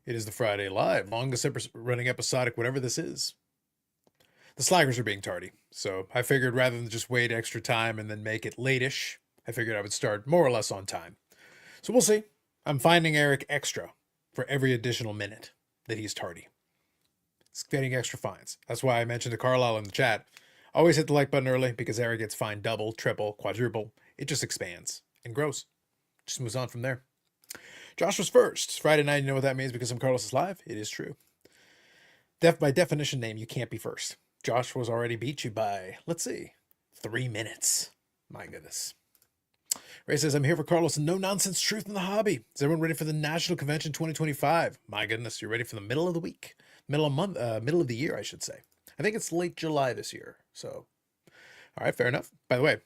It is the Friday Live, longest running episodic, whatever this is. The Slaggers are being tardy, so I figured rather than just wait extra time and then make it late-ish, I figured I would start more or less on time. So we'll see. I'm finding Eric extra for every additional minute that he's tardy. It's getting extra fines. That's why I mentioned to Carlisle in the chat, always hit the like button early because Eric gets fined double, triple, quadruple. It just expands and grows. Just moves on from there. Josh was first. It's Friday night, you know what that means because I'm Carlos is live? It is true. By definition name, you can't be first. Josh was already beat you by, let's see, 3 minutes. My goodness. Ray says, I'm here for Carlos and no nonsense truth in the hobby. Is everyone ready for the National Convention 2025? My goodness, you're ready for the middle of the week. Middle of the year, I should say. I think it's late July this year. So, all right, fair enough. By the way,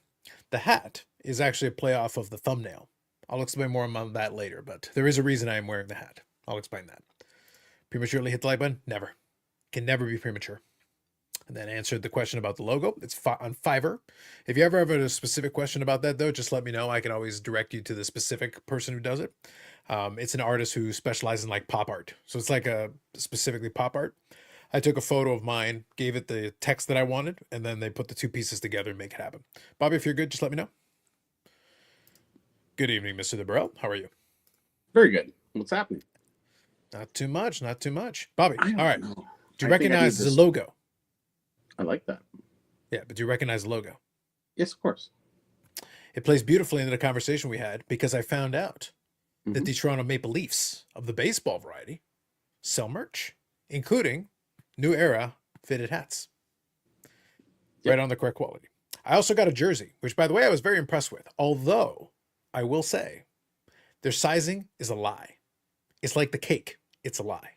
the hat is actually a playoff of the thumbnail. I'll explain more on that later, but there is a reason I am wearing the hat. I'll explain that. Prematurely hit the like button? Never. Can never be premature. And then answered the question about the logo. It's on Fiverr. If you ever have a specific question about that, though, just let me know. I can always direct you to the specific person who does it. It's an artist who specializes in like pop art. So it's like a specifically pop art. I took a photo of mine, gave it the text that I wanted, and then they put the two pieces together and make it happen. Bobby, if you're good, just let me know. Good evening, Mr. De Burrell. How are you? Very good. What's happening? Not too much. Not too much. Bobby, all right. Know. Do you recognize the logo? I like that. Yeah, but do you recognize the logo? Yes, of course. It plays beautifully into the conversation we had because I found out that the Toronto Maple Leafs of the baseball variety sell merch, including New Era fitted hats. Right on the correct quality. I also got a jersey, which, by the way, I was very impressed with. Although, I will say, their sizing is a lie. It's like the cake. It's a lie.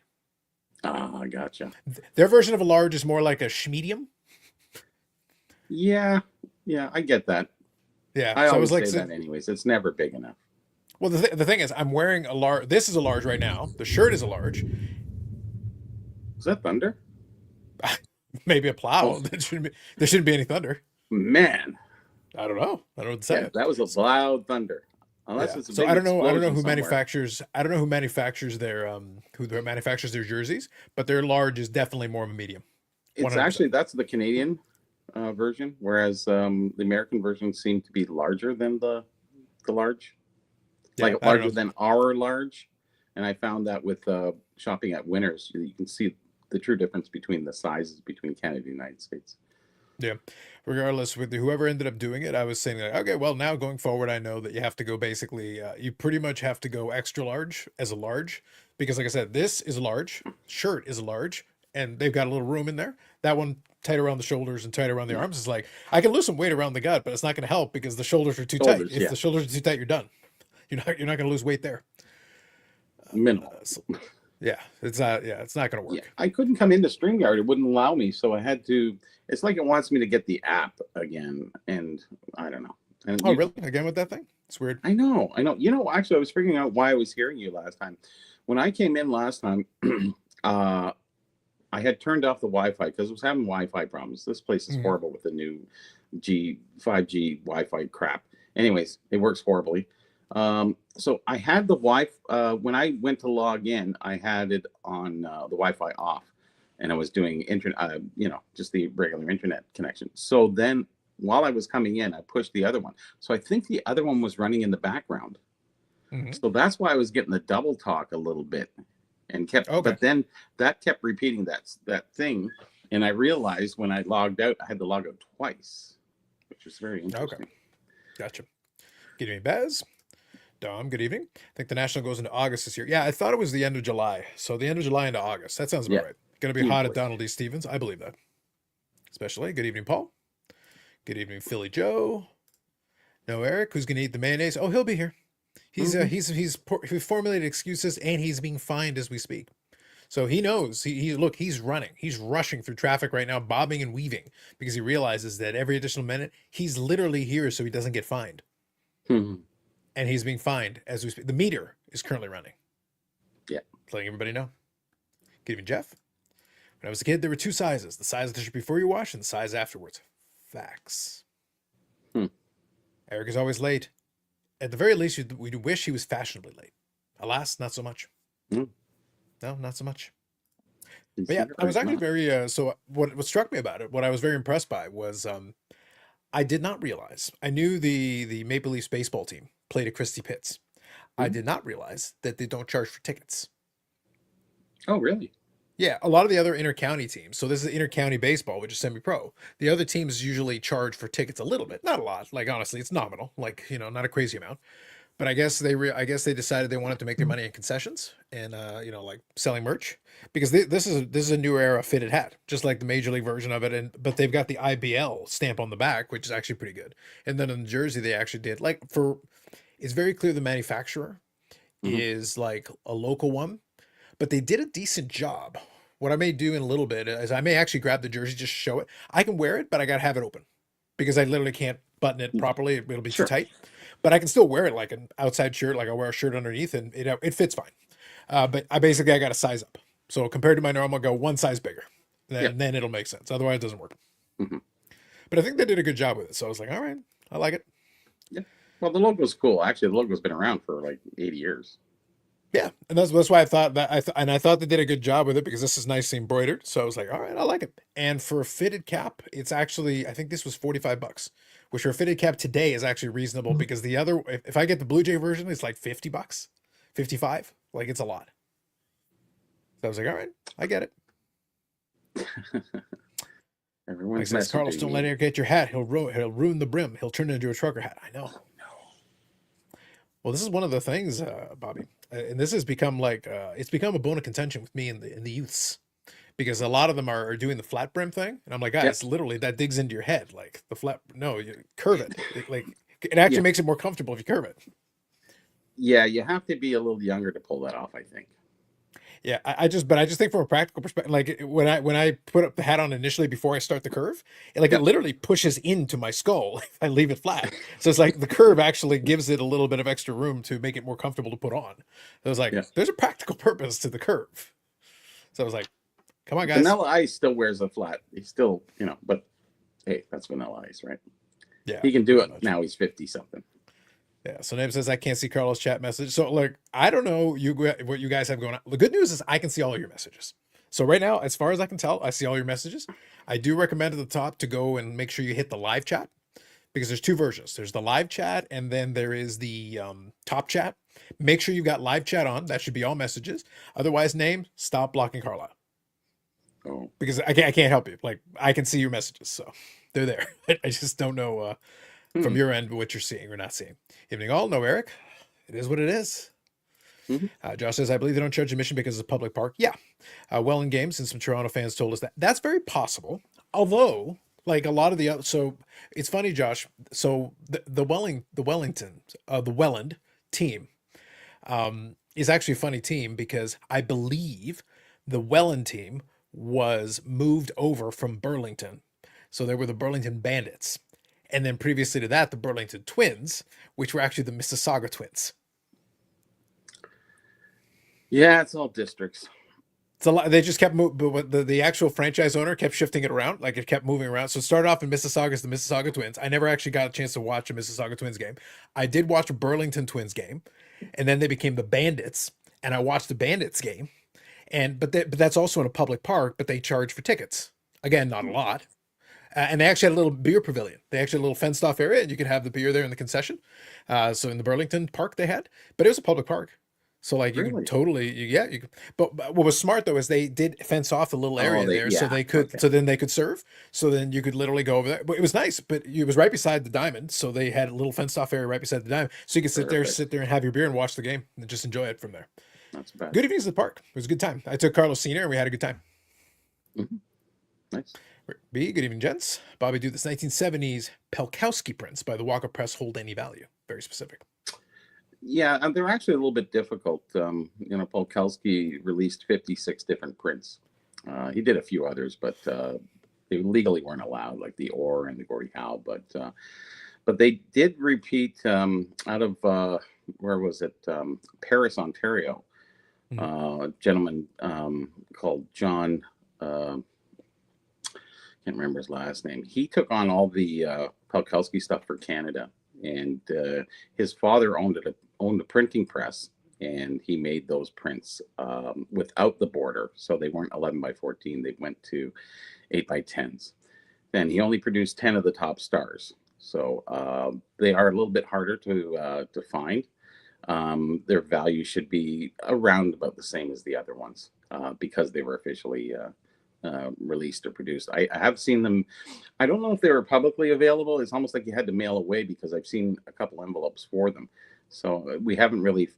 Ah, gotcha. Their version of a large is more like a schmedium. Yeah, I get that. Yeah, I always like say that anyways. It's never big enough. Well, the thing is, I'm wearing a large. This is a large right now. The shirt is a large. Is that thunder? Maybe a plow. Oh. There shouldn't be any thunder. Man, I don't know. I don't know what to say. Yeah, that was a loud thunder. Unless it's a big I don't know who somewhere. manufactures. I don't know who manufactures their jerseys, but their large is definitely more of a medium. 100%. It's actually that's the Canadian version, whereas the American version seemed to be larger than the large, like larger than our large. And I found that with shopping at Winners, you can see the true difference between the sizes between Canada and the United States. Yeah. Regardless, with whoever ended up doing it, I was saying, like, okay, well, now going forward, I know that you have to go basically, you pretty much have to go extra large as a large. Because like I said, this is a large, shirt is a large, and they've got a little room in there. That one tight around the shoulders and tight around the arms is like, I can lose some weight around the gut, but it's not going to help because the shoulders are too tight. If the shoulders are too tight, you're done. You're not going to lose weight there. Minimal. It's not going to work. Yeah, I couldn't come into StreamYard. It wouldn't allow me. So I had to, it's like it wants me to get the app again. And I don't know. And really? Again with that thing? It's weird. I know. You know, actually, I was figuring out why I was hearing you last time. When I came in last time, I had turned off the Wi-Fi because I was having Wi-Fi problems. This place is horrible with the new 5G Wi-Fi crap. Anyways, it works horribly. So I had the Wi-Fi, when I went to log in, I had it on the Wi-Fi off and I was doing internet, just the regular internet connection. So then while I was coming in, I pushed the other one. So I think the other one was running in the background. So that's why I was getting the double talk a little bit and but then that kept repeating that thing. And I realized when I logged out, I had to log out twice, which was very interesting. Okay. Gotcha. Good evening, Baz. Dom, good evening. I think the National goes into August this year. Yeah, I thought it was the end of July. So the end of July into August. That sounds about right. Going to be hot at Donald D. Stevens. I believe that. Especially. Good evening, Paul. Good evening, Philly Joe. No, Eric, who's going to eat the mayonnaise? Oh, he'll be here. He's formulated excuses and he's being fined as we speak. So he knows. He's running. He's rushing through traffic right now, bobbing and weaving because he realizes that every additional minute he's literally here so he doesn't get fined. And he's being fined as we speak. The meter is currently running. Yeah. Letting everybody know. Good evening, Jeff. When I was a kid, there were two sizes. The size that before you wash and the size afterwards. Facts. Eric is always late. At the very least, we wish he was fashionably late. Alas, not so much. No, not so much. But yeah, DC I was or actually not? very so what struck me about it, what I was very impressed by was I did not realize. I knew the Maple Leafs baseball team played at Christie Pitts. I Mhm. did not realize that they don't charge for tickets. Oh, really? Yeah, a lot of the other inter-county teams. So this is inter-county baseball, which is semi-pro. The other teams usually charge for tickets a little bit, not a lot. Like honestly, it's nominal. Like not a crazy amount. But I guess they decided they wanted to make their money in concessions and like selling merch because this is a new era fitted hat, just like the major league version of it. And but they've got the IBL stamp on the back, which is actually pretty good. And then in the jersey, they actually did like for it's very clear the manufacturer Hmm. is like a local one, but they did a decent job. What I may do in a little bit is I may actually grab the jersey just to show it. I can wear it, but I gotta have it open because I literally can't button it properly. It'll be too Sure. tight. But I can still wear it like an outside shirt, like I wear a shirt underneath, and it fits fine. But I got to size up. So compared to my normal, I'll go one size bigger, Yeah. then it'll make sense. Otherwise, it doesn't work. Hmm. But I think they did a good job with it. So I was like, all right, I like it. Yeah. Well, the logo's cool. Actually, the logo's been around for like 80 years. Yeah, and that's why I thought that I thought they did a good job with it because this is nicely embroidered. So I was like, all right, I like it. And for a fitted cap, it's actually I think this was $45, which for a fitted cap today is actually reasonable because the other if I get the Blue Jay version, it's like $50, 55. Like it's a lot. So I was like, all right, I get it. Like I Everyone's says, Carlos, messaging don't let me. Eric get your hat. He'll ruin the brim. He'll turn it into a trucker hat. I know. Oh, no. Well, this is one of the things, Bobby, and this has become like it's become a bone of contention with me and the youths because a lot of them are doing the flat brim thing, and I'm like, Yep. guys, literally that digs into your head. Like the flat, no, you curve it. Like it actually Yeah. makes it more comfortable if you curve it. Yeah. You have to be a little younger to pull that off, I think. Yeah, but I just think from a practical perspective, like when I put up the hat on initially before I start the curve, it Yep. literally pushes into my skull if I leave it flat. So it's like the curve actually gives it a little bit of extra room to make it more comfortable to put on. So I was like, Yes. there's a practical purpose to the curve. So I was like, come on, guys. Vanilla Ice still wears a flat. He's still, but hey, that's Vanilla Ice, right? Yeah, He can do pretty it much. now. He's 50 something. Yeah. So Name says I can't see Carlos' chat message. So like I don't know what you guys have going on. The good news is I can see all your messages. So right now, as far as I can tell, I see all your messages. I do recommend at the top to go and make sure you hit the live chat because there's two versions. There's the live chat and then there is the top chat. Make sure you've got live chat on. That should be all messages. Otherwise, Name, stop blocking Carla Oh, because I can't help you. Like I can see your messages, so they're there. I just don't know from hmm. your end what you're seeing or not seeing. Evening all. No, Eric. It is what it is. Mhm. Josh says, I believe they don't charge admission because it's a public park. Yeah. Well in games, and some Toronto fans told us that. That's very possible. Although, like a lot of the other, so it's funny, Josh. So the Welland team is actually a funny team because I believe the Welland team was moved over from Burlington. So they were the Burlington Bandits. And then previously to that, the Burlington Twins, which were actually the Mississauga Twins. Yeah, it's all districts. It's a lot. They just kept moving, but the actual franchise owner kept shifting it around. Like it kept moving around. So it started off in Mississauga as the Mississauga Twins. I never actually got a chance to watch a Mississauga Twins game. I did watch a Burlington Twins game, and then they became the Bandits, and I watched the Bandits game. But that's also in a public park, but they charge for tickets. Again, not a lot. And they actually had a little beer pavilion. They actually had a little fenced off area, and you could have the beer there in the concession. So in the Burlington Park they had, but it was a public park. So like you could Really? totally, yeah, you could. But what was smart though is they did fence off a little Oh, area there, so yeah. they could, Okay. so then they could serve. So then you could literally go over there. But it was nice. But it was right beside the diamond, so they had a little fenced off area right beside the diamond, so you could Perfect. sit there and have your beer and watch the game and just enjoy it from there. That's bad. Good evenings at the park. It was a good time. I took Carlos Senior and we had a good time. Hmm. Nice. B, good evening, gents. Bobby, do this 1970s Pelkowski prints by the Walker Press hold any value? Very specific. Yeah, and they're actually a little bit difficult. Polkowski released 56 different prints. He did a few others, but they legally weren't allowed, like the Orr and the Gordie Howe. But they did repeat out of where was it? Paris, Ontario. A gentleman called John. Can't remember his last name. He took on all the Pelkowski stuff for Canada, and his father owned a printing press, and he made those prints without the border, so they weren't 11 by 14. They went to 8 by 10s. Then he only produced 10 of the top stars, so they are a little bit harder to find. Their value should be around about the same as the other ones because they were officially released or produced. I have seen them. I don't know if they were publicly available. It's almost like you had to mail away because I've seen a couple envelopes for them. So we haven't really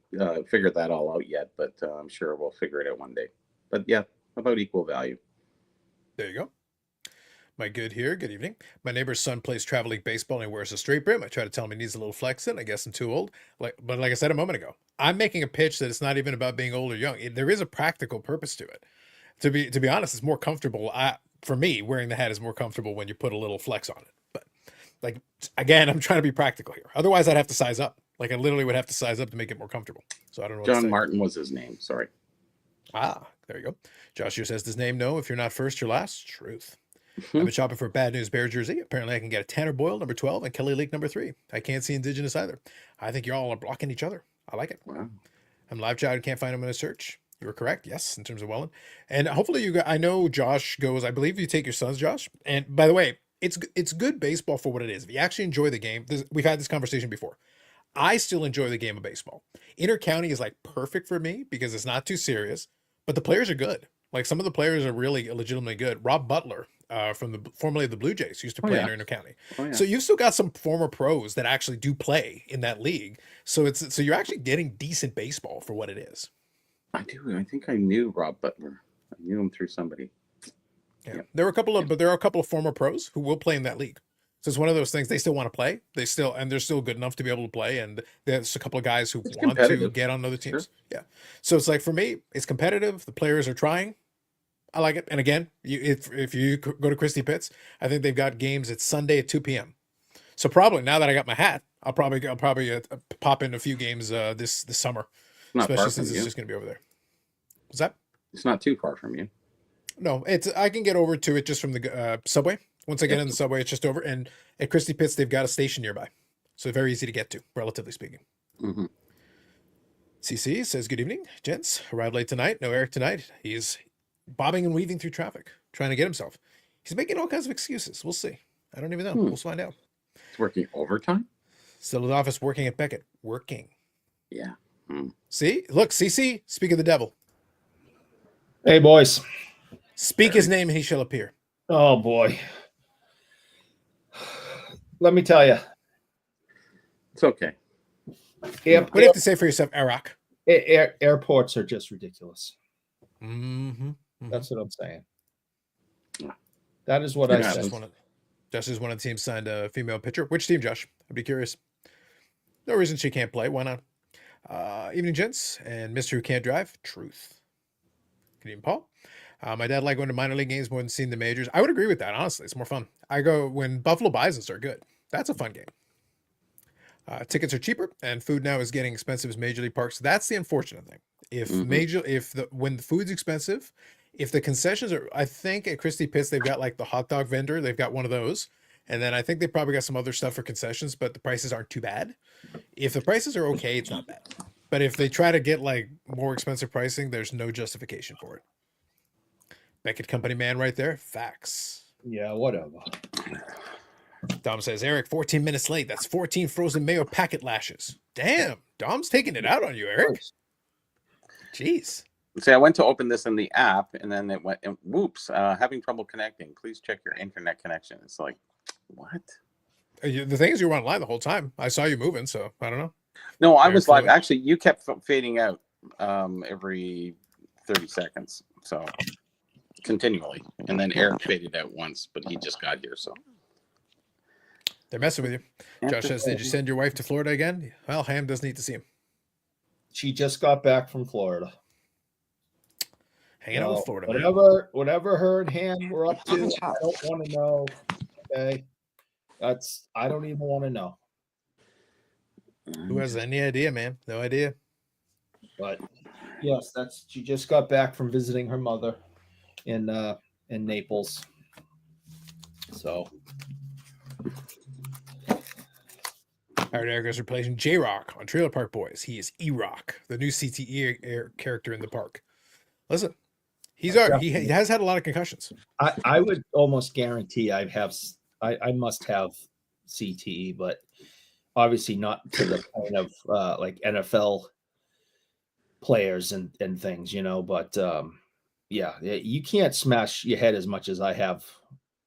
figured that all out yet, but I'm sure we'll figure it out one day. But yeah, about equal value. There you go. My good here. Good evening. My neighbor's son plays travel league baseball and he wears a straight brim. I try to tell him he needs a little flexing. I guess I'm too old. But like I said a moment ago, I'm making a pitch that it's not even about being old or young. There is a practical purpose to it. To be honest, it's more comfortable. For me, wearing the hat is more comfortable when you put a little flex on it. But like again, I'm trying to be practical here. Otherwise, I'd have to size up. Like I literally would have to size up to make it more comfortable. So I don't know. John Martin was his name. Sorry. There you go. Josh here says his name. No, if you're not first, you're last. Truth. I've been shopping for a Bad News Bear jersey. Apparently, I can get a Tanner Boyle number 12 and Kelly Leak number 3. I can't see Indigenous either. I think you all are blocking each other. I like it. Wow. I'm live chat. Can't find him in a search. You were correct. Yes, in terms of Welland. And hopefully you got, I know Josh goes, I believe you take your sons, Josh. And by the way, it's good baseball for what it is. If you actually enjoy the game, we've had this conversation before. I still enjoy the game of baseball. Inter-county is like perfect for me because it's not too serious, but the players are good. Like some of the players are really legitimately good. Rob Butler, formerly of the Blue Jays, used to play in Inter-county. So you've still got some former pros that actually do play in that league. So you're actually getting decent baseball for what it is. I do. I think I knew Rob Butler. I knew him through somebody. Yeah. There are a couple of former pros who will play in that league. So it's one of those things they still want to play. They're still good enough to be able to play. And there's a couple of guys who want to get on other teams. Sure. Yeah. So it's like for me, it's competitive. The players are trying. I like it. And again, if you go to Christie Pitts, I think they've got games. It's Sunday at 2 p.m. So probably now that I got my hat, I'll probably pop in a few games this summer. Especially since it's just going to be over there. What's that? It's not too far from you. No, I can get over to it just from the subway. Once I get in the subway, it's just over. And at Christie Pitts, they've got a station nearby. So very easy to get to, relatively speaking. Mm-hmm. CC says, good evening, gents. Arrived late tonight. No Eric tonight. He's bobbing and weaving through traffic, trying to get himself. He's making all kinds of excuses. We'll see. I don't even know. We'll find out. He's working overtime? Still at the office, working at Beckett. Working. Yeah. See? Look, CC, speak of the devil. Hey, boys. Speak his name and he shall appear. Oh, boy. Let me tell you. It's okay. What do you have to say for yourself, Eric? Airports are just ridiculous. Mm-hmm. That's what I'm saying. That is what I said. Josh is one of the teams signed a female pitcher. Which team, Josh? I'd be curious. No reason she can't play. Why not? Evening, gents, and Mr. Who Can't Drive. Truth. Good evening, Paul. My dad liked going to minor league games more than seeing the majors. I would agree with that, honestly. It's more fun. I go when Buffalo Bisons are good. That's a fun game. Tickets are cheaper, and food now is getting expensive as major league parks. That's the unfortunate thing. When the food's expensive, if the concessions are, I think at Christie Pitts they've got like the hot dog vendor. They've got one of those, and then I think they probably got some other stuff for concessions, but the prices aren't too bad. If the prices are okay, it's not bad. But if they try to get like more expensive pricing, there's no justification for it. Beckett Company man right there. Facts. Yeah, whatever. Dom says, Eric, 14 minutes late. That's 14 frozen mayo packet lashes. Damn. Dom's taking it out on you, Eric. Jeez. See, I went to open this in the app, and then it went, and whoops, having trouble connecting. Please check your internet connection. It's like, what? The thing is, you were online the whole time. I saw you moving, so I don't know. No, I was live. Actually, you kept fading out every 30 seconds, so continually. And then Eric faded out once, but he just got here, so. They're messing with you. Josh says, did you send your wife to Florida again? Well, Ham does need to see him. She just got back from Florida. Hanging out with Florida. Whatever her and Ham were up to, I don't want to know. Okay. I don't even want to know. Who has any idea, man? No idea. But yes, she just got back from visiting her mother in Naples. So All right, Eric is replacing J-Rock on Trailer Park Boys. He is E-Rock, the new CTE character in the park. Listen, he has had a lot of concussions. I would almost guarantee I must have CTE, but obviously not to the point of like NFL players and things, but yeah, you can't smash your head as much as I have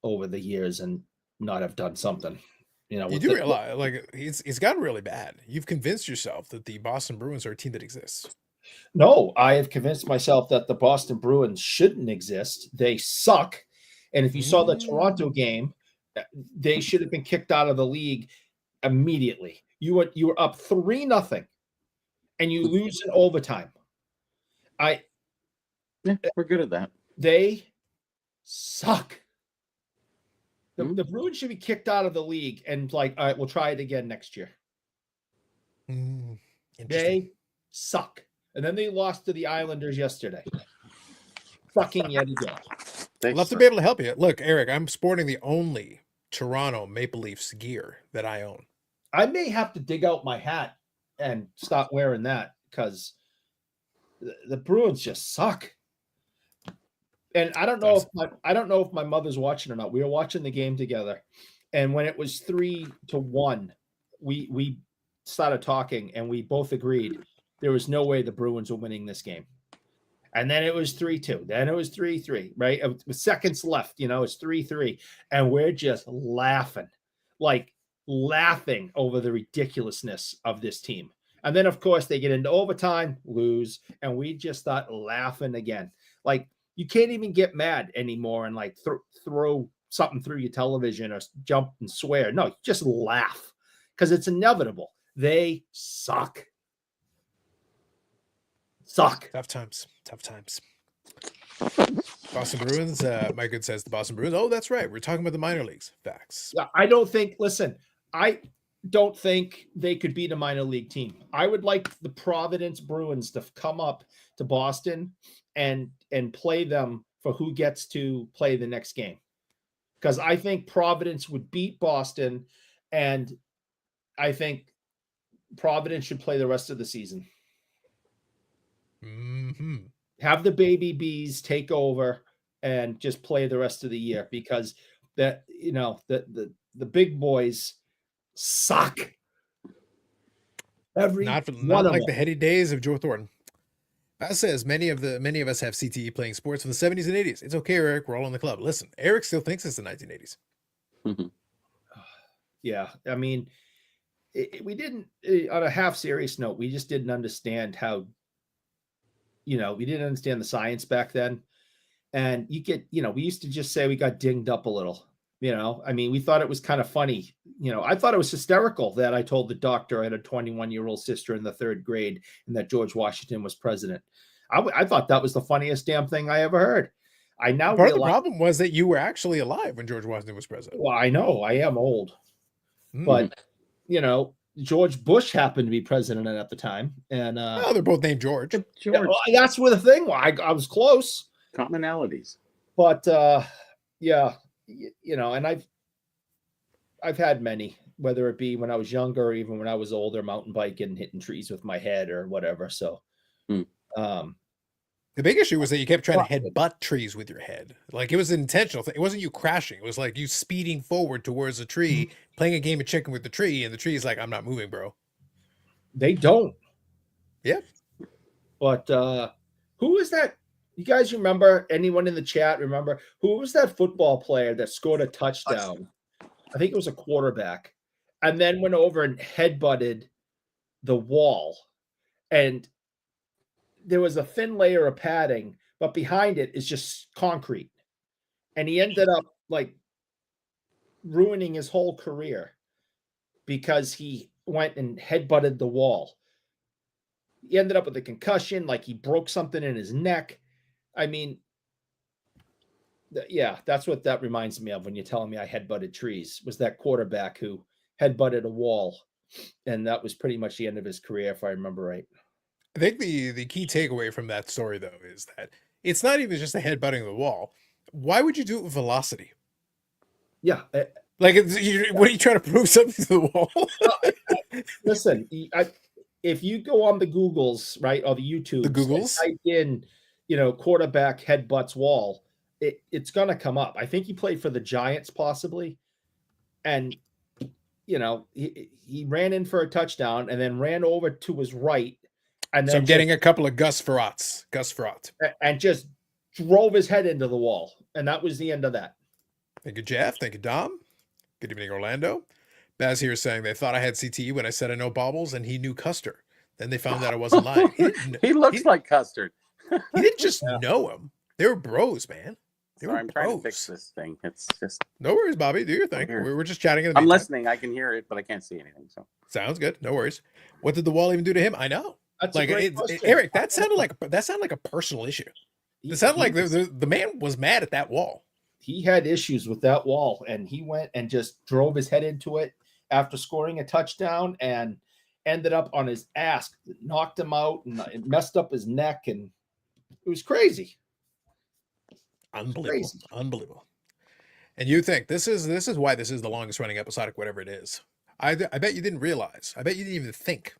over the years and not have done something. You do realize, like, it's gotten really bad. You've convinced yourself that the Boston Bruins are a team that exists. No, I have convinced myself that the Boston Bruins shouldn't exist. They suck. And if you saw the Toronto game, they should have been kicked out of the league immediately. You were up 3-0 and you lose in overtime. Yeah, we're good at that. They suck. The Bruins should be kicked out of the league and like, all right, we'll try it again next year. They suck. And then they lost to the Islanders yesterday. Fucking yet again. I'd love to be able to help you. Look, Eric, I'm sporting the only Toronto Maple Leafs gear that I own. I may have to dig out my hat and stop wearing that because the Bruins just suck. And I don't know if my mother's watching or not. We were watching the game together, and when it was 3-1, we started talking, and we both agreed there was no way the Bruins were winning this game. And then it was 3-2. Then it was 3-3. Right, with seconds left, it's 3-3, and we're just laughing over the ridiculousness of this team. And then, of course, they get into overtime, lose, and we just start laughing again. Like, you can't even get mad anymore and like throw something through your television or jump and swear. No, just laugh because it's inevitable. They suck. Tough times. Boston Bruins. Mike says the Boston Bruins. Oh, that's right. We're talking about the minor leagues. Facts. I don't think they could beat a minor league team. I would like the Providence Bruins to come up to Boston and play them for who gets to play the next game. Because I think Providence would beat Boston, and I think Providence should play the rest of the season. Mm-hmm. Have the baby bees take over and just play the rest of the year because the big boys suck. Not like the heady days of Joe Thornton. That says many of us have CTE playing sports from the 70s and 80s. It's okay, Eric. We're all in the club. Listen, Eric still thinks it's the 1980s. Yeah, I mean, we didn't. On a half serious note, we just didn't understand how. We didn't understand the science back then, and we used to just say we got dinged up a little. I mean, we thought it was kind of funny. I thought it was hysterical that I told the doctor I had a 21-year-old sister in the 3rd grade and that George Washington was president. I thought that was the funniest damn thing I ever heard. I now part of the problem was that you were actually alive when George Washington was president. Well, I know I am old, but George Bush happened to be president at the time, and they're both named George. Yeah, well, that's where the thing was. I was close. Commonalities, but yeah. And I've had many, whether it be when I was younger or even when I was older, mountain biking, hitting trees with my head or whatever. So, the big issue was that you kept trying to headbutt trees with your head. Like, it was an intentional thing. It wasn't you crashing. It was like you speeding forward towards a tree, playing a game of chicken with the tree, and the tree is like, I'm not moving, bro. They don't. Yep. But who is that? You guys remember, anyone in the chat remember, who was that football player that scored a touchdown? I think it was a quarterback, and then went over and headbutted the wall. And there was a thin layer of padding, but behind it is just concrete. And he ended up like ruining his whole career because he went and headbutted the wall. He ended up with a concussion, like he broke something in his neck. I mean, yeah, that's what that reminds me of when you're telling me I headbutted trees, was that quarterback who headbutted a wall. And that was pretty much the end of his career, if I remember right. I think the key takeaway from that story, though, is that it's not even just the headbutting the wall. Why would you do it with velocity? Yeah. Like, what are you trying to prove something to the wall? Listen, if you go on the Googles, right, or the YouTubes, The Googles? type in, quarterback headbutts wall, it's going to come up. I think he played for the Giants possibly. And, he ran in for a touchdown and then ran over to his right. And then So I'm getting a couple of Gus Frerots. and just drove his head into the wall. And that was the end of that. Thank you, Jeff. Thank you, Dom. Good evening, Orlando. Baz here is saying they thought I had CTE when I said I know Baubles, and he knew Custer. Then they found out I wasn't lying. He looks like Custard. He didn't just know him. They were bros, man. Sorry, I'm trying to fix this thing. It's just no worries, Bobby. Do your thing. We're just chatting. I'm listening. I can hear it, but I can't see anything. So sounds good. No worries. What did the wall even do to him? I know. That's like Eric. That sounded like a personal issue. It sounded like the man was mad at that wall. He had issues with that wall, and he went and just drove his head into it after scoring a touchdown and ended up on his ass, knocked him out, and it messed up his neck, and it was crazy. Unbelievable. And you think this is why this is the longest running episodic, whatever it is. I bet you didn't realize. I bet you didn't even think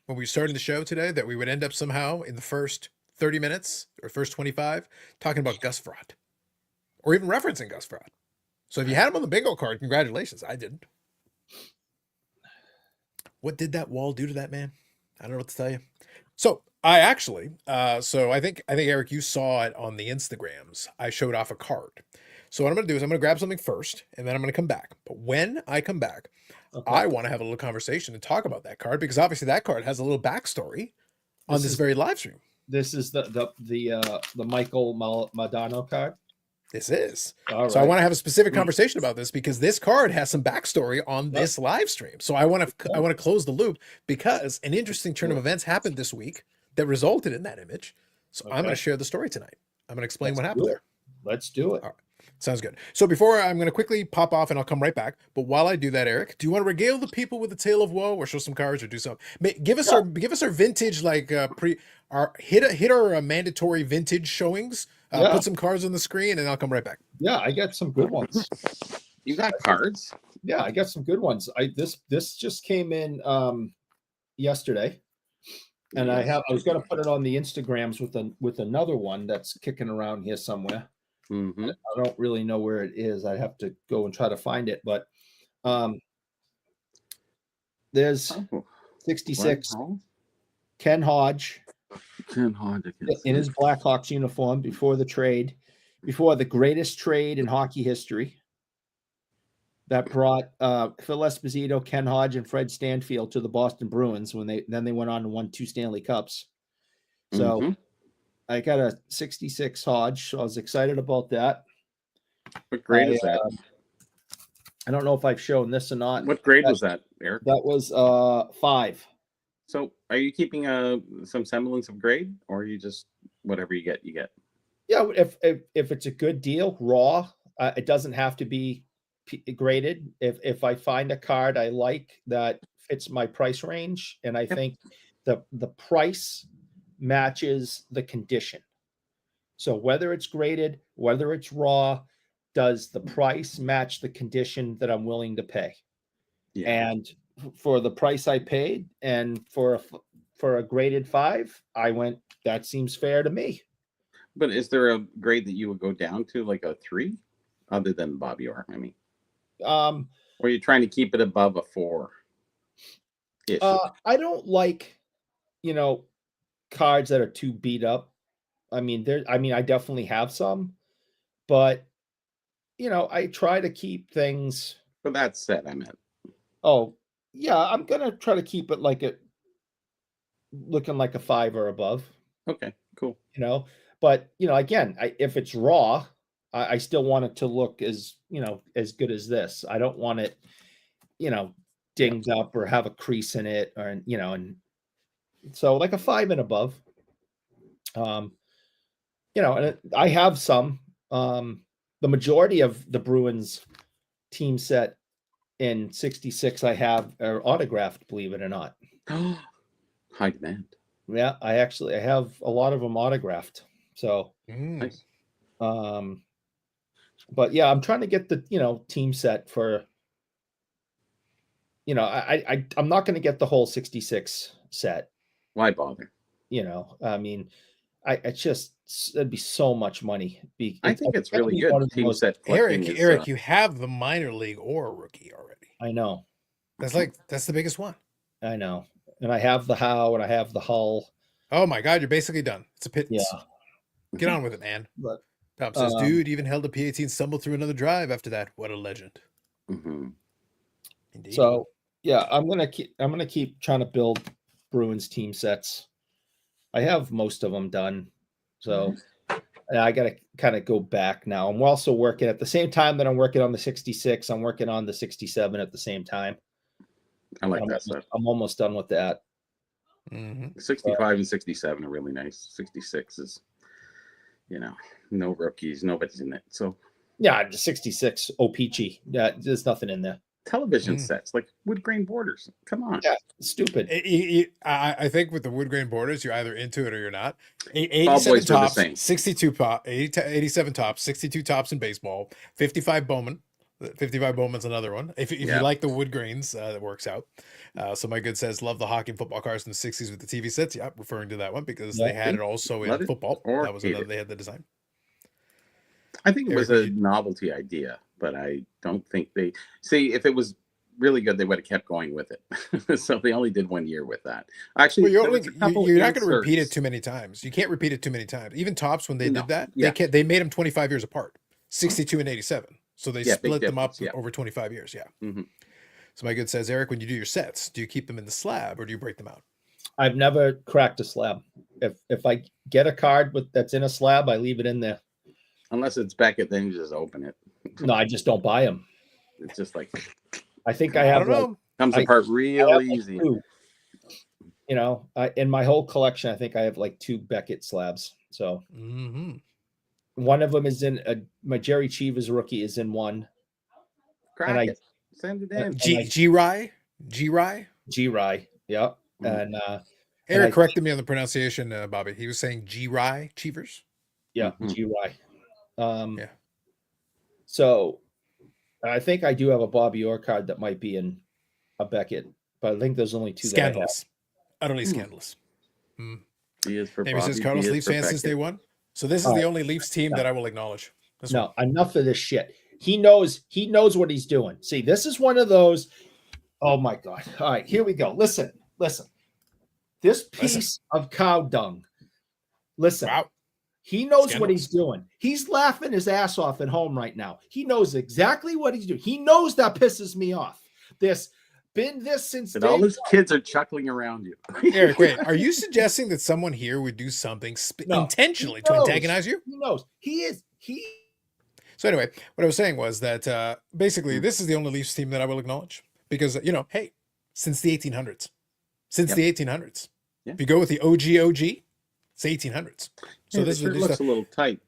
when we started the show today that we would end up somehow in the first 30 minutes or first 25 talking about Gus Frerotte or even referencing Gus Frerotte. So if you had him on the bingo card, congratulations. I didn't. What did that wall do to that man? I don't know what to tell you. So I actually, I think Eric, you saw it on the Instagrams. I showed off a card. So what I'm going to do is I'm going to grab something first, and then I'm going to come back. But when I come back, I want to have a little conversation and talk about that card because obviously that card has a little backstory on this very live stream. This is the Michael Madano card. This is. All right. So I want to have a specific conversation about this because this card has some backstory on this live stream. So I want to close the loop because an interesting turn of events happened this week that resulted in that image. So I'm going to share the story tonight. I'm going to explain what happened there. Let's do it. All right. Sounds good. So before I'm going to quickly pop off and I'll come right back. But while I do that, Eric, do you want to regale the people with a tale of woe or show some cards or do something? Give us our vintage, like hit our mandatory vintage showings. Put some cards on the screen and I'll come right back. Yeah, I got some good ones. You got cards? Yeah, I got some good ones. This just came in yesterday. And I was going to put it on the Instagrams with another one that's kicking around here somewhere. Mm-hmm. I don't really know where it is. I have to go and try to find it. But there's 66 Ken Hodge in his Blackhawks uniform before the greatest trade in hockey history. That brought Phil Esposito, Ken Hodge, and Fred Stanfield to the Boston Bruins when they went on and won 2 Stanley Cups. So I got a 66 Hodge, so I was excited about that. What grade is that? I don't know if I've shown this or not. What grade was that, Eric? That was 5. So are you keeping some semblance of grade, or are you just whatever you get, you get? Yeah, if it's a good deal, raw, it doesn't have to be graded. If I find a card I like that fits my price range, and I think the price matches the condition. So whether it's graded, whether it's raw, does the price match the condition that I'm willing to pay? Yeah. And for the price I paid and for a graded 5, I went, that seems fair to me. But is there a grade that you would go down to, like a 3, other than Bobby Orr? I mean, or are you trying to keep it above a 4? I don't like, cards that are too beat up. I mean, I definitely have some, but I try to keep things. For that set, I meant. Oh, yeah, I'm gonna try to keep it looking like a 5 or above. Okay, cool. But again, if it's raw, I still want it to look as good as this. I don't want it, dinged up or have a crease in it, or and so like a 5 and above. And I have some. The majority of the Bruins team set in 66 I have are autographed, believe it or not. High demand. Yeah, I have a lot of them autographed. So nice. But yeah, I'm trying to get the team set for you know, I'm not going to get the whole 66 set. Why bother? You know, I mean, I just it'd be so much money. I think it's gotta really be good. one of the Team most- set collecting is, Eric, you have the minor league or rookie already. I know, That's the biggest one. I know, and I have the Howe and I have the Hull. Oh my God, you're basically done. It's a pittance. Yeah, Get on with it, man. but Tom says, dude, even held a P18, stumbled through another drive after that. What a legend. Mhm. Indeed. so yeah, I'm gonna keep trying to build Bruins team sets. I have most of them done, so I got to kind of go back now. I'm also working at the same time that I'm working on the 66. I'm working on the 67 at the same time. I like that stuff. I'm almost done with that. 65 and 67 are really nice. 66 is, no rookies, nobody's in it. So Yeah, the 66 O-Peachy. Yeah, there's nothing in there. television sets like wood grain borders. Come on. Yeah, stupid. I think with the wood grain borders, you're either into it or you're not. All 87 boys are the tops, same. 62 pop, 87 tops, 62 tops in baseball, 55 Bowman. 55 Bowman's another one. If you like the wood grains, that works out. So my good says, love the hockey and football cars in the 60s with the TV sets. Yeah, referring to that one because they had it also in football. That was another, they had the design. I think it was a novelty idea, but I don't think they see if it was really good, they would have kept going with it. So they only did 1 year with that. Actually, you're not going to repeat it too many times. You can't repeat it too many times. Even Tops, when they did that, they made them 25 years apart, 62 and 87. So they split them up over 25 years. Yeah. So my good says, Eric, when you do your sets, do you keep them in the slab or do you break them out? I've never cracked a slab. If I get a card that's in a slab, I leave it in there. Unless it's Beckett, then you just open it. No, I just don't buy them. It's just like I think I have. Comes apart real easy. In my whole collection, I think I have like 2 Beckett slabs. So one of them is in my Jerry Cheevers rookie is in one. Crack it. Send it in. G-Rye. Yeah. And Eric corrected me on the pronunciation, Bobby. He was saying G-Rye Cheevers. Yeah, G-Rye. So I think I do have a Bobby Orr card that might be in a Beckett, but I think there's only 2 scandalous. Utterly scandalous. He is for Maybe Bobby. Says Carlos Leafs fan since day one. So this is the only Leafs team that I will acknowledge. Enough of this shit. He knows what he's doing. See, this is one of those. Oh my God. All right, here we go. Listen. This piece of cow dung. Listen. Wow. He knows what he's doing. He's laughing his ass off at home right now. He knows exactly what he's doing. He knows that pisses me off. Been this since. And all his kids are chuckling around you. Eric, wait. Are you suggesting that someone here would do something intentionally to antagonize you? He knows. So anyway, what I was saying was that basically this is the only Leafs team that I will acknowledge because, hey, since the 1800s. If you go with the OG, it's 1800s. So this looks a little tight.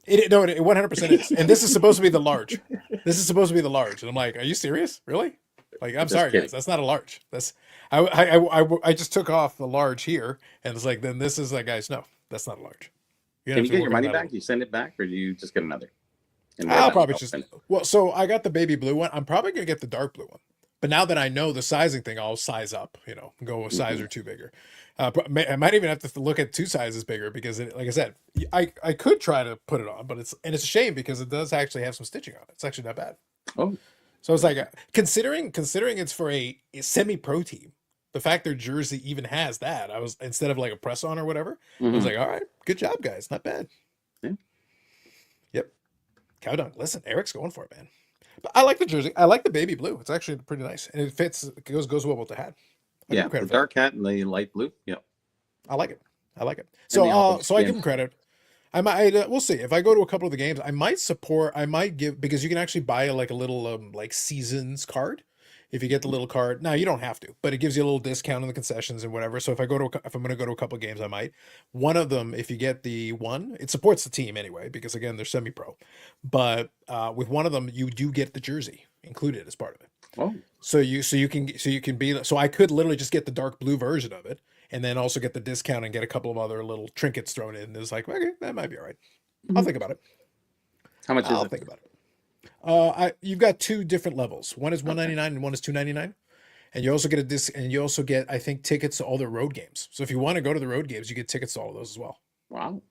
It 100% is. And this is supposed to be the large. And I'm like, are you serious? Really? Like, I'm sorry, guys. That's not a large. I just took off the large here, and it's like, then this is like, guys, no, that's not a large. Can you get your money back? Do you send it back, or do you just get another? I'll probably so I got the baby blue one. I'm probably gonna get the dark blue one. But now that I know the sizing thing, I'll size up. Go a size or 2 bigger. I might even have to look at 2 sizes bigger because, like I said, I could try to put it on, but it's a shame because it does actually have some stitching on it. It's actually not bad. Oh. So it's like considering it's for a semi-pro team, the fact their jersey even has that, I was instead of like a press on or whatever, I was like, all right, good job, guys, not bad. Yeah. Yep. Cow dung. Listen, Eric's going for it, man. But I like the jersey. I like the baby blue. It's actually pretty nice, and it fits. It goes well with the hat. The dark hat and the light blue. Yeah, I like it. So I give him credit. I might we'll see if I go to a couple of the games. I might give because you can actually buy like a little like seasons card if you get the little card. Now you don't have to, but it gives you a little discount in the concessions and whatever. So if I'm going to go to a couple of games, I might. One of them, if you get the one, it supports the team anyway because again they're semi-pro. But with one of them, you do get the jersey included as part of it. Oh, so you can be so I could literally just get the dark blue version of it. And then also get the discount and get a couple of other little trinkets thrown in. It's like, okay, that might be all right. I'll think about it. How much is it? I'll think about it. You've got 2 different levels. One is $199 and one is $299. And you also get and you also get, I think, tickets to all their road games. So if you want to go to the road games, you get tickets to all of those as well. Wow.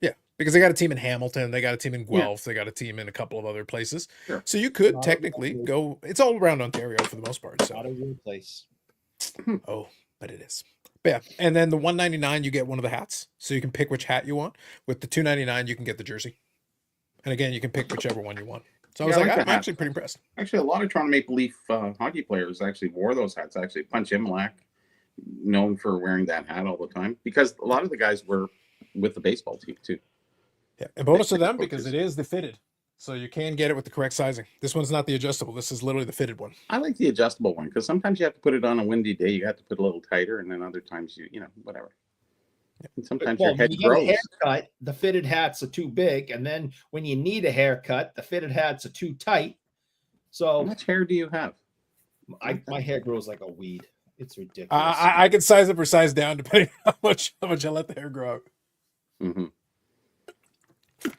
Yeah, because they got a team in Hamilton, they got a team in Yeah. Guelph, they got a team in a couple of other places. Sure. So you could Not a technically bad go. It's all around Ontario for the most part. So Not a real place. oh, but it is. But yeah, and then the $199 you get one of the hats, so you can pick which hat you want. With the $299 you can get the jersey, and again you can pick whichever one you want. So I was Yeah, I like, like I'm the hat. actually pretty impressed. Actually, a lot of Toronto Maple Leaf hockey players actually wore those hats. Actually, Punch Imlach, known for wearing that hat all the time, because a lot of the guys were with the baseball team too. Yeah, and bonus to them Coaches. because it is the fitted, so you can get it with the correct sizing. This one's not the adjustable. This is literally the fitted one. I like the adjustable one because sometimes you have to put it on a windy day. You have to put it a little tighter, and then other times you know, whatever. And sometimes Well, your when head you get a grows. haircut, the fitted hats are too big, and then when you need a haircut, the fitted hats are too tight. How So much hair do you have? my hair grows like a weed. It's ridiculous. I can size up or size down depending on how much I let the hair grow out. Mm-hmm.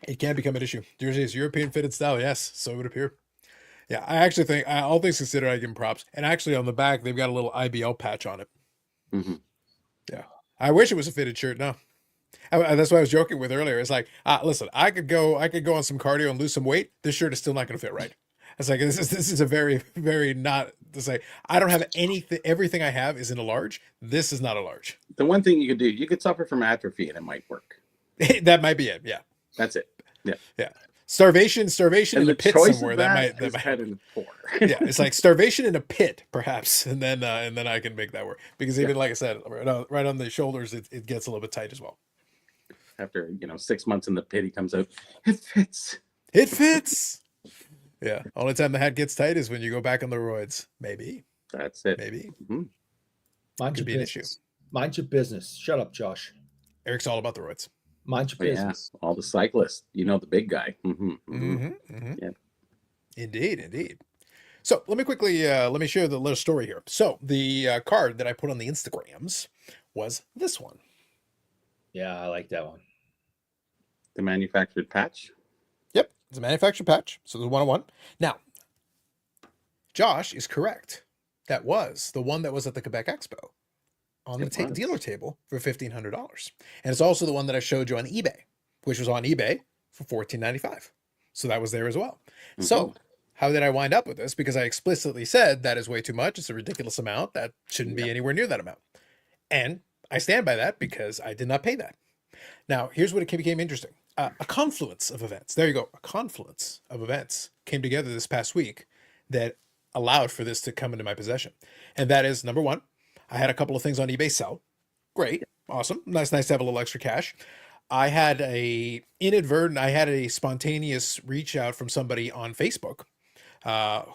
It can become an issue. Jersey is European fitted style, yes, so it would appear. Yeah, I actually think, all things considered, I give them props. And actually, on the back, they've got a little IBL patch on it. Mm-hmm. Yeah, I wish it was a fitted shirt. No, that's what I was joking with earlier. It's like, listen, I could go on some cardio and lose some weight. This shirt is still not going to fit right. It's like this is a very, very not to say. I don't have anything. Everything I have is in a large. This is not a large. The one thing you could do, you could suffer from atrophy, and it might work. That might be it. Yeah, That's it. Yeah. yeah. Starvation And in the a pit choice somewhere. of That that might is head and four. yeah, it's like starvation in a pit, perhaps, and then I can make that work. Because even like I said, right on the shoulders, it gets a little bit tight as well. After 6 months in the pit, he comes out. It fits. It fits. Yeah. Only time the hat gets tight is when you go back on the roids. Maybe. That's it. Maybe. Mm-hmm. Mind Could your be an business. Mind your business. Shut up, Josh. Eric's all about the roids. Mind your Yeah, business. all the cyclists. The big guy. Mm-hmm. Mm-hmm. Yeah. Indeed. So let me quickly let me share the little story here. So the card that I put on the Instagrams was this one. Yeah, I like that one. The manufactured patch. Yep, it's a manufactured patch. So there's 101. Now, Josh is correct. That was the one that was at the Quebec Expo on the dealer table for $1,500. And it's also the one that I showed you on eBay, which was on eBay for $14.95. So that was there as well. Mm-hmm. So how did I wind up with this? Because I explicitly said that is way too much. It's a ridiculous amount. That shouldn't be anywhere near that amount. And I stand by that because I did not pay that. Now, here's what it became interesting. A confluence of events. There you go. A confluence of events came together this past week that allowed for this to come into my possession. And that is, number one, I had a couple of things on eBay sell. Great. Awesome. Nice to have a little extra cash. I had a spontaneous reach out from somebody on Facebook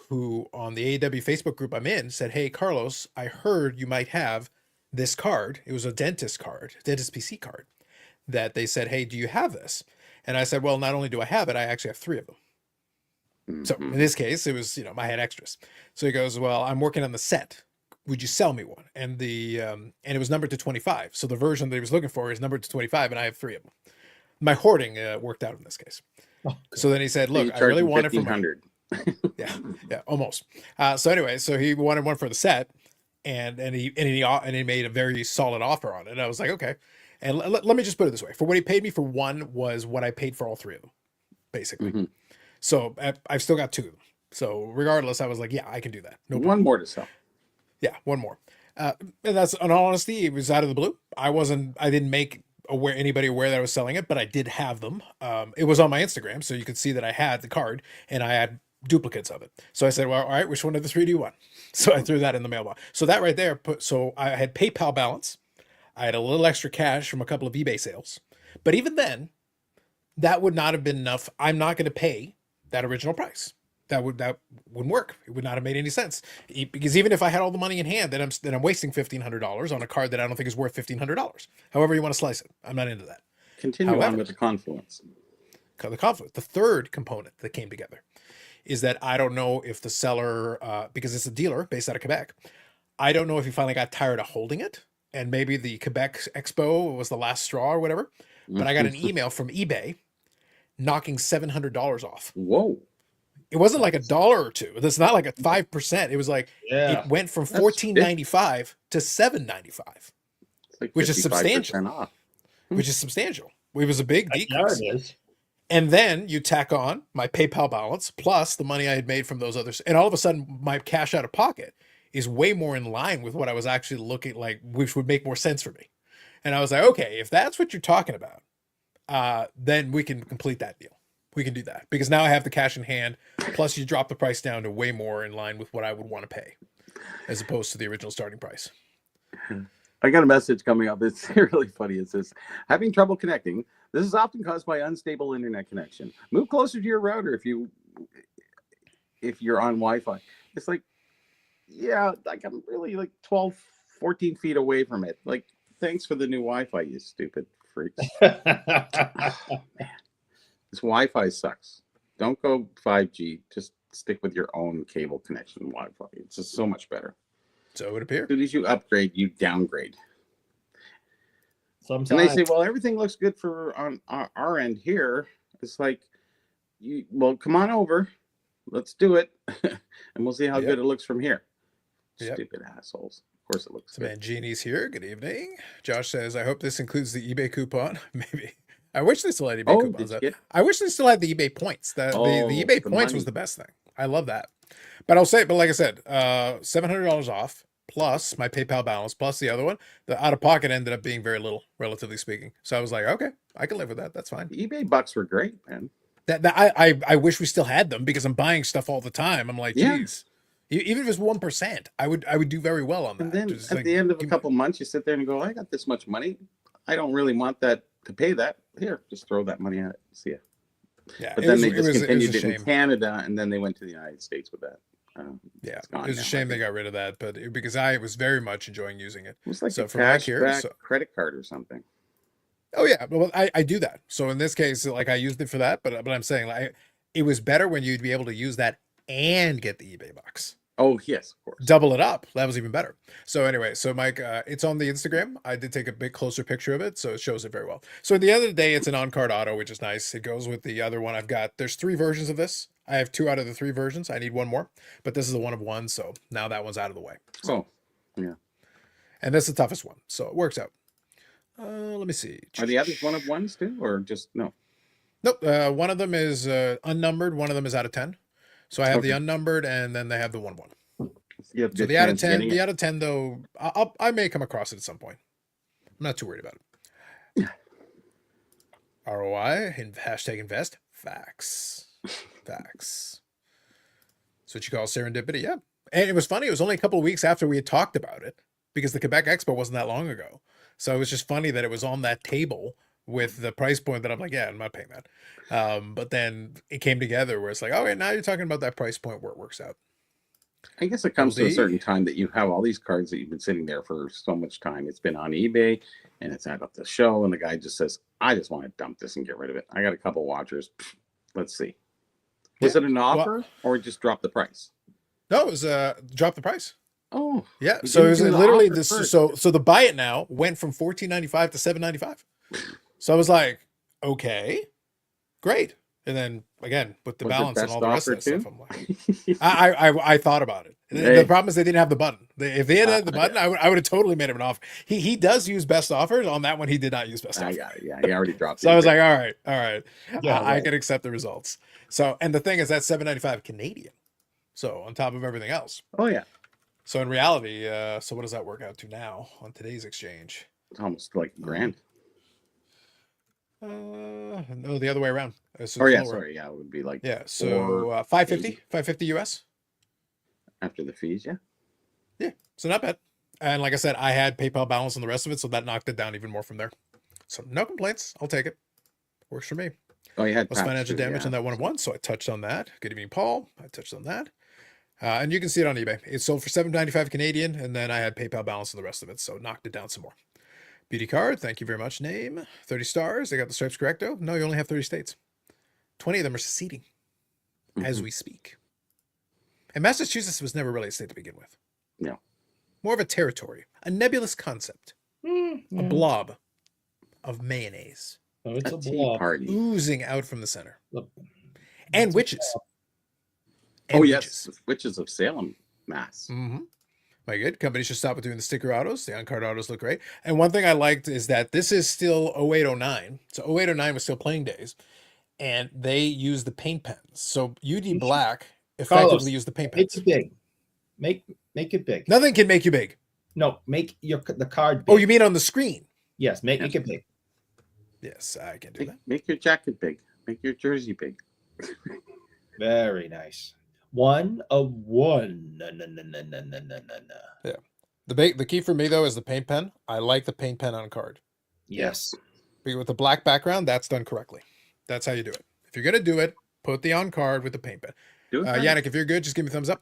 who on the AEW Facebook group I'm in said, "Hey, Carlos, I heard you might have this card." It was a dentist PC card that they said, "Hey, do you have this?" And I said, "Well, not only do I have it, I actually have 3 of them." Mm-hmm. So in this case, it was, I had extras. So he goes, "Well, I'm working on the set. Would you sell me one?" And and it was numbered to 25. So the version that he was looking for is numbered to 25, and I have 3 of them. My hoarding worked out in this case. Oh, so then he said, "Look, I really want it for $1,500. Yeah, almost. So anyway, so he wanted one for the set, and he made a very solid offer on it. And I was like, okay. And let me just put it this way: for what he paid me for one was what I paid for all 3 of them, basically. Mm-hmm. So I've still got 2 of them. So regardless, I was like, yeah, I can do that. No problem. One more to sell. Yeah, one more. And that's, in all honesty, it was out of the blue. I didn't make anybody aware that I was selling it, but I did have them. It was on my Instagram, so you could see that I had the card and I had duplicates of it. So I said, well, all right, which one of the 3 do you want? So I threw that in the mailbox. So that right there so I had PayPal balance. I had a little extra cash from a couple of eBay sales. But even then, that would not have been enough. I'm not going to pay that original price. That wouldn't work. It would not have made any sense, because even if I had all the money in hand, then I'm wasting $1,500 on a card that I don't think is worth $1,500. However you want to slice it, I'm not into that. Continue on with the confluence. The third component that came together is that I don't know if the seller, because it's a dealer based out of Quebec, I don't know if he finally got tired of holding it, and maybe the Quebec Expo was the last straw or whatever. But I got an email from eBay knocking $700 off. Whoa. It wasn't like $1 or $2. That's not like a 5%. It was like Yeah. it went from That's $14.95 to $7.95, It's like which is 55% substantial. off. Which is substantial. It was a big Yeah, decrease. it is. And then you tack on my PayPal balance plus the money I had made from those others, and all of a sudden my cash out of pocket is way more in line with what I was actually looking like, which would make more sense for me. And I was like, okay, if that's what you're talking about, then we can complete that deal. We can do that because now I have the cash in hand. Plus, you drop the price down to way more in line with what I would want to pay, as opposed to the original starting price. I got a message coming up. It's really funny. It says, having trouble connecting. This is often caused by unstable internet connection. Move closer to your router if you're on Wi-Fi. It's like, yeah, like I'm really like 12, 14 feet away from it. Like, thanks for the new Wi-Fi, you stupid freaks. This Wi-Fi sucks. Don't go 5G. Just stick with your own cable connection Wi-Fi. It's just so much better. So it would appear. As soon as you upgrade, you downgrade. Sometimes. And they say, well, everything looks good for on our end here. It's like, well, come on over. Let's do it. And we'll see how good it looks from here. Stupid assholes. Of course it looks So good. man, Jeannie's here. Good evening. Josh says, I hope this includes the eBay coupon. Maybe. I wish they still had eBay coupons. I wish they still had the eBay points. The eBay points was the best thing. I love that. But I'll say, but like I said, $700 off plus my PayPal balance plus the other one. The out of pocket ended up being very little, relatively speaking. So I was like, okay, I can live with that. That's fine. The eBay bucks were great, man. I wish we still had them because I'm buying stuff all the time. I'm like, geez, even if it's 1%, I would do very well on that. And then Just at like, the end of a couple months, you sit there and go, I got this much money. I don't really want that to pay that. Here, just throw that money at it. See ya. Yeah, but then they discontinued it in Canada, and then they went to the United States with that. Yeah, it was a shame they got rid of that, but because I was very much enjoying using it. It was like so a cashback credit card or something. Oh yeah, well I do that. So in this case, like I used it for that, but I'm saying like it was better when you'd be able to use that and get the eBay box. Oh yes, of course. Double it up. That was even better. So anyway, so Mike, it's on the Instagram. I did take a big closer picture of it, so it shows it very well. So at the end of the day, it's an on-card auto, which is nice. It goes with the other one I've got. There's 3 versions of this. I have 2 out of the 3 versions. I need 1 more, but this is the one of 1, so now that one's out of the way. So, yeah. And that's the toughest one, so it works out. Let me see. Are the others 1 of 1s too, or just no? Nope. One of them is unnumbered. One of them is out of 10. So I have the unnumbered, and then they have the 1-1. So the out of 10, though, I may come across it at some point. I'm not too worried about it. ROI and hashtag invest. Facts. Facts. That's what you call serendipity. Yeah. And it was funny. It was only a couple of weeks after we had talked about it because the Quebec Expo wasn't that long ago. So it was just funny that it was on that table with the price point that I'm like, yeah, I'm not paying that. But then it came together where it's like, oh, wait, now you're talking about that price point where it works out. I guess it comes to a certain time that you have all these cards that you've been sitting there for so much time. It's been on eBay and it's at the show, and the guy just says, I just want to dump this and get rid of it. I got a couple watchers. Let's see. Was it an offer or just drop the price? No, it was drop the price. Oh. Yeah. So it was literally this. So the buy it now went from $14.95 to $7.95. So I was like, okay, great. And then again, with the balance and all the rest of that stuff, I'm like, I thought about it. Hey. The problem is they didn't have the button. If they had the button, I would have totally made him an offer. He does use best offers. On that one, he did not use best offers. Yeah, he already dropped it. So I was like, all right. Yeah, I can accept the results. So, and the thing is that's $7.95 Canadian. So on top of everything else. Oh yeah. So in reality, so what does that work out to now on today's exchange? It's almost like $1,000. No, the other way around. So yeah, sorry, yeah, it would be like so 550 US after the fees, yeah, so not bad. And like I said, I had PayPal balance on the rest of it, so that knocked it down even more from there. So no complaints, I'll take it. Works for me. Oh, you had financial damage on that 1 of 1, so I touched on that. Good evening, Paul. I touched on that. And you can see it on eBay. It sold for $7.95 Canadian, and then I had PayPal balance on the rest of it, so knocked it down some more. Beauty card, thank you very much. Name 30 stars. I got the stripes correcto. No, you only have 30 states. 20 of them are seceding as we speak. And Massachusetts was never really a state to begin with. No. More of a territory, a nebulous concept, a blob of mayonnaise. Oh, it's a blob party oozing out from the center. And witches. and Oh, yes. witches. Witches of Salem, Mass. Mm-hmm. My good. Companies should stop with doing the sticker autos. The on-card autos look great. And one thing I liked is that this is still 0809. So 0809 was still playing days. And they use the paint pens. So UD Black effectively Carlos, used the paint Make pens. it big. Make it big. Nothing can make you big. No, make the card big. Oh, you mean on the screen? Yes, make it big. Yes, I can do that. Make your jacket big. Make your jersey big. Very nice. 1 of 1. No. The key for me though is the paint pen. I like the paint pen on card. Yes. But with the black background, that's done correctly. That's how you do it. If you're gonna do it, put the on card with the paint pen. Do it. Yannick, if you're good, just give me a thumbs up.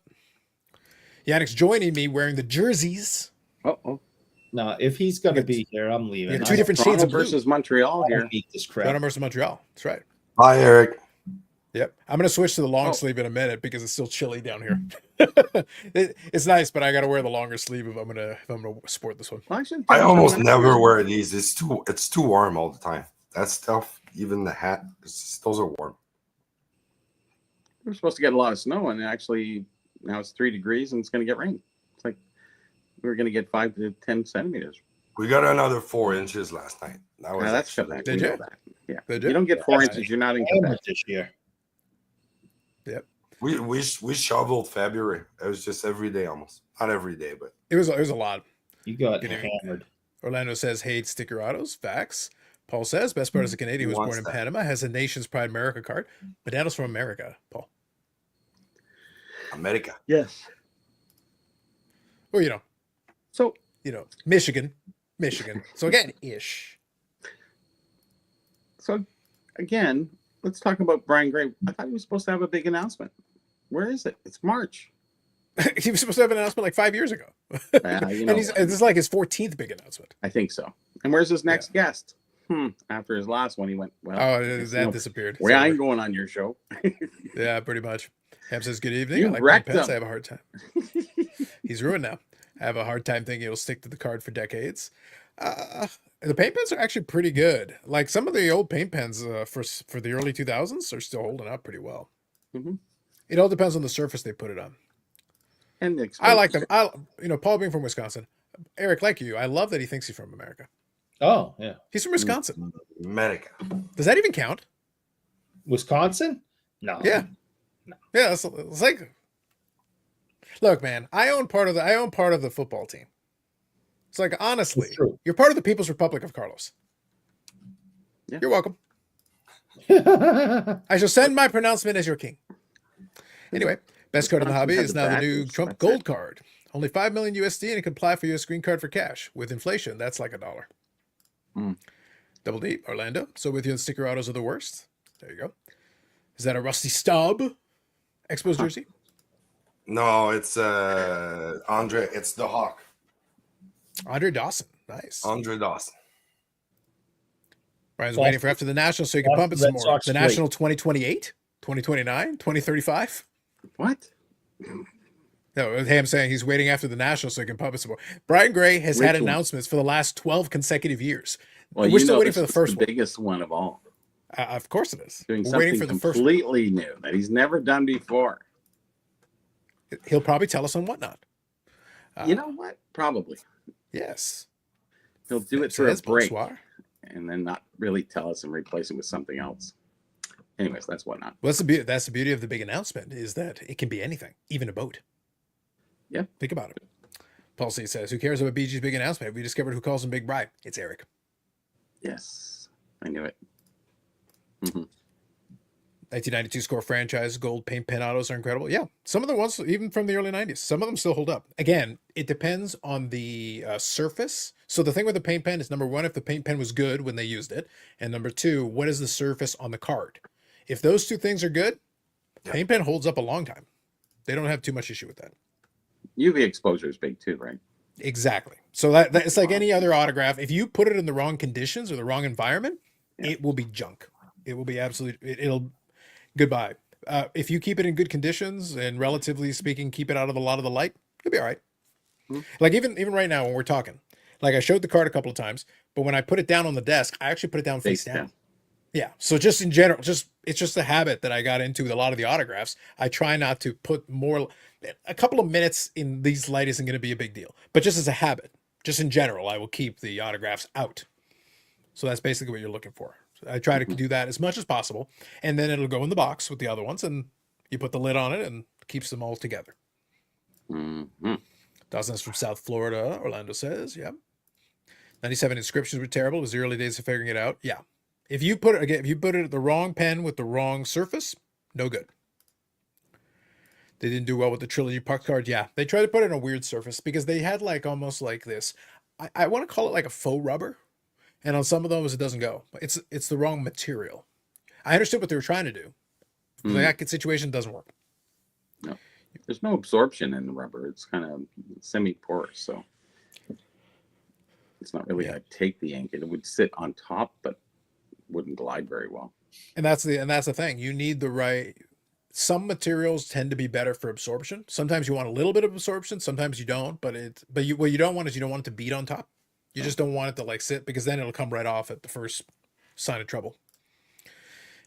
Yannick's joining me wearing the jerseys. Oh. No, if he's gonna be here, I'm leaving. You got two different shades Toronto of blue. versus Montreal here. Beat this Toronto crap. versus Montreal. That's right. Hi, Eric. Yep. I'm going to switch to the long Oh. sleeve in a minute because it's still chilly down here. It's nice, but I got to wear the longer sleeve if I'm going to sport this one. Well, actually, I almost never wear these. It's too warm all the time. That stuff, even the hat, those are warm. We're supposed to get a lot of snow, and actually now it's 3 degrees and it's going to get rain. It's like we're going to get 5 to 10 centimeters. We got another 4 inches last night. That was Now that's actually- Quebec. Did We you? know that. Yeah. Did You don't get 4 inches. You're not in Quebec. This year. Yep. we shoveled February. It was just every day almost. Not every day, but It was a lot. You got Get it. hammered. Orlando says, hate sticker autos. Facts. Paul says, best part is a Canadian who was born Wants in that. Panama, has a Nation's Pride America card. But Daniel's from America, Paul. America. Yes. Well, So Michigan. So again, ish. So again, let's talk about Brian Gray. I thought he was supposed to have a big announcement. Where is it? It's March. He was supposed to have an announcement like 5 years ago. You know, And this is like his 14th big announcement. I think so. And where's his next guest? After his last one, he went, well, That disappeared. where Sorry. I'm going on your show. Yeah, pretty much. Ham says, good evening. You I like wrecked my pets. him. I have a hard time. He's ruined now. I have a hard time thinking it'll stick to the card for decades. The paint pens are actually pretty good. Like some of the old paint pens for the early 2000s are still holding up pretty well. Mhm. It all depends on the surface they put it on. And the I like them. Paul being from Wisconsin, Eric, like you, I love that he thinks he's from America. Oh, yeah. He's from Wisconsin. America. Does that even count? Wisconsin? No. Yeah. Yeah, it's like, look, man, I own part of the football team. It's like, honestly, It's true. you're part of the People's Republic of Carlos. Yeah. You're welcome. I shall send my pronouncement as your king. Anyway, best card in the hobby is now the new Trump Gold card. Only 5 million USD and it can apply for your green card for cash. With inflation, that's like $1. Double D, Orlando. So with you, the sticker autos are the worst. There you go. Is that a Rusty Staub Expos jersey? No, it's Andre. It's the Hawk. Andre Dawson. Nice. Andre Dawson. Ryan's waiting for after the National so he can pump it some more. The National 2028, 2029, 2035. What? No, Ham saying he's waiting after the National so he can pump it some more. Brian Gray has had announcements for the last 12 consecutive years. Well, We're still waiting for the this is first one. biggest one of all. Of course it is. Doing We're something waiting for the first one. completely new that he's never done before. He'll probably tell us on whatnot. You know what? Probably. Yes. He'll do it through a break Bonsoir. and then not really tell us and replace it with something else. Anyways, that's whatnot. Well, that's the beauty of the big announcement is that it can be anything, even a boat. Yeah. Think about it. Paul C says, who cares about BG's big announcement? We discovered who calls him Big Bribe. It's Eric. Yes, I knew it. 1992 score franchise gold paint pen autos are incredible. Yeah, some of the ones even from the early 90s, some of them still hold up. Again, it depends on the surface. So the thing with the paint pen is number one, if the paint pen was good when they used it, and number two, what is the surface on the card? If those two things are good, paint pen holds up a long time. They don't have too much issue with that. UV exposure is big too, right? Exactly. So that it's like any other autograph. If you put it in the wrong conditions or the wrong environment, it will be junk. It will be it'll goodbye. If you keep it in good conditions and relatively speaking, keep it out of a lot of the light, you'll be all right. Like even right now when we're talking, like I showed the card a couple of times, but when I put it down on the desk, I actually put it down face down. Yeah. So just in general, it's just a habit that I got into with a lot of the autographs. I try not to put more. A couple of minutes in these light isn't going to be a big deal, but just as a habit, just in general, I will keep the autographs out. So that's basically what you're looking for. So I try to do that as much as possible, and then it'll go in the box with the other ones, and you put the lid on it and keeps them all together. Mm-hmm. Dawson's from South Florida. Orlando says, yeah. 97 inscriptions were terrible. It was the early days of figuring it out. Yeah. If you put it at the wrong pen with the wrong surface, no good. They didn't do well with the trilogy puck card. Yeah, they tried to put it on a weird surface because they had like almost like this. I want to call it like a faux rubber, and on some of those it doesn't go. It's the wrong material. I understood what they were trying to do. Mm. That situation doesn't work. No, there's no absorption in the rubber. It's kind of semi-porous, so it's not really going to take the ink. It would sit on top, but wouldn't glide very well. And that's the thing. You need the right. Some materials tend to be better for absorption. Sometimes you want a little bit of absorption. Sometimes you don't. But what you don't want is you don't want it to bead on top. You just don't want it to like sit because then it'll come right off at the first sign of trouble.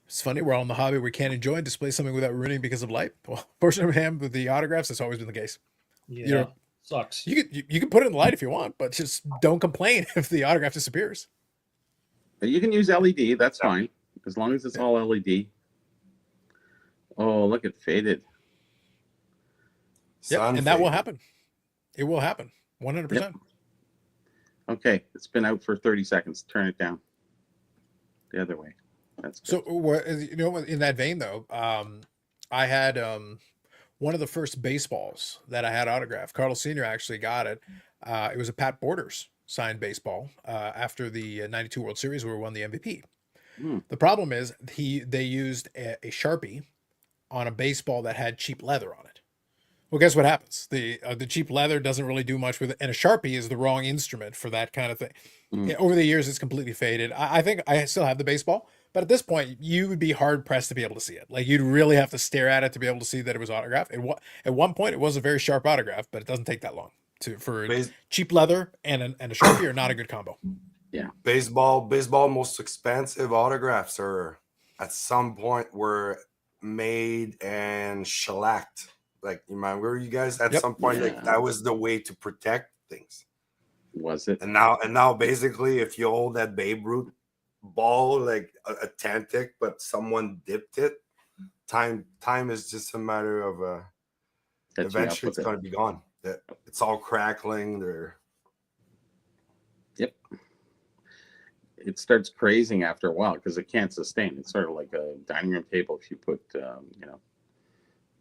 It's funny. We're all in the hobby. We can't enjoy and display something without ruining because of light. Well, fortunately for him, with the autographs, that's always been the case. Yeah, You know, sucks. you can put it in the light if you want, but just don't complain if the autograph disappears. You can use LED. That's fine as long as it's all LED. Oh, look, it faded. Yep, and that will happen. It will happen. 100%. Yep. Okay, it's been out for 30 seconds. Turn it down. The other way. That's good. So, in that vein, though, I had one of the first baseballs that I had autographed. Carlos Sr. actually got it. It was a Pat Borders signed baseball after the 92 World Series where we won the MVP. The problem is they used a Sharpie on a baseball that had cheap leather on it. Well, guess what happens? The cheap leather doesn't really do much with it, and a Sharpie is the wrong instrument for that kind of thing. Over the years, it's completely faded. I think I still have the baseball, but at this point, you would be hard pressed to be able to see it. Like you'd really have to stare at it to be able to see that it was autographed. At one point, it was a very sharp autograph, but it doesn't take that long for cheap leather and a Sharpie are not a good combo. Yeah, baseball most expensive autographs are at some point were made and shellacked. Like, you remember you guys at some point, like that was the way to protect things. Was it? And now basically, if you hold that Babe Ruth ball like a Tantic, but someone dipped it, time is just a matter of eventually it's going to be gone. It's all crackling there. Yep. It starts crazing after a while because it can't sustain. It's sort of like a dining room table. If you put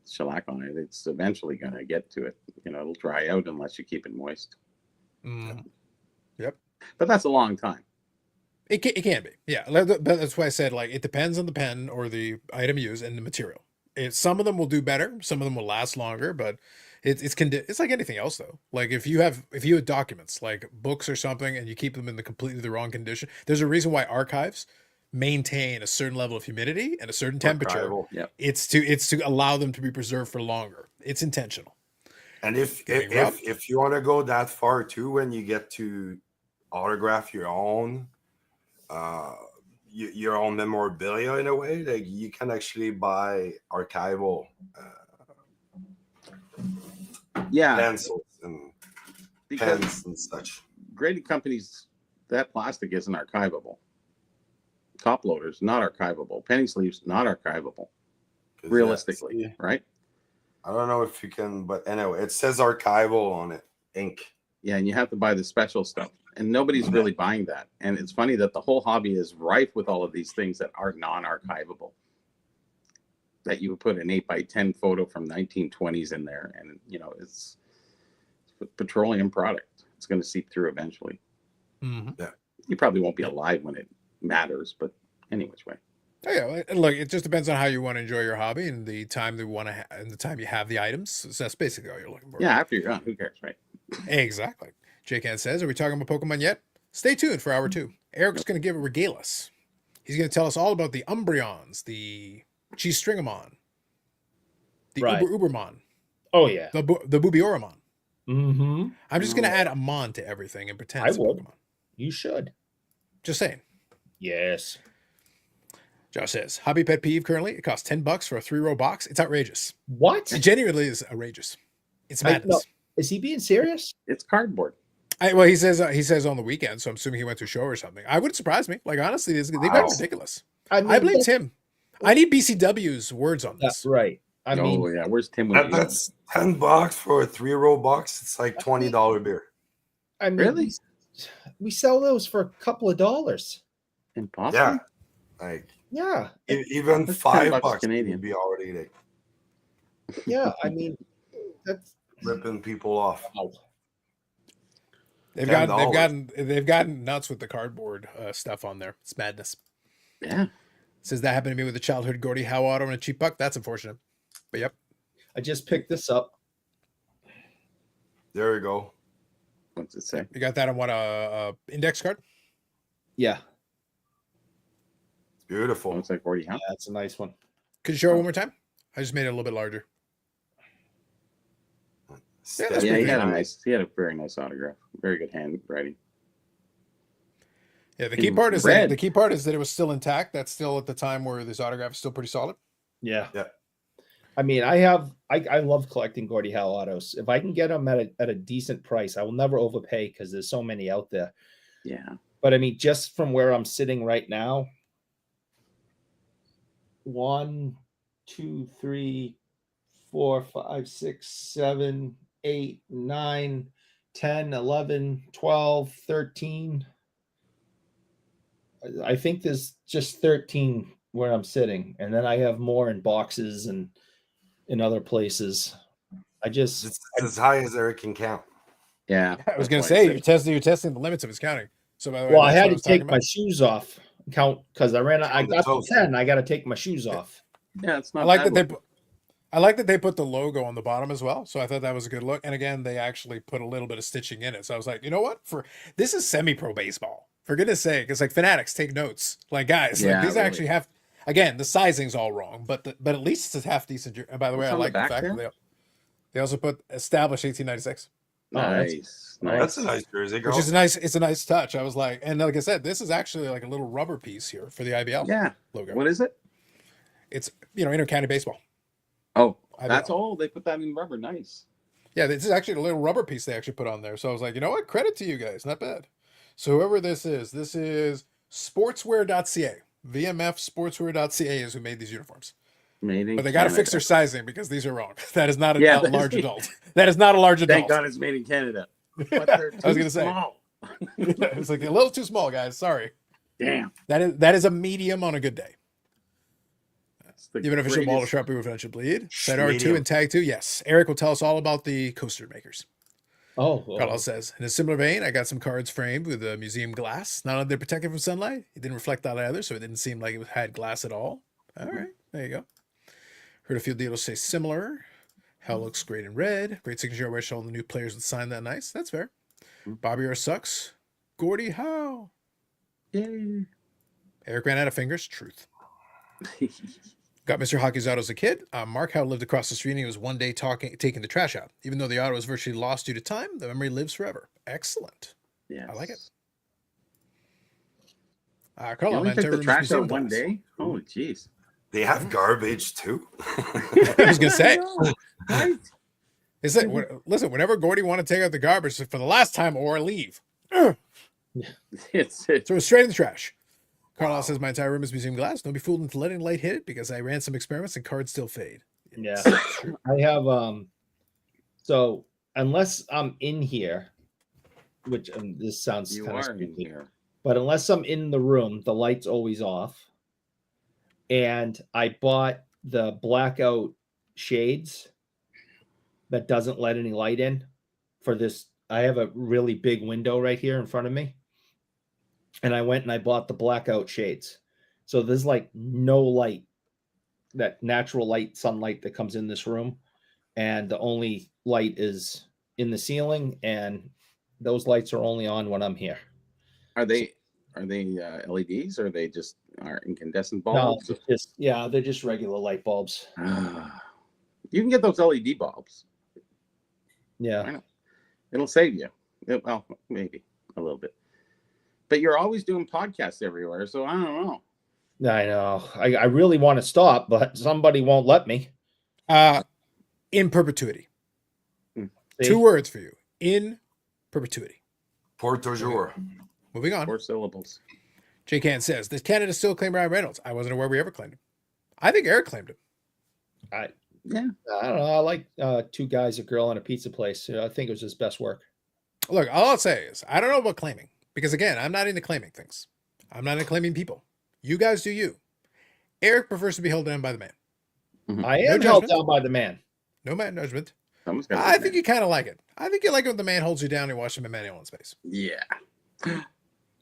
shellac on it, it's eventually going to get to it. It'll dry out unless you keep it moist. Yep. But that's a long time. It can be. Yeah. That's why I said, like, it depends on the pen or the item used and the material. Some of them will do better. Some of them will last longer, but it's like anything else though. Like if you have documents like books or something and you keep them in completely the wrong condition, there's a reason why archives maintain a certain level of humidity and a certain temperature. Yep. It's to allow them to be preserved for longer. It's intentional. And if you want to go that far too, when you get to autograph your own memorabilia in a way, like you can actually buy archival pencils and pens and such. Graded companies, that plastic isn't archivable. Top loaders, not archivable. Penny sleeves, not archivable. Realistically, right? I don't know if you can, but anyway, it says archival on it, ink. Yeah, and you have to buy the special stuff. And nobody's really buying that. And it's funny that the whole hobby is rife with all of these things that are non-archivable. That you would put an 8x10 photo from 1920s in there. And, it's a petroleum product. It's going to seep through eventually. Mm-hmm. Yeah. You probably won't be alive when it matters, but any which way. Oh, yeah, and look, it just depends on how you want to enjoy your hobby and the time and the time you have the items. So that's basically all you're looking for. Yeah, after you're done, who cares, right? Exactly. J-Can says, are we talking about Pokemon yet? Stay tuned for hour 2. Eric's going to regale us. He's going to tell us all about the Umbreons, the Cheestringamon, the Ubermon. Oh, yeah. The Bubioramon. Mm-hmm. I'm just going to add a Mon to everything and pretend it's would. Pokemon. You should. Just saying. Yes. Josh says, hobby pet peeve currently, it costs $10 for a 3-row box. It's outrageous. What? It genuinely is outrageous. It's madness. Is he being serious? It's cardboard. Well, he says on the weekend, so I'm assuming he went to a show or something. I wouldn't surprise me. Like, honestly, they've got ridiculous. I blame Tim. I need BCW's words on this. Right. I mean, where's Tim? That's $10 for a 3-row box. It's like $20 beer. I mean, Really? We sell those for a couple of dollars. Impossible. Yeah, like even That's $5 Canadian would be already like Yeah, I mean, that's ripping people off. They've gotten nuts with the cardboard stuff on there. It's madness. Yeah. Says that happened to me with a childhood Gordie Howe auto and a cheap buck. That's unfortunate. But yep. I just picked this up. There we go. What's it say? You got that on what index card? Yeah. Beautiful. Looks like Gordie Howe. Yeah, that's a nice one. Could you show it one more time? I just made it a little bit larger. Yeah, he had a very nice autograph. Very good handwriting. Yeah, the key part is that it was still intact. That's still at the time where this autograph is still pretty solid. Yeah. Yeah. I mean, I love collecting Gordie Howe autos. If I can get them at a decent price, I will never overpay because there's so many out there. Yeah. But I mean, just from where I'm sitting right now, 1, 2, 3, 4, 5, 6, 7, 8, 9, 10, 11, 12, 13. I think there's just 13 where I'm sitting, and then I have more in boxes and in other places. It's as high as Eric can count. Yeah. I was gonna say you're testing the limits of his counting. So by the way, well, I had to take my shoes off count because I got to 10. I got to take my shoes off. Yeah, it's not. I like that they put the logo on the bottom as well. So I thought that was a good look. And again, they actually put a little bit of stitching in it. So I was like, you know what? This is semi-pro baseball. For goodness sake, it's like Fanatics, take notes. Like guys, these actually have. Again, the sizing's all wrong, but at least it's a half decent. And by the way, I like the fact that they also put established 1896. Nice. That's a nice jersey, girl. Which is nice. It's a nice touch. I was like, and like I said, this is actually like a little rubber piece here for the IBL logo. What is it? It's inter-county baseball. Oh, IBL. that's all. They put that in rubber. Nice. Yeah, this is actually a little rubber piece they actually put on there. So I was like, you know what? Credit to you guys. Not bad. So whoever this is sportswear.ca. VMFsportswear.ca is who made these uniforms. But they got to fix their sizing because these are wrong. That is not a large adult. That is not a large adult. Thank God it's made in Canada. But I was going to say. It's like a little too small, guys. Sorry. Damn. That is a medium on a good day. Even if it's a ball to sharpie with eventually bleed. Set R2 and tag 2. Yes. Eric will tell us all about the coaster makers. Carlos says, in a similar vein, I got some cards framed with a museum glass. Not only they're protected from sunlight, it didn't reflect that either, so it didn't seem like it had glass at all. All right, there you go. Heard a few dealers say similar. Hell looks great in red. Great signature. I wish all the new players would sign that nice. That's fair. Bobby R sucks. Gordie Howe. Yay. Eric ran out of fingers. Truth. Got Mr. Hockey's auto as a kid. Mark Howe lived across the street and he was one day taking the trash out. Even though the auto was virtually lost due to time, the memory lives forever. Excellent. Yeah, I like it. Carl, only took the trash out one day? Oh, jeez. They have garbage too. I was going to say. Listen, whenever Gordie want to take out the garbage for the last time or leave, throw it straight in the trash. Carlos says, my entire room is museum glass. Don't be fooled into letting light hit it because I ran some experiments and cards still fade. Yeah. I have, so unless I'm in here, which this sounds kind of stupid, but unless I'm in the room, the light's always off. And I bought the blackout shades that doesn't let any light in for this. I have a really big window right here in front of me. And I went and I bought the blackout shades. So there's like no light, that natural light, sunlight that comes in this room. And the only light is in the ceiling. And those lights are only on when I'm here. Are they LEDs or are they just incandescent bulbs? No, they're just regular light bulbs. You can get those LED bulbs. Yeah. It'll save you. Well, maybe a little bit. But you're always doing podcasts everywhere, so I don't know. I know. I really want to stop, but somebody won't let me. In perpetuity. Hmm. See? 2 words for you. In perpetuity. Pour toujours. Moving on. 4 syllables. J. Can says, does Canada still claim Ryan Reynolds? I wasn't aware we ever claimed him. I think Eric claimed him. Yeah. I don't know. I like 2 guys, a girl, and a pizza place. I think it was his best work. Look, all I'll say is I don't know about claiming because, again, I'm not into claiming things. I'm not into claiming people. You guys do you. Eric prefers to be held down by the man. I am held judgment. down by the man. No man judgment. Someone's got I think you kind of like it. I think you like it when the man holds you down and watch him Emmanuel in space. Yeah.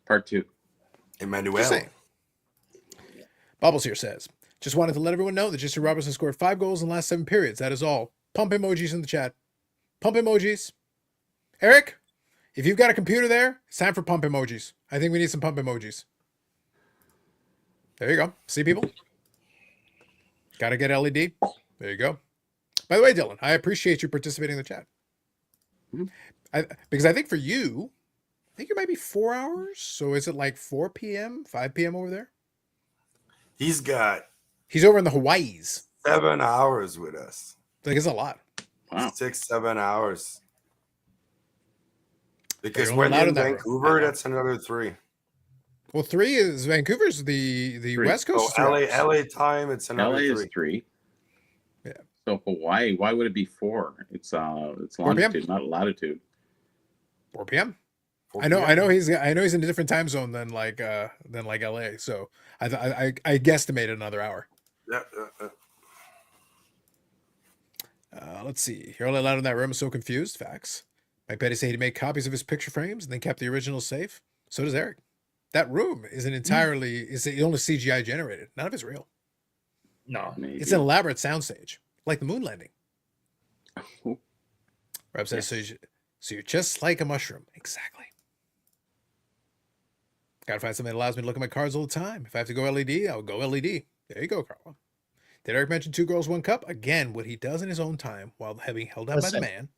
Part 2. Emmanuel. Just saying. Bubbles here says, just wanted to let everyone know that Jesse Robertson scored 5 goals in the last 7 periods. That is all. Pump emojis in the chat. Pump emojis. Eric, if you've got a computer there, it's time for pump emojis. I think we need some pump emojis. There you go. See, people? Got to get LED. There you go. By the way, Dylan, I appreciate you participating in the chat. Because I think for you, I think it might be 4 hours. So is it like 4 p.m., 5 p.m. over there? He's got He's over in the Hawaiis. 7 hours with us. Like, it's a lot. Wow. 6-7 hours. Because You're when allowed in in that room. Vancouver, that's another 3. Well, 3 is Vancouver's the 3. West Coast. So is 3 hours. LA time, it's another LA 3. is 3. Yeah. So Hawaii, why would it be 4? It's 4 p.m. longitude, not latitude. 4 p.m. 4 I know p.m. he's in a different time zone than like LA. So I guesstimated another hour. Yeah, Let's see. You're only allowed in that room. I'm so confused. Facts. My Betty said he made copies of his picture frames and then kept the originals safe. So does Eric. That room is only CGI generated. None of it's real. No. Maybe. It's an elaborate soundstage, like the moon landing. Oh, Rob says, so you're just like a mushroom. Exactly. Gotta find something that allows me to look at my cards all the time. If I have to go LED, I'll go LED. There you go, Carl. Did Eric mention 2 girls, 1 cup? Again, what he does in his own time while having held down by the man.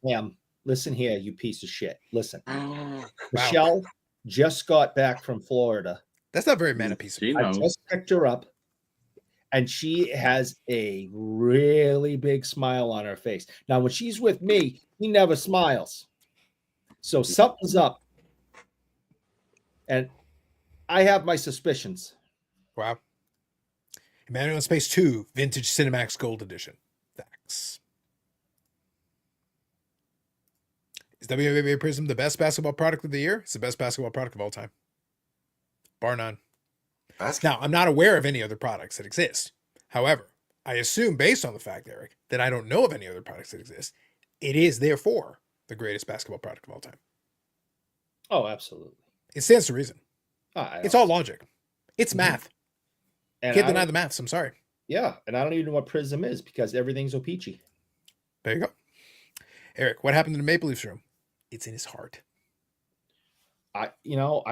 Listen here, you piece of shit. Listen. wow. Michelle just got back from Florida. That's not very man a piece of She I knows. just picked her up, and she has a really big smile on her face. Now, when she's with me, he never smiles. So something's up. And I have my suspicions. Wow. Emmanuel in Space 2, Vintage Cinemax Gold Edition. Facts. Is WNBA Prism the best basketball product of the year? It's the best basketball product of all time. Bar none. Now, I'm not aware of any other products that exist. However, I assume, based on the fact, Eric, that I don't know of any other products that exist, it is, therefore, the greatest basketball product of all time. Oh, absolutely. It stands to reason. It's all logic. It's math. And Can't deny the maths. I'm sorry. Yeah, and I don't even know what Prism is because everything's O-Peachy. There you go. Eric, what happened in the Maple Leafs room? It's in his heart. I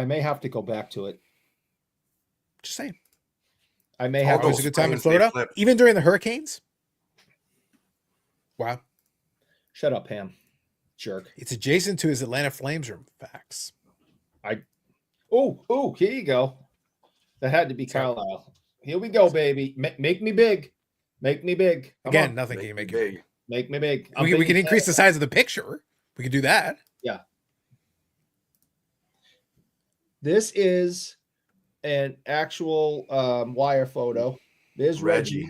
may have to go back to it. Just saying. I may All have Always to. a good time in frames they Florida, flip. even during the hurricanes. Wow. Shut up, Pam. Jerk. It's adjacent to his Atlanta Flames room. Facts. Oh, here you go. That had to be Carlisle. Here we go, baby. Make me big. Make me big. Come Again, on. nothing can make you big. big. Make me big. I'm We big can as increase the hell. size of the picture. We can do that. This is an actual wire photo. There's Reggie,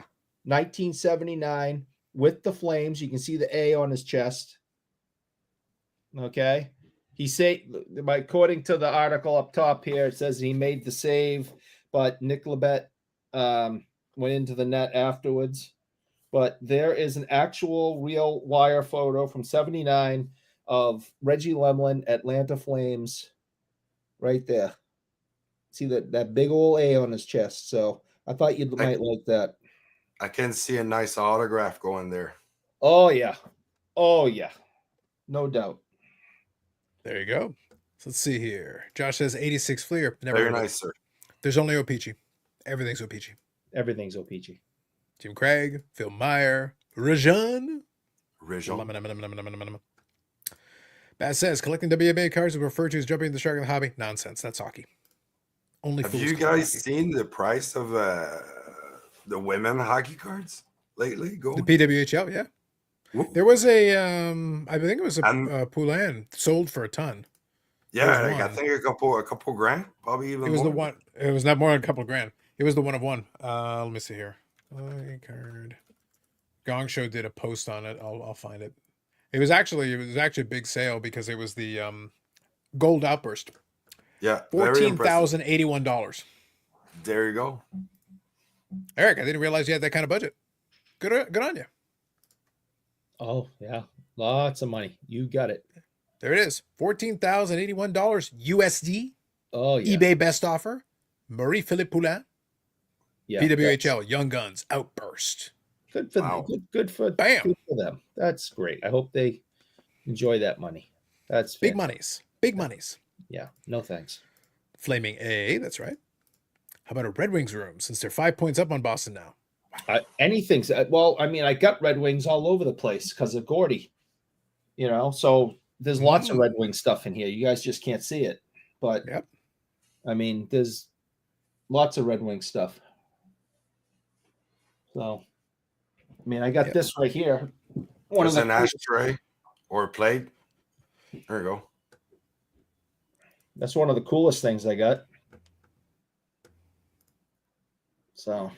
1979, with the Flames. You can see the A on his chest. Okay. According to the article up top here, it says he made the save, but Nick Labette went into the net afterwards. But there is an actual real wire photo from 79 of Reggie Lemlin, Atlanta Flames, right there. See that big old A on his chest. So I thought you might like that. I can see a nice autograph going there. Oh, yeah. No doubt. There you go. So let's see here. Josh says 86 Fleer. Never Very heard of it. nice, sir. There's only O-Peachy. Everything's O-Peachy. Everything's O-Peachy. Jim Craig, Phil Meyer, Rajan. Region. Baz says collecting WNBA cards is referred to as jumping the shark in the hobby. Nonsense. That's hockey. Only Have fools you call it guys hockey. seen the price of the women hockey cards lately? The Go. PWHL? Yeah. Woo. There was a, I think it was a And Poulin sold for a ton. There yeah, was like I one. think a couple grand, probably even It was more. the one. It was not more than a couple of grand. It was the one of one. Let me see here. Card. Gong Show did a post on it. I'll find it. It was actually a big sale because it was the gold outburst. Yeah, very impressive. $14,081. There you go. Eric, I didn't realize you had that kind of budget. Good on you. Oh yeah, lots of money. You got it. There it is. $14,081 USD. Oh yeah. eBay best offer. Marie-Philippe Poulin. Yeah. PWHL Young Guns Outburst. Good for Wow. them. Good for them. That's great. I hope they enjoy that money. That's Big fantastic. monies. Big monies. Yeah. No thanks. Flaming A, that's right. How about a Red Wings room since they're 5 points up on Boston now? Anything. Well, I mean, I got Red Wings all over the place because of Gordy. So there's lots of Red Wing stuff in here. You guys just can't see it, but Yep. I mean, there's lots of Red Wing stuff. So, I mean, I got this right here. One There's of an the ashtray or a plate. There you go. That's one of the coolest things I got. So,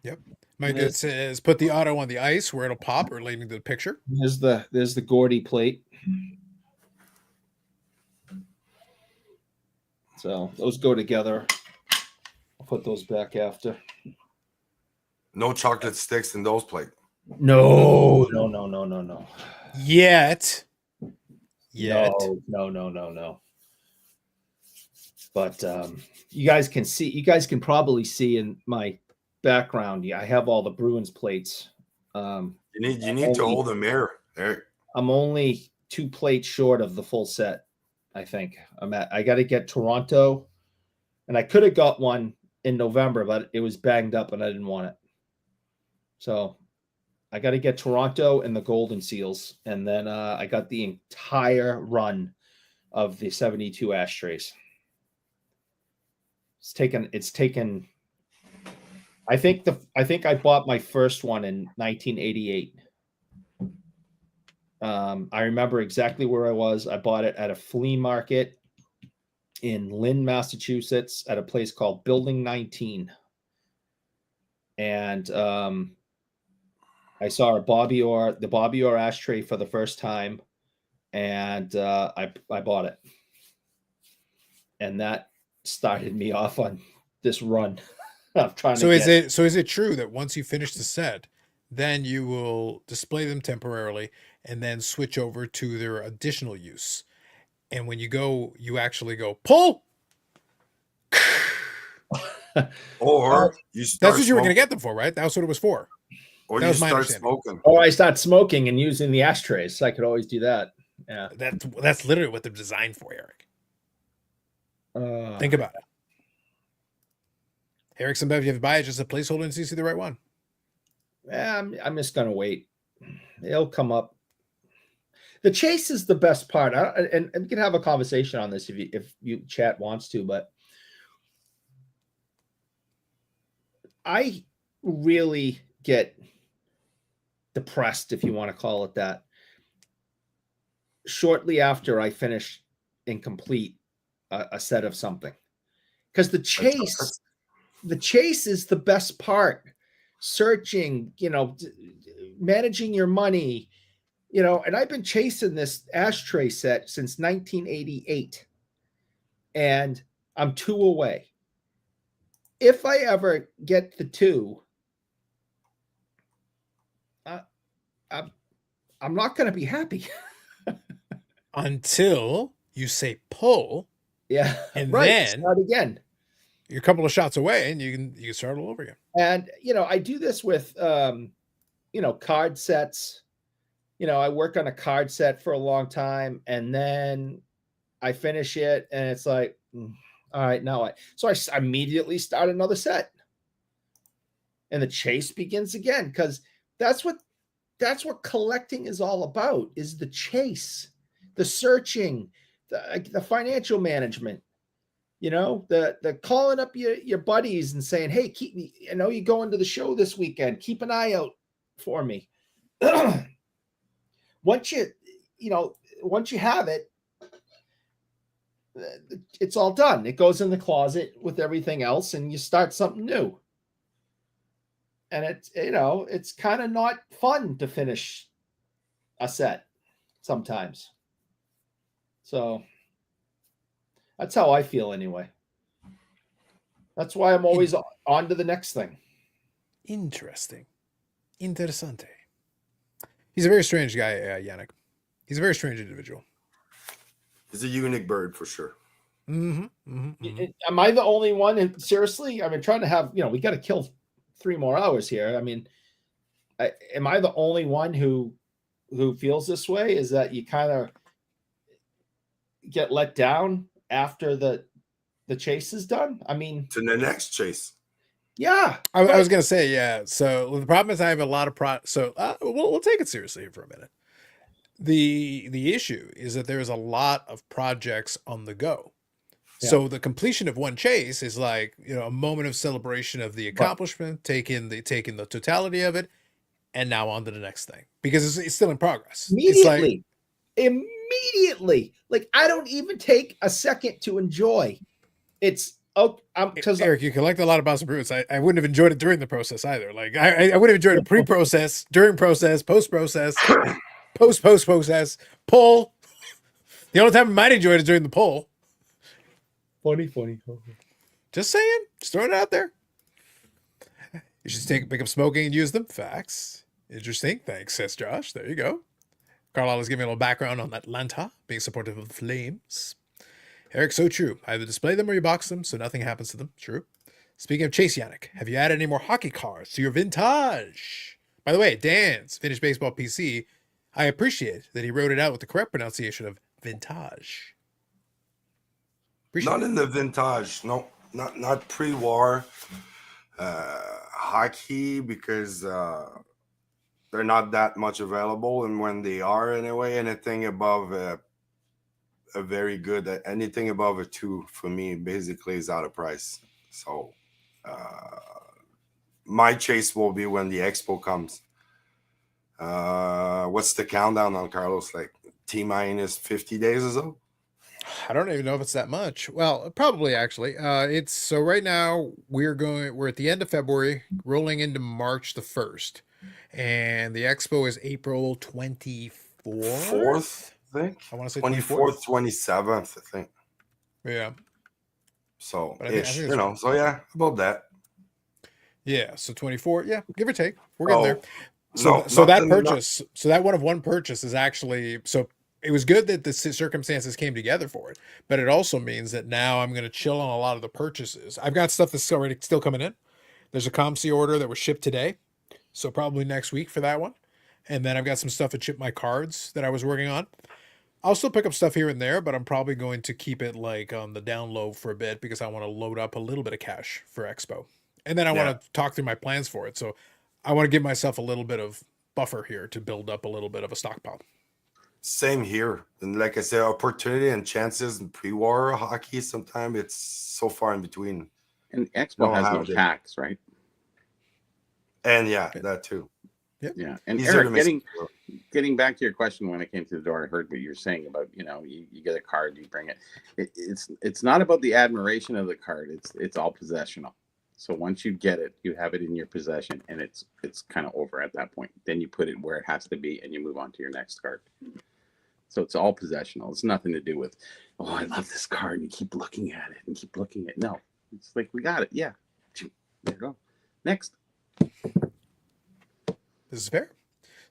Yep. Mike, it says put the auto on the ice where it'll pop relating to the picture. there's the Gordy plate. So those go together. I'll put those back after. No chocolate sticks in those plates. No. Yet. No. But you guys can probably see in my background. Yeah, I have all the Bruins plates. You need to hold a mirror there. I'm only 2 plates short of the full set. I think I got to get Toronto, and I could have got one in November, but it was banged up and I didn't want it. So I got to get Toronto and the Golden Seals, and then I got the entire run of the 72 ashtrays. It's taken. I think I bought my first one in 1988. I remember exactly where I was. I bought it at a flea market in Lynn, Massachusetts, at a place called Building 19. And I saw the Bobby Orr ashtray for the first time, and I bought it. And that started me off on this run. I'm trying So to is it true that once you finish the set, then you will display them temporarily and then switch over to their additional use? And when you go, you actually go pull. Or you That's start what you were going to get them for, right? That's what it was for. Or that you was my start understanding. smoking. Or I start smoking and using the ashtrays. I could always do that. Yeah. That's literally what they're designed for, Eric. Think about it. Erickson Bev, you have to buy it just a placeholder and see the right one. Yeah, I'm just gonna wait. It'll come up. The chase is the best part, and we can have a conversation on this if you chat wants to. But I really get depressed, if you want to call it that, shortly after I finish and complete a set of something, because the chase is the best part. Searching, managing your money, and I've been chasing this ashtray set since 1988, and I'm 2 away. If I ever get the 2, I'm not going to be happy until you say pull. Yeah, and right. Then start again. You're a couple of shots away, and you can start all over again. And I do this with card sets. I work on a card set for a long time, and then I finish it, and it's like, all right, now so I immediately start another set, and the chase begins again, because that's what collecting is all about: is the chase, the searching, the financial management. You know, the calling up your buddies and saying, "Hey, keep me. I know you're going to the show this weekend. Keep an eye out for me." Once you have it, it's all done. It goes in the closet with everything else, and you start something new. And it's kind of not fun to finish a set sometimes. So that's how I feel anyway. That's why I'm always on to the next thing. Interesting. Interessante. He's a very strange guy, Yannick. He's a very strange individual. He's a unique bird for sure. Mm-hmm, mm-hmm, mm-hmm. Am I the only one? And seriously, I've been trying to have, we got to kill 3 more hours here. I mean, am I the only one who feels this way? Is that you kind of get let down after the chase is done? I mean, to the next chase. Yeah, I was gonna say, yeah. So the problem is I have a lot of we'll take it seriously here for a minute. The issue is that there's a lot of projects on the go. Yeah. So the completion of one chase is like, a moment of celebration of the accomplishment, taking the totality of it, and now on to the next thing because it's still in progress. Immediately. Like I don't even take a second to enjoy. Because Eric, you collect a lot of Boston Bruins. I wouldn't have enjoyed it during the process either. Like I would have enjoyed it pre-process, during process, post-process, post-process, pull. The only time I might enjoy it is during the pull. Funny. Just saying. Just throwing it out there. You should pick up smoking and use them. Facts. Interesting. Thanks, says Josh. There you go. Carlisle is giving a little background on Atlanta, being supportive of the Flames. Eric, so true. Either display them or you box them, so nothing happens to them. True. Speaking of Chase, Yannick, have you added any more hockey cards to your vintage? By the way, Dan's Vintage Baseball PC, I appreciate that he wrote it out with the correct pronunciation of vintage. Not in the vintage. No, not pre-war hockey because they're not that much available. And when they are anyway, anything above a very good, anything above a 2 for me basically is out of price. So my chase will be when the expo comes. What's the countdown on Carlos? Like T-minus 50 days or so? I don't even know if it's that much. Well, probably actually. It's so right now we're at the end of February, rolling into March the 1st. And the expo is April 24th. 4th? I think I want to say 24th, 27th, I think. Yeah. So ish, so yeah, about that. Yeah, so 24, yeah, give or take. We're getting there. So that one of one purchase is actually, so it was good that the circumstances came together for it, but it also means that now I'm going to chill on a lot of the purchases. I've got stuff that's already still coming in. There's a ComC order that was shipped today, so probably next week for that one. And then I've got some stuff that shipped my cards that I was working on. I'll still pick up stuff here and there, but I'm probably going to keep it like on the down low for a bit because I want to load up a little bit of cash for Expo. And then I want to talk through my plans for it. So I want to give myself a little bit of buffer here to build up a little bit of a stockpile. Same here. And like I said, opportunity and chances in pre-war hockey, sometimes it's so far in between. And Expo has no tax, right? And that too. Yep. Yeah. And Eric, getting back to your question when I came to the door, I heard what you were saying about, you get a card, you bring it. It's not about the admiration of the card. It's all possessional. So once you get it, you have it in your possession and it's kind of over at that point. Then you put it where it has to be and you move on to your next card. So it's all possessional. It's nothing to do with, oh, I love this card. And you keep looking at it and keep looking at it. No, it's like, we got it. Yeah. There you go. Next. This is fair.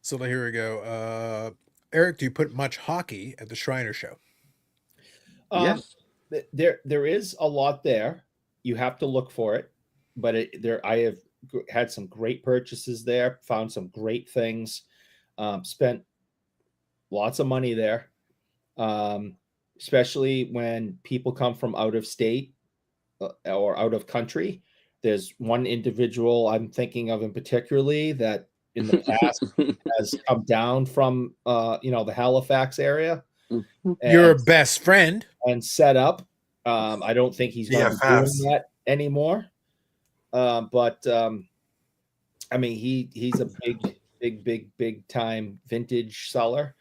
So here we go. Eric, do you put much hockey at the Shriner show? Yes. There is a lot there. You have to look for it. But I have had some great purchases there, found some great things, spent lots of money there, especially when people come from out of state or out of country. There's one individual I'm thinking of in particularly that in the past has come down from, the Halifax area. Your best friend. And set up I don't think he's going to be BFFs. doing that anymore. But I mean, he's a big time vintage seller.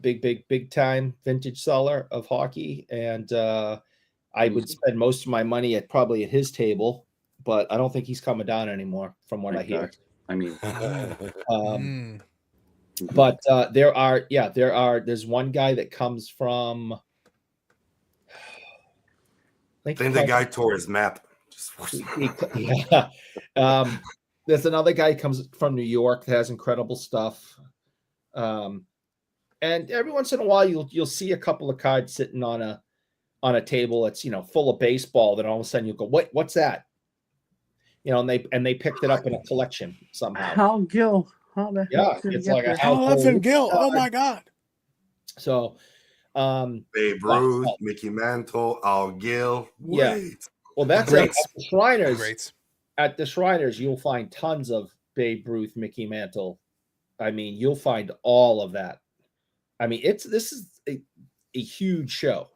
Big time vintage seller of hockey, and I would spend most of my money at his table, but I don't think he's coming down anymore, from what I hear. I mean, but there's one guy that comes from. I think the guy tore his map. Yeah. There's another guy who comes from New York that has incredible stuff. And every once in a while you'll see a couple of cards sitting on a table that's full of baseball. Then all of a sudden you go, what's that? And they picked it up in a collection somehow. Hal Gill. It's like a Hal Gill. Oh my God. So Babe Ruth, Mickey Mantle, Al Gill. Wait. Well, that's Greats. at the Shriners. Greats. At the Shriners, you'll find tons of Babe Ruth, Mickey Mantle. I mean, you'll find all of that. I mean, this is a huge show.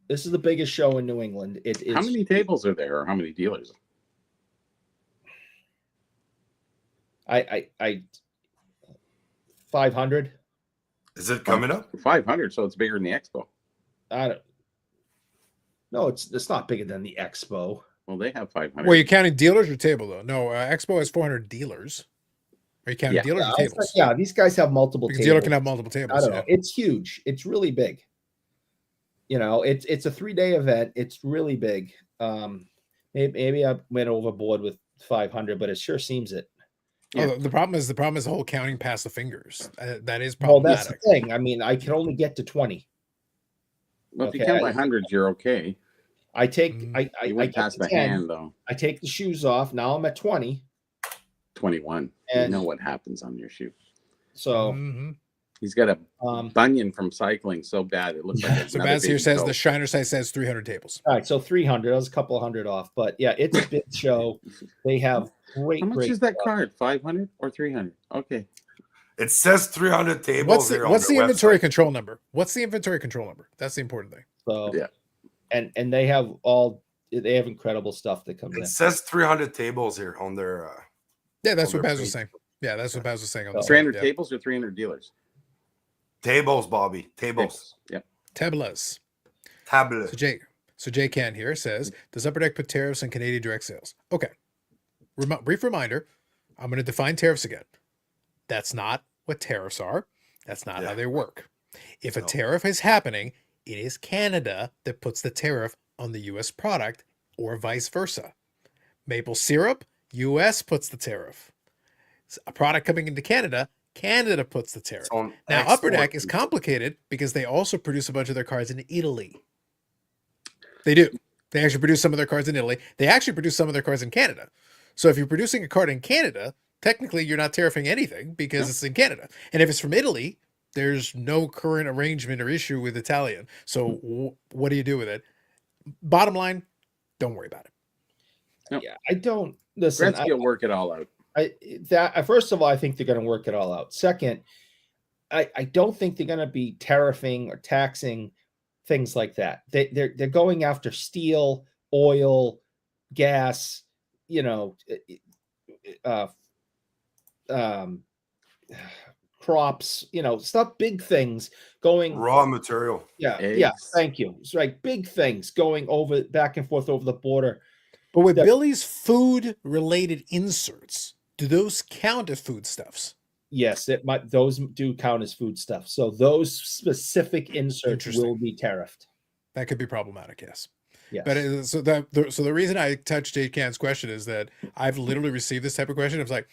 This is the biggest show in New England. How many tables are there, or how many dealers? I 500. Is it coming up? 500, so it's bigger than the expo. No, it's not bigger than the expo. Well, they have 500. Well, you counting dealers or table though? No, Expo has 400 dealers. Are you counting dealers or tables? Yeah, these guys have multiple Because tables. dealer can have multiple tables. I don't know. It's huge. It's really big. It's a 3-day event. It's really big. Maybe I went overboard with 500, but it sure seems it. Oh, the problem is the whole counting past the fingers. That is problematic. Well, that's the thing. I mean, I can only get to 20. Well, if you count by hundreds, you're okay. I take You went past the 10. hand though. I take the shoes off. Now I'm at 20. 21. And you know what happens on your shoe. So he's got a bunion from cycling so bad it looks like. So Baz here says the Shiner site says 300 tables. All right, so 300. I was a couple of hundred off, but yeah, it's a big show. They have great. How much is that card? 500 or 300? Okay. It says 300 tables. What's the inventory control number? What's the inventory control number? That's the important thing. So yeah, and they have incredible stuff that comes in. It says 300 tables here on their. Yeah, that's what Baz was saying. Yeah, that's what Baz was saying. On 300 tables or 300 dealers? Tables, Bobby. Tables. Yep. Tablas. Tablet. So Jay Can here says, does Upper Deck put tariffs on Canadian direct sales? Okay. Brief reminder. I'm going to define tariffs again. That's not what tariffs are. That's not how they work. If a tariff is happening, it is Canada that puts the tariff on the U.S. product or vice versa. Maple syrup, U.S. puts the tariff. A product coming into Canada, Canada puts the tariff. Now, Upper Deck is complicated because they also produce a bunch of their cards in Italy. They do. They actually produce some of their cards in Italy. They actually produce some of their cards in Canada. So if you're producing a card in Canada, technically you're not tariffing anything because it's in Canada. And if it's from Italy, there's no current arrangement or issue with Italian. So what do you do with it? Bottom line, don't worry about it. No. Yeah, I don't listen. Gretzky will work it all out. First of all, I think they're going to work it all out. Second, I don't think they're going to be tariffing or taxing things like that. They're going after steel, oil, gas, crops, stuff, big things going raw material. Yeah. Thank you. It's like big things going over back and forth over the border. But with Billy's food related inserts, do those count as foodstuffs? Yes, those do count as foodstuff. So those specific inserts will be tariffed. That could be problematic, yes. Yes. But so the reason I touched Jay Can's question is that I've literally received this type of question. It's like,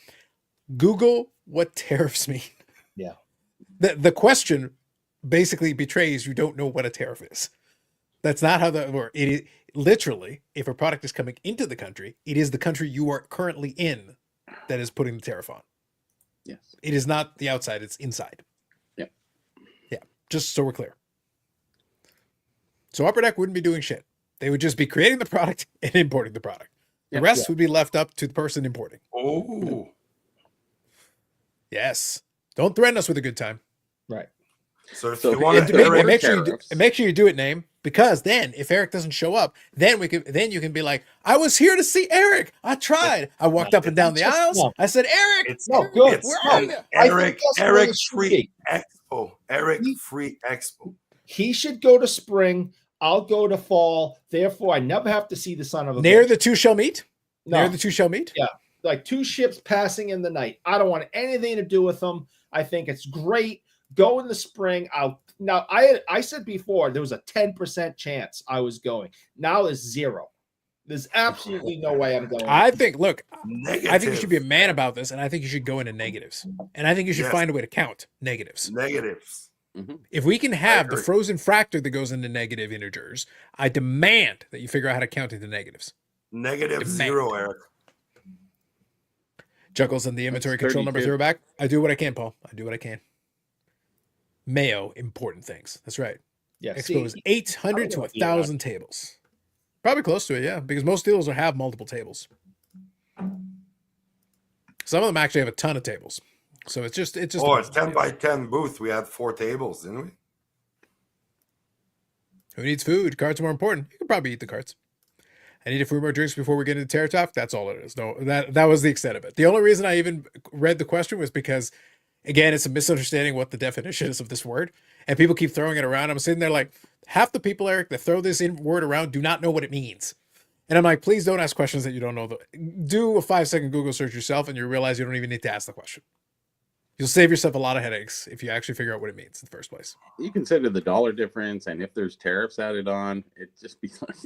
Google what tariffs mean. Yeah. The question basically betrays you don't know what a tariff is. That's not how that works. It is literally, if a product is coming into the country, it is the country you are currently in that is putting the tariff on. Yes. It is not the outside, it's inside. Yep. Yeah. Just so we're clear. So Upper Deck wouldn't be doing shit. They would just be creating the product and importing the product. The rest would be left up to the person importing. Oh. Yes. Don't threaten us with a good time. Right. So if you want And make sure you do it, name, Because then if Eric doesn't show up, then you can be like, I was here to see Eric. I tried. I walked up and down the aisles. No. I said, Eric, It's No, Eric, good. where No. are you? I think Eric, that's where Eric it should Free be. Expo. Eric Free Expo. He should go to spring. I'll go to fall. Therefore, I never have to see the son of a Near bitch. the two shall meet. No. Near the two shall meet. Yeah. Like two ships passing in the night. I don't want anything to do with them. I think it's great. Go in the spring. I said before there was a 10% chance I was going. Now there's 0. There's absolutely no way I'm going. I think, look, Negative. I think you should be a man about this, and I think you should go into negatives. And I think you should Yes. find a way to count negatives. Negatives. If we can have the agree. frozen fractor that goes into negative integers, I demand that you figure out how to count into negatives. Negative Demand. 0, Eric. Juggles and the inventory That's control number 32. throwback. I do what I can, Paul. I do what I can. Mayo, important things. That's right. yeah, Expose see, 800 to I don't know. 1,000 tables. Probably close to it, yeah, because most dealers will have multiple tables. Some of them actually have a ton of tables. So it's just Oh, it's 10 by 10 booth. We had 4 tables, didn't we? Who needs food? Cards are more important. You can probably eat the cards. I need a few more drinks before we get into Terror Talk. That's all it is. No, that was the extent of it. The only reason I even read the question was because, again, it's a misunderstanding what the definition is of this word. And people keep throwing it around. I'm sitting there like, half the people, Eric, that throw this word around do not know what it means. And I'm like, please don't ask questions that you don't know. Do a 5-second Google search yourself and you realize you don't even need to ask the question. You'll save yourself a lot of headaches if you actually figure out what it means in the first place. You consider the dollar difference, and if there's tariffs added on, it just be like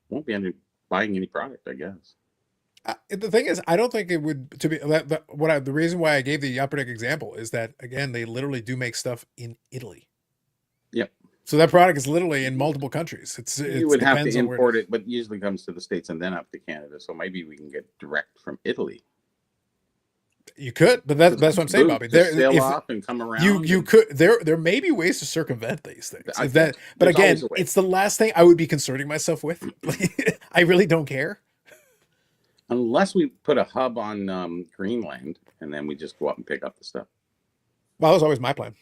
won't be under buying any product, I guess. The thing is, I don't think it would to be the reason why I gave the upper deck example is that, again, they literally do make stuff in Italy. Yep. So that product is literally in multiple countries. You would have depends to on where- import it, but usually comes to the States and then up to Canada. So maybe we can get direct from Italy. You could, but that's what I'm saying, Bobby. Just sail If off and come around. you could, there may be ways to circumvent these things. I If that, think but there's again, always a way. it's the last thing I would be concerning myself with. I really don't care. Unless we put a hub on Greenland and then we just go up and pick up the stuff. Well, that was always my plan.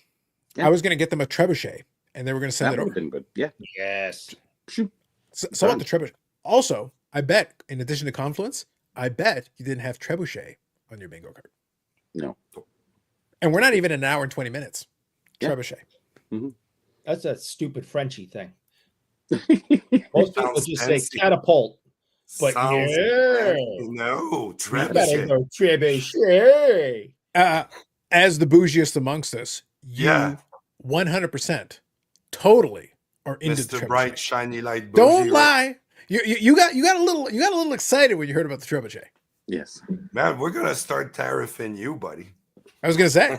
Yeah. I was going to get them a trebuchet, and they were going to send That it would over. have been good. Yeah. Yes. So what the trebuchet? Also, I bet, in addition to Confluence, I bet you didn't have trebuchet on your bingo card. No. And we're not even an hour and 20 minutes. Yeah. Trebuchet. That's a stupid Frenchy thing. Most people Sounds just fancy. say catapult. But Sounds yeah. fancy. No, You gotta trebuchet. go trebuchet. As the bougiest amongst us, you Yeah. 100% totally are into the Mr. trebuchet. Bright, shiny light. Don't bougie. lie. You got a little excited when you heard about the trebuchet. Yes. Man, we're going to start tariffing you, buddy. I was gonna say,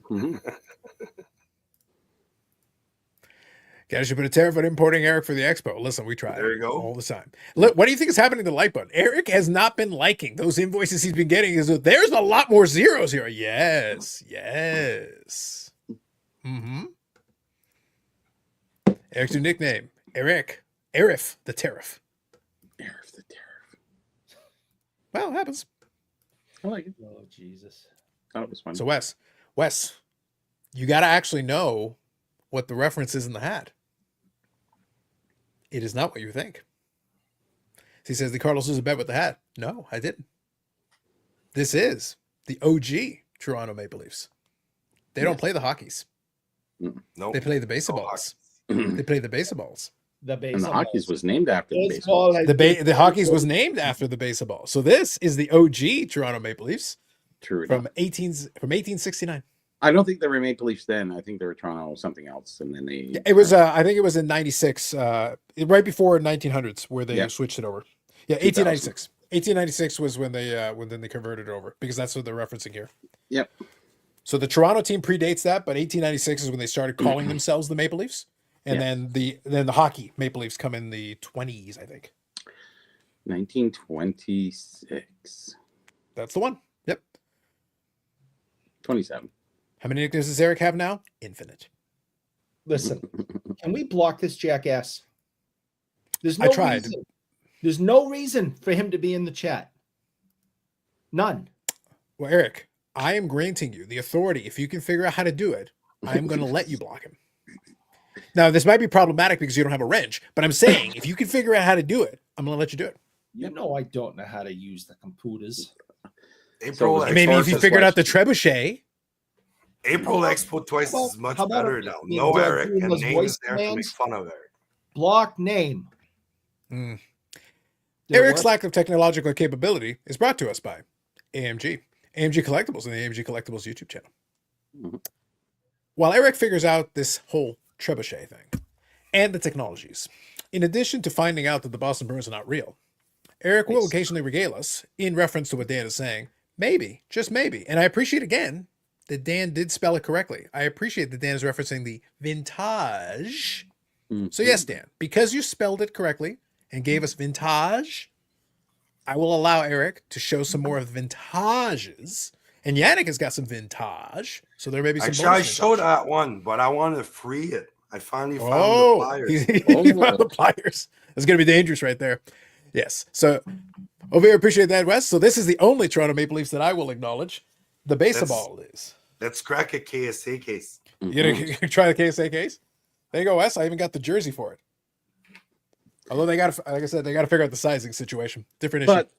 Mhm. guys should put a tariff on importing Eric for the expo. Listen, we try There you go. all the time. Look, what do you think is happening to the like button? Eric has not been liking those invoices he's been getting. There's a lot more zeros here. Yes. Mm-hmm. Eric's new nickname, Eric. Arif the Tariff. Tariff, the tariff. Well, it happens. I like it. Oh, Jesus. Thought it was fun. So Wes, you got to actually know what the reference is in the hat. It is not what you think. He says the Cardinals lose a bet with the hat. No, I didn't. This is the OG Toronto Maple Leafs. They don't play the hockeys. No. They play the baseballs. They play the baseballs. The base. And the hockey's was named after the baseball. Baseball. The hockey's was named after the baseball. So this is the OG Toronto Maple Leafs True. from 1869. I don't think they were Maple Leafs then. I think they were Toronto something else, and then they. It was I think it was in 96, right before 1900s where they Yeah. switched it over. Yeah, 1896. 1896 was when they converted it over, because that's what they're referencing here. Yep. So the Toronto team predates that, but 1896 is when they started calling themselves the Maple Leafs. And Yeah. then the hockey Maple Leafs come in the 20s, I think. 1926. That's the one. Yep. 27. How many nicknames does Eric have now? Infinite. Listen, can we block this jackass? There's I no tried. reason. There's no reason for him to be in the chat. None. Well, Eric, I am granting you the authority. If you can figure out how to do it, I am going to let you block him. Now, this might be problematic because you don't have a wrench, but I'm saying if you can figure out how to do it, I'm going to let you do it. You know I don't know how to use the computers. April So Expo, Maybe if you Sources figured out the question. trebuchet. April Expo twice How is much about better if now. we No do Eric, and those name voice is there to make commands? fun of Eric. Block name. Mm. Did it Eric's work? lack of technological capability is brought to us by AMG Collectibles and the AMG Collectibles YouTube channel. Mhm. While Eric figures out this whole trebuchet thing and the technologies, in addition to finding out that the Boston Bruins are not real, Eric will Nice. occasionally regale us in reference to what Dan is saying. Maybe, just maybe. And I appreciate again that Dan did spell it correctly. I appreciate that Dan is referencing the vintage. So yes, Dan, because you spelled it correctly and gave us vintage, I will allow Eric to show some more of the vintages. And Yannick has got some vintage, so there may be some Actually, I bonus showed vintage. that one, but I want to free it. I finally found the Oh, pliers. he found the pliers. That's going to be dangerous right there. Yes. So, over here, appreciate that, Wes. So this is the only Toronto Maple Leafs that I will acknowledge. The baseball is. Let's crack a KSA case. You gonna try the KSA case? There you go, Wes. I even got the jersey for it. Although they got to, like I said, they got to figure out the sizing situation. Different issue. But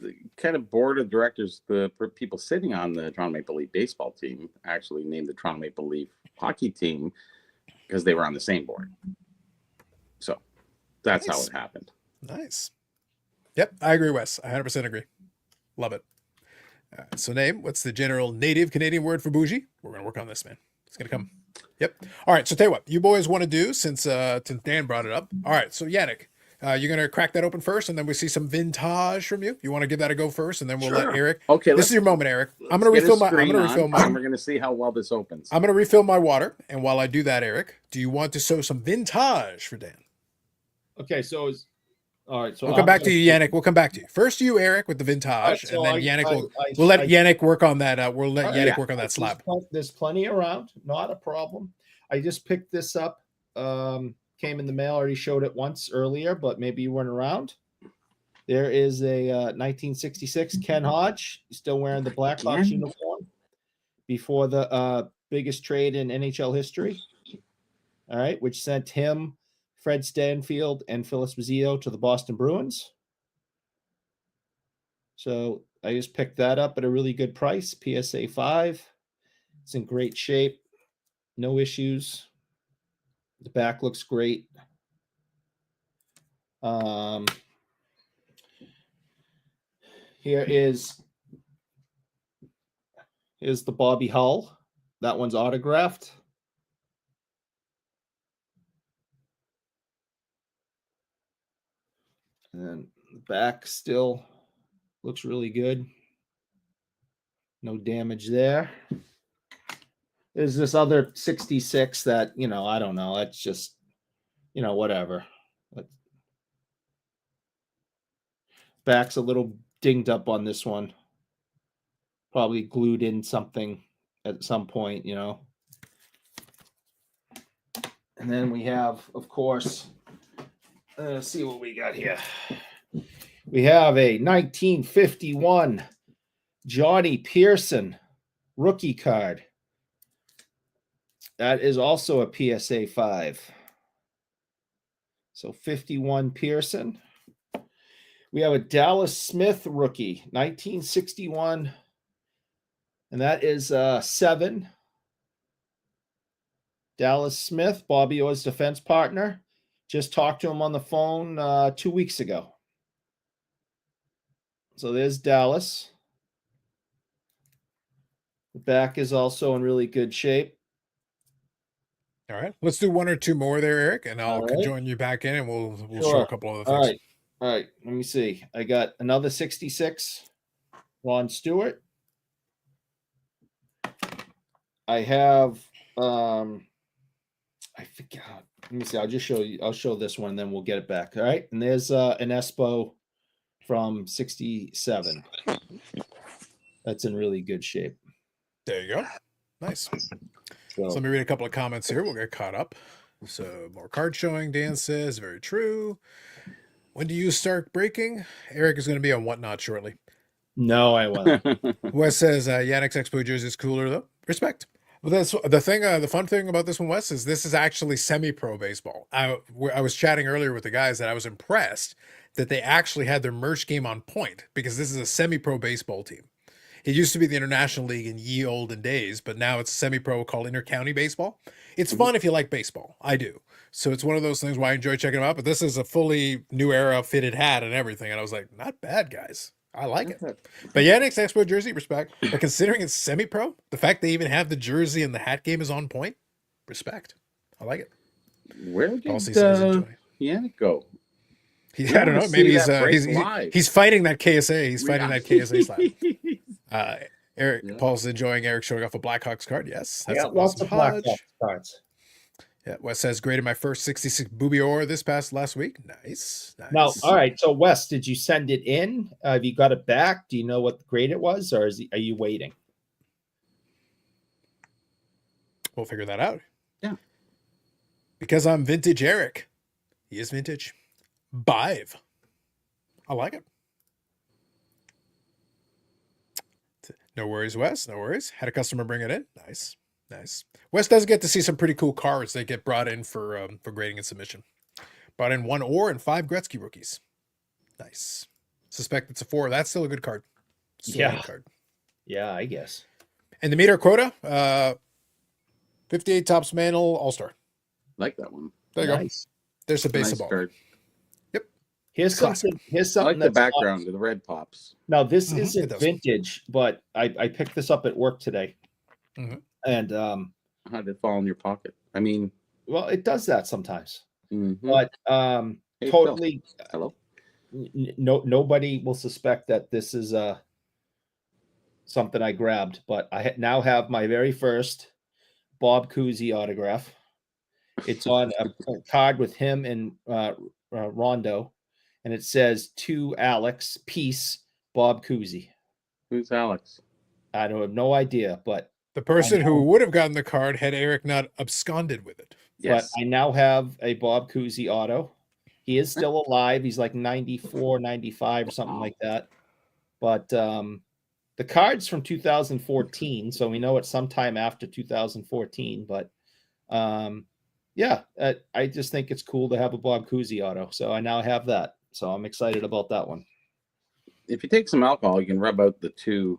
the kind of board of directors, the people sitting on the Toronto Maple Leaf baseball team actually named the Toronto Maple Leaf hockey team because they were on the same board. So that's Nice. how it happened. Nice. Yep, I agree, Wes. I 100% agree. Love it. So name, what's the general native Canadian word for bougie? We're going to work on this, man. It's going to come. Yep. All right, so tell you what, you boys want to do, since Dan brought it up. All right, so Yannick, you're going to crack that open first, and then we see some vintage from you. You want to give that a go first, and then we'll let Sure. Eric. Okay, This is your moment, Eric. I'm going to refill my. I'm going to refill my. And we're going to see how well this opens. I'm going to refill my water, and while I do that, Eric, do you want to sow some vintage for Dan? Okay, so is all right. So We'll come back to you, Yannick. We'll come back to you. First, you, Eric, with the vintage, All right, so and then Yannick will. I- We'll let I- Yannick work on that. We'll let All Yannick right. work on that slab. There's plenty around, not a problem. I just picked this up. Came in the mail. Already showed it once earlier, but maybe you weren't around. There is a 1966 Ken Hodge. He's still wearing the Blackhawks Again? uniform before the biggest trade in NHL history. All right, which sent him, Fred Stanfield, and Phil Esposito to the Boston Bruins. So I just picked that up at a really good price, PSA 5. It's in great shape, no issues. The back looks great. Here's the Bobby Hull. That one's autographed. And the back still looks really good. No damage there. There's this other 66 that, I don't know. That's just, whatever. But back's a little dinged up on this one. Probably glued in something at some point, And then we have, of course, let's see what we got here. We have a 1951 Johnny Pearson rookie card. That is also a PSA 5. So 51 Pearson. We have a Dallas Smith rookie, 1961. And that is 7. Dallas Smith, Bobby Orr's defense partner. Just talked to him on the phone 2 weeks ago. So there's Dallas. The back is also in really good shape. All right, let's do one or two more there, Eric, and I'll All right. join you back in, and we'll show Sure. a couple other All things. right. All right. Let me see. I got another 66, Ron Stewart. I have I forgot. Let me see. I'll just show you. I'll show this one, and then we'll get it back. All right. And there's an Espo from 67. That's in really good shape. There you go. Nice. So, So let me read a couple of comments here. We'll get caught up. So more card showing. Dan says, very true. When do you start breaking? Eric is going to be on Whatnot shortly. no, I won't. Wes says, Yannick's Expo jersey is cooler, though. Respect. Well, that's the thing. The fun thing about this one, Wes, is this is actually semi-pro baseball. I was chatting earlier with the guys that I was impressed that they actually had their merch game on point because this is a semi-pro baseball team. It used to be the International League in ye olden days, but now it's semi-pro called Intercounty Baseball. It's fun if you like baseball. I do. So it's one of those things where I enjoy checking them out. But this is a fully new era fitted hat and everything, and I was like, not bad, guys. I like it. But yeah, next Expo jersey, respect. But considering it's semi-pro, the fact they even have the jersey and the hat game is on point, respect. I like it. Where did Yannick go? I don't know. Maybe he's fighting that KSA. He's fighting that KSA slap. Eric Paul's enjoying Eric showing off a Blackhawks card. Yes, that's lots of Blackhawks cards. Yeah, Wes says graded my first 66 Boobior last week. Nice. Now, all right. So, Wes, did you send it in? Have you got it back? Do you know what the grade it was, or are you waiting? We'll figure that out. Yeah. Because I'm vintage Eric. He is vintage. Bive. I like it. No worries, Wes. No worries. Had a customer bring it in. Nice. Wes does get to see some pretty cool cards that get brought in for grading and submission. Brought in 1 Orr and 5 Gretzky rookies. Nice. Suspect it's a 4. That's still a good card. A good card. Yeah, I guess. And the meter quota, 58 Topps Mantle All-Star. Like that one. There you go. There's a base of ball. Card. Yep. Here's something I like the background of the red pops. Now, this isn't vintage, but I picked this up at work today. And how did it fall in your pocket? I mean, well, it does that sometimes. But hey, totally. Hello. Nobody will suspect that this is something I grabbed, but I now have my very first Bob Cousy autograph. It's on a card with him and Rondo, and it says to Alex, peace, Bob Cousy. Who's Alex? I don't have no idea, but the person who would have gotten the card had Eric not absconded with it. Yes. But I now have a Bob Cousy auto. He is still alive. He's like 94, 95 or something like that. But the card's from 2014, so we know it's sometime after 2014. But I just think it's cool to have a Bob Cousy auto. So I now have that. So I'm excited about that one. If you take some alcohol, you can rub out the 2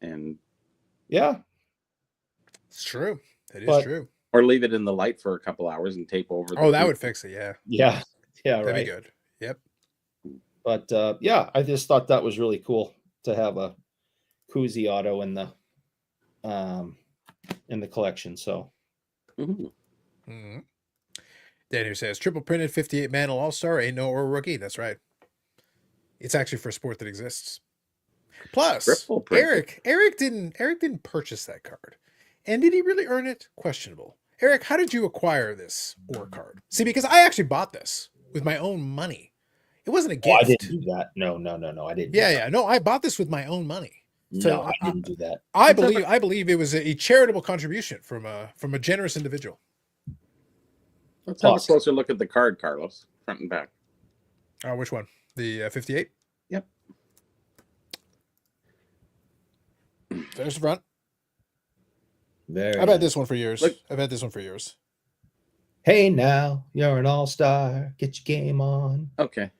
and yeah, it's true. It is true. Or leave it in the light for a couple hours and tape over. That would fix it. Yeah. That'd be good. Yep. But I just thought that was really cool to have a Cousy auto in the collection. So. Daniel says triple printed 58 Mantle All-Star, ain't no or rookie. That's right. It's actually for a sport that exists. Plus, Eric didn't purchase that card. And did he really earn it? Questionable. Eric, how did you acquire this Orr card? See, because I actually bought this with my own money. It wasn't a gift. I didn't do that. No, I didn't. No, I bought this with my own money. So no, I didn't do that. I believe it was a charitable contribution from a generous individual. Let's have a closer look at the card, Carlos, front and back. Which one? The 58? Yep. There's the front. There. I've had this one for years. I've had this one for years. Hey, now you're an all-star. Get your game on. Okay.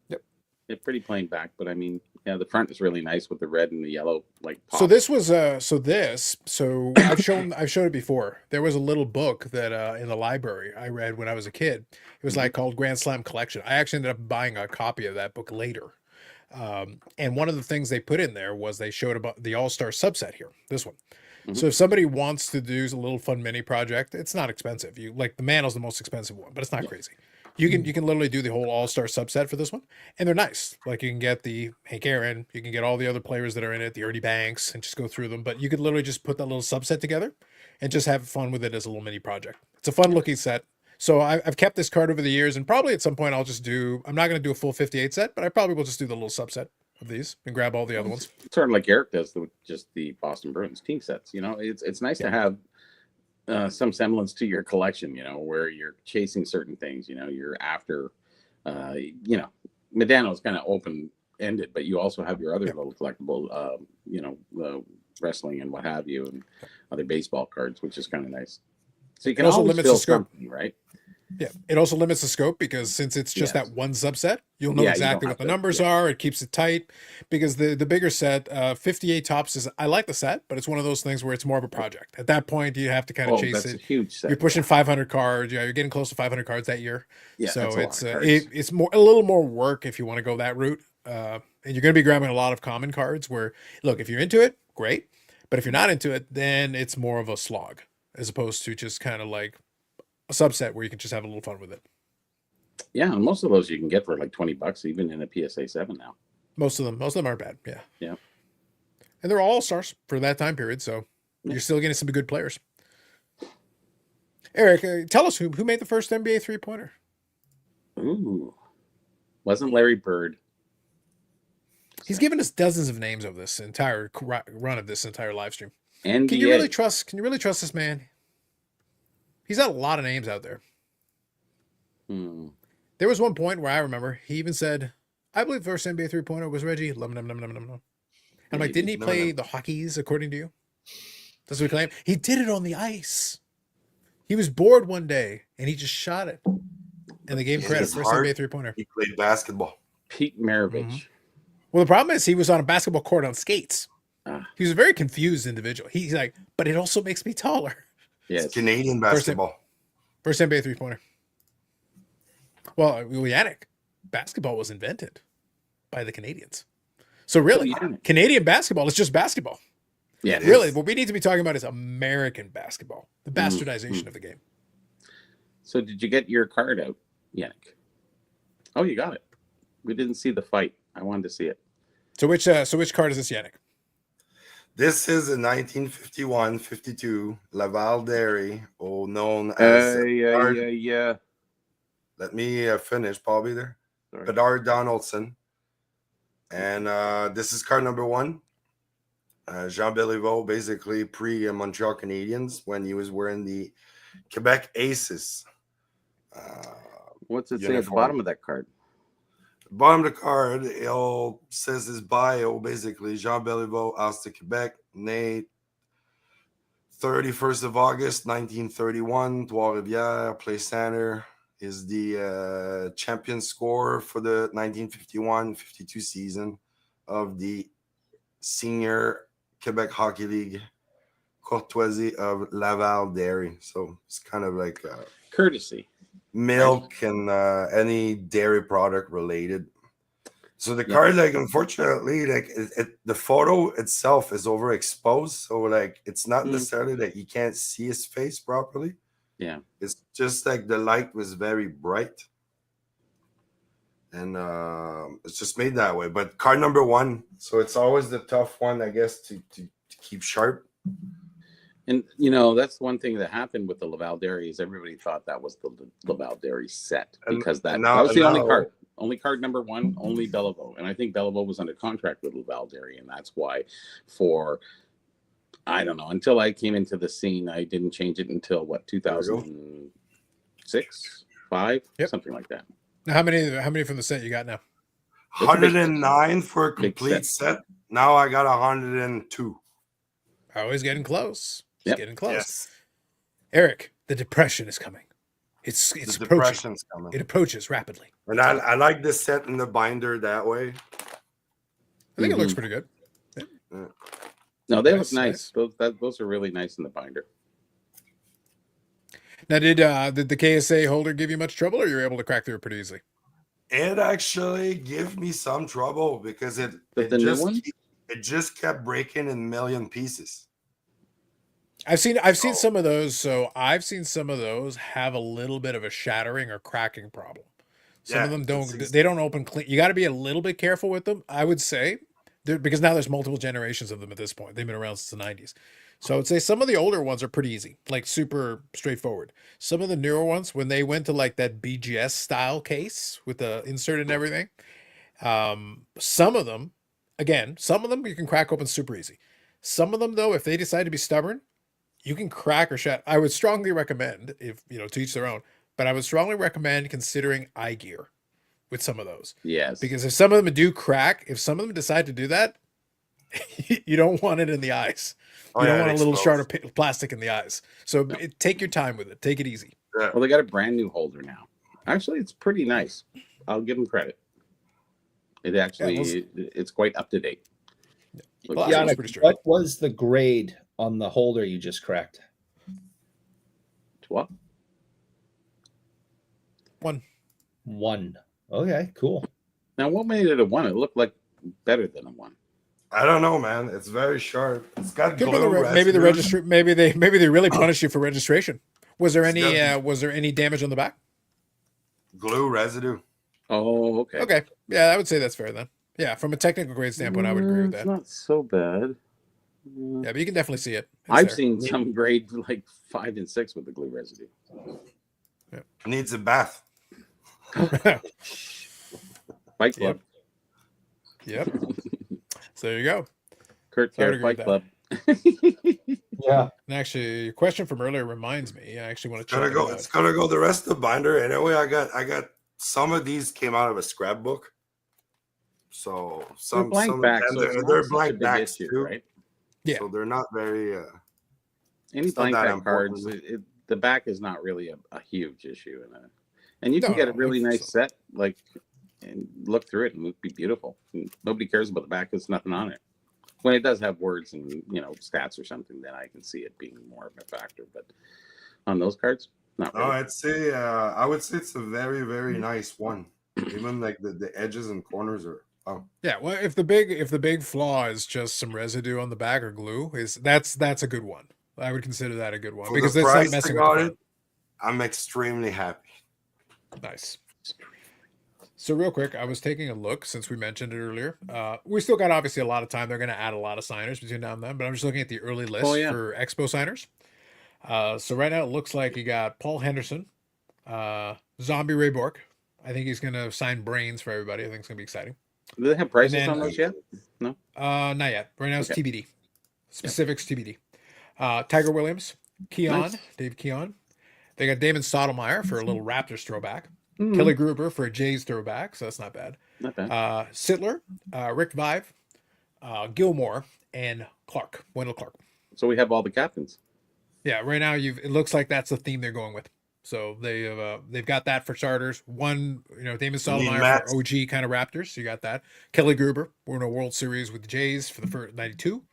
Yep. Yeah, pretty plain back, but I mean, the front is really nice with the red and the yellow pop. So this was I've shown it before. There was a little book that in the library I read when I was a kid. It was called Grand Slam Collection. I actually ended up buying a copy of that book later. And one of the things they put in there was they showed about the All-Star subset here. This one. So if somebody wants to do a little fun mini project, it's not expensive. The Mantle's the most expensive one, but it's not crazy. You can literally do the whole All-Star subset for this one, and they're nice. You can get the Hank Aaron, you can get all the other players that are in it, the Ernie Banks, and just go through them. But you could literally just put that little subset together and just have fun with it as a little mini project. It's a fun looking set. So I've kept this card over the years, and probably at some point I'm not going to do a full 58 set, but I probably will just do the little subset of these and grab all the other ones. Sort of like Eric does with just the Boston Bruins team sets. It's nice to have some semblance to your collection, where you're chasing certain things, you're after, Medano's kind of open ended, but you also have your other little collectible, wrestling and what have you, and other baseball cards, which is kind of nice. So you can It also always limits fill the scope. something, right? Yeah, it also limits the scope because since it's just Yes. that one subset, you'll know Yeah, you exactly don't what the have to- numbers yeah. are. It keeps it tight because the bigger set, 58 tops is, I like the set, but it's one of those things where it's more of a project. At that point, you have to kind of Oh, chase that's a it. huge set. You're pushing 500 cards. Yeah, you're getting close to 500 cards that year. Yeah, So that's a lot it's of cards. it's more a little more work if you want to go that route. And you're going to be grabbing a lot of common cards. Where look, if you're into it, great. But if you're not into it, then it's more of a slog as opposed to just kind of like a subset where you can just have a little fun with it. Yeah, and most of those you can get for like $20, even in a PSA 7 now. Most of them aren't bad. Yeah. Yeah. And they're all stars for that time period. So Yeah. you're still getting some good players. Eric, tell us who made the first NBA 3-pointer? Ooh, wasn't Larry Bird? He's given us dozens of names of this entire run of this entire live stream. NBA. Can you really trust this man? He's got a lot of names out there. There was one point where I remember he even said, I believe the first NBA 3-pointer was Reggie. I'm like, didn't he play the Hockeys, according to you? That's what we claim. He did it on the ice. He was bored one day, and he just shot it. And they gave him credit. His First heart, NBA 3-pointer. He played basketball. Pete Maravich. Well, the problem is he was on a basketball court on skates. Ah. He was a very confused individual. He's like, but it also makes me taller. Yes. It's Canadian basketball. First NBA 3-pointer. Well, Yannick, basketball was invented by the Canadians. So really, Yannick. Canadian basketball is just basketball. Yeah. it Really, is. what we need to be talking about is American basketball, the bastardization of the game. So did you get your card out, Yannick? Oh, you got it. We didn't see the fight. I wanted to see it. So which card is this, Yannick? This is a 1951-52 Laval Dairy, or known as yeah. Let me finish, Paul. Be there. Sorry. Bedard Donaldson. And this is card number 1. Jean Béliveau, basically pre-Montreal Canadiens, when he was wearing the Quebec Aces. What's it say at the uniform. bottom of that card? Bottom of the card, it says his bio, basically. Jean Béliveau, Asta, Quebec, né 31st of August, 1931, Trois-Rivières, play center. Is the champion scorer for the 1951-52 season of the Senior Quebec Hockey League, Courtoisie of Laval Dairy. So it's kind of like Courtesy. milk and any dairy product related. So the card, like, unfortunately, like the photo itself is overexposed. So like it's not necessarily that you can't see his face properly. Yeah. It's just like the light was very bright. And it's just made that way. But card number 1, so it's always the tough one, I guess, to keep sharp. And, you know, that's one thing that happened with the Laval Dairy is everybody thought that was the Laval Dairy set because that was the only card. Only card number 1, only Béliveau. And I think Béliveau was under contract with Laval Dairy, and that's why I don't know, until I came into the scene, I didn't change it until, 2006, 5, something like that. Now, how many from the set you got now? 109 for a complete set. Now I got 102. Always getting close. Yep. Getting close. Yes. Eric, the depression is coming. It's The approaching. depression's coming. It approaches rapidly. And I like this set in the binder that way. I think it looks pretty good. No, they Nice, look nice. Those are really nice in the binder. Now, did the KSA holder give you much trouble, or you were able to crack through it pretty easily? It actually gave me some trouble because it just kept breaking in million pieces. I've seen some of those. So I've seen some of those have a little bit of a shattering or cracking problem. Some of them they don't open clean. You got to be a little bit careful with them, I would say, because now there's multiple generations of them at this point. They've been around since the 90s. So I would say some of the older ones are pretty easy, like super straightforward. Some of the newer ones, when they went to like that BGS style case with the insert and everything, some of them you can crack open super easy. Some of them, though, if they decide to be stubborn, you can crack or shatter. I would strongly recommend, if to each their own, but I would strongly recommend considering eye gear with some of those. Yes. Because if some of them do crack, if some of them decide to do that, You don't want it in the eyes. Oh, You don't yeah, want it a little shard of explodes. plastic in the eyes. So No. take your time with it. Take it easy. Yeah. Well, they got a brand new holder now. Actually, it's pretty nice. I'll give them credit. It actually, it's quite up to date. Looks Well, good. that's Yannick, pretty straight. what was the grade on the holder you just cracked? What? 1. 1. Okay, cool. Now, what made it a 1? It looked like better than a 1. I don't know, man. It's very sharp. It's got Could be glue. maybe the residue. registry. Maybe they really punished you for registration. Was there It's any got- was there any damage on the back? Glue residue. Oh, okay. Okay, yeah, I would say that's fair then. Yeah, from a technical grade standpoint, I would agree with It's that. not so bad. Yeah, but you can definitely see it. It's I've there. seen some grade like 5 and 6 with the glue residue. Needs a bath. Fight Club. Yep. So there you go. Kurt I would Fair agree with Fight Club. Yeah. And actually, your question from earlier reminds me. I actually want to It's gonna check go. it It's out. gonna go the rest of the binder. Anyway, I got some of these came out of a scrapbook. So They're some blank of backs, them, so it's they're, not they're such a blank big backs issue, too. right? Yeah. So they're not very. Any It's not blank that back important. cards, the back is not really a huge issue, and you can No, get a no, really I think nice set, like, and look through it and it would be beautiful. And nobody cares about the back; there's nothing on it. When it does have words and stats or something, then I can see it being more of a factor. But on those cards, not Oh, really. I would say it's a very very nice one. Even like the edges and corners are. Oh, Yeah, well, if the big flaw is just some residue on the back or glue, that's a good one. I would consider that a good one for because the it's not price I messing with the got front. it, I'm extremely happy. Nice. So real quick, I was taking a look since we mentioned it earlier. We still got obviously a lot of time. They're going to add a lot of signers between now and then, but I'm just looking at the early list Yeah. for Expo signers. So right now it looks like you got Paul Henderson, Zombie Ray Bork. I think he's going to sign brains for everybody. I think it's going to be exciting. Do they have prices then- on those yet? Not yet. Right now it's Okay. TBD. Specifics TBD. Tiger Williams, Keon, Nice. Dave Keon. They got Damon Stottlemyre for a little Raptors throwback. Mhm. Kelly Gruber for a Jays throwback, so that's not bad. Not bad. Sittler, Rick Vive, Gilmore, and Clark, Wendell Clark. So we have all the captains. Yeah, right now it looks like that's the theme they're going with. So they've got that for starters. One, Damon You mean Stottlemyre Matt? for OG kind of Raptors. So you got that. Kelly Gruber, we're in a World Series with the Jays for the first 92.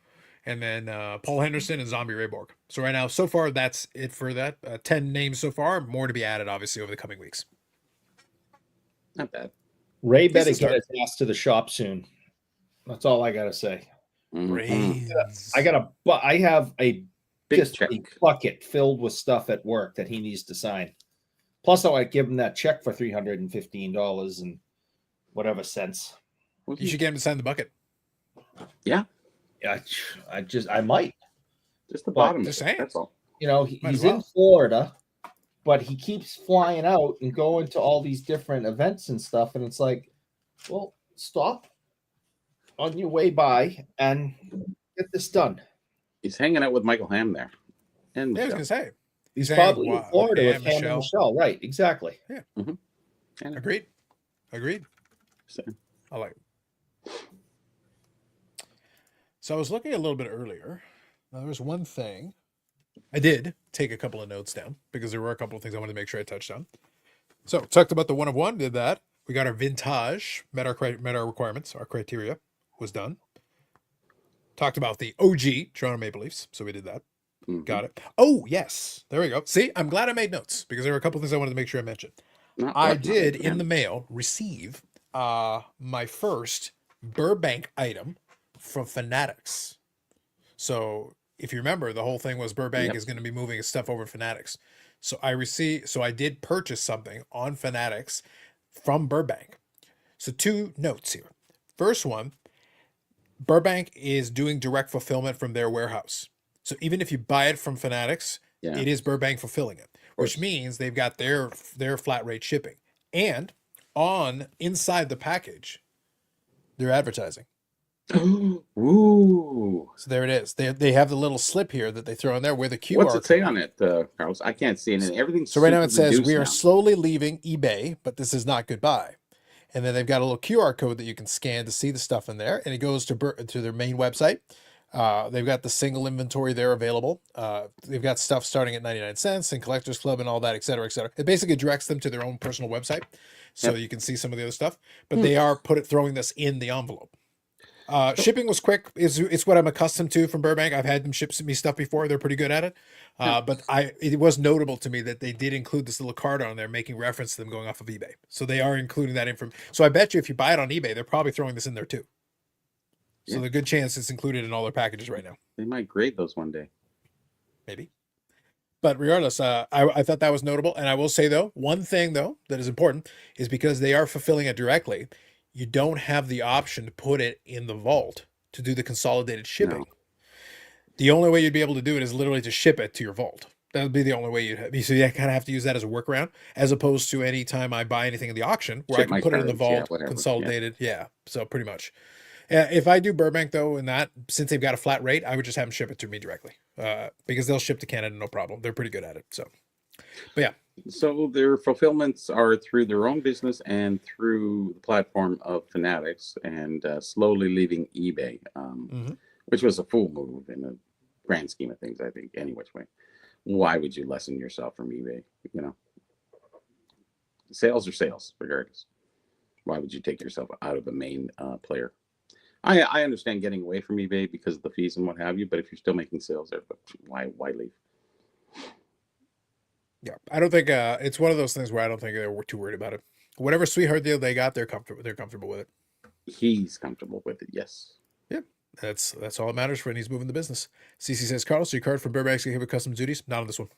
And then Paul Henderson and Zombie Ray Borg. So right now, so far, that's it for that. 10 names so far. More to be added, obviously, over the coming weeks. Not bad. Ray better Decent get his ass to the shop soon. That's all I gotta say. Mhm. Brains. I have a Big just check. a bucket filled with stuff at work that he needs to sign. Plus, I might give him that check for $315 and whatever cents. You should get him to sign the bucket. Yeah, I might. Just the Well, bottom. just of it, saying. That's all. Might He's as well. in Florida, but he keeps flying out and going to all these different events and stuff. And it's like, well, stop on your way by and get this done. He's hanging out with Michael Ham there. And Yeah, I was Michelle. going to say. He's saying, probably in wow, Florida yeah, with Ham and Michelle. Michelle. Right, exactly. And Agreed. so- I like it. So I was looking a little bit earlier. Now, there was one thing. I did take a couple of notes down because there were a couple of things I wanted to make sure I touched on. So talked about the 1 of 1, did that. We got our vintage, met our requirements, our criteria was done. Talked about the OG Toronto Maple Leafs, so we did that. Mhm. Got it. Oh, yes. There we go. See, I'm glad I made notes because there were a couple of things I wanted to make sure I mentioned. Not I what, not did in Ham. the mail receive my first Burbank item from Fanatics. So if you remember, the whole thing was Burbank Yep. is going to be moving his stuff over to Fanatics. So I did purchase something on Fanatics from Burbank. So 2 notes here. First one, Burbank is doing direct fulfillment from their warehouse. So even if you buy it from Fanatics, Yeah. it is Burbank fulfilling it, which course. means they've got their flat rate shipping. And inside the package, they're advertising. Ooh. So there it is. They have the little slip here that they throw in there with a QR What's it say code. on it, Carlos? I can't see anything. Everything's So right now it super says reduced we are now. slowly leaving eBay, but this is not goodbye. And then they've got a little QR code that you can scan to see the stuff in there, and it goes to their main website. They've got the single inventory there available. They've got stuff starting at 99 cents and Collectors Club and all that, et cetera, et cetera. It basically directs them to their own personal website, so you can see some of the other stuff. But they are throwing this in the envelope. Shipping was quick. It's what I'm accustomed to from Burbank. I've had them ship me stuff before. They're pretty good at it. But it was notable to me that they did include this little card on there making reference to them going off of eBay. So they are including that information. So I bet you if you buy it on eBay, they're probably throwing this in there too. So there's a good chance it's included in all their packages right now. They might grade those one day. Maybe. But regardless, I thought that was notable. And I will say, though, one thing, though, that is important is because they are fulfilling it directly, you don't have the option to put it in the vault to do the consolidated shipping. No. The only way you'd be able to do it is literally to ship it to your vault. That would be the only way you'd have. So you kind of have to use that as a workaround, as opposed to any time I buy anything in the auction where I can put it in the vault, consolidated. Yeah. So pretty much. If I do Burbank, though, and that, since they've got a flat rate, I would just have them ship it to me directly because they'll ship to Canada, no problem. They're pretty good at it. So, but yeah. So their fulfillments are through their own business and through the platform of Fanatics, and slowly leaving eBay, which was a fool move in the grand scheme of things, I think, any which way. Why would you lessen yourself from eBay? You know, sales are sales, regardless. Why would you take yourself out of the main player? I understand getting away from eBay because of the fees and what have you, but if you're still making sales there, but why leave? Yeah, I don't think it's one of those things where I don't think they're too worried about it. Whatever sweetheart deal they got, they're comfortable with it. He's comfortable with it, yes. Yeah, that's all that matters when he's moving the business. CC says, Carlos, your card from Burbank's gonna have customs duties? Not on this one.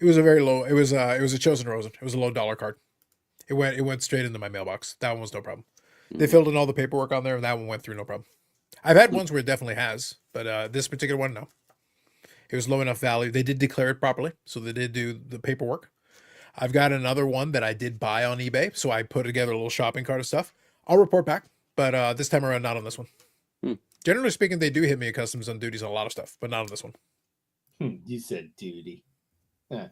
It was a very low. It was a Chosen Rosen. It was a low dollar card. It went straight into my mailbox. That one was no problem. They filled in all the paperwork on there, and that one went through no problem. I've had ones where it definitely has, but this particular one, no. It was low enough value. They did declare it properly, so they did do the paperwork. I've got another one that I did buy on eBay, so I put together a little shopping cart of stuff. I'll report back, but this time around, not on this one. Generally speaking, they do hit me at customs on duties on a lot of stuff, but not on this one. You said duty. You're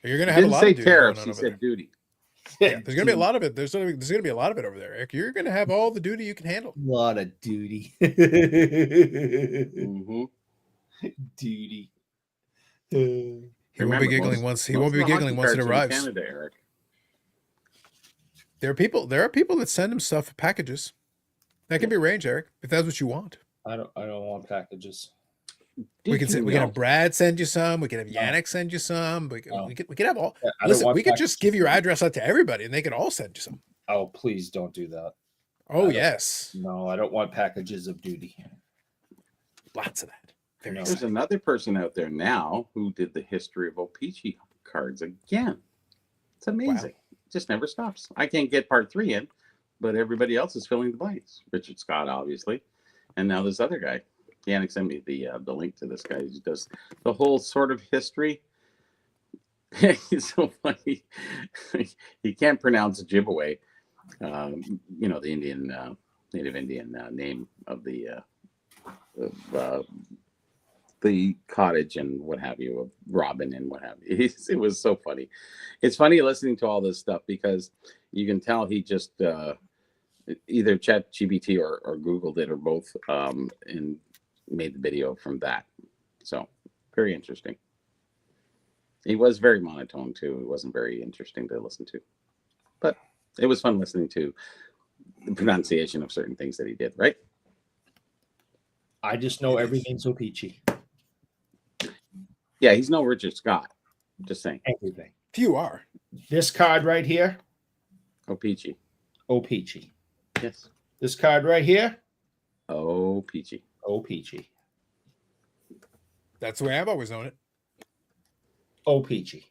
going to have a lot of duty. Tariffs, he said duty. Yeah, there's going to be a lot of it. There's going to be a lot of it over there, Eric. You're going to have all the duty you can handle. A lot of duty. Duty. He won't be giggling once. He won't be giggling once it arrives. Canada, Eric. There are people that send him stuff packages. That can be arranged, Eric, if that's what you want. I don't want packages. We can have Brad send you some. We can have Yannick send you some. We can have all. Listen, we could just give your address out to everybody, and they could all send you some. Oh, please don't do that. Oh, yes. No, I don't want packages of duty. Lots of that. There's another person out there now who did the history of O-Pee-Chee cards again. It's amazing. Wow. It just never stops. I can't get part 3 in, but everybody else is filling the blanks. Richard Scott, obviously, and now this other guy. Yannick sent me the link to this guy who does the whole sort of history. He's so funny. He can't pronounce Ojibwe, the Indian, Native Indian name of the cottage and what have you, of Robin and what have you. It was so funny. It's funny listening to all this stuff because you can tell he just either ChatGPT or Googled it or both, and made the video from that. So very interesting. He was very monotone too. It wasn't very interesting to listen to, but it was fun listening to the pronunciation of certain things that he did, right? I just know everything's so peachy. Yeah, he's no Richard Scott. Just saying. Everything. Few are. This card right here. O-Pee-Chee. O-Pee-Chee. Yes. This card right here. O-Pee-Chee. O-Pee-Chee. That's the way I've always known it. O-Pee-Chee.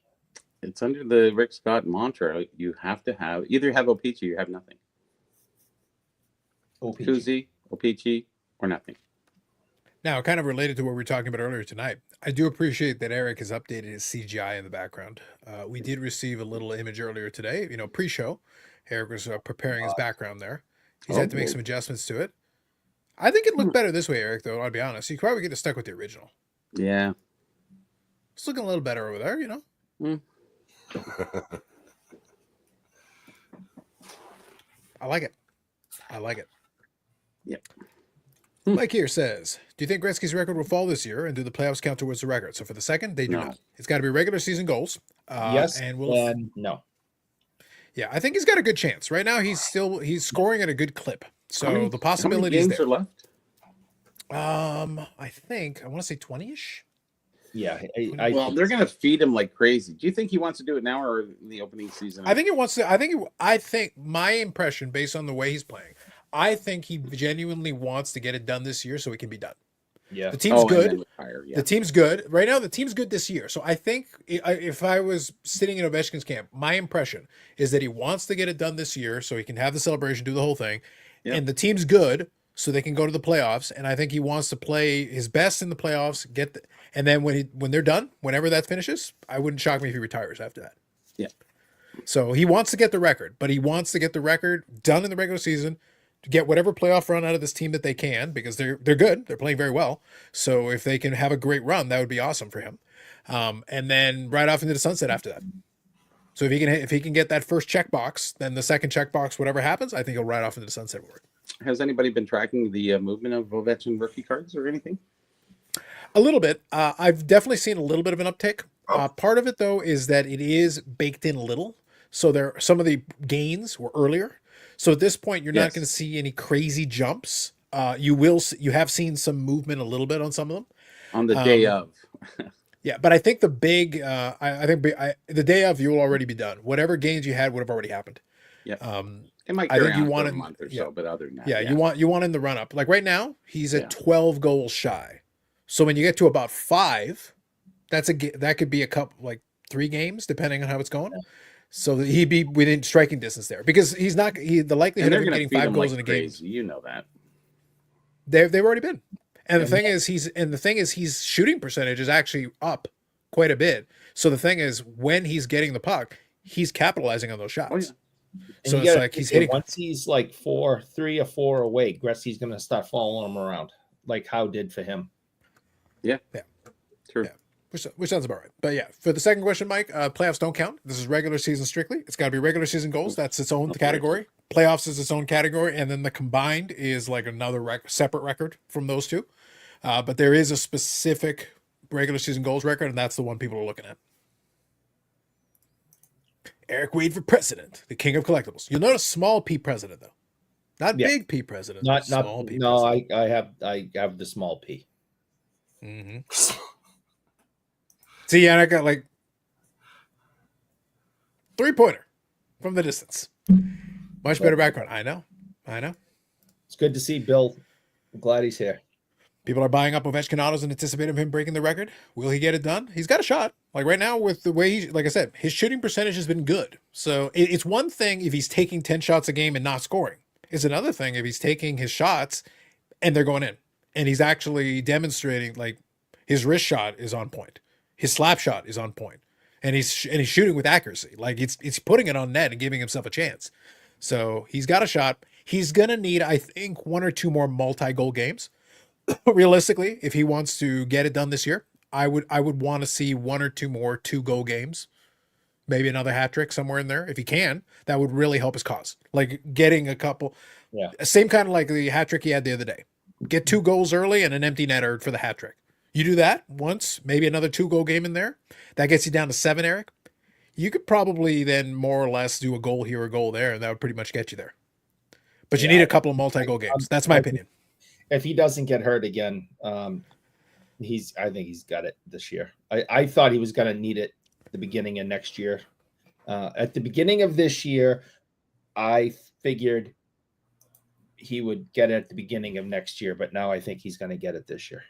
It's under the Rick Scott mantra. You have to have either have O-Pee-Chee or you have nothing. O-Pee-Chee. Koozie, O-Pee-Chee, or nothing. Now, kind of related to what we were talking about earlier tonight, I do appreciate that Eric has updated his CGI in the background. We did receive a little image earlier today, pre-show. Eric was preparing his background there. He's had to make some adjustments to it. I think it looked better this way, Eric, though, I'll be honest. You probably get stuck with the original. Yeah. It's looking a little better over there, I like it. I like it. Yep. Mike here says, do you think Gretzky's record will fall this year, and do the playoffs count towards the record? So for the second, they do No. not. It's got to be regular season goals. Yes, and no. Yeah, I think he's got a good chance. Right now, he's scoring at a good clip. So the possibility is games there. are left? I think I want to say 20-ish. Yeah. Well, they're going to feed him like crazy. Do you think he wants to do it now or in the opening season? I think he wants to. I think my impression, based on the way he's playing, I think he genuinely wants to get it done this year so it can be done. Yeah. The team's good. And then retire, yeah. The team's good. Right now, the team's good this year. So I think if I was sitting in Ovechkin's camp, my impression is that he wants to get it done this year so he can have the celebration, do the whole thing. Yep. And the team's good so they can go to the playoffs. And I think he wants to play his best in the playoffs, and then when they're done, whenever that finishes, I wouldn't shock me if he retires after that. Yeah. So he wants to get the record, but he wants to get the record done in the regular season to get whatever playoff run out of this team that they can, because they're good. They're playing very well. So if they can have a great run, that would be awesome for him. And then right off into the sunset after that. So if he can get that first checkbox, then the second checkbox, whatever happens, I think he'll ride off into the sunset with it. Has anybody been tracking the movement of Ovechkin rookie cards or anything? A little bit. I've definitely seen a little bit of an uptick. Part of it, though, is that it is baked in a little. So some of the gains were earlier. So at this point, you're not going to see any crazy jumps. You have seen some movement a little bit on some of them. On the day of. Yeah, but I think the big, the day of, you will already be done. Whatever gains you had would have already happened. Yeah. It might I carry think you on want for a month or so, but other than that, yeah, you want in the run up. Like right now, he's at Yeah. 12 goals shy. So when you get to about 5, that could be a couple, like 3 games, depending on how it's going. So that he'd be within striking distance there, because the likelihood of him getting 5 goals in a game, you know that they've already been. And the thing is, his shooting percentage is actually up quite a bit. So the thing is, when he's getting the puck, he's capitalizing on those shots. Oh, yeah. So it's like he's hitting. Once he's like 3 or 4 away, Gretzky's going to start following him around, like Howe did for him. Yeah. True. Yeah. Which sounds about right. But yeah, for the second question, Mike, playoffs don't count. This is regular season strictly. It's got to be regular season goals. That's its own category. Playoffs is its own category. And then the combined is like another separate record from those two. But there is a specific regular season goals record, and that's the one people are looking at. Eric Weed for president, the king of collectibles. You'll notice small P president, though. Not big P president. Not small P no, president. I have the small P. Mm-hmm. See, and I got like 3-pointer from the distance. Much better background. I know. It's good to see Bill. I'm glad he's here. People are buying up Ovechkin autos in anticipation of him breaking the record. Will he get it done? He's got a shot. Like right now, with the way like I said, his shooting percentage has been good. So it's one thing if he's taking 10 shots a game and not scoring. It's another thing if he's taking his shots and they're going in. And he's actually demonstrating, like, his wrist shot is on point. His slap shot is on point. And he's shooting with accuracy. Like it's putting it on net and giving himself a chance. So he's got a shot. He's gonna need, I think, 1 or 2 more multi-goal games. Realistically, if he wants to get it done this year, I would want to see 1 or 2 more 2-goal games. Maybe another hat trick somewhere in there. If he can, that would really help his cause. Like getting a couple. Yeah. Same kind of like the hat trick he had the other day. Get 2 goals early and an empty netter for the hat trick. You do that once, maybe another 2-goal game in there. That gets you down to 7, Eric. You could probably then more or less do a goal here, a goal there, and that would pretty much get you there. But you need a couple of multi-goal games. That's my opinion. If he doesn't get hurt again, I think he's got it this year. I thought he was going to need it at the beginning of next year. At the beginning of this year, I figured he would get it at the beginning of next year, but now I think he's going to get it this year.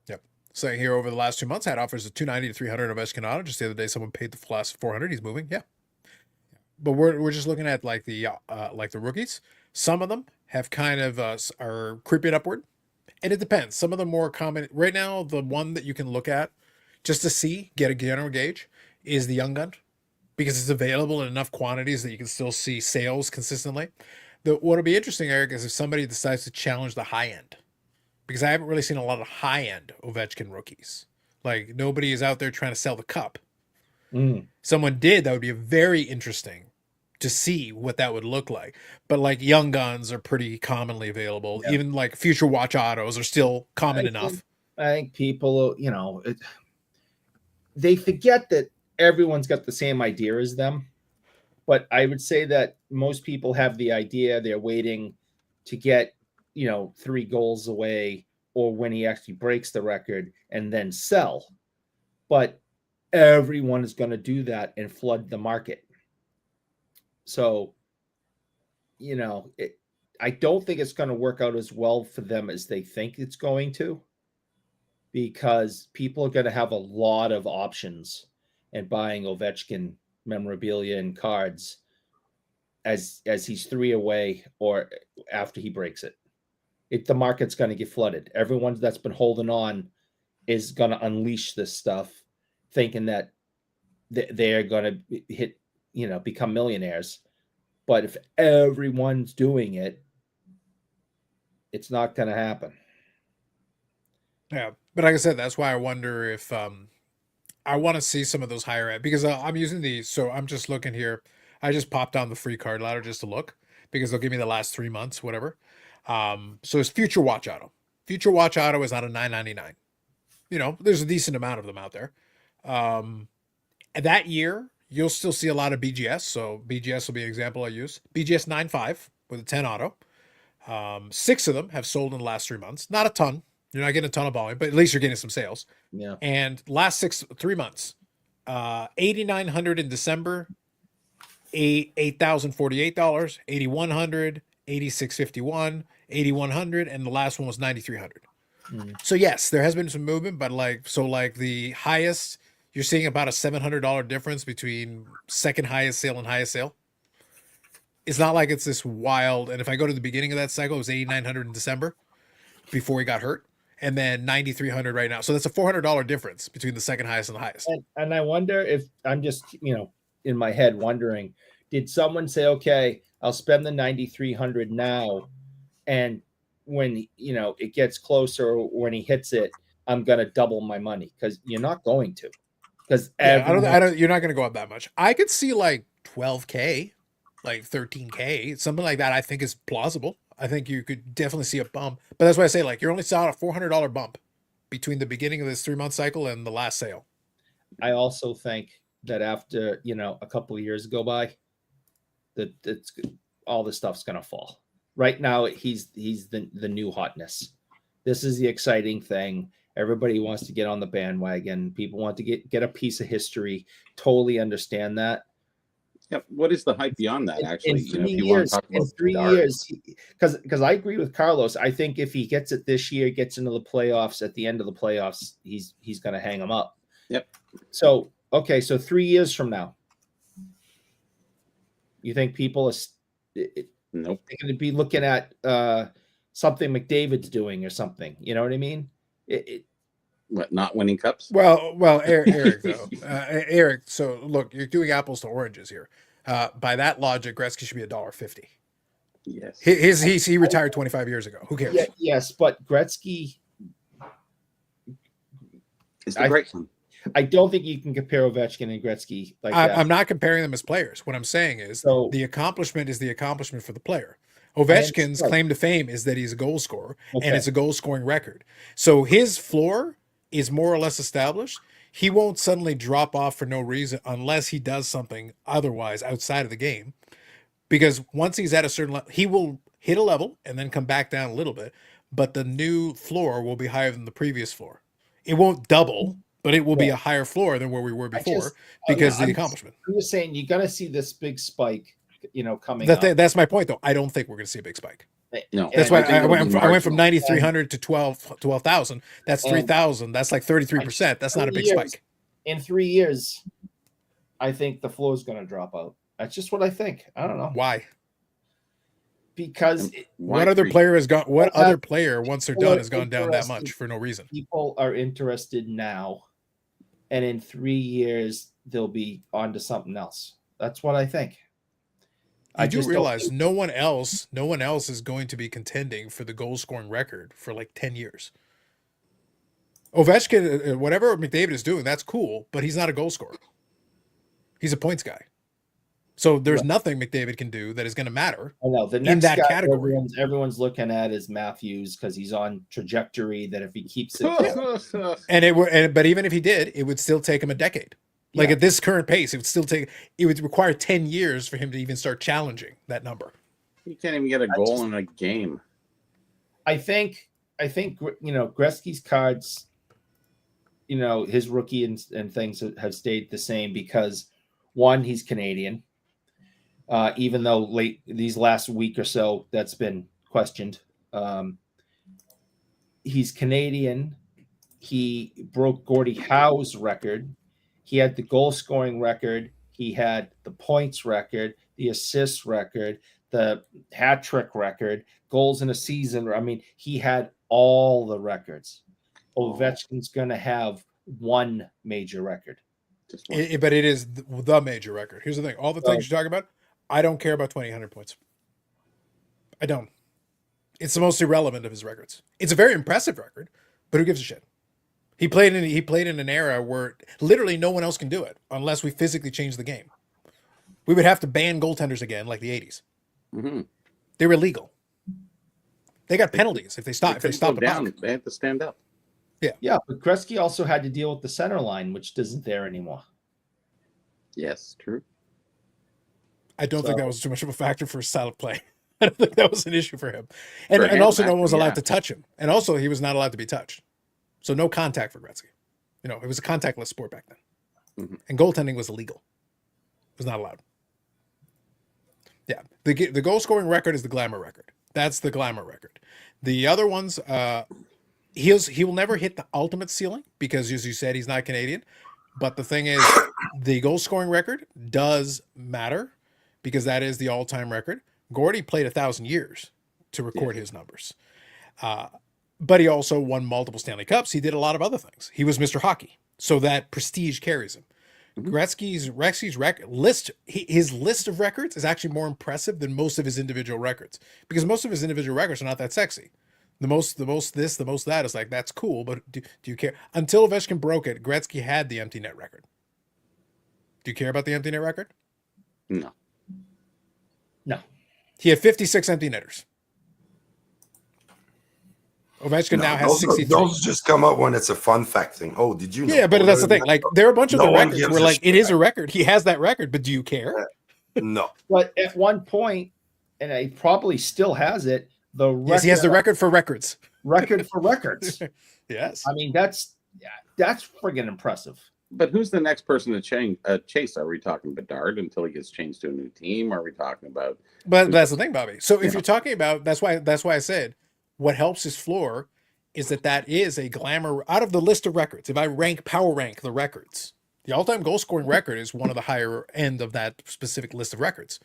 Yep. So here over the last 2 months, had offers of 290 to 300 of Ovechkin auto. Just the other day, someone paid the last 400. He's moving. Yeah. But we're just looking at like the rookies. Some of them have kind of are creeping upward, and it depends. Some of them more common right now. The one that you can look at just to get a general gauge is the Young Gun, because it's available in enough quantities that you can still see sales consistently. What'll be interesting, Eric, is if somebody decides to challenge the high end, because I haven't really seen a lot of high end Ovechkin rookies. Like nobody is out there trying to sell the cup. Someone did, that would be very interesting to see what that would look like. But like young guns are pretty commonly available. Yeah. Even like future watch autos are still common enough. I think people, they forget that everyone's got the same idea as them. But I would say that most people have the idea they're waiting to get, 3 goals away or when he actually breaks the record and then sell. But everyone is going to do that and flood the market. So, I don't think it's going to work out as well for them as they think it's going to, because people are going to have a lot of options in buying Ovechkin memorabilia and cards as he's 3 away or after he breaks it. The market's going to get flooded. Everyone that's been holding on is going to unleash this stuff, thinking that they're going to hit, become millionaires. But if everyone's doing it, it's not going to happen. Yeah, but like I said, that's why I wonder if I want to see some of those higher end, because I'm using these. So I'm just looking here. I just popped on the free card ladder just to look, because they'll give me the last 3 months, whatever. So it's Future Watch Auto. Future Watch Auto is out of $9.99. There's a decent amount of them out there. And that year, you'll still see a lot of BGS. So BGS will be an example I use. BGS 9.5 with a 10 auto. 6 of them have sold in the last 3 months. Not a ton. You're not getting a ton of volume, but at least you're getting some sales. Yeah. And last 3 months, 8,900 in December, $8,048, 8,100, 8,651, 8,100, and the last one was 9,300. So yes, there has been some movement, but the highest, you're seeing about a $700 difference between second highest sale and highest sale. It's not like it's this wild. And if I go to the beginning of that cycle, it was 8,900 in December before he got hurt, and then 9,300 right now. So that's a $400 difference between the second highest and the highest. And I wonder if I'm just, in my head wondering, did someone say, okay, I'll spend the 9,300 now, and when it gets closer, when he hits it, I'm gonna double my money? Because you're not going to. Because I don't. You're not going to go up that much. I could see like 12K, like 13K, something like that. I think is plausible. I think you could definitely see a bump. But that's why I say, like, you're only selling a $400 bump between the beginning of this 3-month cycle and the last sale. I also think that after a couple of years go by, that all this stuff's gonna fall. Right now, he's the new hotness. This is the exciting thing. Everybody wants to get on the bandwagon. People want to get a piece of history. Totally understand that. Yeah. What is the hype beyond that? Actually, in 3 years, because I agree with Carlos. I think if he gets it this year, gets into the playoffs, at the end of the playoffs, he's going to hang him up. Yep. So 3 years from now, you think people are nope, they're going to be looking at something McDavid's doing or something? You know what I mean? What, not winning cups? Well, Eric, though. Eric, so look, you're doing apples to oranges here. By that logic, Gretzky should be $1.50. Yes. He retired 25 years ago. Who cares? Yeah, yes, but Gretzky It's the great one. I don't think you can compare Ovechkin and Gretzky like that. I'm not comparing them as players. What I'm saying is the accomplishment is the accomplishment for the player. Ovechkin's claim to fame is that he's a goal scorer, and it's a goal scoring record. So his floor is more or less established. He won't suddenly drop off for no reason unless he does something otherwise outside of the game. Because once he's at a certain level, he will hit a level and then come back down a little bit. But the new floor will be higher than the previous floor. It won't double, but it will be a higher floor than where we were before because of the accomplishment. I'm just saying, you're going to see this big spike, coming up. That's my point, though. I don't think we're going to see a big spike. No, that's why I went from 9,300 to 12,000. That's 3,000. That's like 33%. That's not a big spike. In 3 years, I think the floor is going to drop out. That's just what I think. I don't know why. Because what other player has gone? What other player, once they're done, has gone down that much for no reason? People are interested now, and in 3 years they'll be on to something else. That's what I think. I do realize no one else is going to be contending for the goal scoring record for like 10 years. Ovechkin, whatever McDavid is doing, that's cool, but he's not a goal scorer. He's a points guy. So there's nothing McDavid can do that is going to matter. I know the in next that guy category. everyone's looking at is Matthews because he's on trajectory that if he keeps it, But even if he did, it would still take him a decade. Like at this current pace, it would require 10 years for him to even start challenging that number. You can't even get a goal in a game. I think Gretzky's cards, his rookie and things have stayed the same because one, he's Canadian. Even though these last week or so that's been questioned. He's Canadian. He broke Gordie Howe's record. He had the goal scoring record. He had the points record, the assist record, the hat trick record, goals in a season. I mean, he had all the records. Ovechkin's going to have one major record. But it is the major record. Here's the thing. All the things you're talking about, I don't care about 2,800 points. I don't. It's the most irrelevant of his records. It's a very impressive record, but who gives a shit? He played in an era where literally no one else can do it unless we physically change the game. We would have to ban goaltenders again, like the 80s. Mm-hmm. They were illegal. They got penalties if they stop. They have to stand up. Yeah, but Gretzky also had to deal with the center line, which isn't there anymore. Yes, true. I don't think that was too much of a factor for his style of play. I don't think that was an issue for him. And also no one was allowed to touch him. And also he was not allowed to be touched. So no contact for Gretzky. It was a contactless sport back then. Mm-hmm. And goaltending was illegal. It was not allowed. Yeah. The goal scoring record is the glamour record. That's the glamour record. The other ones, he will never hit the ultimate ceiling because, as you said, he's not Canadian. But the thing is, the goal scoring record does matter because that is the all-time record. Gordie played 1,000 years to record his numbers. But he also won multiple Stanley Cups. He did a lot of other things. He was Mr. Hockey. So that prestige carries him. Mm-hmm. Gretzky's record list, his list of records is actually more impressive than most of his individual records because most of his individual records are not that sexy. The most this, the most that is like, that's cool, but do you care? Until Ovechkin broke it, Gretzky had the empty net record. Do you care about the empty net record? No. He had 56 empty netters. Ovechkin now has 63. Those just come up when it's a fun fact thing. Oh, did you know? Yeah, but that's the thing. Like, there are a bunch of the records where, like, it is a record. He has that record, but do you care? No. But at one point, and he probably still has it, yes, he has the record for records. Record for records. Yes. I mean, that's friggin' impressive. But who's the next person to chase? Are we talking Bedard until he gets changed to a new team? Are we talking about? But that's the thing, Bobby. So if you're talking about, that's why I said what helps his floor is that is a glamour out of the list of records. If I power rank the records, the all-time goal scoring record is one of the higher end of that specific list of records.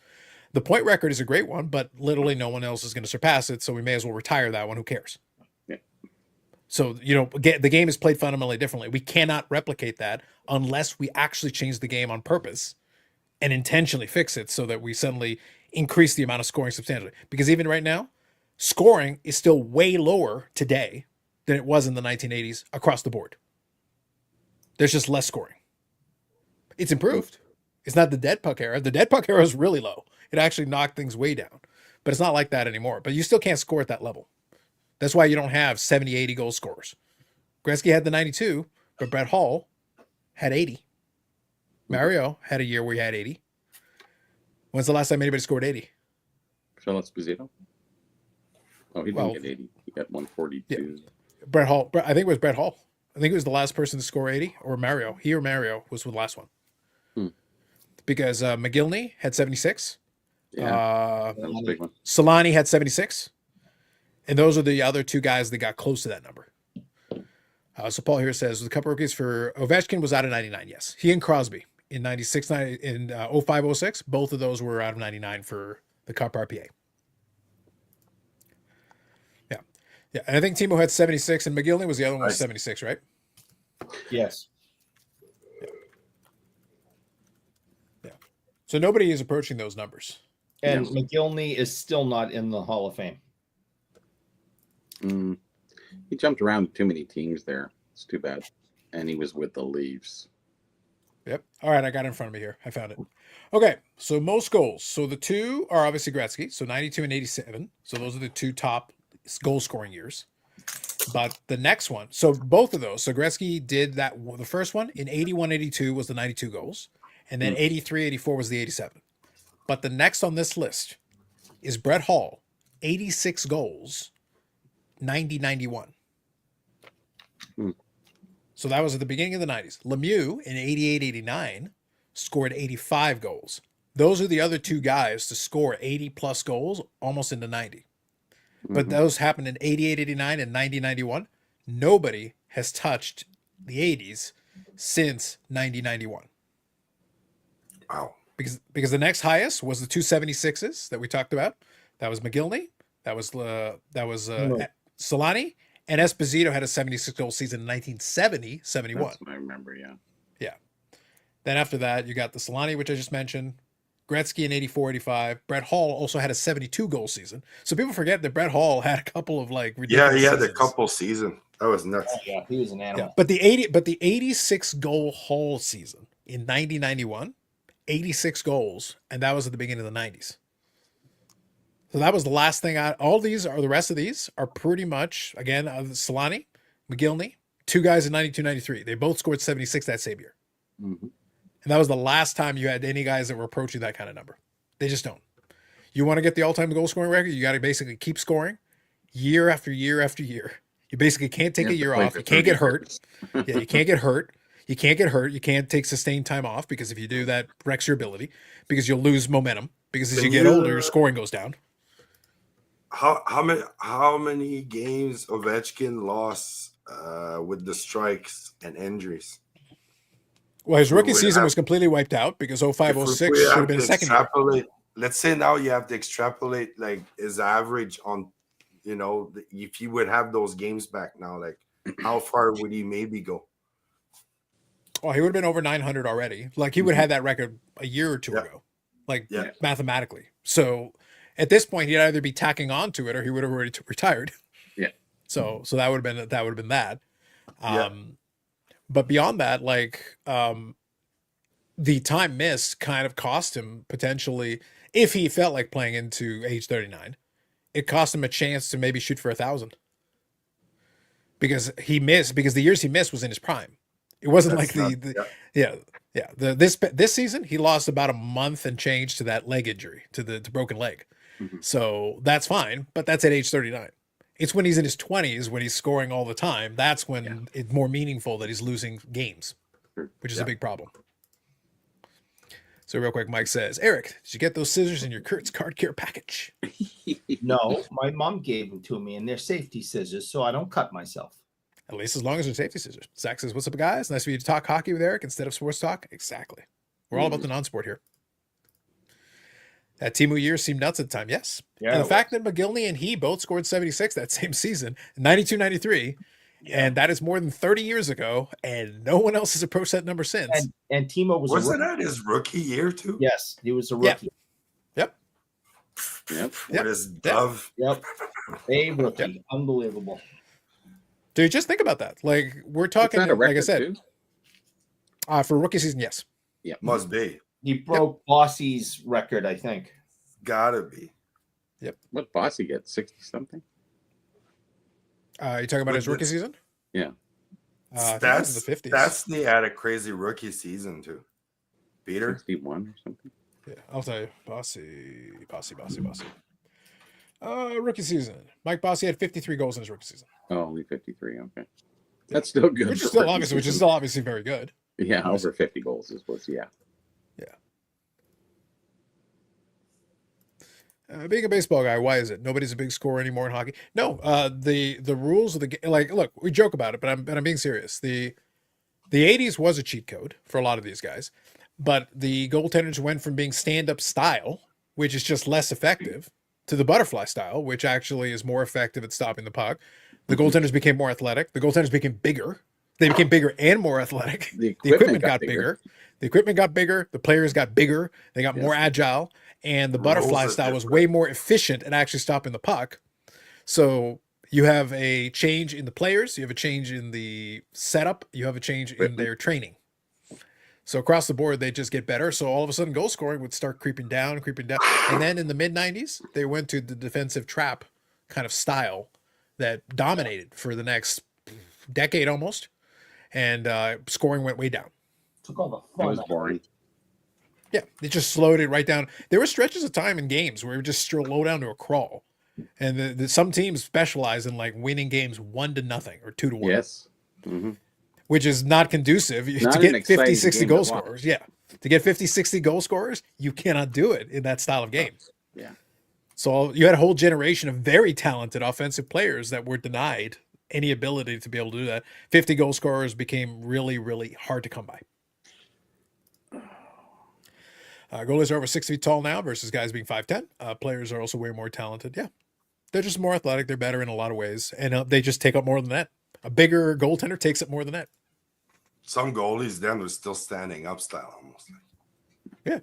The point record is a great one, but literally no one else is going to surpass it. So we may as well retire that one. Who cares? So, the game is played fundamentally differently. We cannot replicate that unless we actually change the game on purpose and intentionally fix it so that we suddenly increase the amount of scoring substantially. Because even right now, scoring is still way lower today than it was in the 1980s across the board. There's just less scoring. It's improved. It's not the dead puck era. The dead puck era is really low. It actually knocked things way down. But it's not like that anymore. But you still can't score at that level. That's why you don't have 70, 80 goal scorers. Gretzky had the 92, but Brett Hull had 80. Mario had a year where he had 80. When's the last time anybody scored 80? Philip Esposito? Oh, he didn't get 80. He got 142. Yeah. Brett Hull. I think it was Brett Hull. I think it was the last person to score 80, or Mario. He or Mario was the last one. Because McGillney had 76. Yeah, that was a big one. Solani had 76. And those are the other two guys that got close to that number. So Paul here says the Cup rookies for Ovechkin was out of 99. Yes. He and Crosby in 96, in 05, 06. Both of those were out of 99 for the Cup RPA. Yeah. Yeah. And I think Timo had 76 and McGillney was the other one with 76, right? Yes. Yeah. So nobody is approaching those numbers. And McGillney is still not in the Hall of Fame. He jumped around too many teams there. It's too bad. And he was with the Leafs. Yep. All right, I got it in front of me here. I found it. Okay, so most goals. So the two are obviously Gretzky, so 92 and 87. So those are the two top goal scoring years. But the next one, so both of those. So Gretzky did that. The first one in 81, 82 was the 92 goals. And then 83, 84 was the 87. But the next on this list is Brett Hall, 86 goals, 90, 91. So that was at the beginning of the 90s. Lemieux in 88, 89 scored 85 goals. Those are the other two guys to score 80 plus goals almost into 90. But those happened in 88, 89 and 90, 91. Nobody has touched the 80s since 90, 91. Wow. Because the next highest was the 276s that we talked about. That was McGillney. That was Solani. And Esposito had a 76 goal season in 1970, 71. That's what I remember, yeah. Yeah. Then after that, you got the Solani, which I just mentioned. Gretzky in 84, 85. Brett Hall also had a 72 goal season. So people forget that Brett Hall had a couple of like ridiculous He had seasons. a couple season. That was nuts. Oh, yeah, he was an animal. Yeah. But the 86 goal Hall season in 90, 91, 86 goals, and that was at the beginning of the 90s. So that was the last thing. The rest of these are pretty much, again, Solani, McGillney, two guys in 92, 93. They both scored 76 that same year. Mm-hmm. And that was the last time you had any guys that were approaching that kind of number. They just don't. You want to get the all-time goal scoring record, you got to basically keep scoring year after year after year. You basically can't take a year off. You can't get hurt. Yeah, you can't get hurt. You can't get hurt. You can't take sustained time off because if you do, that wrecks your ability because you'll lose momentum because as you get older, your scoring goes down. How many games Ovechkin lost with the strikes and injuries? Well, his rookie season was completely wiped out because 05-06 should have been a second year. Let's say now you have to extrapolate like his average on, if he would have those games back now, like how far would he maybe go? Oh, he would have been over 900 already. Like he would have had that record a year or two ago, like mathematically. So at this point, he'd either be tacking on to it or he would have already retired. Yeah. So that would have been that. But beyond that, like the time missed kind of cost him potentially, if he felt like playing into age 39, it cost him a chance to maybe shoot for 1,000 because the years he missed was in his prime. It wasn't this season he lost about a month and change to that leg injury, to the broken leg. Mm-hmm. So that's fine, but that's at age 39. It's when he's in his 20s, when he's scoring all the time. That's when it's more meaningful that he's losing games, which is a big problem. So real quick, Mike says, Eric, did you get those scissors in your Kurt's card care package? No, my mom gave them to me, and they're safety scissors, so I don't cut myself. At least as long as they're safety scissors. Zach says, what's up, guys? Nice for you to talk hockey with Eric instead of sports talk. Exactly. We're all about the non-sport here. That Timu year seemed nuts at the time, yes. Yeah, and the fact that McGillney and he both scored 76 that same season, 92, 93, and that is more than 30 years ago, and no one else has approached that number since. And Timo wasn't that his rookie year too? Yes, he was a rookie. Yep. With his glove. Yep. A rookie. Unbelievable. Dude, just think about that. Like, we're talking, like I said, for rookie season, yes. Yeah. Must be. He broke Bossy's record, I think. Gotta be. Yep. What Bossy get? 60 something? You talking about his rookie season? Yeah. That's the 50s. That's the had a crazy rookie season too. Peter? 61 or something. Yeah, I'll tell you. Bossy. Rookie season. Mike Bossy had 53 goals in his rookie season. Oh, only 53. Okay. That's still good. Which is still obviously very good. Yeah, over 50 goals is what's Yeah. Being a baseball guy, why is it nobody's a big scorer anymore in hockey? No, the rules of the game. Like, look, we joke about it, but I'm being serious. The 80s was a cheat code for a lot of these guys, but the goaltenders went from being stand-up style, which is just less effective, to the butterfly style, which actually is more effective at stopping the puck. The goaltenders became more athletic. The goaltenders became bigger. They became bigger and more athletic. The equipment got bigger. The equipment got bigger. The players got bigger. They got more agile. And the butterfly style was way more efficient at actually stopping the puck. So you have a change in the players. You have a change in the setup. You have a change in their training. So across the board, they just get better. So all of a sudden, goal scoring would start creeping down. And then in the mid 90s, they went to the defensive trap kind of style that dominated for the next decade almost. And scoring went way down. Took all the It fun. was boring. Yeah, it just slowed it right down. There were stretches of time in games where it would just slow down to a crawl. And some teams specialize in like winning games 1-0 or 2-1. Yes. Mm-hmm. Which is not conducive Not to an get exciting 50, 60 game goal to watch. scorers. Yeah. To get 50, 60 goal scorers, you cannot do it in that style of game. Yeah. So you had a whole generation of very talented offensive players that were denied any ability to be able to do that. 50 goal scorers became really, really hard to come by. Goalies are over 6 feet tall now versus guys being 5'10". Players are also way more talented. Yeah. They're just more athletic. They're better in a lot of ways. And they just take up more than that. A bigger goaltender takes up more than that. Some goalies then were still standing up style almost. Yeah.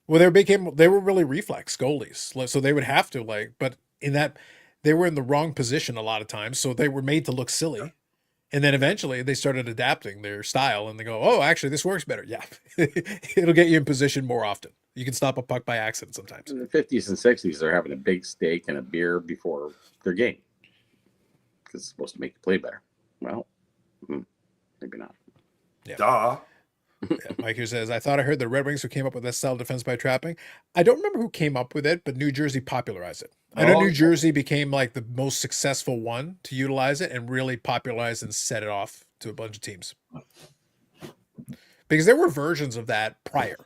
Well, they were really reflex goalies. So they would have to but in that they were in the wrong position a lot of times. So they were made to look silly. And then eventually they started adapting their style and they go, oh, actually this works better. Yeah. It'll get you in position more often. You can stop a puck by accident sometimes. In the 50s and 60s, they're having a big steak and a beer before their game because it's supposed to make you play better. Well, maybe not. Yeah. Duh. Yeah, Mike here says, I thought I heard the Red Wings who came up with that style of defense by trapping. I don't remember who came up with it, but New Jersey popularized it. I know New Jersey became like the most successful one to utilize it and really popularize and set it off to a bunch of teams. Because there were versions of that prior,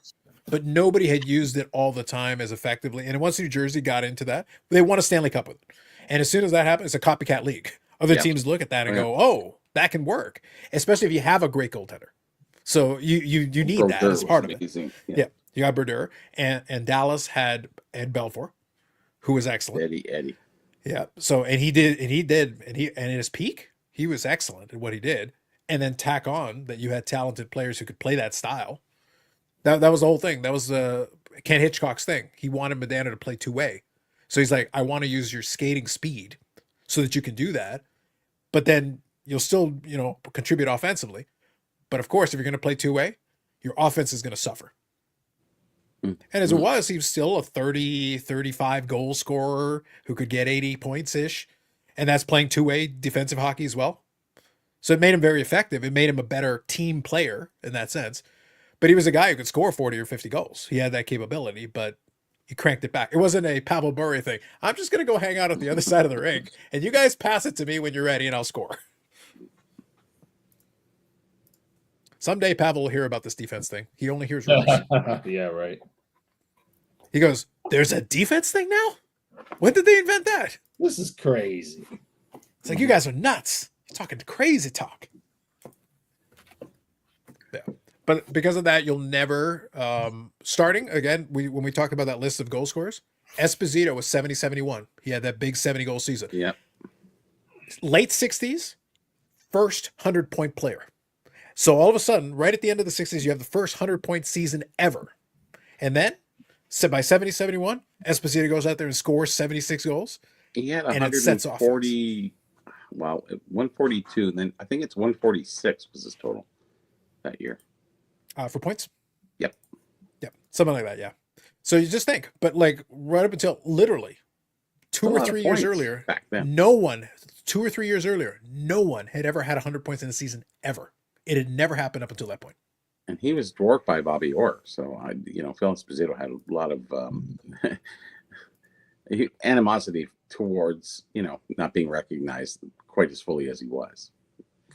but nobody had used it all the time as effectively. And once New Jersey got into that, they won a Stanley Cup with it. And as soon as that happened, it's a copycat league. Other teams look at that and go, oh, that can work, especially if you have a great goaltender. So you need that as part of it. Yeah. You got Brodeur, and Dallas had Ed Belfour, who was excellent. Eddie. Yeah. So and in his peak, he was excellent at what he did. And then tack on that you had talented players who could play that style. That was the whole thing. That was Ken Hitchcock's thing. He wanted Medano to play two-way. So he's like, I want to use your skating speed so that you can do that. But then you'll still, contribute offensively. But of course, if you're going to play two-way, your offense is going to suffer. And as it was, he was still a 30, 35 goal scorer who could get 80 points-ish. And that's playing two-way defensive hockey as well. So it made him very effective. It made him a better team player in that sense. But he was a guy who could score 40 or 50 goals. He had that capability, but he cranked it back. It wasn't a Pavel Bure thing. I'm just going to go hang out at the other side of the rink, and you guys pass it to me when you're ready, and I'll score. Someday Pavel will hear about this defense thing. He only hears rumors. Yeah, right. He goes, there's a defense thing now? When did they invent that? This is crazy. It's like, you guys are nuts. You're talking crazy talk. Yeah. But because of that, you'll never, starting, again, when we talked about that list of goal scorers, Esposito was 70-71. He had that big 70-goal season. Yeah. Late 60s, first 100-point player. So all of a sudden, right at the end of the 60s, you have the first 100-point season ever. And then, by 70-71, Esposito goes out there and scores 76 goals. He had and it sets off 140, 142, and then I think it's 146 was his total that year. For points? Yep. Something like that, yeah. So you just think, but like right up until literally 2 or 3 years earlier, back then. no one had ever had 100 points in a season ever. It had never happened up until that point. And he was dwarfed by Bobby Orr. So, Phil Esposito had a lot of animosity towards, not being recognized quite as fully as he was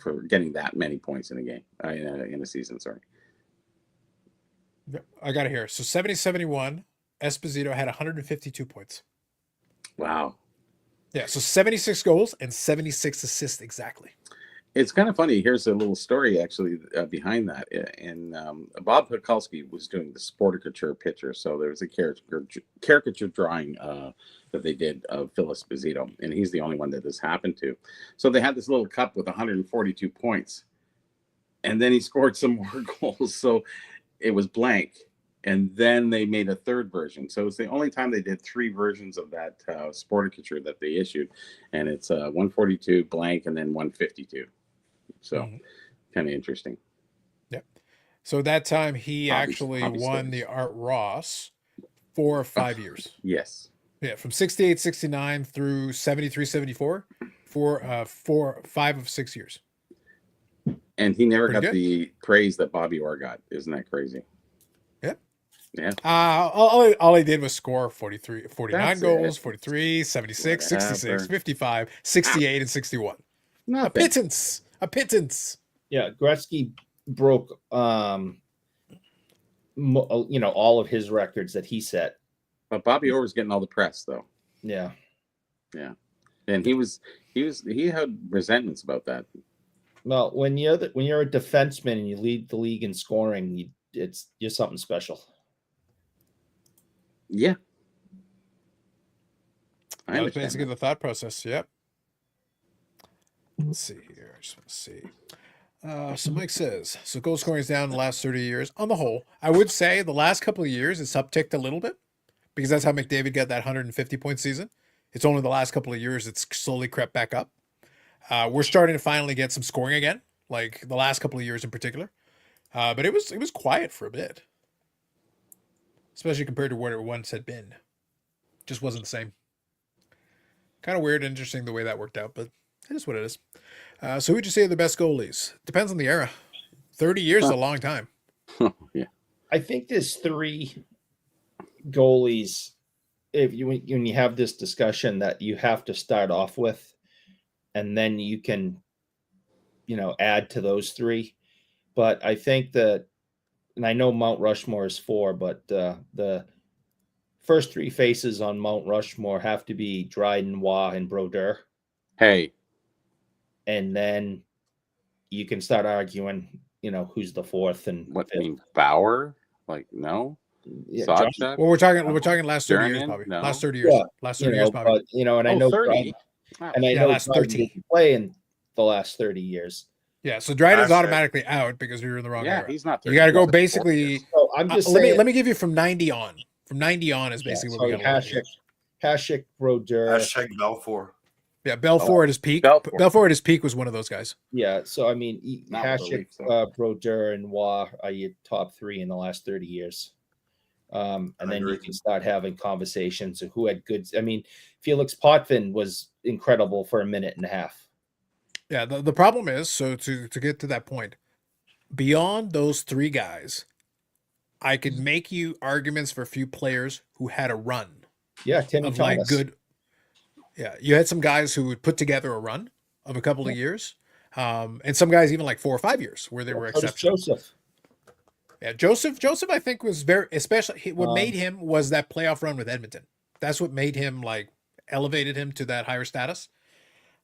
for getting that many points in a game, in a season, sorry. I got it here. So 70-71, Esposito had 152 points. Wow. Yeah, so 76 goals and 76 assists exactly. It's kind of funny. Here's a little story actually behind that. And Bob Pekulski was doing the Sporticature picture. So there was a caricature drawing that they did of Phil Esposito, and he's the only one that this happened to. So they had this little cup with 142 points, and then he scored some more goals. So it was blank. And then they made a third version. So it's the only time they did 3 versions of that Sporticature that they issued. And it's 142 blank and then 152. So kind of interesting. Yep. So that time he Hobby- actually hobby won stores. the Art Ross for 5 years. Yes. Yeah, from 68, 69 through 73, 74 for 5 of 6 years. And he never Pretty got good. the praise that Bobby Orr got. Isn't that crazy? Yeah. Yeah. All he did was score 43, 49 That's goals, it. 43, 76, 66, Whatever. 55, 68, and 61. A Nothing. pittance. A pittance. Yeah, Gretzky broke all of his records that he set. But Bobby Orr was getting all the press though. Yeah. And he had resentments about that. Well, when you're a defenseman and you lead the league in scoring, you're something special. Yeah. I That was understand basically that. the thought process. Yep. Let's see here. I just want to see. So Mike says, so goal scoring is down in the last 30 years. On the whole, I would say the last couple of years it's upticked a little bit because that's how McDavid got that 150-point season. It's only the last couple of years it's slowly crept back up. We're starting to finally get some scoring again, like the last couple of years in particular. But it was quiet for a bit, especially compared to what it once had been. Just wasn't the same. Kind of weird and interesting the way that worked out, but it is what it is. So who'd you say are the best goalies? Depends on the era. 30 years is a long time. Yeah. I think there's 3 goalies when you have this discussion that you have to start off with, and then you can, add to those 3. But I think that, and I know Mount Rushmore is 4, but the first 3 faces on Mount Rushmore have to be Dryden, Waugh, and Brodeur. Hey. And then you can start arguing, who's the 4th and What 5th. I mean, Bauer? Like, no. Yeah, Sawchuk? Well, we're talking last 30 years, Jernigan? probably. No. Last 30 years. Yeah, Last 30 years, probably. but and I know 30. and I Yeah, know last Dryden 13. didn't play in the last 30 years. Yeah, so Dryden's Hashtag. automatically out because you're in the wrong Yeah, era. he's not 30. You got to go He's 40 basically. years. So I'm just let saying. me give you from 90 on. From 90 on is basically what we got. Hasek, Brodeur. Hashtag Belfour. Yeah, Belfour at his peak. Belfour. Belfour at his peak was one of those guys. Yeah, so I mean, Not with the Hasek, Leafs, though. Brodeur, and Waugh are your top 3 in the last 30 years. And I then agree. you can start having conversations of who had good. I mean, Felix Potvin was incredible for a minute and a half. Yeah, the problem is, so to get to that point, beyond those 3 guys, I could make you arguments for a few players who had a run Yeah, Timmy of Thomas. like good. Yeah, you had some guys who would put together a run of a couple of years, and some guys even like 4 or 5 years where they were So does exceptional. Joseph. Yeah, Joseph, I think was very especially. What made him was that playoff run with Edmonton. That's what made him like elevated him to that higher status.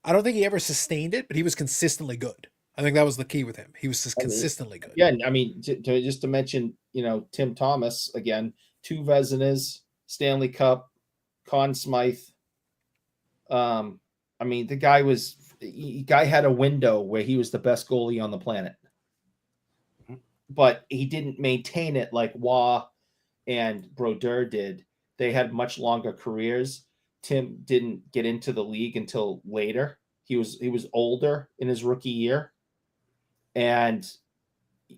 I don't think he ever sustained it, but he was consistently good. I think that was the key with him. He was just consistently good. Yeah, I mean, just to mention, Tim Thomas again, 2 Vezinas, Stanley Cup, Conn Smythe. I mean, the guy had a window where he was the best goalie on the planet, but he didn't maintain it like Waugh and Brodeur did. They had much longer careers. Tim didn't get into the league until later. He was older in his rookie year, and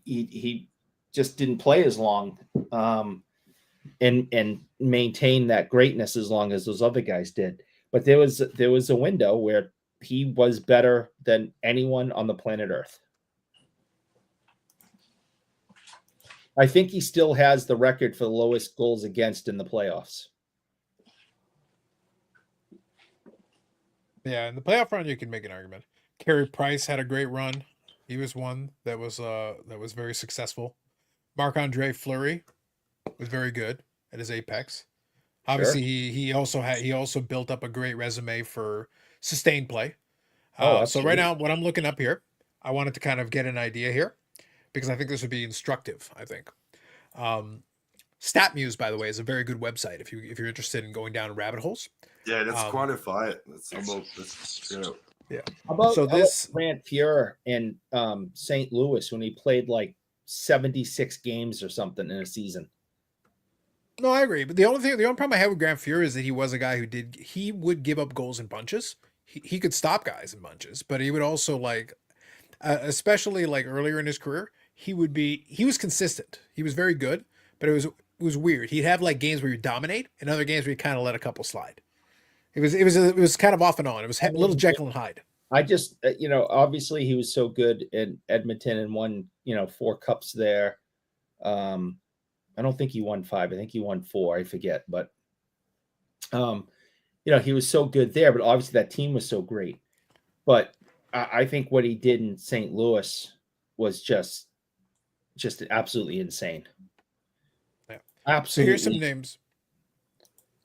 he just didn't play as long and maintain that greatness as long as those other guys did. But there was a window where he was better than anyone on the planet Earth. I think he still has the record for the lowest goals against in the playoffs. Yeah, in the playoff run, you can make an argument. Carey Price had a great run. He was one that was very successful. Marc-Andre Fleury was very good at his apex. Obviously, he also built up a great resume for sustained play. So right now, what I'm looking up here, I wanted to kind of get an idea here because I think this would be instructive. I think StatMuse, by the way, is a very good website if you're interested in going down rabbit holes. Yeah, let's quantify it. Yeah. How about this Grant Fuhrer in St. Louis when he played like 76 games or something in a season? No, I agree. But the only problem I have with Grant Fuhrer is that he was a guy he would give up goals in bunches. He could stop guys in bunches, but he would also especially like earlier in his career, he was consistent. He was very good, but it was weird. He'd have like games where you dominate and other games where you kind of let a couple slide. It was kind of off and on. It was a little Jekyll and Hyde. I just, obviously he was so good in Edmonton and won, 4 cups there. I don't think he won 5. I think he won 4. I forget, but he was so good there. But obviously that team was so great. But I think what he did in St. Louis was just absolutely insane. Yeah, absolutely. So here's some names.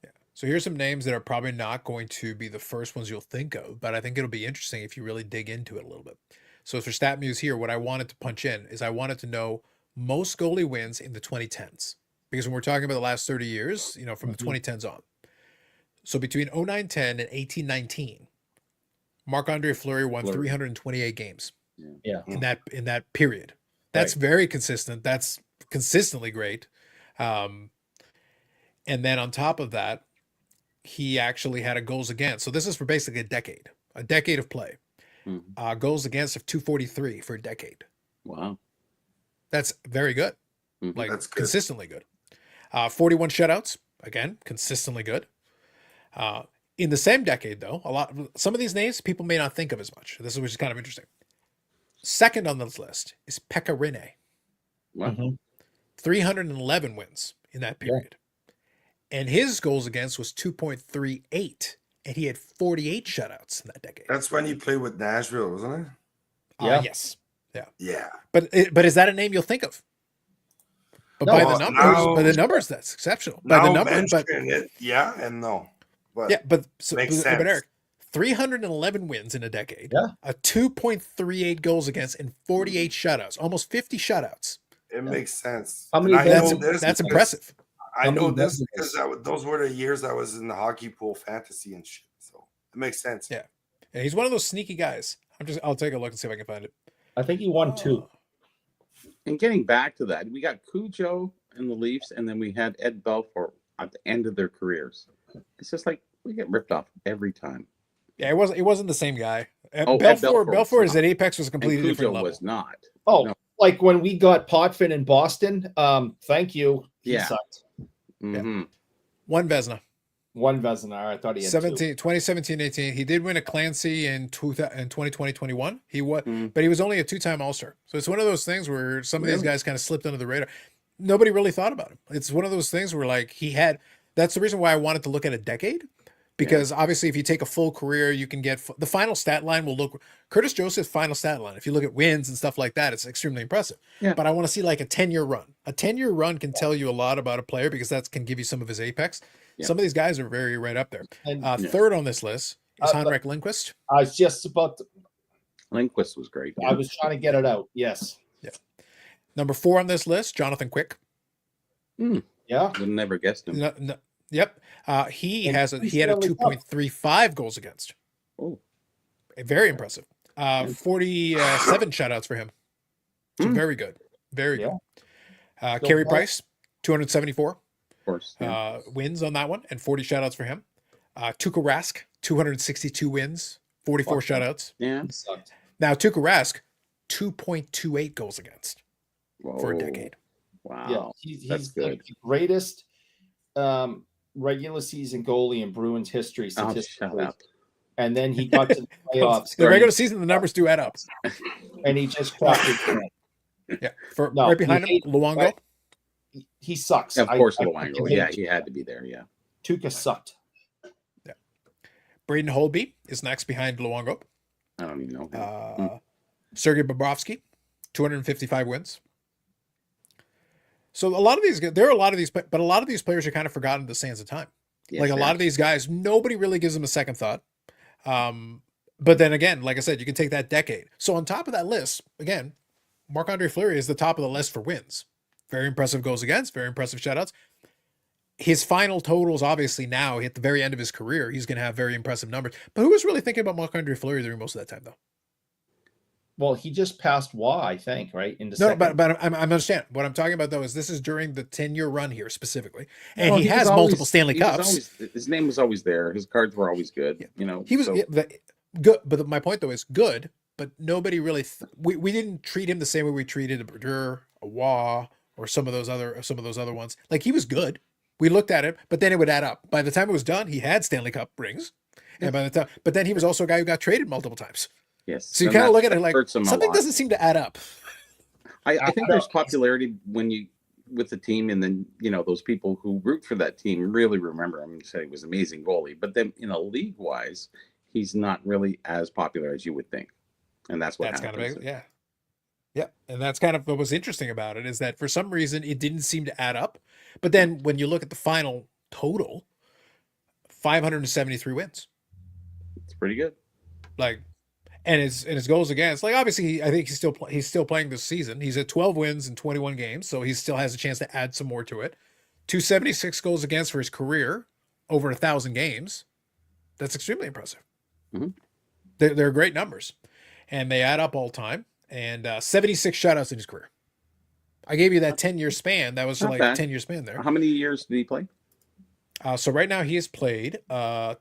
Yeah, so here's some names that are probably not going to be the first ones you'll think of, but I think it'll be interesting if you really dig into it a little bit. So for StatMuse here, what I wanted to punch in is I wanted to know most goalie wins in the 2010s, because when we're talking about the last 30 years, from the 2010s on. So between 09-10 and 18-19, Marc-Andre Fleury won 328 games. Yeah. In that period. That's very consistent. That's consistently great. And then on top of that, he actually had a goals against. So this is for basically a decade of play. Mm-hmm. Goals against of 243 for a decade. Wow. That's very good. Mm-hmm. Like That's good. Consistently good. 41 shutouts, again, consistently good. In the same decade, though, some of these names people may not think of as much. This is which is kind of interesting. Second on this list is Pekka Rinne. Wow. Mm-hmm. 311 wins in that period. Yeah. And his goals against was 2.38, and he had 48 shutouts in that decade. That's when you played with Nashville, wasn't it? Yeah. Yes. Yeah. Yeah. But is that a name you'll think of? But by the numbers, that's exceptional. By the numbers, yeah and no. But yeah, but sense. Eric, 311 wins in a decade. Yeah. A 2.38 goals against and 48 shutouts, almost 50 shutouts. It makes sense. How many? That's impressive. I know this because those were the years I was in the hockey pool fantasy and shit. So it makes sense. Yeah. Yeah, he's one of those sneaky guys. I'll take a look and see if I can find it. I think he won 2. And getting back to that, we got Cujo in the Leafs, and then we had Ed Belfour at the end of their careers. It's just like we get ripped off every time. Yeah, it wasn't the same guy. Belfour is at Apex was a completely different level. Was not. Oh, no. Like when we got Potvin in Boston. Thank you. He sucked. Mm-hmm. Yeah. One Vezina. I thought he had 2017-18. He did win a Clancy in 2020-21. He was, but he was only a 2-time All-Star. So it's one of those things where some of these guys kind of slipped under the radar. Nobody really thought about him. It's one of those things where like that's the reason why I wanted to look at a decade. Because obviously, if you take a full career, you can get the final stat line will look Curtis Joseph's final stat line. If you look at wins and stuff like that, it's extremely impressive. Yeah. But I want to see like a 10-year run. A 10-year run can tell you a lot about a player because that can give you some of his apex. Yeah. Some of these guys are very right up there. Third on this list is Henrik Lindqvist. I was just about to. Lindqvist was great. I was trying to get it out. Yes. Yeah. Number 4 on this list, Jonathan Quick. Yeah. Would never guessed him. No. Yep. He had a 2.35 goals against. Oh, very impressive. 47 shutouts for him. So very good. Very good. Carey Price, 274. Of course. Yeah. Wins on that one and 40 shutouts for him. Tuukka Rask, 262 wins, 44 shutouts. Yeah. Now Tuukka Rask, 2.28 goals against for a decade. Wow. Yeah, he's good. The greatest regular season goalie in Bruins history statistically. Shut up. And then he got to the playoffs. The regular season, the numbers do add up. And he just cracked it. Yeah. Right behind him, Luongo. Right? He sucks. Of course, Luongo. Yeah, he had to be there. Yeah. Tuukka sucked. Yeah. Braden Holtby is next behind Luongo. I don't even know. Sergei Bobrovsky, 255 wins. So there are a lot of these, but a lot of these players are kind of forgotten in the sands of time. Yes, like a lot of these guys, nobody really gives them a second thought. But then again, like I said, you can take that decade. So on top of that list, again, Marc-Andre Fleury is the top of the list for wins. Very impressive goals against, very impressive shutouts. His final totals, obviously now at the very end of his career, he's going to have very impressive numbers. But who was really thinking about Marc-Andre Fleury during most of that time, though? Well, he just passed Waugh, I think, right? No, but I understand. What I'm talking about, though, is this is during the 10-year run here specifically. And he has multiple Stanley Cups. His name was always there. His cards were always good. Yeah. You know, he was good. But my point, though, is good, but nobody really. We didn't treat him the same way we treated a Brodeur, a Waugh, or some of those other ones. Like he was good. We looked at him, but then it would add up. By the time it was done, he had Stanley Cup rings, and by the time, but then he was also a guy who got traded multiple times. Yes. So you And kind of that look at it like hurts him a something lot. doesn't seem to add up. I think there's popularity when you with the team, and then those people who root for that team really remember him and say he was an amazing goalie. But then league wise, he's not really as popular as you would think, and that's what That's kind happens. of yeah, and that's kind of what was interesting about it is that for some reason it didn't seem to add up. But then when you look at the final total, 573 wins, It's pretty good. like, and his goals against, like obviously I think he's still playing this season. He's at 12 wins in 21 games, so he still has a chance to add some more to it. 276 goals against for his career, over 1,000 games. That's extremely impressive. Mhm. They're great numbers, and they add up all time. And 76 shutouts in his career. I gave you that 10-year span. That was Not like bad. a 10-year span there. How many years did he play? So right now he has played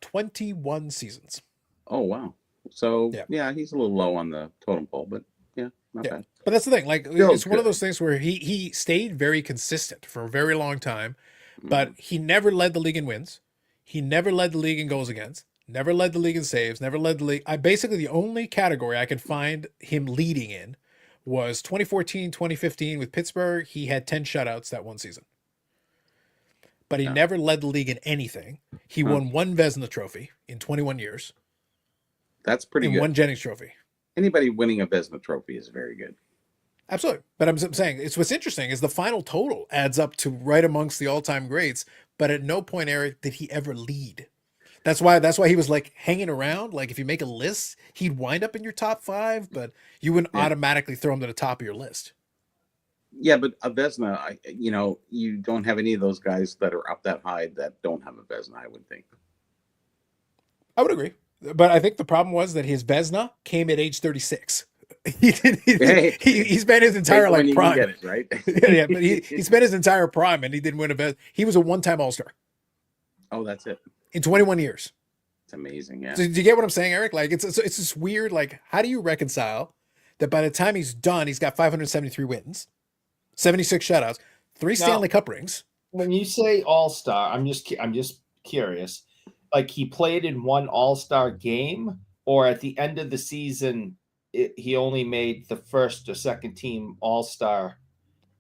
21 seasons. Oh wow. So Yeah. yeah, he's a little low on the totem pole, but yeah, not Yeah. bad. But that's the thing. Like Still it's one of good. those things where he stayed very consistent for a very long time, but Mhm. he never led the league in wins. He never led the league in goals against. Never led the league in saves. Never led the league. Basically the only category I could find him leading in was 2014, 2015 with Pittsburgh. He had 10 shutouts that one season. But he Yeah. never led the league in anything. He Huh. won one Vezina trophy in 21 years That's pretty and good. one Jennings trophy. Anybody winning a Vezina trophy is very good. Absolutely. But I'm saying it's what's interesting is the final total adds up to right amongst the all-time greats, but at no point, Eric, did he ever lead. That's why he was like hanging around. Like if you make a list, he'd wind up in your top 5, but you wouldn't Yeah. automatically throw him to the top of your list. Yeah, but a Vezina, you don't have any of those guys that are up that high that don't have a Vezina, I would think. I would agree. But I think the problem was that his Vezina came at age 36. He spent his entire When you can prime. get it, right? Yeah, but he spent his entire prime and he didn't win a Vezina. He was a one-time All-Star Oh, that's it. in 21 years. It's amazing, yeah. So do you get what I'm saying, Eric? Like it's this weird, like, how do you reconcile that by the time he's done, he's got 573 wins, 76 shutouts, 3 Stanley Cup rings. When you say all-star, I'm just curious. Like he played in one all-star game, or at the end of the season, he only made the first or second team all-star.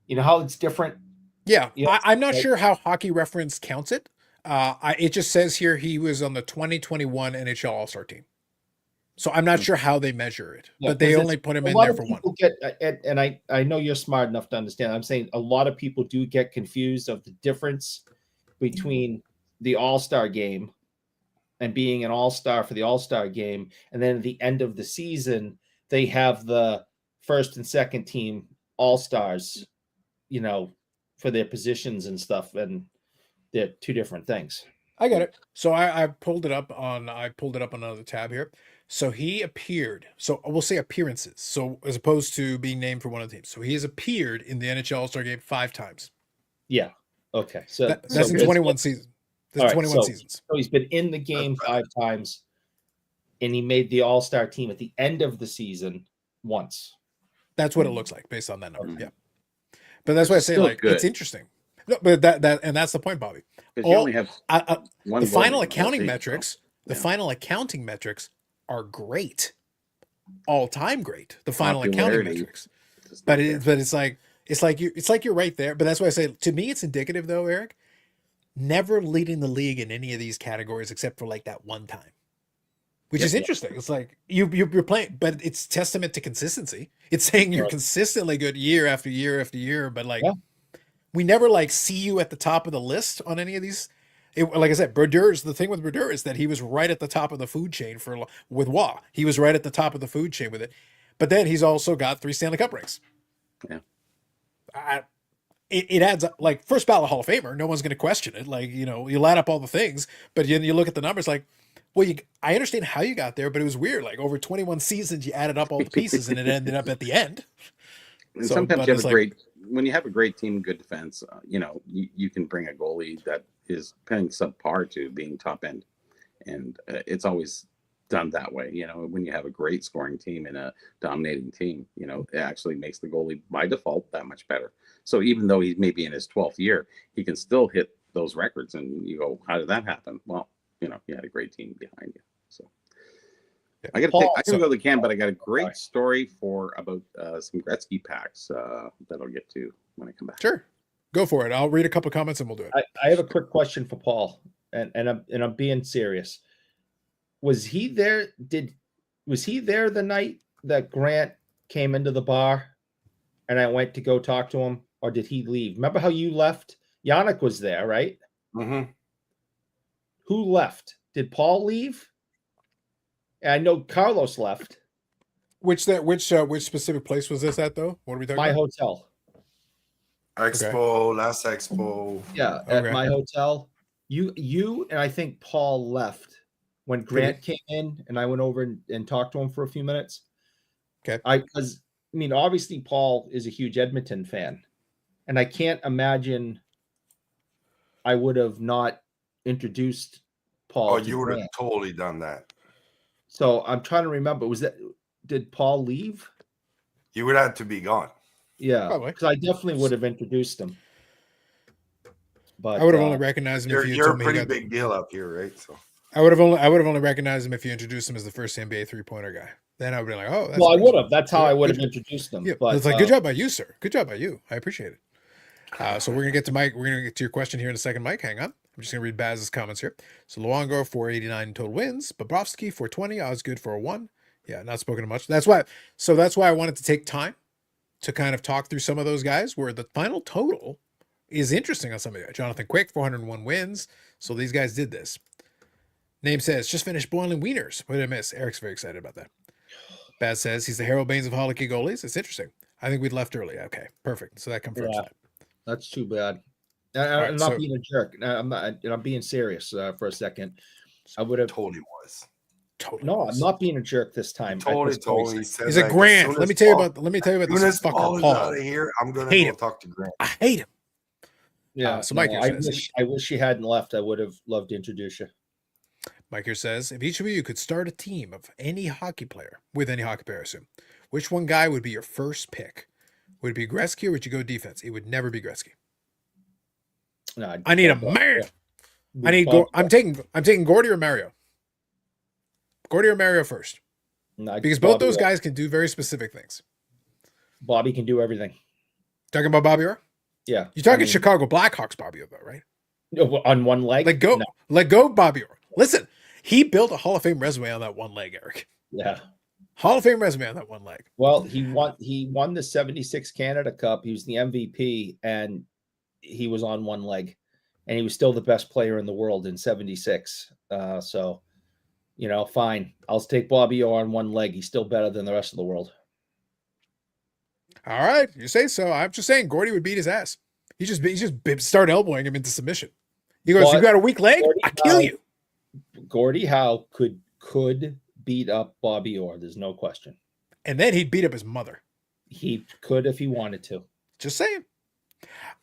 You know how it's different? Yeah, Yeah, I'm not like- sure how Hockey Reference counts it. It just says here he was on the 2021 NHL All-Star team. So I'm not sure how they measure it, Yeah, but they 'cause only put him A in lot there of for one. people get, and I know you're smart enough to understand. I'm saying a lot of people do get confused of the difference between the all-star game and being an all-star for the all-star game, and then at the end of the season they have the first and second team all-stars, for their positions and stuff, and they're two different things. I got it. So I pulled it up on another tab here. So he appeared. So we'll say appearances. So as opposed to being named for one of the teams. So he has appeared in the NHL All-Star game 5 times. Yeah. Okay. So That's in it's- 21 seasons. That's All right, 21 so- seasons. So he's been in the game 5 times, and he made the all-star team at the end of the season once. That's what it looks like based on that number. Okay. Yeah. But that's why I say Still like good. it's interesting. No, but that's the point, Bobby. Because you all- only have one The goalie final in the accounting league, metrics, yeah. the final accounting metrics are great. All-time great. The final accounting Popularity metrics. so it's But not there. it's like you're right there. But that's why I say to me it's indicative though, Eric. Never leading the league in any of these categories except for like that one time. Which Yeah. is interesting. It's like you're playing, but it's testament to consistency. It's saying you're Right. consistently good year after year after year, but like Yeah. we never like see you at the top of the list on any of these. Like I said, the thing with Brodeur is that he was right at the top of the food chain with Waugh. He was right at the top of the food chain with it. But then he's also got 3 Stanley Cup rings. Yeah. It adds up. Like first ballot Hall of Famer, no one's going to question it. Like, you add up all the things, but then you look at the numbers like, well, I understand how you got there, but it was weird. Like over 21 seasons, you added up all the pieces and it ended up at the end. And So, sometimes but you have it's a like- when you have a great team, good defense, you can bring a goalie that is playing subpar to being top end, and it's always done that way. When you have a great scoring team and a dominating team, it actually makes the goalie by default that much better. So even though he may be in his 12th year, he can still hit those records. And you go, how did that happen? Well, you had a great team behind you. So I got to go to the can, but I got a great story about some Gretzky packs that I'll get to when I come back. Sure. Go for it. I'll read a couple of comments and we'll do it. I have a quick question for Paul, and I'm being serious. Was he there? Was he there the night that Grant came into the bar and I went to go talk to him, or did he leave? Remember how you left? Yannick was there, right? Mm-hmm. Who left? Did Paul leave? I know Carlos left. Which specific place was this at though? What are we talking My about? hotel. Expo, last Expo. Yeah, at my hotel. You and I think Paul left when Grant came in, and I went over and talked to him for a few minutes. Okay. Because obviously Paul is a huge Edmonton fan, and I can't imagine I would have not introduced Paul. Oh, you would have totally done that. So I'm trying to remember. Did Paul leave? You would have to be gone. Yeah, because I definitely would have introduced him. But I would have only recognized him if you you're told a me pretty big deal up here, right? So I would have only recognized him if you introduced him as the first NBA 3-pointer guy. Then I would be like, oh, that's I would have. That's how I would have introduced him. Yeah, but it's like, good job by you, sir. Good job by you. I appreciate it. So we're gonna get to Mike. We're gonna get to your question here in a second, Mike. Hang on. I'm just gonna read Baz's comments here. So Luongo 489 total wins. Bobrovsky 420. Odds good for a 1. Yeah, not spoken to much. That's why I wanted to take time to kind of talk through some of those guys where the final total is interesting on some of you. Jonathan Quick 401 wins. So these guys did this. Name says just finished boiling wieners. What did I miss? Eric's very excited about that. Baz says he's the Harold Baines of hockey goalies. It's interesting. I think we'd left early. Okay, perfect. So that confirms that. That's too bad. I'm not being a jerk. I'm not. I'm being serious for a second. I would have totally was. Totally. No, I'm not being a jerk this time. Totally. He's a Grant. Let me tell you about this fucker Paul. Out of here, I'm gonna go talk to Grant. I hate him. Yeah. So Mike I wish you hadn't left. I would have loved to introduce you. Mike here says, if each of you could start a team of any hockey player, with any hockey player, I assume, which one guy would be your first pick? Would it be Gretzky or would you go defense? It would never be Gretzky. No, I need a man. I'm taking Gordy or Mario. Gordy or Mario first. No, because both those guys can do very specific things. Bobby can do everything. Talking about Bobby Orr? Yeah. You're talking Chicago Blackhawks Bobby Orr, though, right? On one leg? Let go Bobby Orr. Listen, he built a Hall of Fame resume on that one leg, Eric. Yeah. Hall of Fame resume on that one leg. Well, he won the 76 Canada Cup. He was the MVP, and he was on one leg. And he was still the best player in the world in 76. So, fine. I'll take Bobby Orr on one leg. He's still better than the rest of the world. All right. You say so. I'm just saying Gordy would beat his ass. He just start elbowing him into submission. He goes, you got a weak leg? I kill you. Gordie Howe could beat up Bobby Orr. There's no question. And then he'd beat up his mother. He could if he wanted to. Just saying.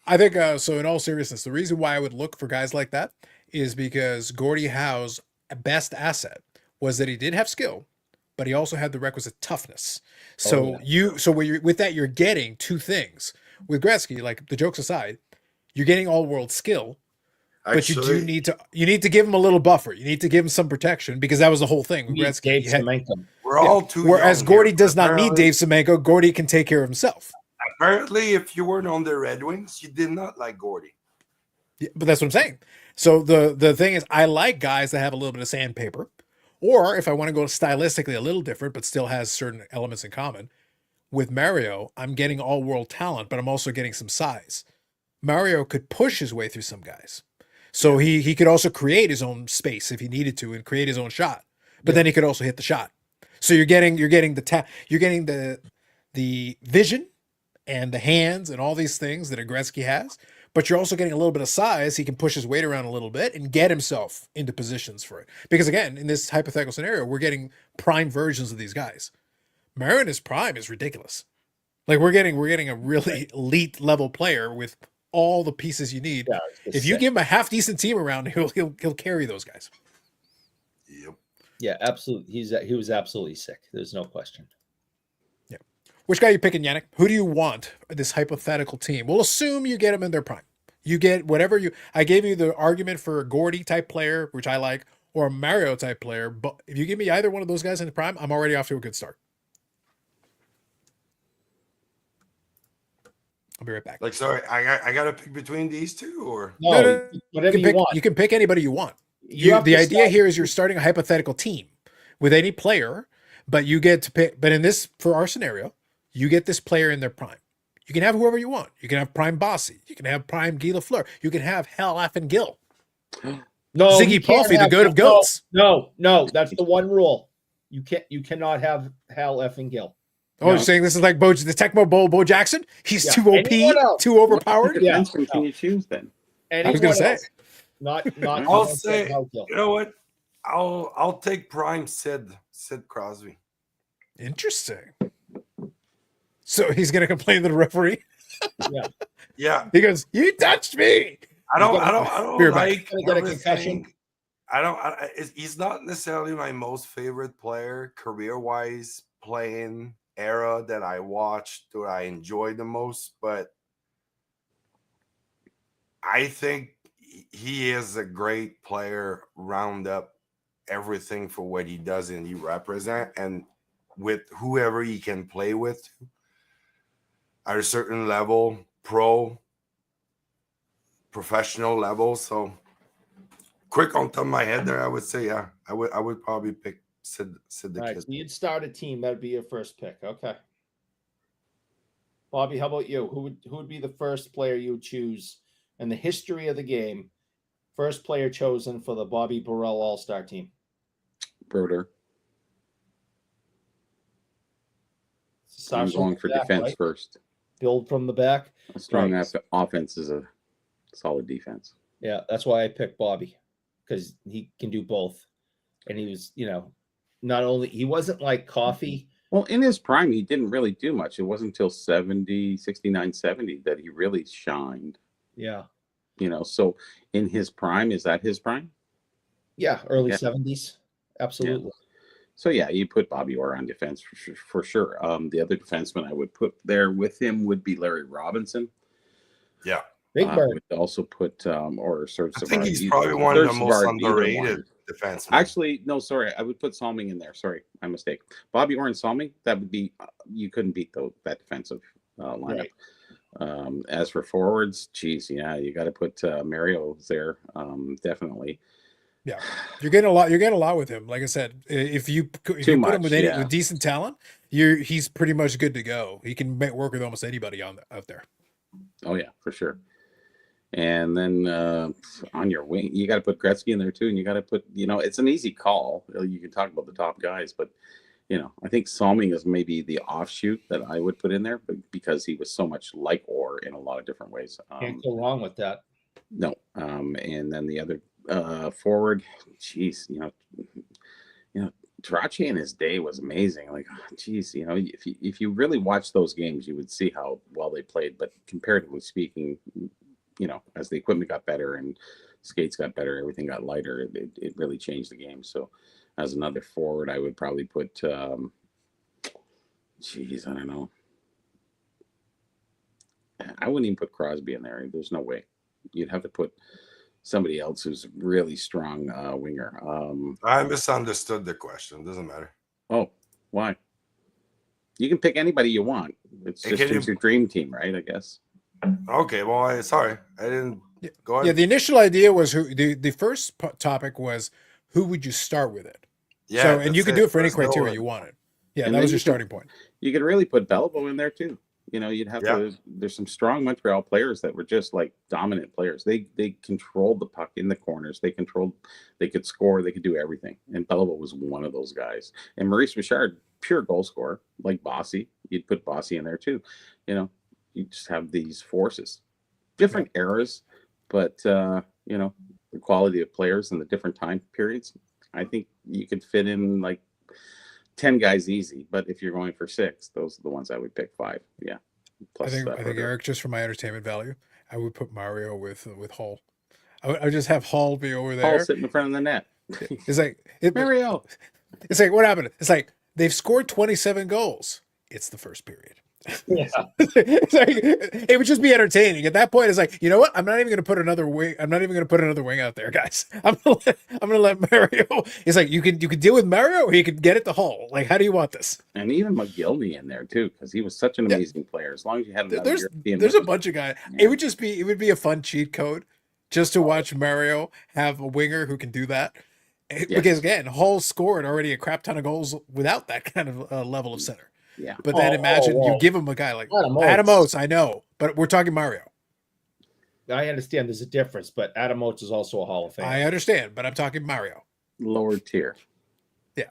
I think, so in all seriousness, the reason why I would look for guys like that is because Gordie Howe's best asset was that he did have skill, but he also had the requisite toughness. So with that, you're getting two things. With Gretzky, like the jokes aside, you're getting all-world skill, but you need to give him a little buffer. You need to give him some protection because that was the whole thing. With Gretzky, we're all too. Whereas Gordy does not need Dave Semenko. Gordy can take care of himself. Apparently, if you weren't on the Red Wings, you did not like Gordy. Yeah, but that's what I'm saying. So the thing is, I like guys that have a little bit of sandpaper, or if I want to go stylistically a little different, but still has certain elements in common. With Mario, I'm getting all-world talent, but I'm also getting some size. Mario could push his way through some guys. So he could also create his own space if he needed to and create his own shot. But then he could also hit the shot. So you're getting the vision and the hands and all these things that a Gretzky has, but you're also getting a little bit of size. He can push his weight around a little bit and get himself into positions for it. Because again, in this hypothetical scenario, we're getting prime versions of these guys. Mario in his prime is ridiculous. Like we're getting a really elite level player with all the pieces you need. Yeah, if you give him a half decent team around, he'll carry those guys. Yep. Yeah, absolutely. He was absolutely sick. There's no question. Yeah. Which guy are you picking, Yannick? Who do you want in this hypothetical team? We'll assume you get them in their prime. You get whatever you. I gave you the argument for a Gordy type player, which I like, or a Mario type player. But if you give me either one of those guys in the prime, I'm already off to a good start. I'll be right back. Like, sorry, I got to pick between these two, or No, whatever you want. You can pick anybody you want. You The idea here is you're starting a hypothetical team with any player, but you get to pick. But in this, for our scenario, you get this player in their prime. You can have whoever you want. You can have prime Bossy. You can have prime Guy Lafleur. You can have Hell effing Gill. No, Ziggy Palfy, the goat of goats. No, that's the one rule. You cannot have Hal effing Gill. Oh, you're saying this is like the Tecmo Bo Jackson? He's too Anyone OP, else? too overpowered. Yeah. Defenseman can you choose then? I was going to say. Not. I'll say, you know what? I'll take prime Sid Crosby. Interesting. So he's going to complain to the referee. Yeah. He goes, "You touched me." I don't Beer like Get a concussion. He's not necessarily my most favorite player career-wise, playing era that I watched or I enjoyed the most, but I think he is a great player, round up everything for what he does and he represent, and with whoever he can play with at a certain level, professional level. So quick on top of my head there, I would say, yeah, I would probably pick Sid the Right, Kid. you'd start a team. That'd be your first pick. Okay. Bobby, how about you? Who would be the first player you would choose in the history of the game? First player chosen for the Bobby Burrell All-Star team. Broder. I'm Starts from going the for back, defense right? first. Build from the back. A strong Right. offense is a solid defense. Yeah, that's why I picked Bobby, because he can do both. And he was, not only he wasn't like Coffee. Well, in his prime, he didn't really do much. It wasn't until 69, 70 that he really shined. Yeah. So in his prime, is that his prime? Yeah, early Yeah. 70s. Absolutely. So yeah, you put Bobby Orr on defense for sure. The other defenseman I would put there with him would be Larry Robinson. Yeah. Big I Bird. would also put or Serge I Savard. think he's probably one of the Serge most Savard, either underrated one. defensemen. Actually, no, sorry. I would put Salming in there. Sorry, my mistake. Bobby Orr and Salming, that would be, you couldn't beat that defensive lineup. Right. As for forwards, geez, yeah, you got to put Mario there. Definitely. Yeah, you're getting a lot. You're getting a lot with him. Like I said, if you put him with with decent talent, he's pretty much good to go. He can work with almost anybody out there. Oh yeah, for sure. And then on your wing, you got to put Gretzky in there too, and you got to put, it's an easy call. You can talk about the top guys, but I think Salming is maybe the offshoot that I would put in there, but because he was so much like Orr in a lot of different ways. Can't go wrong with that. No, and then the other forward, geez, Tarachi in his day was amazing. Like, geez, if you really watch those games, you would see how well they played. But comparatively speaking, as the equipment got better and skates got better, everything got lighter. It really changed the game. So, as another forward, I would probably put, I don't know. I wouldn't even put Crosby in there. There's no way. You'd have to put somebody else who's really strong winger. I misunderstood the question. Doesn't matter. Oh, why? You can pick anybody you want. It's just your dream team, right? I guess. Okay. Well, sorry, I didn't. Go ahead. Yeah, the initial idea was the first topic was who would you start with it. Yeah, so, and you could do it for any There's no criteria one. you wanted. Yeah, And that then was your you starting point. You could really put Beliveau in there too. You'd have to. There's some strong Montreal players that were just like dominant players. They controlled the puck in the corners. They could score. They could do everything. And Beliveau was one of those guys. And Maurice Richard, pure goal scorer, like Bossy. You'd put Bossy in there too. You just have these forces, different eras, but the quality of players and the different time periods. I think you could fit in like 10 guys easy, but if you're going for 6, those are the ones I would pick. 5. Yeah. Plus I think Eric, just for my entertainment value, I would put Mario with Hull. I would just have Hull be over there. Hull sitting in front of the net. It's like Mario. It's like what happened? It's like they've scored 27 goals. It's the first period. Yeah. It's like, it would just be entertaining. At that point, it's like, you know what? I'm not even going to put another wing. I'm not even going to put another wing out there, guys. I'm gonna let Mario. It's like you can deal with Mario, or you can get it to Hull. Like, how do you want this? And even McGillney in there too, because he was such an amazing player. As long as you had another European, There's a bunch of guys. It would be a fun cheat code just to watch Mario have a winger who can do that. Because again, Hull scored already a crap ton of goals without that kind of level of center. Yeah. But then imagine you give him a guy like Adam Oates. I know, but we're talking Mario. I understand there's a difference, but Adam Oates is also a Hall of Fame. I understand, but I'm talking Mario. Lower tier. Yeah.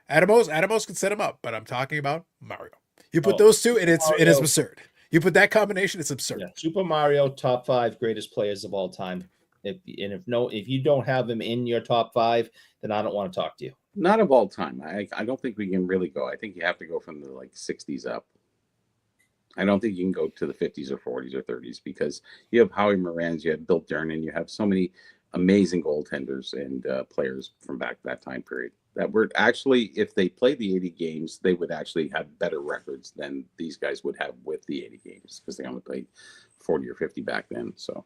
Adam Oates can set him up, but I'm talking about Mario. You put those two, and it is absurd. You put that combination, it's absurd. Yeah. Super Mario, top 5 greatest players of all time. If you don't have him in your top 5, then I don't want to talk to you. Not of all time. I don't think we can really go. I think you have to go from the 60s up. I don't think you can go to the 50s or 40s or 30s because you have Howie Morans, you have Bill Durnan, you have so many amazing goaltenders and players from back that time period that were actually, if they played the 80 games, they would actually have better records than these guys would have with the 80 games because they only played 40 or 50 back then. So,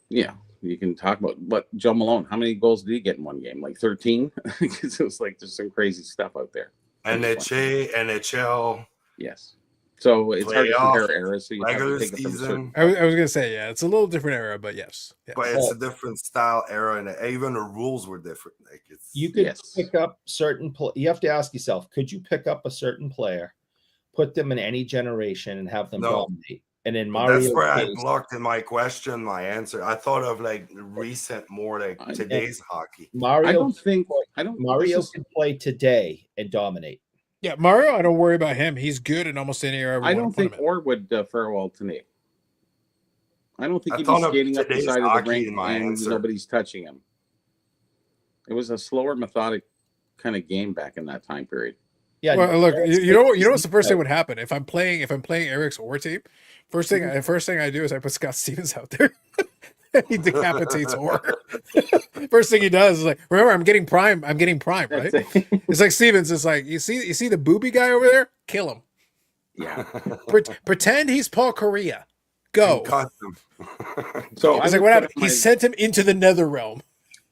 yeah. You can talk about Joe Malone. How many goals did he get in one game? Like 13? Because it was like there's some crazy stuff out there. NHL. Yes. So it's hard to compare eras. So you have to take it from a certain. I was going to say, yeah, it's a little different era, but yes. But it's a different style era, and even the rules were different. Like you could pick up certain. You have to ask yourself: could you pick up a certain player, put them in any generation, and have them dominate? And in Mario, that's where I blocked in my question, my answer. I thought of recent, more like today's hockey. Mario can play today and dominate. Yeah, Mario, I don't worry about him. He's good in almost any era. I don't think Orr would farewell to me. I don't think he'd be skating up the side of the rink and nobody's touching him. It was a slower, methodic kind of game back in that time period. Yeah. Well, look, you know what's the first thing would happen if I'm playing Eric's Orr team. First thing I do is I put Scott Stevens out there. He decapitates Orr. First thing he does is like, remember, I'm getting prime, right? It's like Stevens is like, you see the booby guy over there? Kill him. Yeah. Pretend he's Paul Correa. Go. So it's like what happened? He sent him into the nether realm.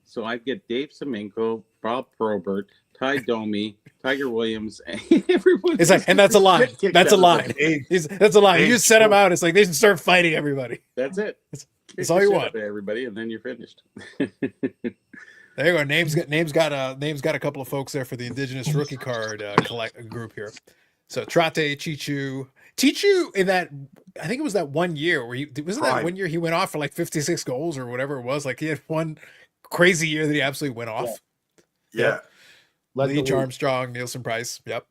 So I'd get Dave Semenko, Bob Probert, Ty Domi, Tiger Williams, and everyone. It's like, and that's a line. That's a line. That's a line. You set them out. It's like they should start fighting everybody. That's it. That's all you want. Everybody, and then you're finished. There you go. Names got a couple of folks there for the Indigenous rookie card collect group here. So Trate, Chichu in that, I think it was that 1 year where that 1 year he went off for like 56 goals or whatever it was. Like he had one crazy year that he absolutely went off. Yeah. Leach Armstrong, Nielsen Price. Yep.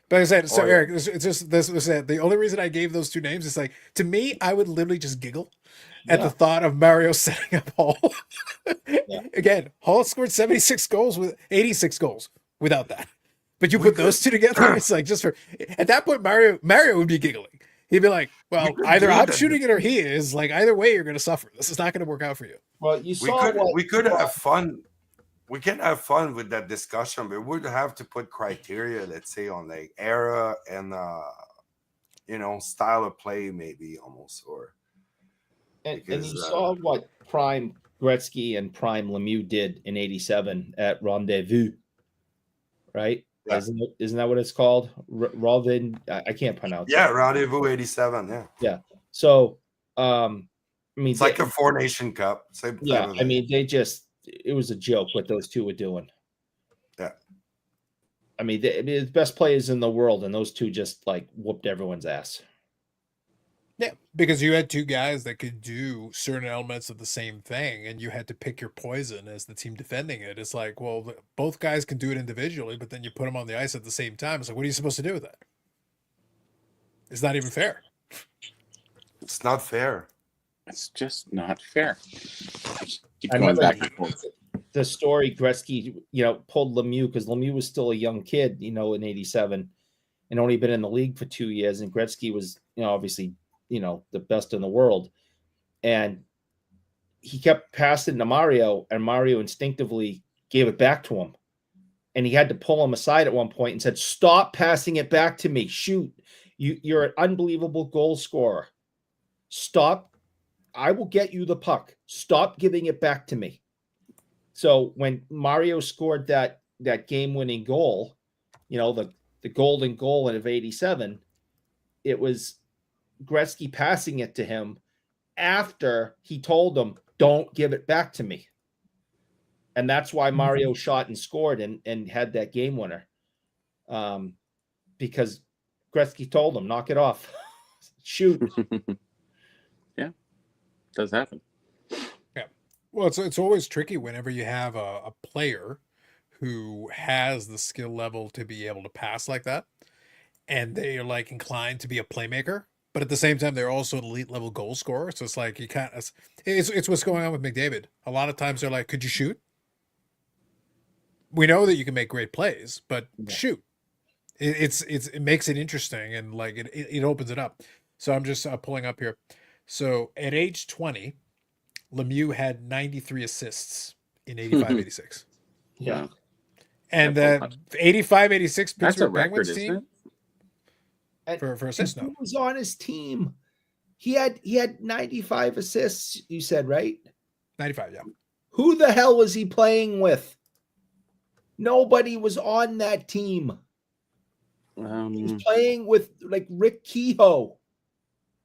But I said, so Eric, it's just this was it. The only reason I gave those two names is like, to me, I would literally just giggle at the thought of Mario setting up Hall. Again, Hall scored 76 goals with 86 goals without that. But you put those two together, it's like just for at that point, Mario would be giggling. He'd be like, well, either I'm shooting it or he is. Like either way, you're gonna suffer. This is not gonna work out for you. Well, we could have fun. We can have fun with that discussion, but we'd have to put criteria, let's say, on like era and style of play, maybe almost, or. And you saw what prime Gretzky and prime Lemieux did in '87 at Rendezvous, right? Yeah. Isn't that what it's called? Robin, I can't pronounce. Yeah, Rendezvous '87. Yeah. Yeah. So, I mean, it's like a 4-Nation Cup. Same I mean, it was a joke what those two were doing. Yeah. I mean, the best players in the world, and those two just like whooped everyone's ass. Yeah, because you had two guys that could do certain elements of the same thing, and you had to pick your poison as the team defending it. It's like, well, both guys can do it individually, but then you put them on the ice at the same time. It's like, what are you supposed to do with that? It's not even fair. It's not fair. It's just not fair. Keep going back and forth. The story Gretzky, pulled Lemieux because Lemieux was still a young kid, in '87, and only been in the league for 2 years, and Gretzky was, obviously, the best in the world. And he kept passing to Mario, and Mario instinctively gave it back to him. And he had to pull him aside at one point and said, "Stop passing it back to me. Shoot. You're an unbelievable goal scorer. Stop. I will get you the puck. Stop giving it back to me." So when Mario scored that game-winning goal, the golden goal of 87, it was Gretzky passing it to him after he told him, "Don't give it back to me." And that's why Mario shot and scored and had that game winner. Because Gretzky told him, "Knock it off. Shoot." Yeah, it does happen. Yeah. Well, it's always tricky whenever you have a player who has the skill level to be able to pass like that, and they are like inclined to be a playmaker, but at the same time they're also an elite level goal scorer. So it's like you can't. It's what's going on with McDavid. A lot of times they're like, "Could you shoot?" We know that you can make great plays, but shoot. It makes it interesting, and like it opens it up. So I'm just pulling up here. So at age 20, Lemieux had 93 assists in 85-86. Yeah. And the 85-86 That's a Pittsburgh record, Penguins isn't team it? for assists. Who No, was on his team? He had 95 assists, you said, right? 95. Yeah. Who the hell was he playing with? Nobody was on that team. He was playing with like Rick Kehoe.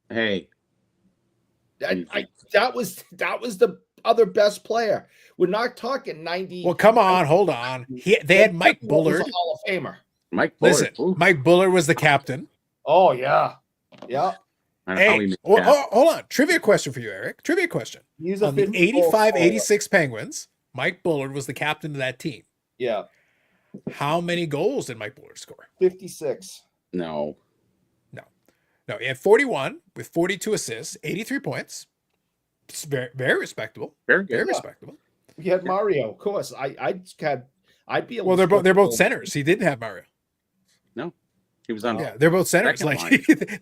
Hey, that was the other best player. We're not talking 90. Well, come on, hold on. They had Mike Bullard. Was a Hall of Famer. Mike Bullard. Listen, Ooh. Mike Bullard was the captain. Oh yeah, yeah. I don't know how he Hey, made that. hold on. Trivia question for you, Eric. Trivia question. He's a On the 85-86 Penguins, Mike Bullard was the captain of that team. Yeah, How many goals did Mike Bullard score? 56. No. No, he had 41 with 42 assists, 83 points. It's very, very respectable. Very good. Very respectable. We had Mario, of course. I'd be able. Well, to they're both centers. He didn't have Mario. No. He was on. Yeah, they're both centers. Second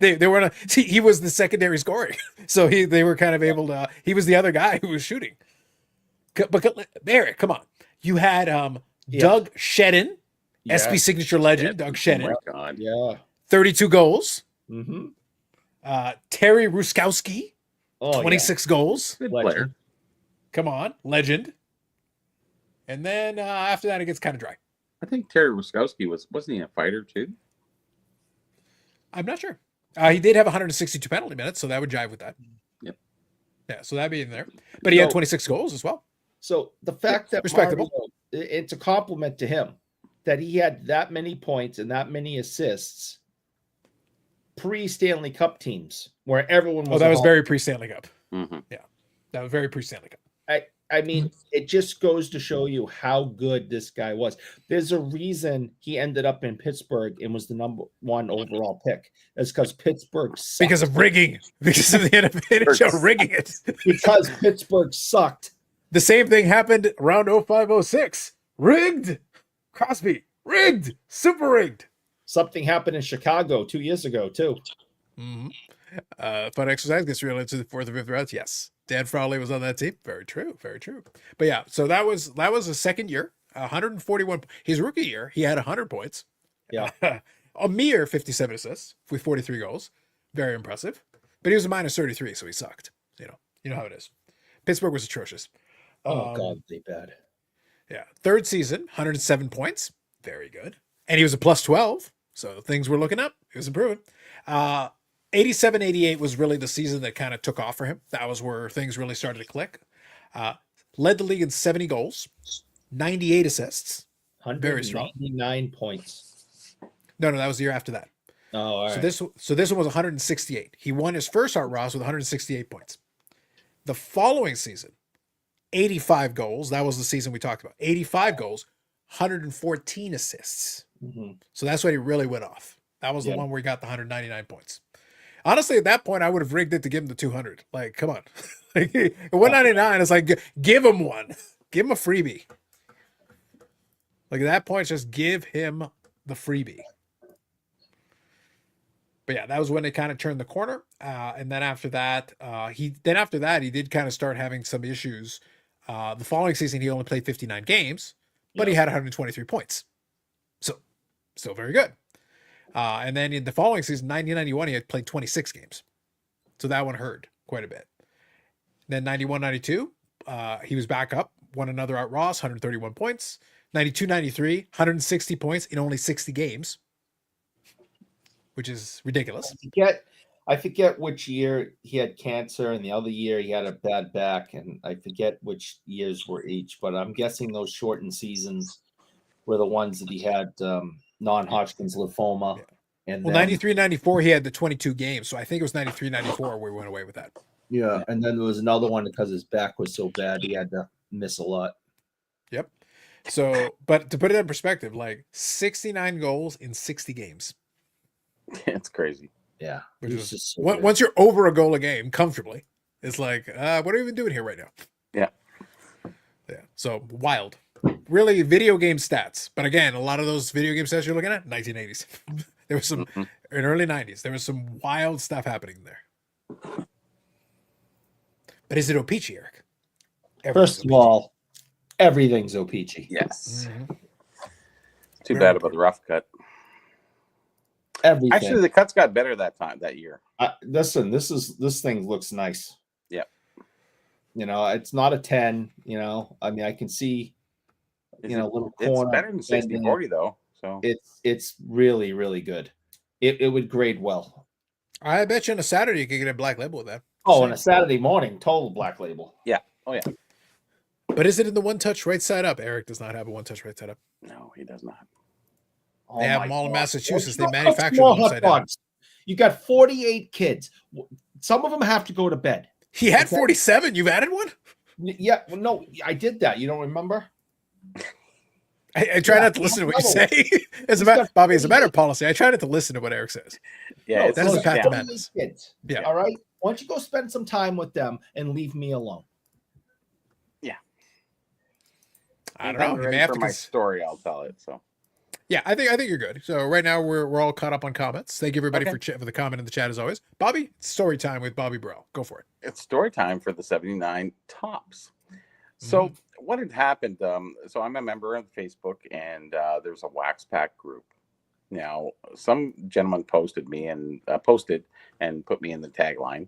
Like they were. He was the secondary scoring, so they were kind of able to. He was the other guy who was shooting. But Eric, come on, you had Doug Shedden, Yeah. SB signature legend, Doug Oh Shedden, my God. Yeah. 32 goals. Mm-hmm. Terry Ruskowski, Oh, 26 goals. Good Legend. player. Come on, legend. And then after that, it gets kind of dry. I think Terry Ruskowski wasn't he a fighter too? I'm not sure. He did have 162 penalty minutes, so that would jive with that. Yep. Yeah, so that'd be in there. But he had So- 26 goals as well. So the fact that respectable. Mario, it's a compliment to him that he had that many points and that many assists pre-Stanley Cup teams where everyone was. Oh, that was very pre-Stanley Cup. Mm-hmm. That was very pre-Stanley Cup. I mean, it just goes to show you how good this guy was. There's a reason he ended up in Pittsburgh and was the number 1 overall pick. It's because Pittsburgh sucked. Because of rigging. Because of the NHL rigging it. Because Pittsburgh sucked. The same thing happened around 05-06. Rigged. Crosby. Rigged. Super rigged. Something happened in Chicago 2 years ago, too. Mm-hmm. Fun exercise gets real into the 4th or 5th rounds. Yes. Dan Frawley was on that team. Very true. Very true. But yeah, so that was a second year. 141. His rookie year, he had 100 points. Yeah. A mere 57 assists with 43 goals. Very impressive. But he was a minus 33, so he sucked. You know how it is. Pittsburgh was atrocious. Oh, God, they bad. Yeah. Third season, 107 points. Very good. And he was a plus 12. So things were looking up. He was improving. 87-88 was really the season that kind of took off for him. That was where things really started to click. Led the league in 70 goals, 98 assists. Very strong. 199 points. No, that was the year after that. Oh, all right. So this one was 168. He won his first Art Ross with 168 points. The following season, 85 goals. That was the season we talked about. 85 goals, 114 assists. Mm-hmm. So that's when he really went off. That was the one where he got the 199 points. Honestly, at that point, I would have rigged it to give him the 200. Like, come on. Like, 199 is like, give him one. Give him a freebie. Like, at that point, just give him the freebie. But yeah, that was when it kind of turned the corner. And then after that, he did kind of start having some issues. The following season, he only played 59 games, but he had 123 points. So still very good. And then in the following season, 1991, he had played 26 games. So that one hurt quite a bit. Then 91-92, he was back up, won another at Ross, 131 points. 92-93, 160 points in only 60 games, which is ridiculous. I forget which year he had cancer, and the other year he had a bad back, and I forget which years were each, but I'm guessing those shortened seasons were the ones that he had non-Hodgkin's lymphoma. Yeah. And well, 93-94, he had the 22 games, so I think it was 93-94 where we went away with that. Yeah, and then there was another one because his back was so bad he had to miss a lot. Yep. So, but to put it in perspective, like 69 goals in 60 games. It's crazy. Yeah. Which is just so once you're over a goal a game comfortably, it's like, what are we even doing here right now? Yeah. Yeah. So wild. Really video game stats. But again, a lot of those video game stats you're looking at, 1980s. There was some in early 90s. There was some wild stuff happening there. But is it O-Pee-Chee, Eric? First of all, everything's O-Pee-Chee. Yes. Mm-hmm. Too bad about the rough cut. Everything. Actually, the cuts got better that year. Listen, this thing looks nice. Yeah. You know, it's not a 10. You know, I mean, I can see. Little corner. It's better than 60-40 though. So it's really, really good. It would grade well. I bet you on a Saturday you could get a black label with that. Oh, on a Saturday morning, total black label. Yeah. Oh yeah. But is it in the one touch right side up? Eric does not have a one touch right side up. No, he does not. They have them all in Massachusetts. They What's manufacture small them hot upside down. dogs? You got 48 kids. Some of them have to go to bed. He had 47. You've added one? Yeah. Well, no, I did that. You don't remember? I try not to listen to what you say. Bobby, as a matter of policy, I try not to listen to what Eric says. Yeah, that is a path to madness. Kids. Yeah. All right. Why don't you go spend some time with them and leave me alone? Yeah. I don't know. You may have for to my story, I'll tell it. So. Yeah, I think you're good. So right now we're all caught up on comments. Thank you everybody for the comment in the chat as always. Bobby, story time with Bobby Burrell. Go for it. It's story time for the 79 tops. So what had happened? So I'm a member of Facebook, and there's a wax pack group. Now, some gentleman posted and put me in the tagline,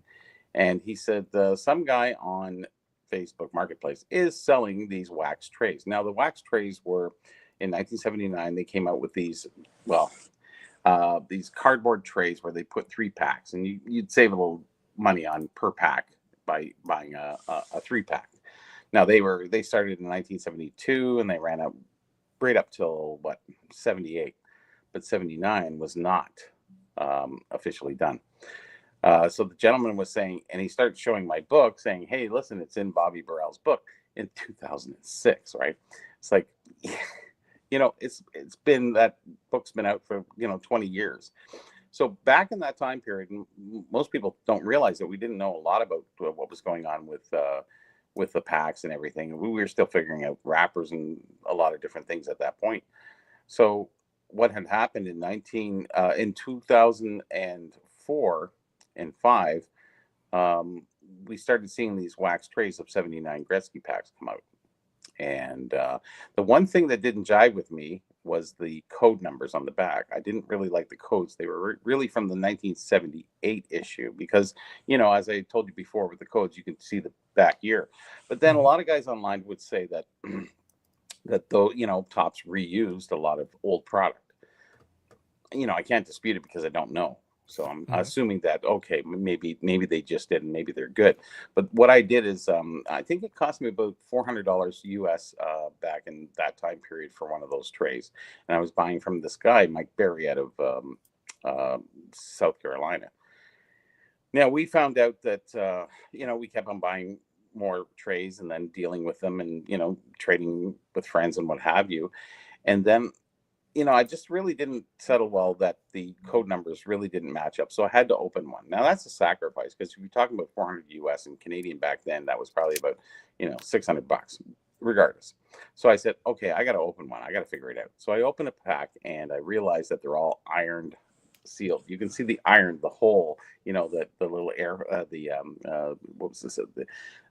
and he said some guy on Facebook Marketplace is selling these wax trays. Now, the wax trays were in 1979. They came out with these, these cardboard trays where they put 3 packs, and you'd save a little money on per pack by buying a 3-pack. Now they started in 1972 and they ran up right up till 78, but 79 was not officially done. So the gentleman was saying, and he started showing my book, saying, "Hey, listen, it's in Bobby Burrell's book in 2006, right?" It's like, it's been, that book's been out for 20 years. So back in that time period, most people don't realize that we didn't know a lot about what was going on with the packs and everything. We were still figuring out wrappers and a lot of different things at that point. So what had happened in 2004 and 5, we started seeing these wax trays of 79 Gretzky packs come out. And the one thing that didn't jive with me was the code numbers on the back. I didn't really like the codes. They were really from the 1978 issue because, as I told you before with the codes, you can see the back year. But then a lot of guys online would say that Topps reused a lot of old product. I can't dispute it because I don't know. So I'm assuming that, okay, maybe they just did and maybe they're good. But what I did is I think it cost me about $400 US back in that time period for one of those trays. And I was buying from this guy, Mike Berry, out of South Carolina. Now, we found out that, we kept on buying more trays and then dealing with them and, trading with friends and what have you. And then, I just really didn't settle well that the code numbers really didn't match up. So I had to open one. Now that's a sacrifice because if you're talking about 400 US and Canadian back then, that was probably about, $600 regardless. So I said, okay, I got to open one. I got to figure it out. So I opened a pack and I realized that they're all ironed sealed. You can see the iron, the hole, you know, the little air, what was this?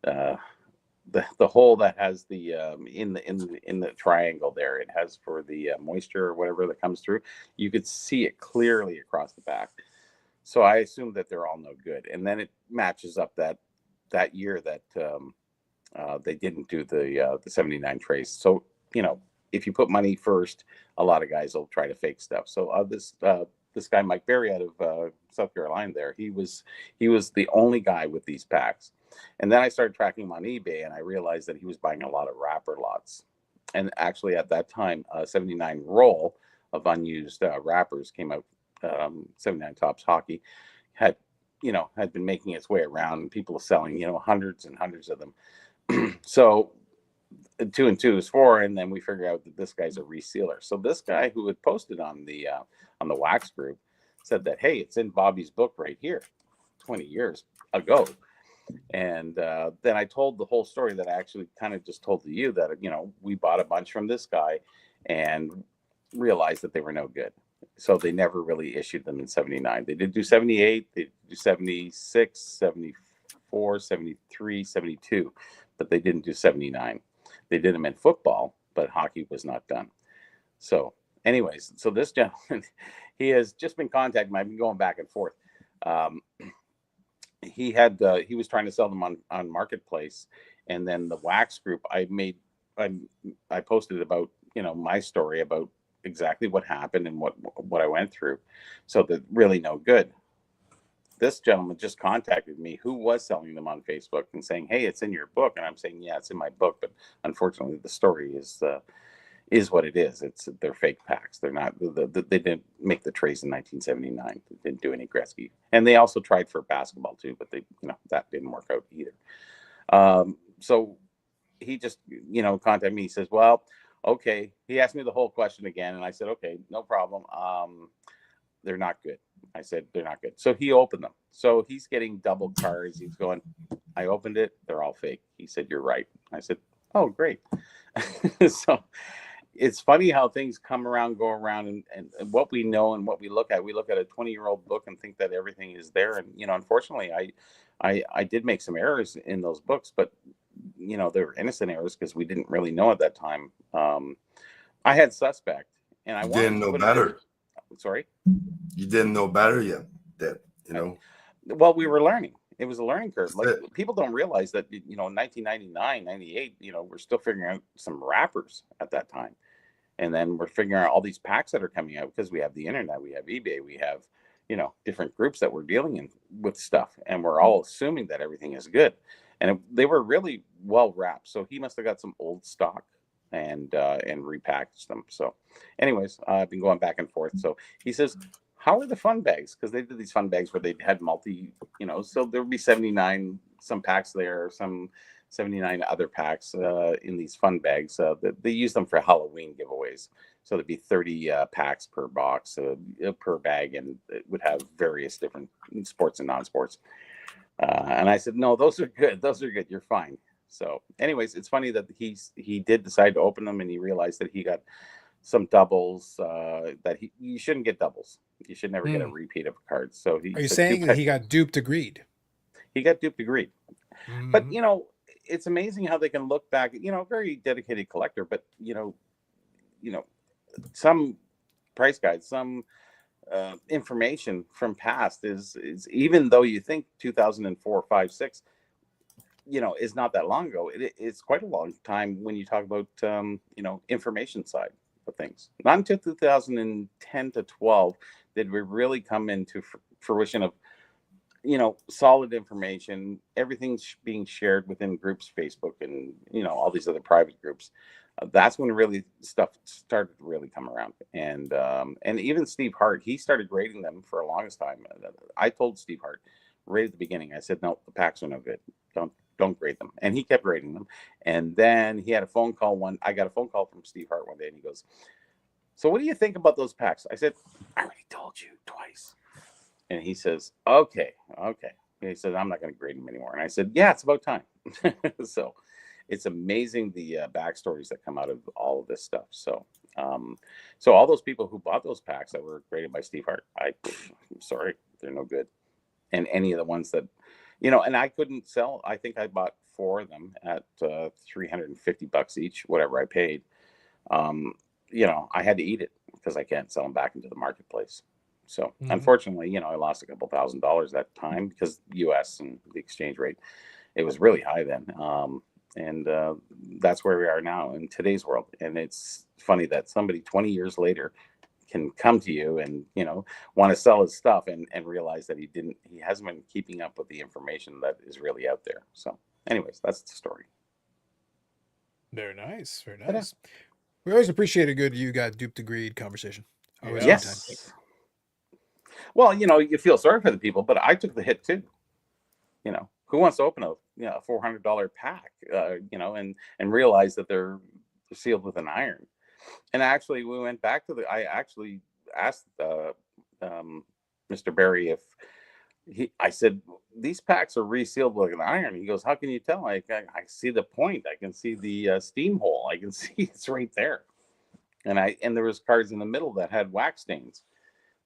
The hole that has the in the triangle there. It has for the moisture or whatever that comes through. You could see it clearly across the back. So I assume that they're all no good. And then it matches up that year that they didn't do the 79 trace. So, you know, if you put money first, a lot of guys will try to fake stuff. So this guy Mike Berry out of South Carolina, there, he was the only guy with these packs. And then I started tracking him on eBay, and I realized that he was buying a lot of wrapper lots. And actually, at that time, a 79 roll of unused wrappers came out. 79 Tops Hockey had been making its way around, and people are selling, you know, hundreds and hundreds of them. So 2 and 2 is 4, and then we figure out that this guy's a resealer. So this guy who had posted on the Wax group said that, hey, it's in Bobby's book right here, 20 years ago. And then I told the whole story that I actually kind of just told to you, that, you know, we bought a bunch from this guy and realized that they were no good. So they never really issued them in 79. They did do 78, they did do 76, 74, 73, 72, but they didn't do 79. They did them in football, but hockey was not done. So anyways, so this gentleman, he has just been contacting me. I've been going back and forth. He was trying to sell them on Marketplace, and then the Wax group, I posted about, you know, my story about exactly what happened and what I went through. So they're really no good. This gentleman just contacted me, who was selling them on Facebook, and saying, hey, it's in your book. And I'm saying, yeah, it's in my book, but unfortunately the story is what it is. They're fake packs. They're not, they didn't make the trace in 1979. They didn't do any Gretzky. And they also tried for basketball too, but that didn't work out either. So he just, you know, contacted me. He says, well, okay. He asked me the whole question again, and I said, okay, no problem. They're not good. I said, they're not good. So he opened them. So he's getting double cards. He's going, I opened it. They're all fake. He said, you're right. I said, oh, great. So it's funny how things come around, go around, and what we know and what we look at. We look at a 20-year-old book and think that everything is there. And, you know, unfortunately, I did make some errors in those books, but, you know, they were innocent errors because we didn't really know at that time. I had suspect, and I didn't know better. Sorry? You didn't know better yet, that, you know? Well, we were learning. It was a learning curve. Like, people don't realize that, you know, in 1999, 98, you know, we're still figuring out some wrappers at that time. And then we're figuring out all these packs that are coming out because we have the internet, we have eBay, we have, you know, different groups that we're dealing with stuff. And we're all assuming that everything is good. And they were really well wrapped. So he must have got some old stock and repackaged them. So anyways, I've been going back and forth. So he says, how are the fun bags? Because they did these fun bags where they had multi, you know, so there would be 79, some packs there, some 79 other packs in these fun bags. They use them for Halloween giveaways. So there'd be 30 packs per box, per bag, and it would have various different sports and non-sports. And I said, no, those are good. Those are good. You're fine. So anyways, it's funny that he did decide to open them, and he realized that he got some doubles that you shouldn't get doubles. You should never get a repeat of a card. So are you saying that he got duped agreed? He got duped agreed. Mm-hmm. But, you know, it's amazing how they can look back, you know, very dedicated collector, but, you know, some price guides, some information from past is even though you think 2004, 5, 6, you know, is not that long ago. It's quite a long time when you talk about, you know, information side of things. Not until 2010 to 12 did we really come into fruition of, you know, solid information, everything's being shared within groups, Facebook, and, you know, all these other private groups. That's when really stuff started to really come around. And even Steve Hart, he started grading them for the longest time. I told Steve Hart right at the beginning, I said, no, the packs are no good. Don't grade them. And he kept grading them. And then he had a phone call I got a phone call from Steve Hart one day, and he goes, so what do you think about those packs? I said, I already told you twice. And he says, okay. And he said, I'm not going to grade them anymore. And I said, yeah, it's about time. So it's amazing the backstories that come out of all of this stuff. So So all those people who bought those packs that were graded by Steve Hart, I'm sorry, they're no good. And any of the ones that, and I couldn't sell. I think I bought 4 of them at $350 each, whatever I paid. I had to eat it because I can't sell them back into the marketplace. So unfortunately, I lost a couple $1,000s that time because US and the exchange rate, it was really high then. And that's where we are now in today's world. And it's funny that somebody 20 years later can come to you and, want to sell his stuff and realize that he hasn't been keeping up with the information that is really out there. So anyways, that's the story. Very nice. Very nice. We always appreciate a good "you got duped to greed" conversation. Always yes. Well, you feel sorry for the people, but I took the hit too. Who wants to open a $400 pack, and realize that they're sealed with an iron? And actually, we went back to I actually asked Mr. Barry I said, these packs are resealed with an iron. He goes, how can you tell? I see the point. I can see the steam hole. I can see it's right there. And there was cards in the middle that had wax stains.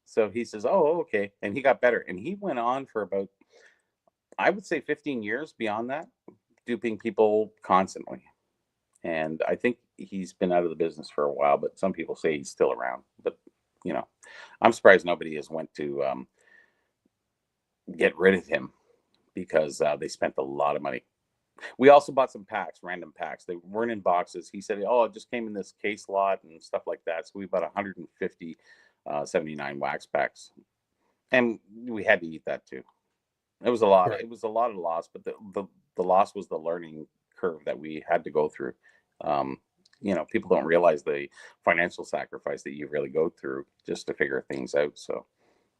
So he says, oh, okay. And he got better. And he went on for about, I would say 15 years beyond that, duping people constantly. And I think he's been out of the business for a while, but some people say he's still around. But, I'm surprised nobody has went to get rid of him because they spent a lot of money. We also bought some packs, random packs. They weren't in boxes. He said, oh, it just came in this case lot and stuff like that. So we bought 150 79 wax packs. And we had to eat that too. It was a lot. Right. It was a lot of loss, but the loss was the learning curve that we had to go through. People don't realize the financial sacrifice that you really go through just to figure things out. So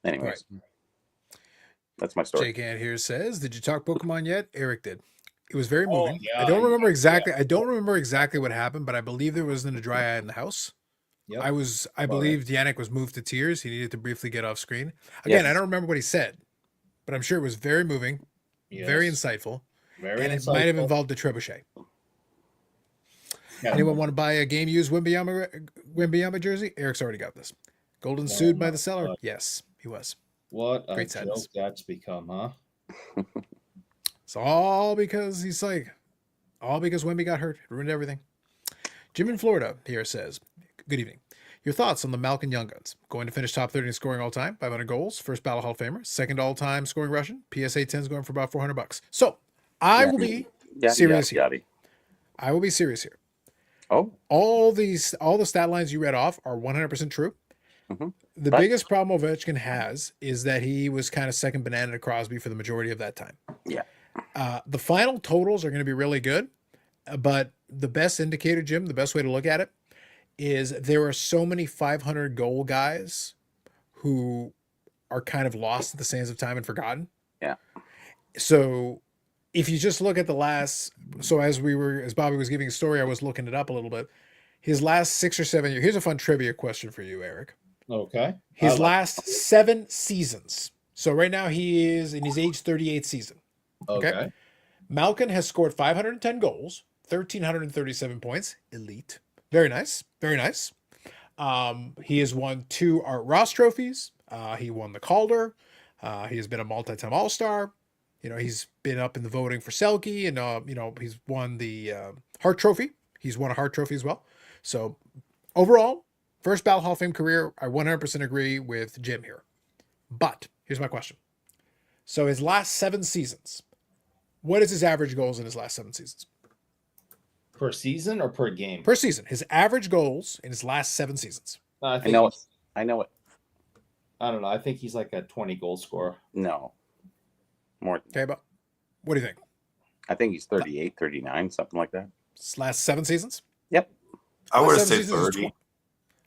anyways, that's my story. Jake Ant here says, did you talk Pokemon yet? Eric did. It was very moving. I don't remember exactly. I don't remember exactly what happened, but I believe there wasn't a dry eye in the house. Yep. I believe Yannick was moved to tears. He needed to briefly get off screen. Again, I don't remember what he said, but I'm sure it was very moving, very insightful, it might have involved a trebuchet. Yeah. Anyone want to buy a game used Wembanyama jersey? Eric's already got this. Golden sued by the seller? Yes, he was. What a joke that's become, huh? It's all because Wemby got hurt. It ruined everything. Jim in Florida here says, good evening. Your thoughts on the Malkin Young Guns? Going to finish top 30 in scoring all time, 500 goals, first Battle Hall of Famer, second all time scoring Russian, PSA 10's going for about $400. So I will be serious here. I will be serious here. Oh, all the stat lines you read off are 100% true. Mm-hmm. The biggest problem Ovechkin has is that he was kind of second banana to Crosby for the majority of that time. Yeah. The final totals are going to be really good, but the best indicator, Jim, the best way to look at it is there are so many 500 goal guys who are kind of lost in the sands of time and forgotten. Yeah. So if you just look at the last, as Bobby was giving a story, I was looking it up a little bit. His last 6 or 7 years. Here's a fun trivia question for you, Eric. Okay. His last 7 seasons. So right now he is in his age 38 season. Okay. Malkin has scored 510 goals, 1,337 points. Elite. Very nice. Very nice. He has won 2 Art Ross trophies. He won the Calder. He has been a multi-time All-Star. He's been up in the voting for Selke, and he's won the Hart Trophy. He's won a Hart Trophy as well. So overall, first Battle Hall of Fame career, I 100% agree with Jim here. But here's my question. So his last 7 seasons, what is his average goals in his last 7 seasons? Per season or per game? Per season. His average goals in his last 7 seasons. I know it. I don't know. I think he's like a 20 goal scorer. No. More. Okay, but what do you think? I think he's 38, 39, something like that. Last 7 seasons? Yep. I would have said 30.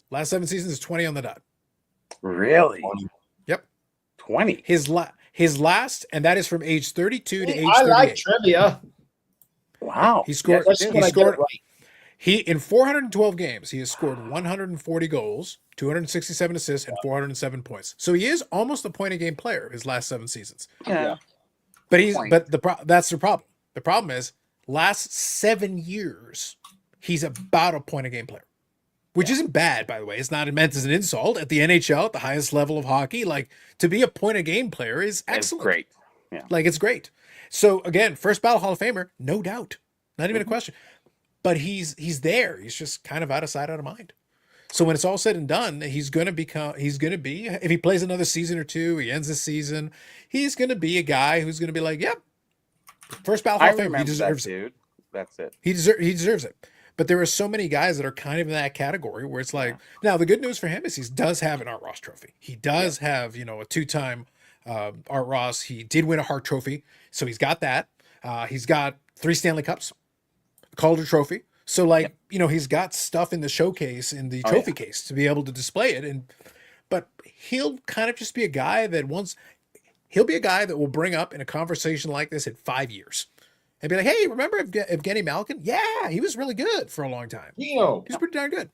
Last 7 seasons is 20 on the dot. Really? 20. Yep. 20. His last, and that is from age 32 to age 38. I like trivia. Wow. He scored. Right. In 412 games, he has scored 140 goals, 267 assists, and 407 points. So he is almost a point a game player his last 7 seasons. Yeah. But that's the problem. The problem is last 7 years, he's about a point a game player. which isn't bad, by the way. It's not meant as an insult. At the NHL, at the highest level of hockey, like, to be a point of game player is excellent. It's great. Yeah. Like, it's great. So again, first ballot Hall of Famer, no doubt, not even a question. But he's there. He's just kind of out of sight, out of mind. So when it's all said and done, he's going to be, if he plays another season or two, he ends the season, he's going to be a guy who's going to be like, yep, first ballot Hall of Famer. He deserves it. Dude. That's it. He deserves it. But there are so many guys that are kind of in that category where it's like, now the good news for him is he does have an Art Ross trophy. He does have, a 2-time Art Ross. He did win a Hart trophy. So he's got that. He's got 3 Stanley Cups, a Calder trophy. So like, he's got stuff in the showcase, in the trophy case to be able to display it. But he'll kind of just be a guy that he'll be a guy that will bring up in a conversation like this in 5 years and be like, hey, remember Evgeny Malkin? Yeah, he was really good for a long time. He's pretty darn good.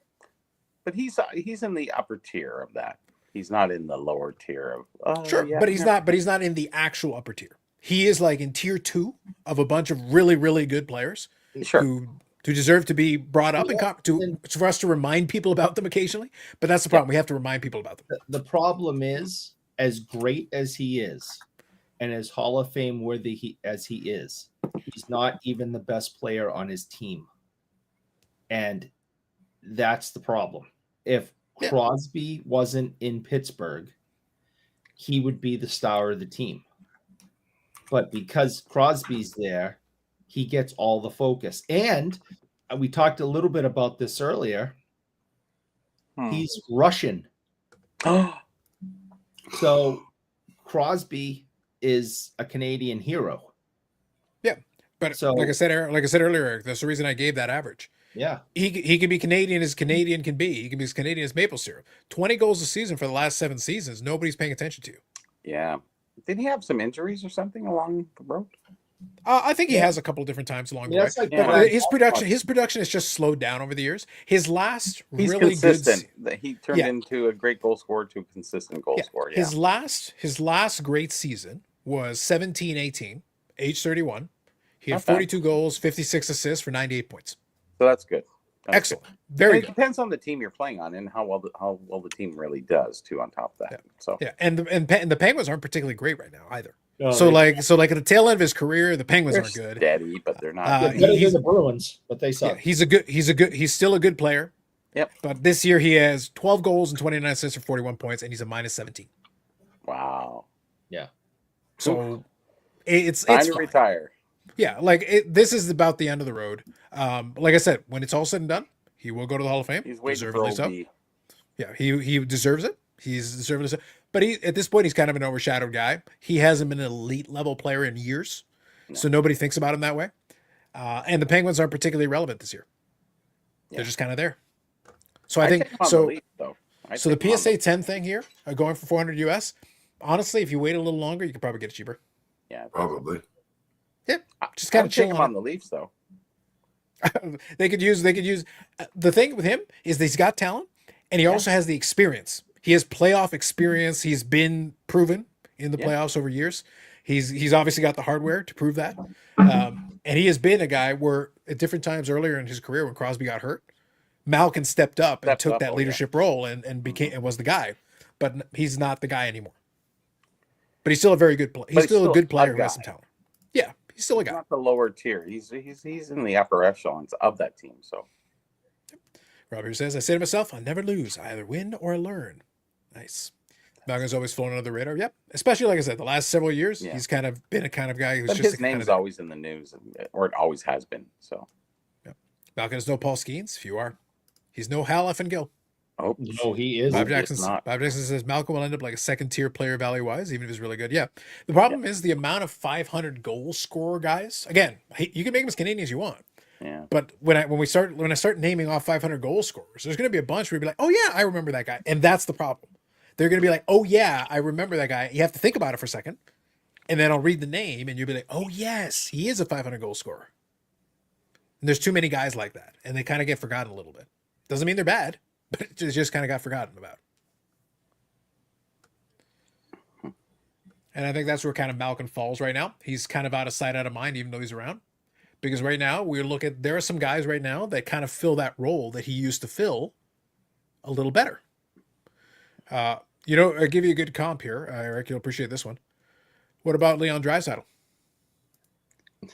But he's in the upper tier of that. He's not in the lower tier of but he's not in the actual upper tier. He is like in tier 2 of a bunch of really, really good players who deserve to be brought up for us to remind people about them occasionally. But that's the problem. We have to remind people about them. The problem is, as great as he is, and as Hall of Fame worthy as he is, he's not even the best player on his team. And that's the problem. If Crosby wasn't in Pittsburgh, he would be the star of the team. But because Crosby's there, he gets all the focus. And we talked a little bit about this earlier. He's Russian. So Crosby is a Canadian hero. Yeah. But like I said earlier, Eric, that's the reason I gave that average. Yeah. He can be Canadian as Canadian can be. He can be as Canadian as maple syrup. 20 goals a season for the last 7 seasons. Nobody's paying attention to. Yeah. Did he have some injuries or something along the road? I think he has a couple of different times along the way. Like but his production has just slowed down over the years. His last He's really consistent. good. He turned into a great goal scorer to a consistent goal scorer. Yeah. His last great season was 17-18, age 31. He had 42 goals, 56 assists for 98 points. So that's good. Excellent. Very good. It depends on the team you're playing on and how well the team really does too. On top of that, and the Penguins aren't particularly great right now either. So at the tail end of his career, the Penguins aren't good. Steady, but they're not. He's the Bruins, but they suck. He's still a good player. Yep. But this year he has 12 goals and 29 assists for 41 points, and he's a -17. Wow. Yeah. So it's time to fine. retire. Yeah, this is about the end of the road. Like I said, when it's all said and done, he will go to the Hall of Fame. He's waiting for OB. Yeah, he deserves it. He's deserved it. But at this point, he's kind of an overshadowed guy. He hasn't been an elite level player in years, so nobody thinks about him that way. And the Penguins aren't particularly relevant this year. They're just kind of there. So I think so. So the PSA 10 thing here, going for $400 US. Honestly, if you wait a little longer, you could probably get it cheaper. Yeah, probably. Yeah, just kind of chill on the Leafs though. They could use the thing with him is that he's got talent and he also has the experience. He has playoff experience. He's been proven in the playoffs over years. He's obviously got the hardware to prove that. And he has been a guy where at different times earlier in his career when Crosby got hurt, Malkin stepped up and took that leadership role and became and was the guy. But he's not the guy anymore. But he's still a very good player. He's still a good player who has some talent. Yeah. He's still a guy. Not the lower tier. He's in the upper echelons of that team. So, Robbie says, "I say to myself, I'll never lose. I either win or I learn." Nice. Malkin's always flown under the radar. Yep. Especially like I said, the last several years, he's kind of been a kind of guy who's just his name's always in the news, or it always has been. So, Malkin is no Paul Skeens. If you are, he's no Hal F. and Gill. Oh no, he is. Bob Jackson says Malcolm will end up like a second tier player value wise, even if he's really good. Yeah. The problem is the amount of 500 goal scorer guys. Again, you can make them as Canadian as you want. Yeah. But when I start naming off 500 goal scorers, there's going to be a bunch where you'll be like, oh yeah, I remember that guy, and that's the problem. They're going to be like, oh yeah, I remember that guy. You have to think about it for a second, and then I'll read the name, and you'll be like, oh yes, he is a 500 goal scorer. And there's too many guys like that, and they kind of get forgotten a little bit. Doesn't mean they're bad. But it just kind of got forgotten about. And I think that's where kind of Malkin falls right now. He's kind of out of sight, out of mind, even though he's around. Because right now, there are some guys right now that kind of fill that role that he used to fill a little better. You know, I'll give you a good comp here, Eric. You'll appreciate this one. What about Leon Draisaitl?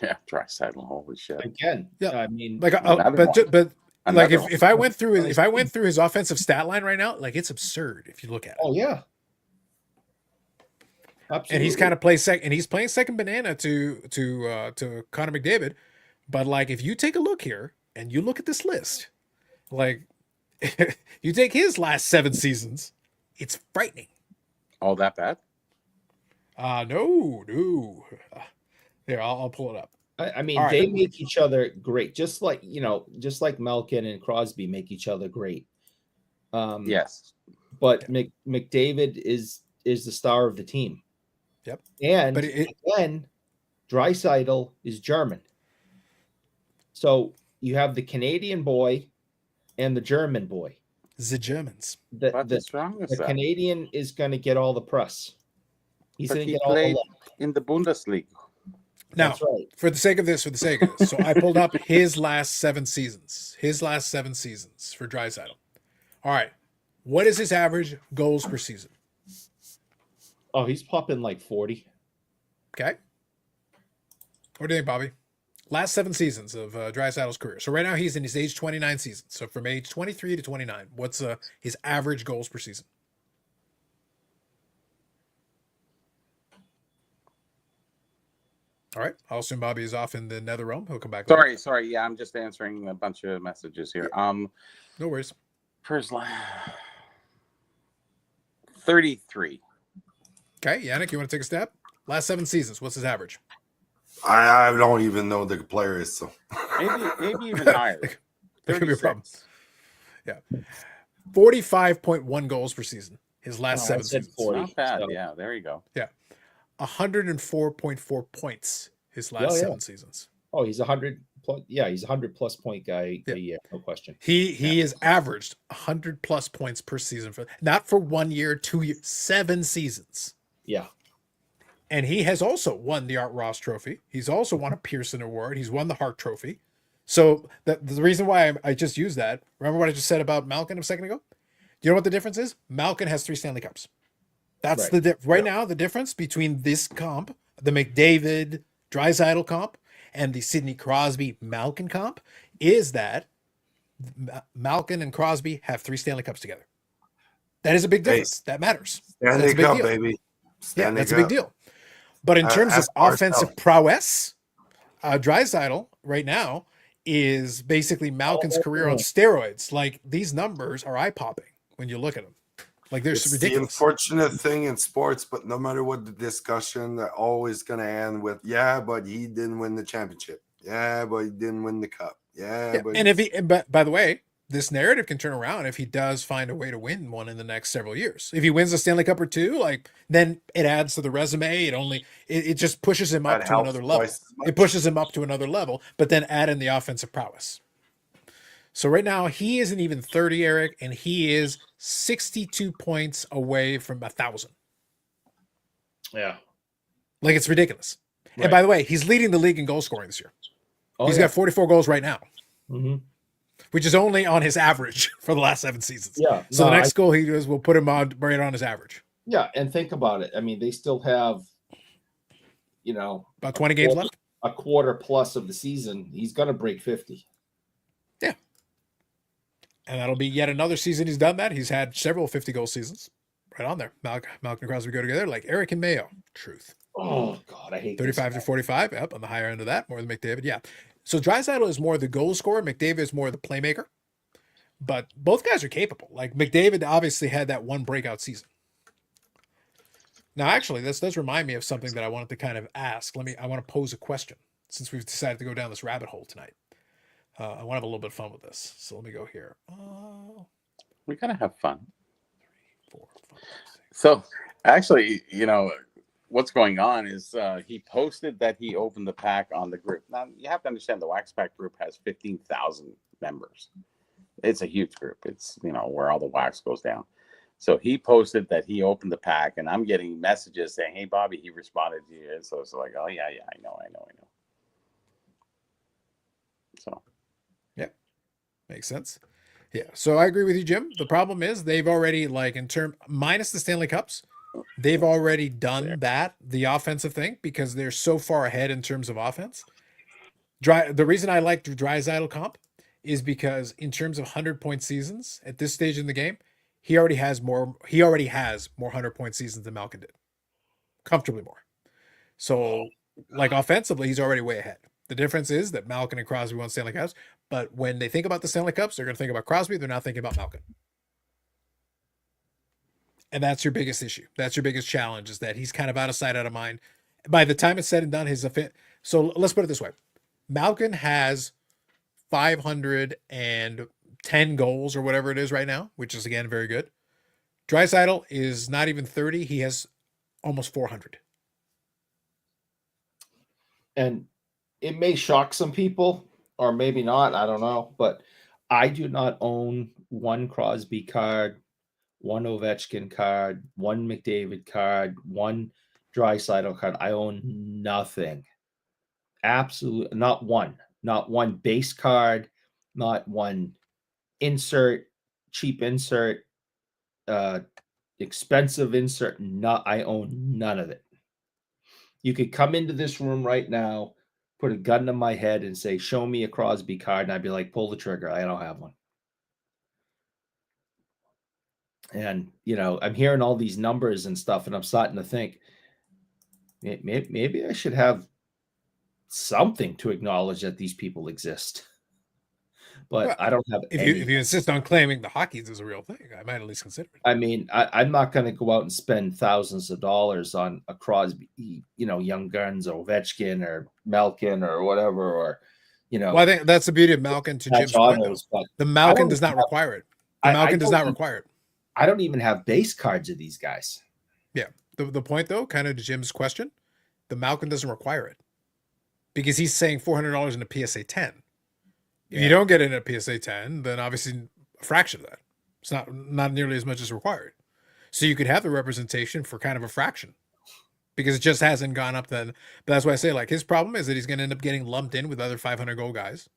Yeah, Draisaitl. Holy shit. Again, Yeah. I mean, Like, Another but one. like Another one. if I went through his offensive stat line right now, like it's absurd if you look at it. oh yeah, absolutely. And he's kind of playing second banana to Connor McDavid. But like if you take a look here and you look at this list, like you take his last 7 seasons, it's frightening. Oh, that bad? No. Here, I'll pull it up. I mean, All right. they make each other great, just like Malkin and Crosby make each other great. Yes. But McDavid is the star of the team. Yep. And But again, Draisaitl is German. So you have the Canadian boy and the German boy. the Germans. What's wrong with The that? Canadian is going to get all the press. He's But going to he get all the played love. in the Bundesliga. Now, That's right. for the sake of this, so I pulled up his last 7 seasons. His last 7 seasons for Draisaitl. All right. What is his average goals per season? Oh, he's popping like 40. Okay. What do you think, Bobby? Last 7 seasons of Draisaitl's career. So right now he's in his age 29 season. So from age 23 to 29, what's his average goals per season? All right. I'll assume Bobby is off in the nether realm. He'll come back. later. Sorry. Yeah, I'm just answering a bunch of messages here. No worries. First line 33. Okay, Yannick, you want to take a stab? Last 7 seasons, what's his average? I don't even know the player is, so Maybe even higher. That could be a problem. 36. Yeah. 45.1 goals per season. His last Oh, I 7 said seasons. 40. Not bad. So- Yeah, there you go. 104.4 points his last Oh, yeah. 7 seasons. Oh, he's 100 plus. Yeah, he's 100+ point guy Yeah. a year, no question. He has averaged 100 plus points per season for not for 1 year, 2 years, 7 seasons. Yeah. And he has also won the Art Ross Trophy. He's also won a Pearson Award. He's won the Hart Trophy. So the reason why I just used that, remember what I just said about Malkin a second ago? You know what the difference is? Malkin has 3 Stanley Cups. That's Right. right now the difference between this comp, the McDavid Draisaitl comp, and the Sidney Crosby Malkin comp is that Malkin and Crosby have 3 Stanley Cups together. That is a big difference. That matters. Stanley That's a big Cup, deal. baby. Yeah, Stanley that's a big Cup. deal. But in terms of ask Marcel. offensive prowess, Draisaitl right now is basically Malkin's career on steroids. Like these numbers are eye popping when you look at them. Like they're It's the ridiculous. unfortunate thing in sports, but no matter what the discussion, they're always going to end with, yeah, but he didn't win the championship. Yeah, but he didn't win the cup. Yeah, Yeah, but and if he, but by the way, this narrative can turn around if he does find a way to win one in the next several years. If he wins a Stanley Cup or 2, like then it adds to the resume. It just pushes him up that to helps another level. twice as much. It pushes him up to another level, but then add in the offensive prowess. So right now he isn't even 30, Eric, and he is 62 points away from 1,000. Yeah. Like it's ridiculous. And Right. by the way, he's leading the league in goal scoring this year. Oh, He's yeah. got 44 goals right now, Mhm. which is only on his average for the last 7 seasons. Yeah. So No, the next goal he does will put him on right on his average. yeah, and think about it. I mean, they still have, About 20 games left. a quarter plus of the season. He's going to break 50. And that'll be yet another season he's done that. He's had several 50-goal seasons. Right on there. Malcolm and Crosby go together like Eric and Mayo. Truth. Oh God, I hate this 35 to guy. 45. Yep, on the higher end of that. More than McDavid. Yeah. So Draisaitl is more the goal scorer. McDavid is more the playmaker. But both guys are capable. Like McDavid obviously had that one breakout season. Now, actually, this does remind me of something that I wanted to kind of ask. I want to pose a question since we've decided to go down this rabbit hole tonight. I want to have a little bit of fun with this. So let me go here. We gotta have fun. 4, 5, 6. So actually, what's going on is he posted that he opened the pack on the group. Now you have to understand the Wax Pack group has 15,000 members. It's a huge group. It's where all the wax goes down. So he posted that he opened the pack, and I'm getting messages saying, "Hey Bobby," he responded to you. So it's like, "Oh yeah, I know." So Makes sense. Yeah, so I agree with you, Jim. The problem is they've already, like, in term minus the Stanley Cups, they've already done that, the offensive thing, because they're so far ahead in terms of offense. The reason I like Draisaitl comp is because in terms of 100-point seasons at this stage in the game, he already has more 100-point seasons than Malkin did. Comfortably more. So, like, offensively, he's already way ahead. The difference is that Malkin and Crosby won Stanley Cups, but when they think about the Stanley Cups, they're going to think about Crosby. They're not thinking about Malkin. And that's your biggest issue. That's your biggest challenge, is that he's kind of out of sight, out of mind. By the time it's said and done, so let's put it this way. Malkin has 510 goals or whatever it is right now, which is, again, very good. Draisaitl is not even 30. He has almost 400. And it may shock some people, or maybe not. I don't know. But I do not own one Crosby card, one Ovechkin card, one McDavid card, one Draisaitl card. I own nothing. Absolutely not one. Not one base card, not one insert, cheap insert, expensive insert. I own none of it. You could come into this room right now, put a gun to my head and say, show me a Crosby card. And I'd be like, pull the trigger. I don't have one. And, I'm hearing all these numbers and stuff, and I'm starting to think maybe I should have something to acknowledge that these people exist. But Well, I don't have if any. you insist on claiming the hockeys is a real thing, I might at least consider it. I mean, I'm not going to go out and spend thousands of dollars on a Crosby, Young Guns or Ovechkin or Malkin or whatever, or, Well, I think that's the beauty of Malkin, to Jim's point, though. But The Malkin does not require it. The Malkin does not require it. I don't even have base cards of these guys. Yeah. The point, though, kind of to Jim's question, the Malkin doesn't require it, because he's saying $400 in a PSA 10. If you don't get in a PSA 10, then obviously a fraction of that. It's not nearly as much as required. So you could have the representation for kind of a fraction, because it just hasn't gone up then. But that's why I say, like, his problem is that he's going to end up getting lumped in with other 500 goal guys.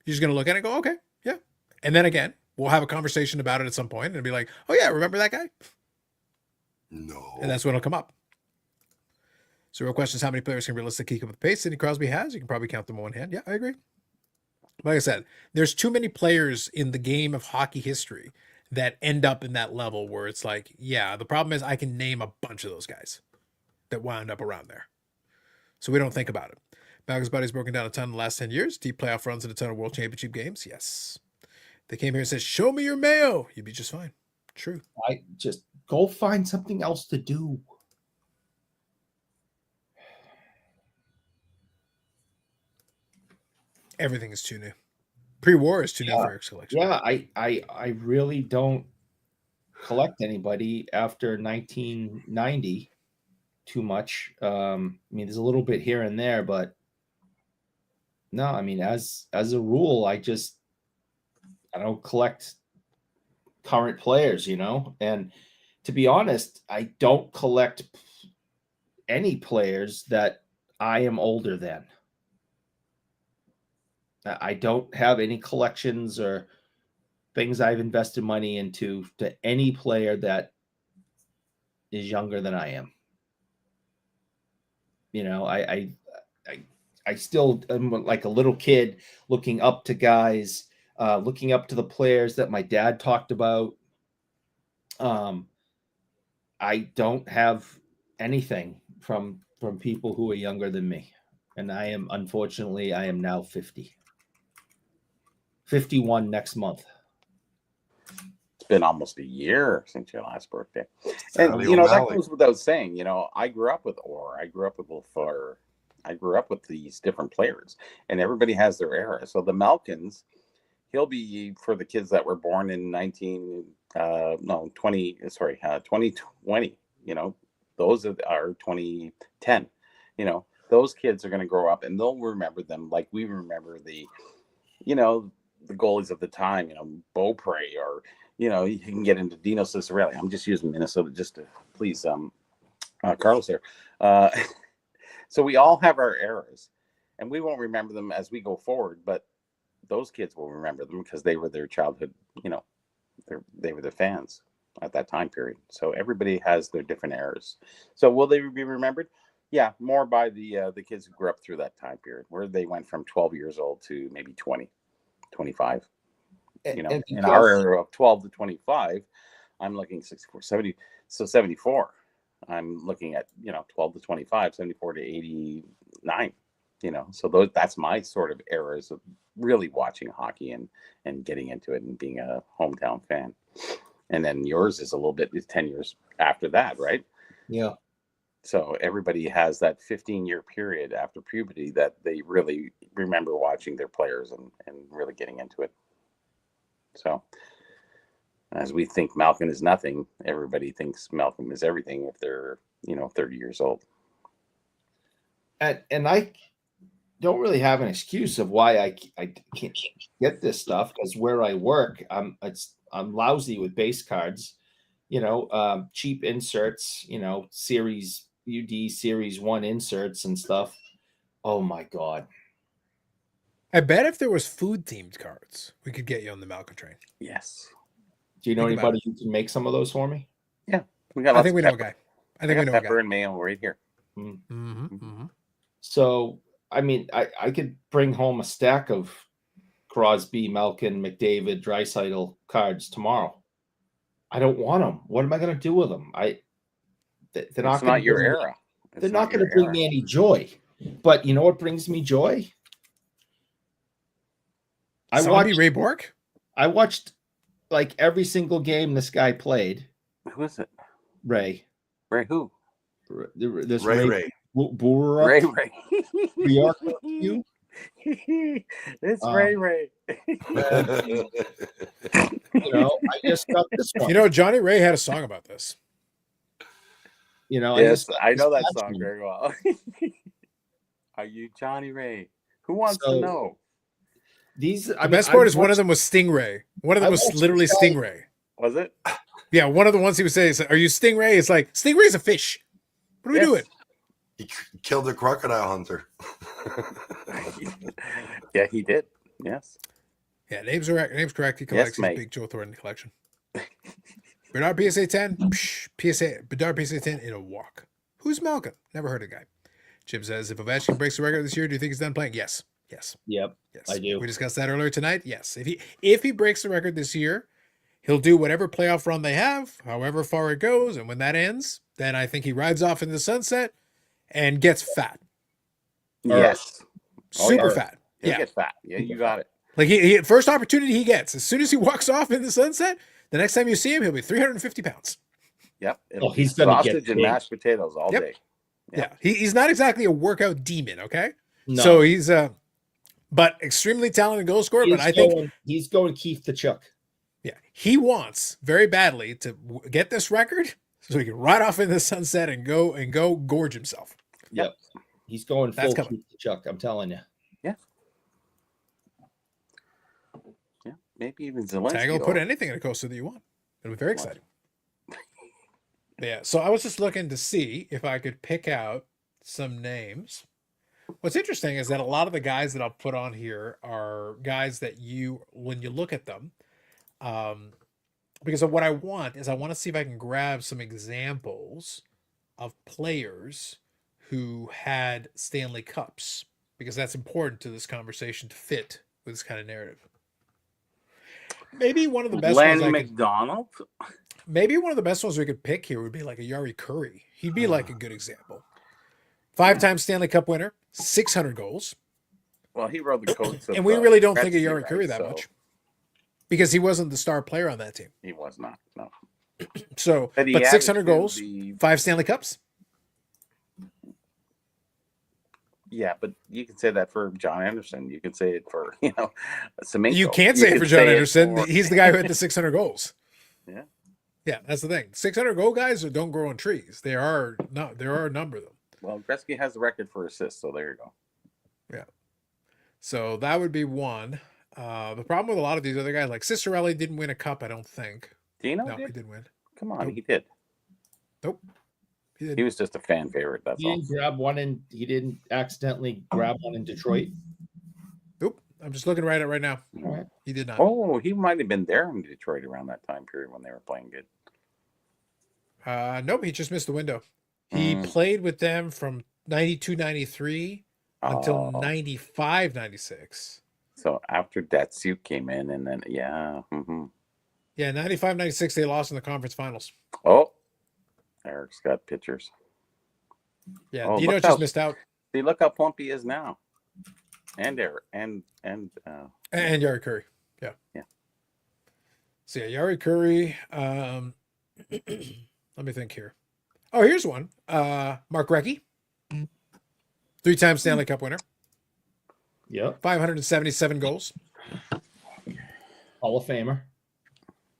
You're just going to look at it and go, okay, yeah. And then again, we'll have a conversation about it at some point and be like, oh yeah, remember that guy? No. And that's when it'll come up. So real question is, how many players can realistically keep up with the pace Sidney Crosby has? You can probably count them on one hand. Yeah, I agree. Like I said, there's too many players in the game of hockey history that end up in that level where it's like, yeah, the problem is I can name a bunch of those guys that wound up around there. So we don't think about it. Malkin's body's broken down a ton in the last 10 years. Deep playoff runs and a ton of world championship games. Yes. They came here and said, show me your Mayo. You'd be just fine. True. I just go find something else to do. Everything is too new. Pre-war is too new for Eric's collection. Yeah, I really don't collect anybody after 1990 too much. I mean, there's a little bit here and there, but no, I mean, as a rule, I don't collect current players, and to be honest, I don't collect any players that I am older than. I don't have any collections or things I've invested money into to any player that is younger than I am. I still am like a little kid looking up to guys, looking up to the players that my dad talked about. I don't have anything from people who are younger than me. And I am now 50. 51 next month. It's been almost a year since your last birthday. And, that goes without saying. I grew up with Orr. I grew up with Lafleur. I grew up with these different players. And everybody has their era. So the Malkins, he'll be for the kids that were born in 2020. Those are 2010. Those kids are going to grow up and they'll remember them like we remember the goalies of the time, Beaupre, or, you can get into Dino Ciccarelli. I'm just using Minnesota just to please Carlos here. So we all have our eras and we won't remember them as we go forward, but those kids will remember them because they were their childhood, they were their fans at that time period. So everybody has their different eras. So will they be remembered? Yeah, more by the kids who grew up through that time period, where they went from 12 years old to maybe 20, 25. And In our era of 12 to 25, I'm looking 64, 70. So 74, I'm looking at, 12 to 25, 74 to 89, so that's my sort of eras of really watching hockey and getting into it and being a hometown fan. And then yours is 10 years after that, right? Yeah. So everybody has that 15-year period after puberty that they really remember watching their players and really getting into it. So as we think Malcolm is nothing, everybody thinks Malcolm is everything if they're, 30 years old. And I don't really have an excuse of why I can't get this stuff, because where I work, I'm lousy with base cards, cheap inserts, series UD series 1 inserts and stuff. Oh my God. I bet if there was food themed cards, we could get you on the Malcolm train. Yes. Do you know Think about anybody who can make some of those for me? Yeah. We got I think we know a guy. I think we know a pepper guy. and mayo right here. Mm-hmm, mm-hmm. So, I mean, I could bring home a stack of Crosby, Malkin, McDavid, Draisaitl cards tomorrow. I don't want them. What am I going to do with them? They're not going to your era. They're not going to bring me any joy. But you know what brings me joy? Zombie Ray Bork? I watched like every single game this guy played. Who is it? Ray. Ray who? This Ray. Ray. You? It's Ray. I just got this one. Johnny Ray had a song about this. Yes, I know that song very well. Are you Johnny Ray? Who wants to know? The best part is one of them was Stingray. One of them was literally Stingray. Was it? Yeah, one of the ones he was saying, "Are you Stingray?" It's like Stingray's a fish. What are we doing? He killed a crocodile hunter. Yeah, he did. Yes. Yeah, name's correct. He collects his big Joe Thornton collection. Bedard PSA 10, Bedard PSA 10 in a walk. Who's Malcolm? Never heard of the guy. Jim says, if Ovechkin breaks the record this year, do you think he's done playing? Yes. Yep. Yes. I do. We discussed that earlier tonight. Yes. If he breaks the record this year, he'll do whatever playoff run they have, however far it goes, and when that ends, then I think he rides off into the sunset and gets fat. Yes. Super fat. He'll get fat. Yeah, you got it. Like he first opportunity he gets, as soon as he walks off in the sunset, the next time you see him, he'll be 350 pounds. Yep. He's going to get sausage and mashed potatoes all day. Yeah. He's not exactly a workout demon, okay? No. So he's but extremely talented goal scorer. But I think he's going Keith Tkachuk. Yeah, he wants very badly to get this record so he can ride off in the sunset and go gorge himself. Yep. He's going full Keith Tkachuk, I'm telling you. Yeah. Yeah. Maybe even Zelensky. Tag will put anything in a coaster that you want. It'll be very exciting. Yeah. So I was just looking to see if I could pick out some names. What's interesting is that a lot of the guys that I'll put on here are guys that when you look at them, because of what I want to see if I can grab some examples of players who had Stanley Cups, because that's important to this conversation to fit with this kind of narrative. Maybe one of the best McDonald. Maybe one of the best ones we could pick here would be like a Yari Curry. He'd be like a good example. 5-time Stanley Cup winner, 600 goals. Well, he rode the coats of, and we really don't think of Gretzky, Yari Curry that much. Because he wasn't the star player on that team. He was not, no. So, but 600 goals, 5 Stanley Cups. Yeah, but you can say that for John Anderson. You can say it for, Semenko. You can't say it for John Anderson. He's the guy who had the 600 goals. Yeah. Yeah, that's the thing. 600 goal guys don't grow on trees. There are a number of them. Well, Gretzky has the record for assists, so there you go. Yeah. So that would be one. The problem with a lot of these other guys, like Cicerelli didn't win a cup, I don't think. Dino No, did? he didn't win. Come on, Nope. he did. Nope. He was just a fan favorite, that's all. He didn't accidentally grab one in Detroit. Nope. I'm just looking right now. All right. He did not. Oh, he might have been there in Detroit around that time period when they were playing good. Nope, he just missed the window. He played with them from 92, 93 until 95, 96. So after Datsuk came in, and then yeah. Yeah, 95, 96, they lost in the conference finals. Oh, Eric's got pictures. Yeah, Oh, Dino look just how- missed out. See, look how plump he is now. And Eric, and And Yari Curry. Yeah. Yeah. So yeah, Yari Curry. Let me think here. Oh, here's one. Mark Recchi. 3-time Stanley Cup winner. Yep. 577 goals. Hall of Famer.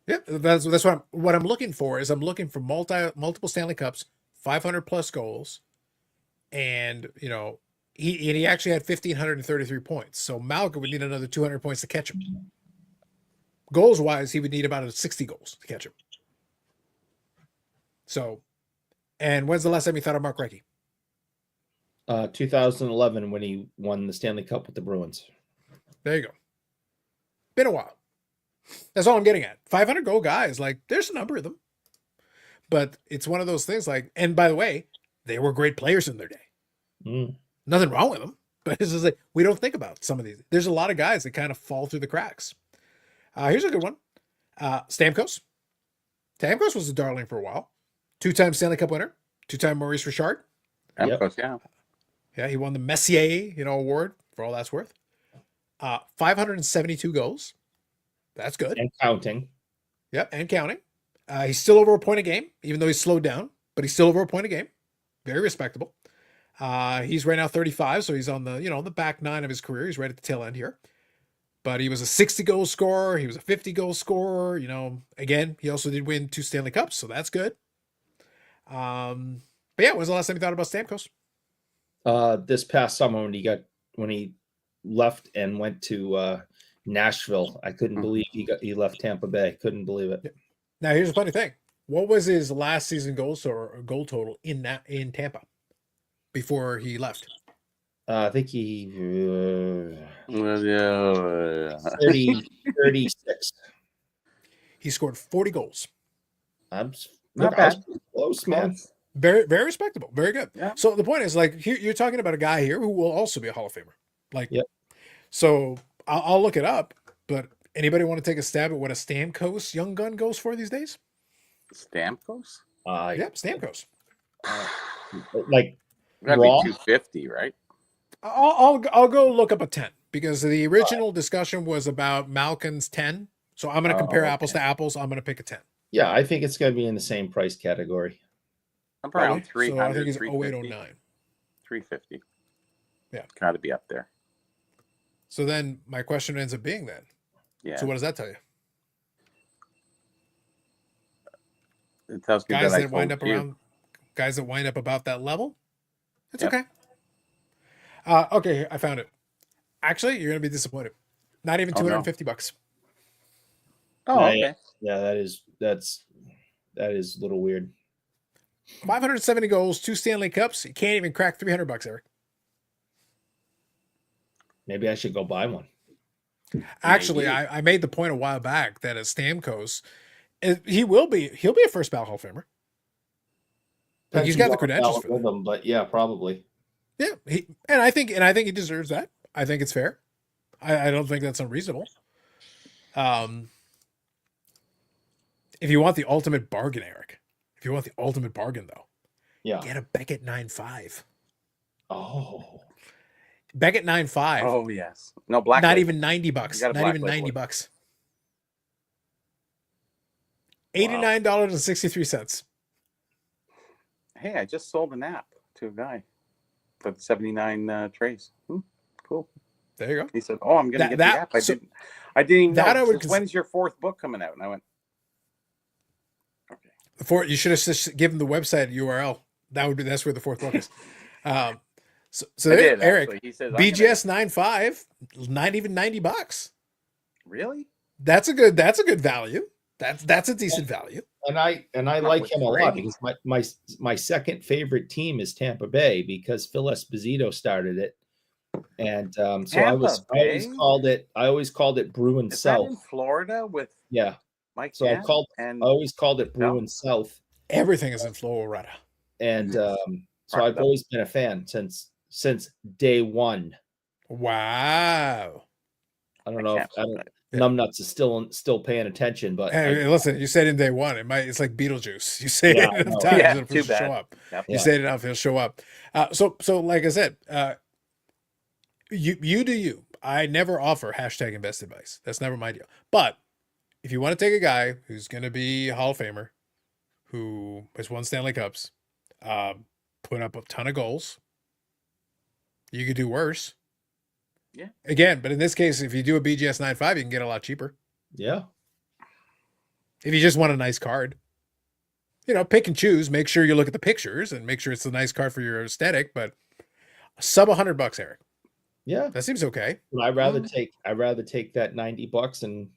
Yep, that's what I'm looking for. Is I'm looking for multiple Stanley Cups, 500 plus goals, and he actually had 1,533 points. So Malcolm would need another 200 points to catch him. Goals wise, he would need about 60 goals to catch him. So, and when's the last time you thought of Mark Recchi? 2011 when he won the Stanley Cup with the Bruins. There you go. Been a while. That's all I'm getting at. 500 goal guys, like there's a number of them, but it's one of those things. Like, and by the way, they were great players in their day. Nothing wrong with them, but it's just like we don't think about some of these. There's a lot of guys that kind of fall through the cracks. Here's a good one. Stamkos. Stamkos was a darling for a while. 2-time Stanley Cup winner. 2-time Maurice Richard. Stamkos, yeah. Yeah, he won the Messier, award for all that's worth. 572 goals. That's good. And counting. Yep, and counting. He's still over a point a game, even though he's slowed down, but he's still over a point a game. Very respectable. He's right now 35, so he's on the, the back nine of his career. He's right at the tail end here. But he was a 60-goal scorer. He was a 50-goal scorer. Again, he also did win 2 Stanley Cups, so that's good. But yeah, when's the last time you thought about Stamkos? This past summer when he left and went to Nashville, I couldn't believe he left Tampa Bay. Couldn't believe it. Now here's a funny thing. What was his last season goal total in Tampa before he left? I think he 36. He scored 40 goals. Not bad. Close, man. Very, very respectable. Very good. Yeah. So the point is, like, here you're talking about a guy here who will also be a Hall of Famer. Like, yep. So I'll look it up. But anybody want to take a stab at what a Stamkos young gun goes for these days? Stamkos? Yep, Stamkos. Like gotta raw? be 250, right? I'll go look up a 10 because the original discussion was about Malkin's 10. So I'm going to compare apples to apples. I'm going to pick a 10. Yeah, I think it's going to be in the same price category. I'm around Probably. 300. So I think he's 350. 0809. 350. Yeah. Got to be up there. So then my question ends up being then. Yeah. So what does that tell you? It tells me Guys that I that wind told up you. around, guys that wind up about that level. It's Yep. okay. Okay, I found it. Actually, you're gonna be disappointed. Not even Oh, no. $250. Oh, Yeah, okay. Yeah, that is a little weird. 570 goals, 2 Stanley Cups. You can't even crack $300, Eric. Maybe I should go buy one. Actually, Maybe. I made the point a while back that as Stamkos, he'll be a first ballot Hall of Famer. Like he's got the credentials for with that. them, but yeah, probably. Yeah, I think he deserves that. I think it's fair. I don't think that's unreasonable. If you want the ultimate bargain, Eric, though, Yeah. get a Beckett 9.5. Oh. Beckett 9.5. Oh, yes. No, black. Not label. even $90. You got a Not black even label. $90. $89.63. Hey, I just sold an app to a guy for 79 trays. Cool. There you go. He said, "Oh, I'm going to get the That- app." I so- didn't even know. that I He would says, when's your 4th book coming out? And I went, "Okay." You should have just given the website URL. That's where the 4th book is. So I there, did, Eric, actually. He says, BGS 9.5, not even $90. Really? That's a good value. That's a decent value. And I Not like with him a lot trade. because my second favorite team is Tampa Bay because Phil Esposito started it. And so I Tampa Bay? always called it Bruin Is South. that in Florida with Yeah. Mike So I Camp and always called it Bruin South. Everything is in Florida. And so I've always been a fan since day one. Wow. I don't know if numbnuts is still paying attention, but hey, listen, you said in day one, it's like Beetlejuice. You say Yeah, it enough I know. times, Yeah, it'll too bad. show up. Yep. You Yeah. say it enough, it'll show up. So like I said, you do you. I never offer hashtag invest advice. That's never my deal. But if you want to take a guy who's going to be a Hall of Famer, who has won Stanley Cups, put up a ton of goals, you could do worse. Yeah. Again, but in this case, if you do a BGS 9.5, you can get a lot cheaper. yeah. If you just want a nice card, pick and choose. Make sure you look at the pictures and make sure it's a nice card for your aesthetic. But sub $100, Eric. Yeah. That seems okay. But I'd rather take that $90 and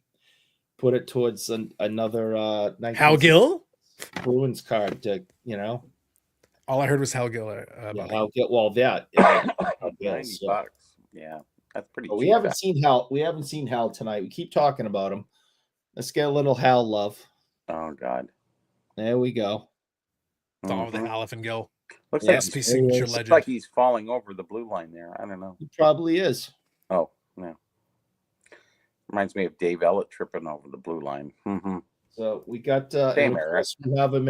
put it towards another Hal Gill? Bruins card to All I heard was Hal Gill. Hal Gill. Well, that $90. Yeah, that's pretty. But cheap. we haven't seen Hal. We haven't seen Hal tonight. We keep talking about him. Let's get a little Hal love. Oh God. There we go. It's all the Elephant Gill. Looks Yes, like signature looks legend. like he's falling over the blue line there. I don't know. He probably is. Oh no. Reminds me of Dave Ellett tripping over the blue line. Mm-hmm. So we got Same era. we have him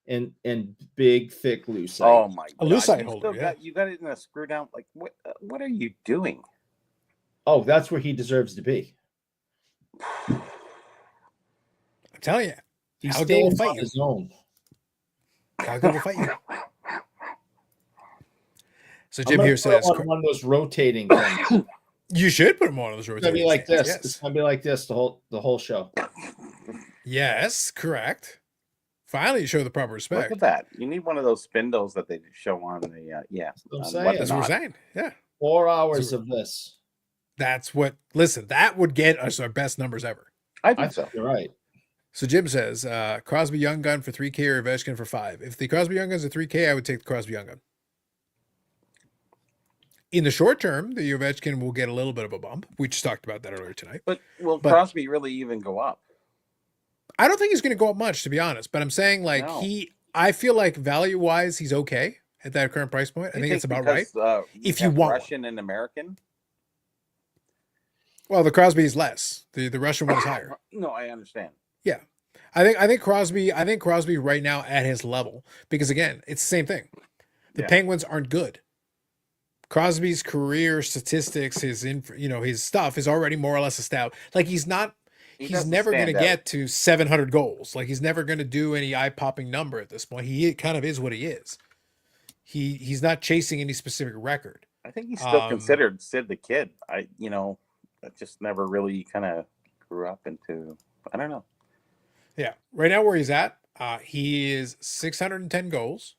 in big thick lucite. Oh my A God! lucite You holder, still yeah. you got it in a screw down. Like what are you doing? Oh, that's where he deserves to be. I'm telling you. He's Hal Gill will staying fight on you. his own. Hal Gill will fight you. So I'm Jim gonna here put says, on one of those rotating things. you should put him on those It's gonna be rotating like stands, this. yes. It's gonna be like this the whole show. Yes, correct. Finally, you show the proper Look respect. at that! You need one of those spindles that they show on the yeah. I'm on saying. That's what we're Whatnot. saying. Yeah. 4 hours of this. That's what, listen, that would get us our best numbers ever. I I think so. think you're right. So Jim says, Crosby Young Gun for 3K or Ovechkin for 5. If the Crosby Young Gun's a 3K, I would take the Crosby Young Gun. In the short term, the Ovechkin will get a little bit of a bump. We just talked about that earlier tonight. But will But- Crosby really even go up? I don't think he's going to go up much, to be honest. But I'm saying, like, No. I feel like value-wise, he's okay at that current price point. I think it's about right. If you have want one. Russian and American. Well, the Crosby is less. The Russian one is higher. No, I understand. I think Crosby right now at his level, because again, it's the same thing. The Yeah. Penguins aren't good. Crosby's career statistics, his stuff is already more or less established. Like he's doesn't never going to stand out. get to 700 goals. Like he's never going to do any eye-popping number at this point. He kind of is what he is. He's not chasing any specific record. I think he's still considered Sid the Kid. I just never really kind of grew up into. I don't know. Yeah. Right now where he's at, he is 610 goals.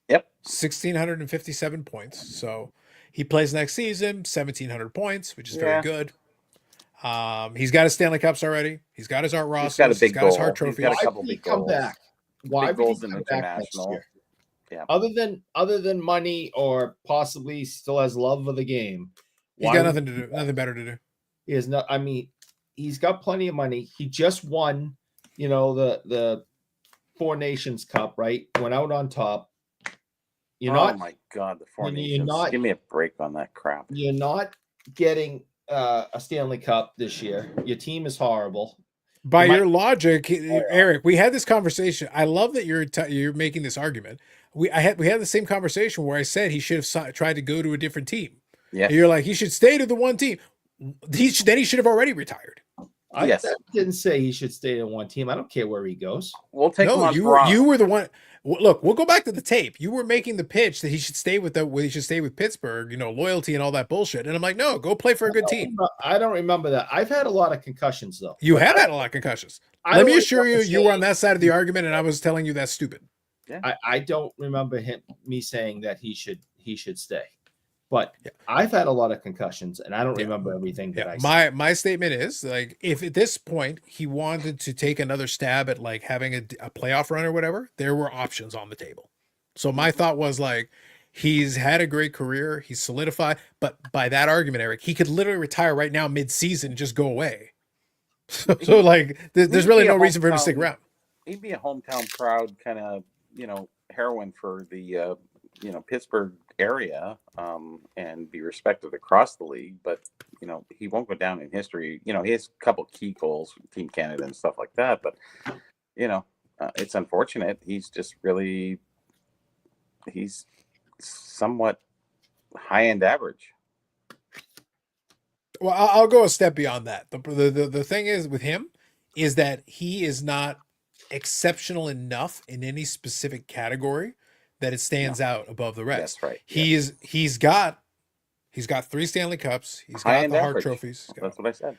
Yep. 1,657 points. So he plays next season, 1,700 points, which is very Yeah. good. He's got his Stanley Cups already. He's got his Art Ross. got a big He's got his goal. Hart He's trophies. got a Why couple did he big come goals. back? Why Big did he goals in come back next international. year? Yeah. Other than money or possibly still has love of the game. He's why got would nothing to he do, come back? nothing better to do. He is not. I mean, he's got plenty of money. He just won, the Four Nations Cup, right? Went out on top. You're Oh not my God, the Four you're Nations. not- Give me a break on that crap. you're not getting a Stanley Cup this year. Your team is horrible. By You might- your logic, Eric, we had this conversation. I love that you're making this argument. We had the same conversation where I said he should have tried to go to a different team. Yeah. And you're like, he should stay to the one team. He should have already retired. Yes. I didn't say he should stay in one team. I don't care where he goes. We'll take him No, on you Toronto. were the one. Look, we'll go back to the tape. You were making the pitch that he should stay with Pittsburgh, loyalty and all that bullshit. And I'm like, no, go play for a good team. I don't remember that. I've had a lot of concussions though. You have had a lot of concussions. I Let me don't assure you, remember you were on saying- that side of the argument, and I was telling you that's stupid. I don't remember me saying that he should stay. But Yeah. I've had a lot of concussions, and I don't Yeah. remember everything that I said. My statement is like, if at this point he wanted to take another stab at like having a playoff run or whatever, there were options on the table. So my thought was like, He's had a great career. He's solidified. But by that argument, Eric, he could literally retire right now mid-season and just go away. So like, there's really no reason for him to stick around. He'd be a hometown proud kind of, heroine for the, Pittsburgh area, and be respected across the league. But, he won't go down in history. He has a couple key goals for Team Canada and stuff like that. But, it's unfortunate. He's just really, he's somewhat high-end average. Well, I'll go a step beyond that. The thing is with him is that he is not exceptional enough in any specific category that it stands out above the rest. That's right. He's got 3 Stanley Cups. He's got High-end the Hart average. trophies. That's what I said.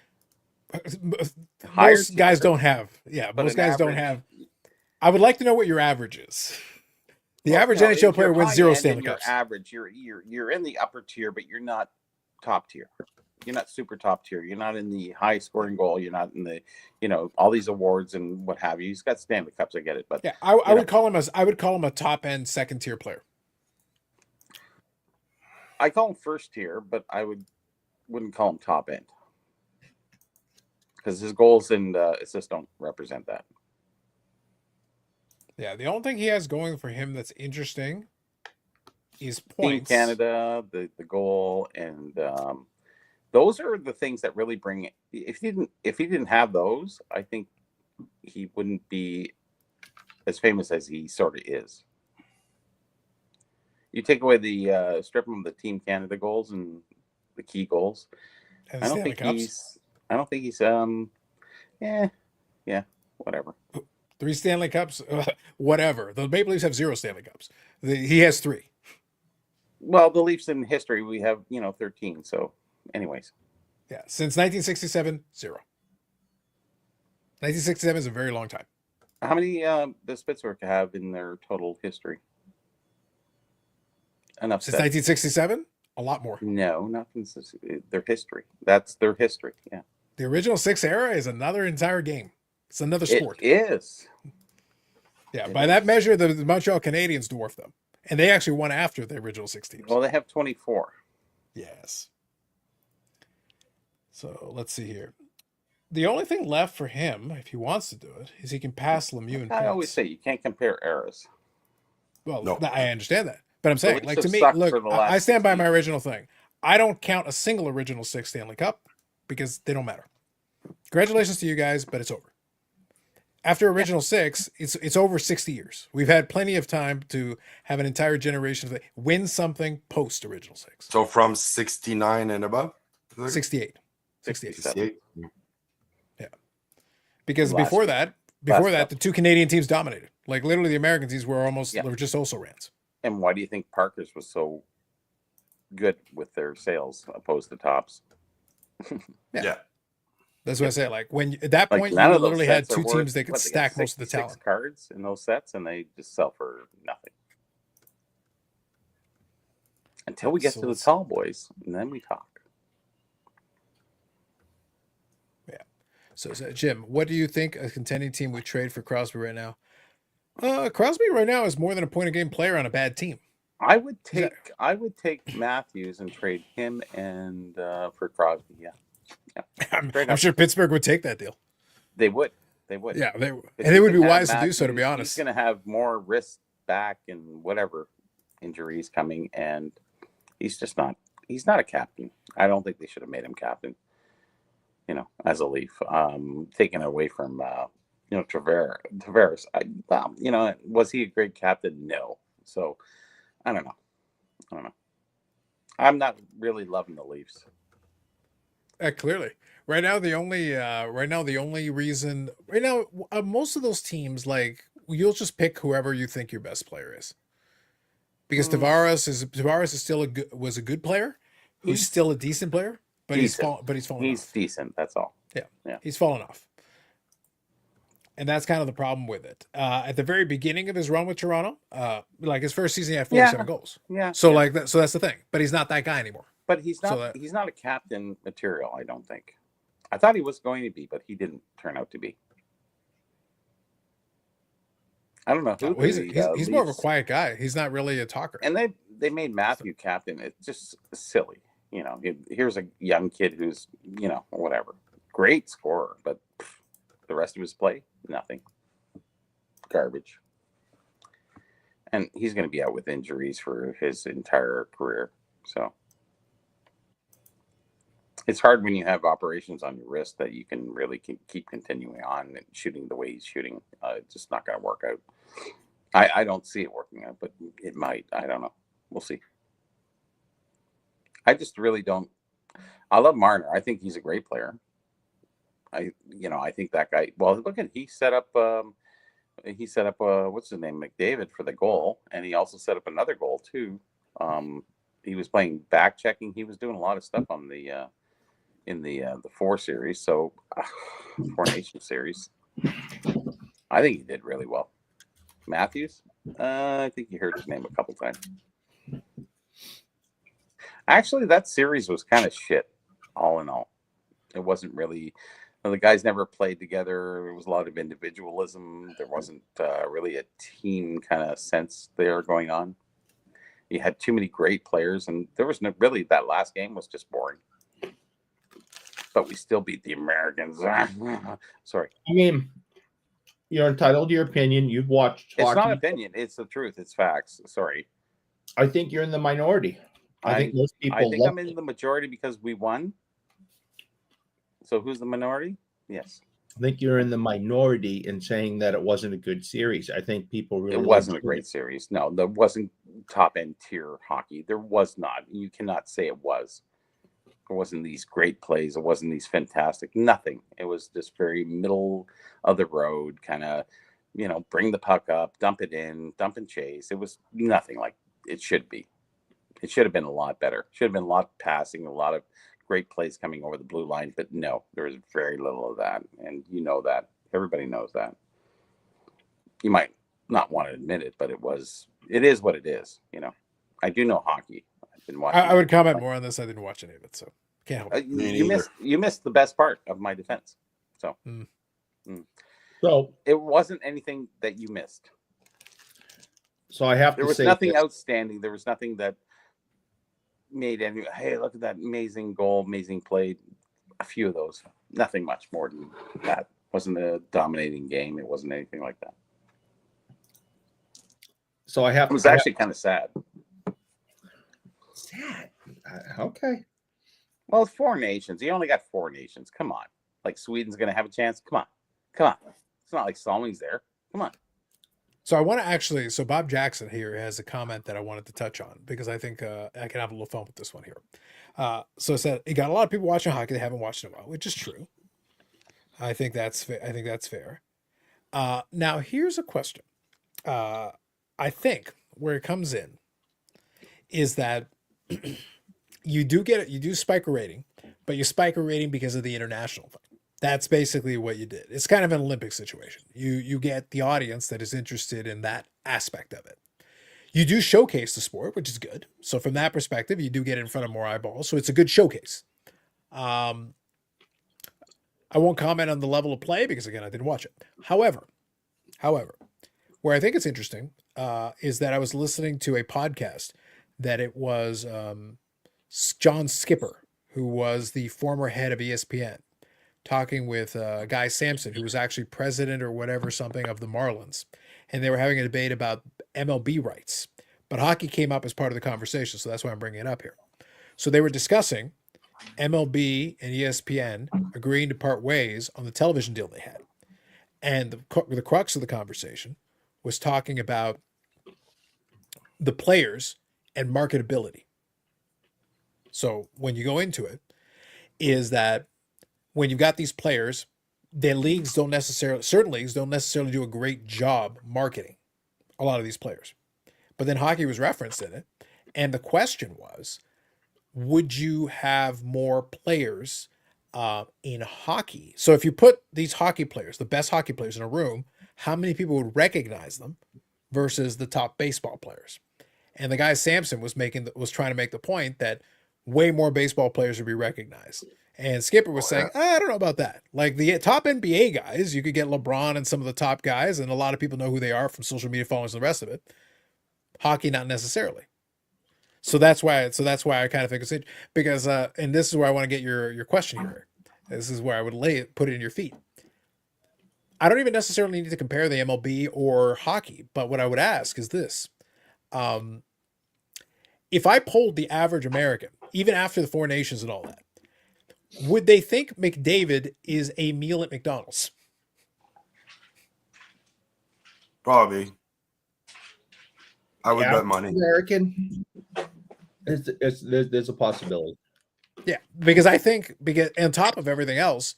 Most guys don't have. Yeah, but most an guys don't average- have. I would like to know what your average is. The average Well, NHL if player you're wins 0 high-end Stanley and you're Cups. average. You're in the upper tier, but you're not top tier. You're not super top tier. You're not in the high scoring goal. You're not in the, all these awards and what have you. He's got Stanley Cups. I get it, but Yeah, I would call him a top end second tier player. I call him first tier, but I wouldn't call him top end because his goals and assists don't represent that. Yeah, the only thing he has going for him that's interesting is Team points. Canada, the goal, and those are the things that really bring it. If he didn't have those, I think he wouldn't be as famous as he sort of is. You take away the strip him of the Team Canada goals and the key goals. And I don't Stanley think Cups. he's whatever. 3 Stanley Cups, whatever. The Maple Leafs have 0 Stanley Cups. He has 3. Well, the Leafs in history we have 13. So, anyways, Yeah, since 1967, 0. 1967 is a very long time. how many does Pittsburgh have in their total history? Enough Since said. 1967, a lot more. No, not their history. That's their history. Yeah, The original 6 era is another entire game. It's another sport. It is. Yeah, it by that is. measure, the Montreal Canadiens dwarf them. And they actually won after the original 6 teams. Well, they have 24. Yes. So let's see here. The only thing left for him, if he wants to do it, is he can pass Lemieux and I always points. say you can't compare eras. Well, No. I understand that. But I'm saying, Leafs like, have to me, sucked look, for the I last stand by 6 my years. original thing. I don't count a single original 6 Stanley Cup because they don't matter. Congratulations to you guys, but it's over. After original 6, it's over 60 years. We've had plenty of time to have an entire generation of win something post original 6. So from 69 and above? 68. 68. 67. 68? Because Last before year. that, the 2 Canadian teams dominated. Like literally the American teams were were just also rans. And why do you think Parker's was so good with their sales opposed to Tops? Yeah. That's what I say. Like when at that Like point, none you of those literally had sets are 2 worth, teams that could what, they got stack most of the 66 talent. cards in those sets, and they just sell for nothing. Until we get So to the it's- tall boys, and then we talk. So Jim, what do you think a contending team would trade for Crosby right now? Crosby right now is more than a point a game player on a bad team. I would that- take Matthews and trade him and for Crosby. Yeah, I'm Straight up. sure Pittsburgh would take that deal. they would. They would. Yeah, If and you they would be can have wise to do so. To be Matthews, honest, he's going to have more wrist, back, and whatever injuries coming, and he's just not. He's not a captain. I don't think they should have made him captain. As a Leaf, taken away from Tavares. Was he a great captain? No. So I don't know. I'm not really loving the Leafs. clearly, right now the only reason most of those teams, like, you'll just pick whoever you think your best player is, because Tavares is still was a good player, who's still a decent player, but he's fallen He's off. decent. That's all. He's fallen off. And that's kind of the problem with it. At the very beginning of his run with Toronto, like his first season, he had 47 goals. Yeah. So like that. So that's the thing. But he's not that guy anymore. But he's not. So he's not a captain material. I don't think. I thought he was going to be, but he didn't turn out to be. I don't know who Well, he's more of a Leafs, quiet guy. He's not really a talker. and they made Matthew captain. It's just silly, you know. Here's a young kid who's, you know, whatever, great scorer, but the rest of his play, nothing, garbage. And he's going to be out with injuries for his entire career. So it's hard when you have operations on your wrist that you can really keep continuing on and shooting the way he's shooting. It's just not going to work out. I don't see it working out, but it might. I don't know. We'll see. I just really don't. I love Marner. I think he's a great player. I think that guy. Well, look at he set up what's his name, McDavid, for the goal, and he also set up another goal too. He was playing back checking. He was doing a lot of stuff on the in the Four series, so Four Nation series. I think he did really well. Matthews, I think you heard his name a couple times. Actually, that series was kind of shit, all in all. It wasn't really. The guys never played together. There was a lot of individualism. There wasn't really a team kind of sense there going on. You had too many great players, and there was no really. That last game was just boring. But we still beat the Americans. Sorry. I mean, you're entitled to your opinion. You've watched It's hockey. not opinion. It's the truth. It's facts. Sorry. I think you're in the minority. I think most people. I think I'm in the majority because we won. So who's the minority? Yes. I think you're in the minority in saying that it wasn't a good series. I think people really. It wasn't a great series. No, there wasn't top end tier hockey. There was not. You cannot say it was. It wasn't these great plays. It wasn't these fantastic. Nothing. It was just very middle of the road kind of, bring the puck up, dump it in, dump and chase. It was nothing like it should be. It should have been a lot better. Should have been a lot of passing, a lot of great plays coming over the blue line. But no, there was very little of that. And you know that. Everybody knows that. You might not want to admit it, but it is what it is. I do know hockey. I would comment more on this. I didn't watch any of it, so can't help it. You missed the best part of my defense. So, So it wasn't anything that you missed. So I have there to was say nothing outstanding. There was nothing that made any. Hey, look at that amazing goal, amazing play. A few of those. Nothing much more than that. Wasn't a dominating game. It wasn't anything like that. So I have. It was actually kind of sad. Sad. Okay. Well, it's 4 nations. You only got 4 nations. Come on. Like Sweden's going to have a chance. Come on. It's not like Stallings there. Come on. So I want to so Bob Jackson here has a comment that I wanted to touch on because I think I can have a little fun with this one here. So it said, he got a lot of people watching hockey they haven't watched in a while, which is true. I think that's fair. Now here's a question. I think where it comes in is that you do spike a rating, but you spike a rating because of the international thing. That's basically what you did. It's kind of an Olympic situation. You get the audience that is interested in that aspect of it. You do showcase the sport, which is good. So from that perspective, you do get in front of more eyeballs. So it's a good showcase. I won't comment on the level of play because, again, I didn't watch it. However, where I think it's interesting is that I was listening to a podcast that it was John Skipper, who was the former head of ESPN, talking with Guy Sampson, who was actually president or whatever something of the Marlins. And they were having a debate about MLB rights. But hockey came up as part of the conversation, so that's why I'm bringing it up here. So they were discussing MLB and ESPN agreeing to part ways on the television deal they had. And the crux of the conversation was talking about the players and marketability. So when you go into it, is that when you've got these players, certain leagues don't necessarily do a great job marketing a lot of these players. But then hockey was referenced in it. And the question was, would you have more players in hockey? So if you put these hockey players, the best hockey players in a room, how many people would recognize them versus the top baseball players? And the guy Sampson was trying to make the point that way more baseball players would be recognized. And Skipper was saying, I don't know about that. Like the top NBA guys, you could get LeBron and some of the top guys, and a lot of people know who they are from social media followers and the rest of it. Hockey, not necessarily. So that's why I kind of think it's because and this is where I want to get your question here. This is where I would put it in your feet. I don't even necessarily need to compare the MLB or hockey, but what I would ask is this. If I polled the average American, even after the Four Nations and all that, would they think McDavid is a meal at McDonald's? Probably. I would bet money. American, there's a possibility. Yeah, because I think on top of everything else,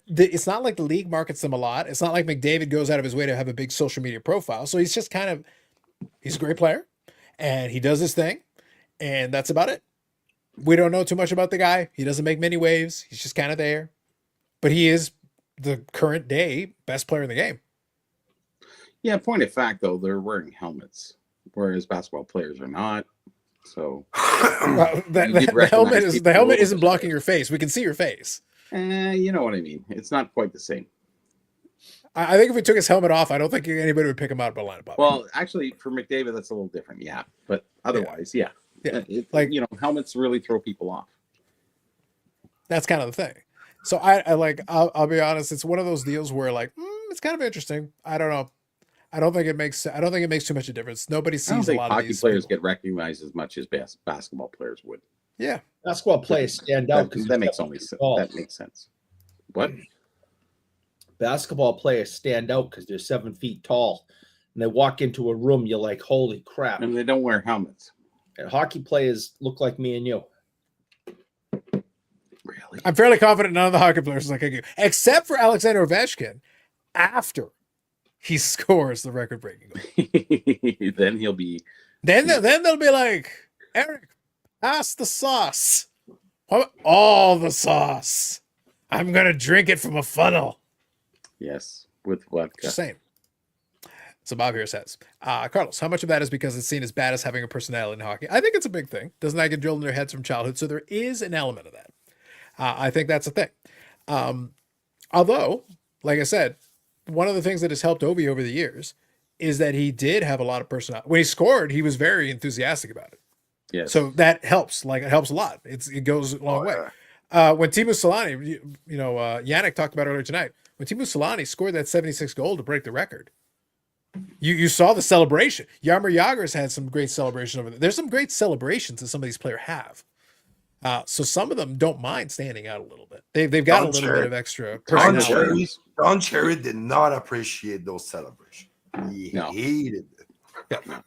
it's not like the league markets them a lot. It's not like McDavid goes out of his way to have a big social media profile. So he's just he's a great player, and he does his thing, and that's about it. We don't know too much about the guy. He doesn't make many waves. He's just kind of there. But he is the current day best player in the game. Yeah, point of fact, though, they're wearing helmets, whereas basketball players are not. So well, the helmet isn't blocking your face. We can see your face. You know what I mean. It's not quite the same. I think if we took his helmet off, I don't think anybody would pick him out of a lineup. Well, actually, for McDavid, that's a little different. Yeah, but otherwise, yeah. Helmets really throw people off. That's kind of the thing. So I'll be honest. It's one of those deals where it's kind of interesting. I don't know. I don't think it makes too much of a difference. Nobody sees a lot of these hockey players people get recognized as much as basketball players would. Yeah, basketball players stand out because that makes sense. What? Basketball players stand out because they're 7 feet tall, and they walk into a room. You're like, holy crap! And they don't wear helmets. And hockey players look like me and you. Really? I'm fairly confident none of the hockey players like I do, except for Alexander Ovechkin. After he scores the record-breaking goal, then he'll be. Then they'll be like, Eric, pass the sauce. All the sauce. I'm gonna drink it from a funnel. Yes, with vodka. Just saying. So Bob here says, Carlos, how much of that is because it's seen as bad as having a personality in hockey? I think it's a big thing. Doesn't that get drilled in their heads from childhood? So there is an element of that. I think that's a thing. Although, like I said, one of the things that has helped Ovi over the years is that he did have a lot of personality. When he scored, he was very enthusiastic about it. Yes. So that helps. It helps a lot. It goes a long way. When Teemu Selanne, Yannick talked about it earlier tonight. When Teemu Selanne scored that 76 goal to break the record, you saw the celebration. Jaromir Jagr's had some great celebration over there. There's some great celebrations that some of these players have. So some of them don't mind standing out a little bit. They've got a little bit of extra personality. Don Cherry did not appreciate those celebrations. He hated it. Yeah.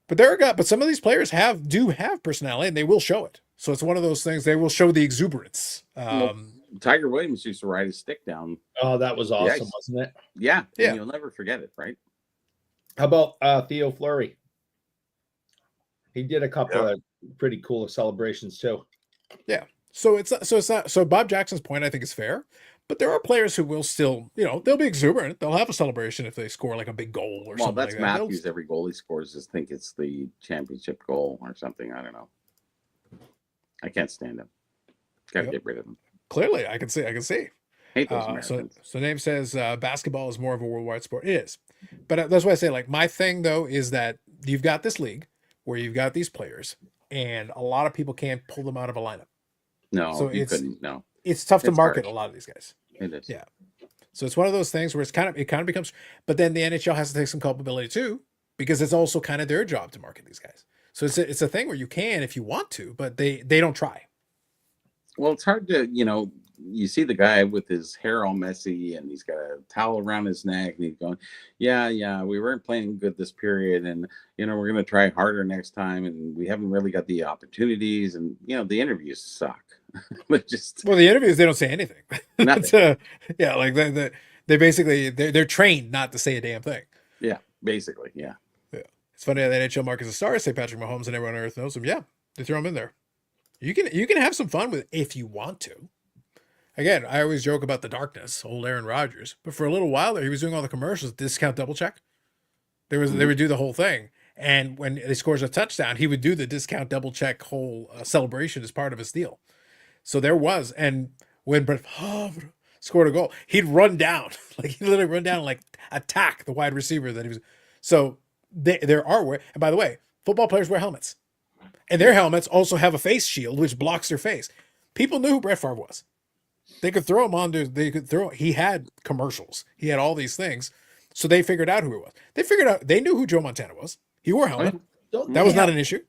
But some of these players do have personality, and they will show it. So it's one of those things. They will show the exuberance. Tiger Williams used to ride his stick down. Oh, that was awesome, wasn't it? Yeah. You'll never forget it, right? How about Theo Fleury? He did a couple of pretty cool celebrations too. Yeah. So it's not. So Bob Jackson's point, I think, is fair. But there are players who will still, they'll be exuberant. They'll have a celebration if they score like a big goal or something. Well, that's like Matthews. Every goal he scores is think it's the championship goal or something. I don't know. I can't stand him. Got to get rid of him. Clearly, I can see. Hate those Americans. So Name says basketball is more of a worldwide sport. It is. But that's why I say, my thing, though, is that you've got this league where you've got these players, and a lot of people can't pull them out of a lineup. No, so you couldn't. No. It's tough to market a lot of these guys. It is. Yeah. So it's one of those things where it kind of becomes, but then the NHL has to take some culpability too, because it's also kind of their job to market these guys. So it's a thing where you can if you want to, but they don't try. Well, it's hard to, you see the guy with his hair all messy and he's got a towel around his neck and he's going, yeah, we weren't playing good this period. And, we're going to try harder next time. And we haven't really got the opportunities. And, the interviews suck. But the interviews, they don't say anything. Nothing. They basically, they're trained not to say a damn thing. Yeah, basically. Yeah. It's funny that the NHL markets a star, say Patrick Mahomes, and everyone on earth knows him. Yeah. They throw him in there. You can have some fun with it if you want to. Again, I always joke about the darkness, old Aaron Rodgers, but for a little while there, he was doing all the commercials, discount double check. They would do the whole thing, and when he scores a touchdown, he would do the discount double check whole celebration as part of his deal. So there was, and when Brett Favre scored a goal, he'd run down, like he'd literally run down and like attack the wide receiver that he was. So there are, and by the way, football players wear helmets, and their helmets also have a face shield which blocks their face. People knew who Brett Favre was. They could throw him onto. They could throw. He had commercials. He had all these things, so they figured out who he was. They figured out. They knew who Joe Montana was. He wore a helmet. That was not an issue.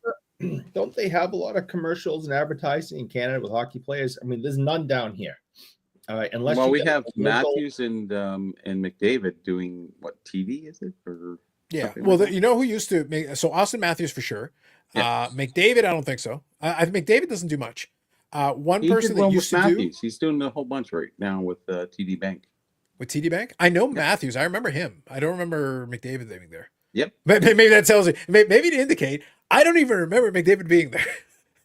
Don't they have a lot of commercials and advertising in Canada with hockey players? I mean, there's none down here. All right, unless Well, you we get have a local- Matthews and McDavid doing what, TV is it, or Yeah. something Well, like that? you know who used to make, so Austin Matthews for sure. Yeah. McDavid, I don't think so. I think McDavid doesn't do much. One He person did that one used with to do Matthews. He's doing a whole bunch right now with TD Bank. with TD Bank. I know Matthews. I remember him. I don't remember McDavid being there. Yep. Maybe that tells you. Maybe to indicate. I don't even remember McDavid being there.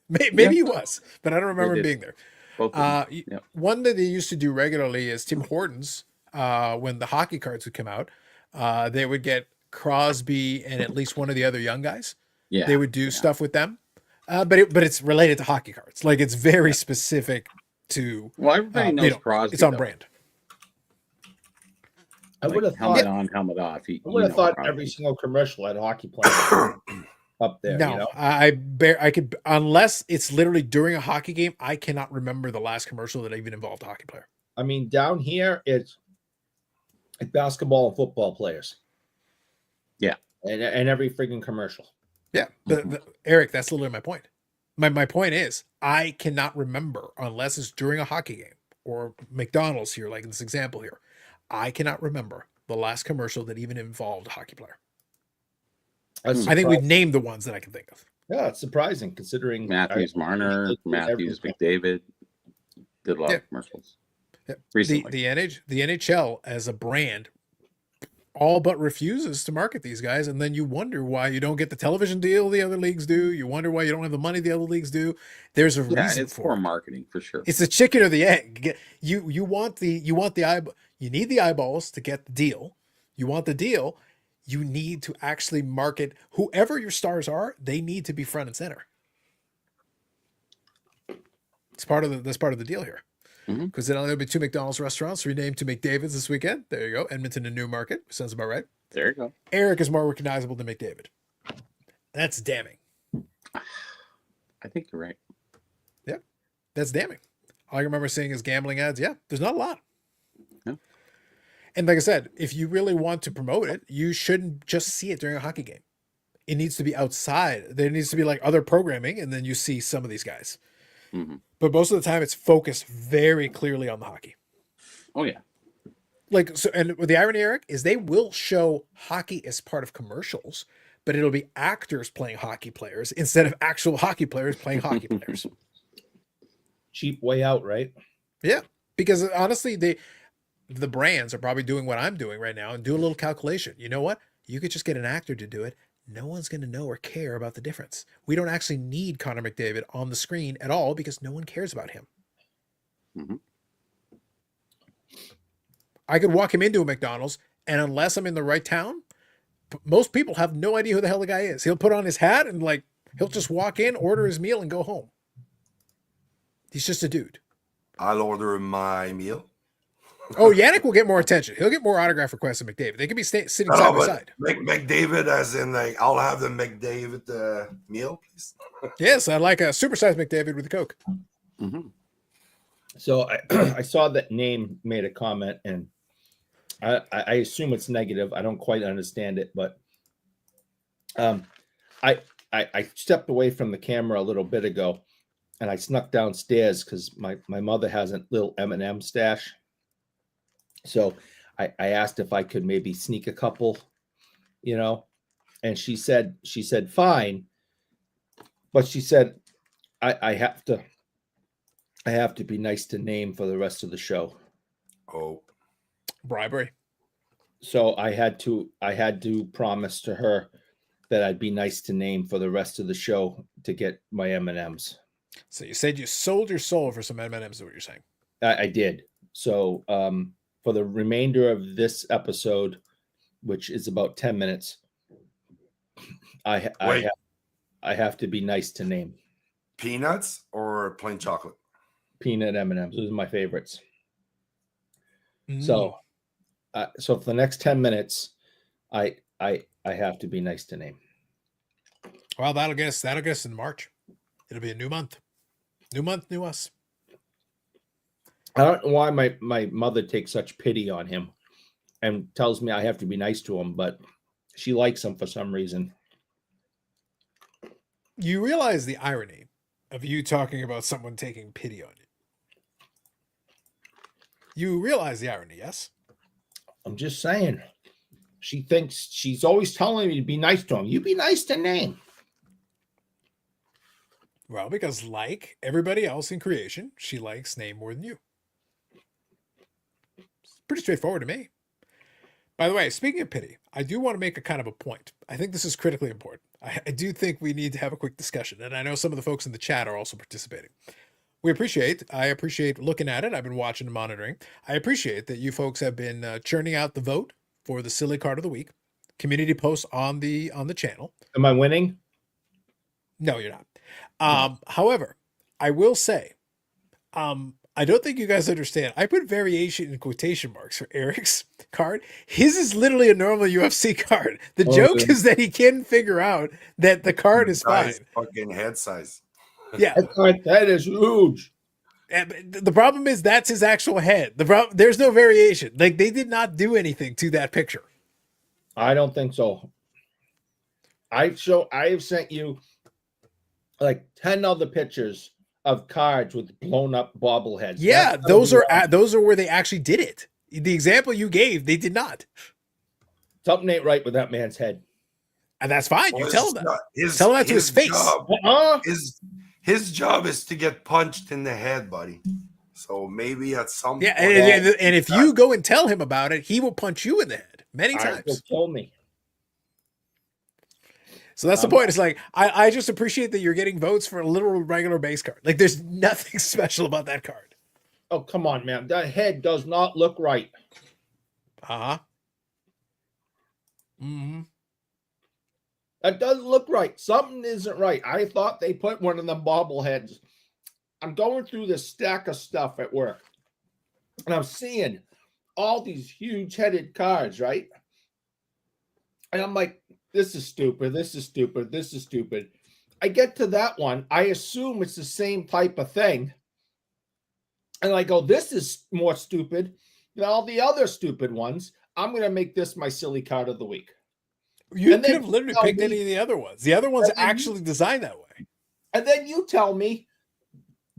Maybe he was, but I don't remember him did. being there. Both of them. Yep. One that they used to do regularly is Tim Hortons. When the hockey cards would come out, they would get Crosby and at least one of the other young guys. Yeah. They would do stuff with them, but it's related to hockey cards. Like it's very specific to. Well, everybody knows Crosby. It's on though. brand. I would have helmet thought. on, helmet off. I would have thought every single commercial had hockey players up there. No, You know? I could, unless it's literally during a hockey game. I cannot remember the last commercial that even involved a hockey player. I mean, down here it's basketball and football players. Yeah, and every freaking commercial. Yeah, but Eric, that's literally my point. My point is, I cannot remember unless it's during a hockey game or McDonald's here, like in this example here. I cannot remember the last commercial that even involved a hockey player. I think we've named the ones that I can think of. Yeah, it's surprising considering Matthews, Marner, Matthews, McDavid did a lot of commercials. Yeah. Recently. The NHL as a brand all but refuses to market these guys, and then you wonder why you don't get the television deal the other leagues do. You wonder why you don't have the money the other leagues do. There's a reason it's for poor it. marketing for sure. It's the chicken or the egg. You want the eyeball. You need the eyeballs to get the deal. You want the deal. You need to actually market whoever your stars are. They need to be front and center. It's that's part of the deal here. Because then there'll be 2 McDonald's restaurants renamed to McDavid's this weekend. There you go. Edmonton and Newmarket. Sounds about right. There you go. Eric is more recognizable than McDavid. That's damning. I think you're right. Yeah, that's damning. All I remember seeing is gambling ads. Yeah, there's not a lot. Yeah. And like I said, if you really want to promote it, you shouldn't just see it during a hockey game. It needs to be outside. There needs to be like other programming, and then you see some of these guys. Mm-hmm. But most of the time, it's focused very clearly on the hockey. Oh yeah. Like so, and the irony, Eric, is they will show hockey as part of commercials, but it'll be actors playing hockey players instead of actual hockey players playing hockey players. Cheap way out, right? Yeah, because honestly, the brands are probably doing what I'm doing right now and do a little calculation. You know what? You could just get an actor to do it. No one's going to know or care about the difference. We don't actually need Connor McDavid on the screen at all because no one cares about him. Mm-hmm. I could walk him into a McDonald's, and unless I'm in the right town, most people have no idea who the hell the guy is. He'll put on his hat and like he'll just walk in, order his meal, and go home. He's just a dude. I'll order my meal. Oh, Yannick will get more attention. He'll get more autograph requests than McDavid. They could be sitting side by side. McDavid, as in like, I'll have the McDavid meal, please. Yes, I like a supersized McDavid with a Coke. Mm-hmm. So I saw that name made a comment, and I assume it's negative. I don't quite understand it, but I stepped away from the camera a little bit ago, and I snuck downstairs because my mother has a little M&M stash. So I asked if I could maybe sneak a couple, and she said fine, but she said I have to be nice to name for the rest of the show. Oh, Bribery. So I had to promise to her that I'd be nice to name for the rest of the show to get my M&Ms. So you said you sold your soul for some M&Ms, is what you're saying. I did. So for the remainder of this episode, which is about 10 minutes, I have to be nice to name. peanuts or plain chocolate? peanut M&Ms. Those are my favorites. Mm. So for the next 10 minutes, I have to be nice to Name. Well, that'll guess in March. It'll be a new month. New month, new us. I don't know why my mother takes such pity on him and tells me I have to be nice to him, but she likes him for some reason. You realize the irony of you talking about someone taking pity on you. You realize the irony, yes? I'm just saying. She thinks she's always telling me to be nice to him. You be nice to Name. Well, because like everybody else in creation, she likes Name more than you. It's pretty straightforward to me. By the way, speaking of pity, I do want to make a kind of a point. I think this is critically important. I do think we need to have a quick discussion, and I know some of the folks in the chat are also participating. I appreciate looking at it. I've been watching and monitoring. I appreciate that you folks have been churning out the vote for the silly card of the week. Community posts on the channel. Am I winning? No, you're not. However, I will say, I don't think you guys understand. I put variation in quotation marks for Eric's card. His is literally a normal UFC card. The joke is that he can figure out that the card is fine. Fucking head size. Yeah, that is huge. And the problem is that's his actual head. There's no variation. Like they did not do anything to that picture. I don't think so. I have sent you like 10 other pictures of cards with blown up bobbleheads. Yeah, those are where they actually did it. The example you gave, they did not. Something ain't right with that man's head. And that's fine. You tell him that. Tell him that to his face. His job is to get punched in the head, buddy. So maybe at some point. Yeah, and if you go and tell him about it, he will punch you in the head many times. He'll kill me. So that's the point. It's like, I just appreciate that you're getting votes for a literal regular base card. Like, there's nothing special about that card. Oh, come on, man. That head does not look right. Uh-huh. Mm-hmm. That doesn't look right. Something isn't right. I thought they put one of them bobbleheads. I'm going through this stack of stuff at work, and I'm seeing all these huge-headed cards, right? And I'm like, this is stupid. This is stupid. This is stupid. I get to that one. I assume it's the same type of thing. And I go, this is more stupid than all the other stupid ones. I'm going to make this my silly card of the week. You could have literally picked any of the other ones. The other ones are actually designed that way. And then you tell me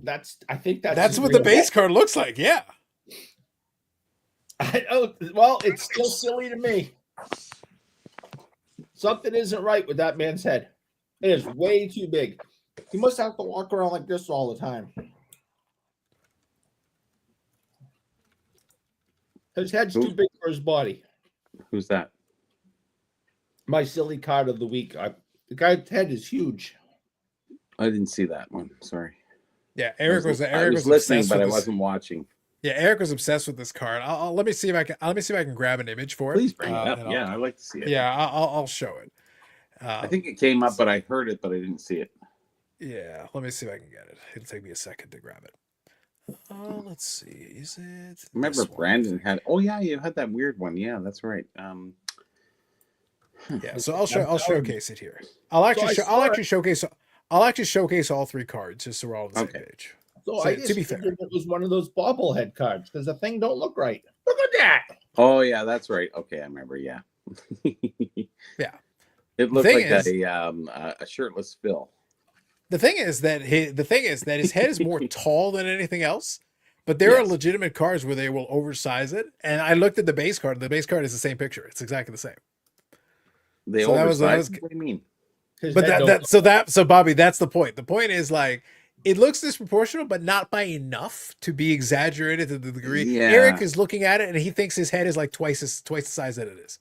that's what the base card looks like. Yeah. Well, it's still silly to me. Something isn't right with that man's head. It is way too big. He must have to walk around like this all the time. His head's too big for his body. Who's that? My silly card of the week. The guy's head is huge. I didn't see that one. Sorry. Yeah, Eric was listening, but I wasn't watching. Yeah, Eric was obsessed with this card. Let me see if I can grab an image for it. Please bring it up. Yeah, I'd like to see it. Yeah, I'll show it. I think it came up, but I heard it, but I didn't see it. Yeah, let me see if I can get it. It'll take me a second to grab it. Let's see. Is it? Remember Brandon had? Oh yeah, you had that weird one. Yeah, that's right. Yeah, so I'll showcase it here. I'll actually showcase all three cards just so we're all on the same page. So I to be fair, it was one of those bobblehead cards because the thing don't look right. Look at that. Oh yeah, that's right. Okay, I remember. Yeah. Yeah. It looked like a shirtless Phil. The thing is that his head is more tall than anything else. But there are legitimate cards where they will oversize it. And I looked at the base card. The base card is the same picture. It's exactly the same. They oversize. What do you mean? But so Bobby, that's the point. The point is like it looks disproportional, but not by enough to be exaggerated to the degree. Yeah. Eric is looking at it and he thinks his head is like twice the size that it is.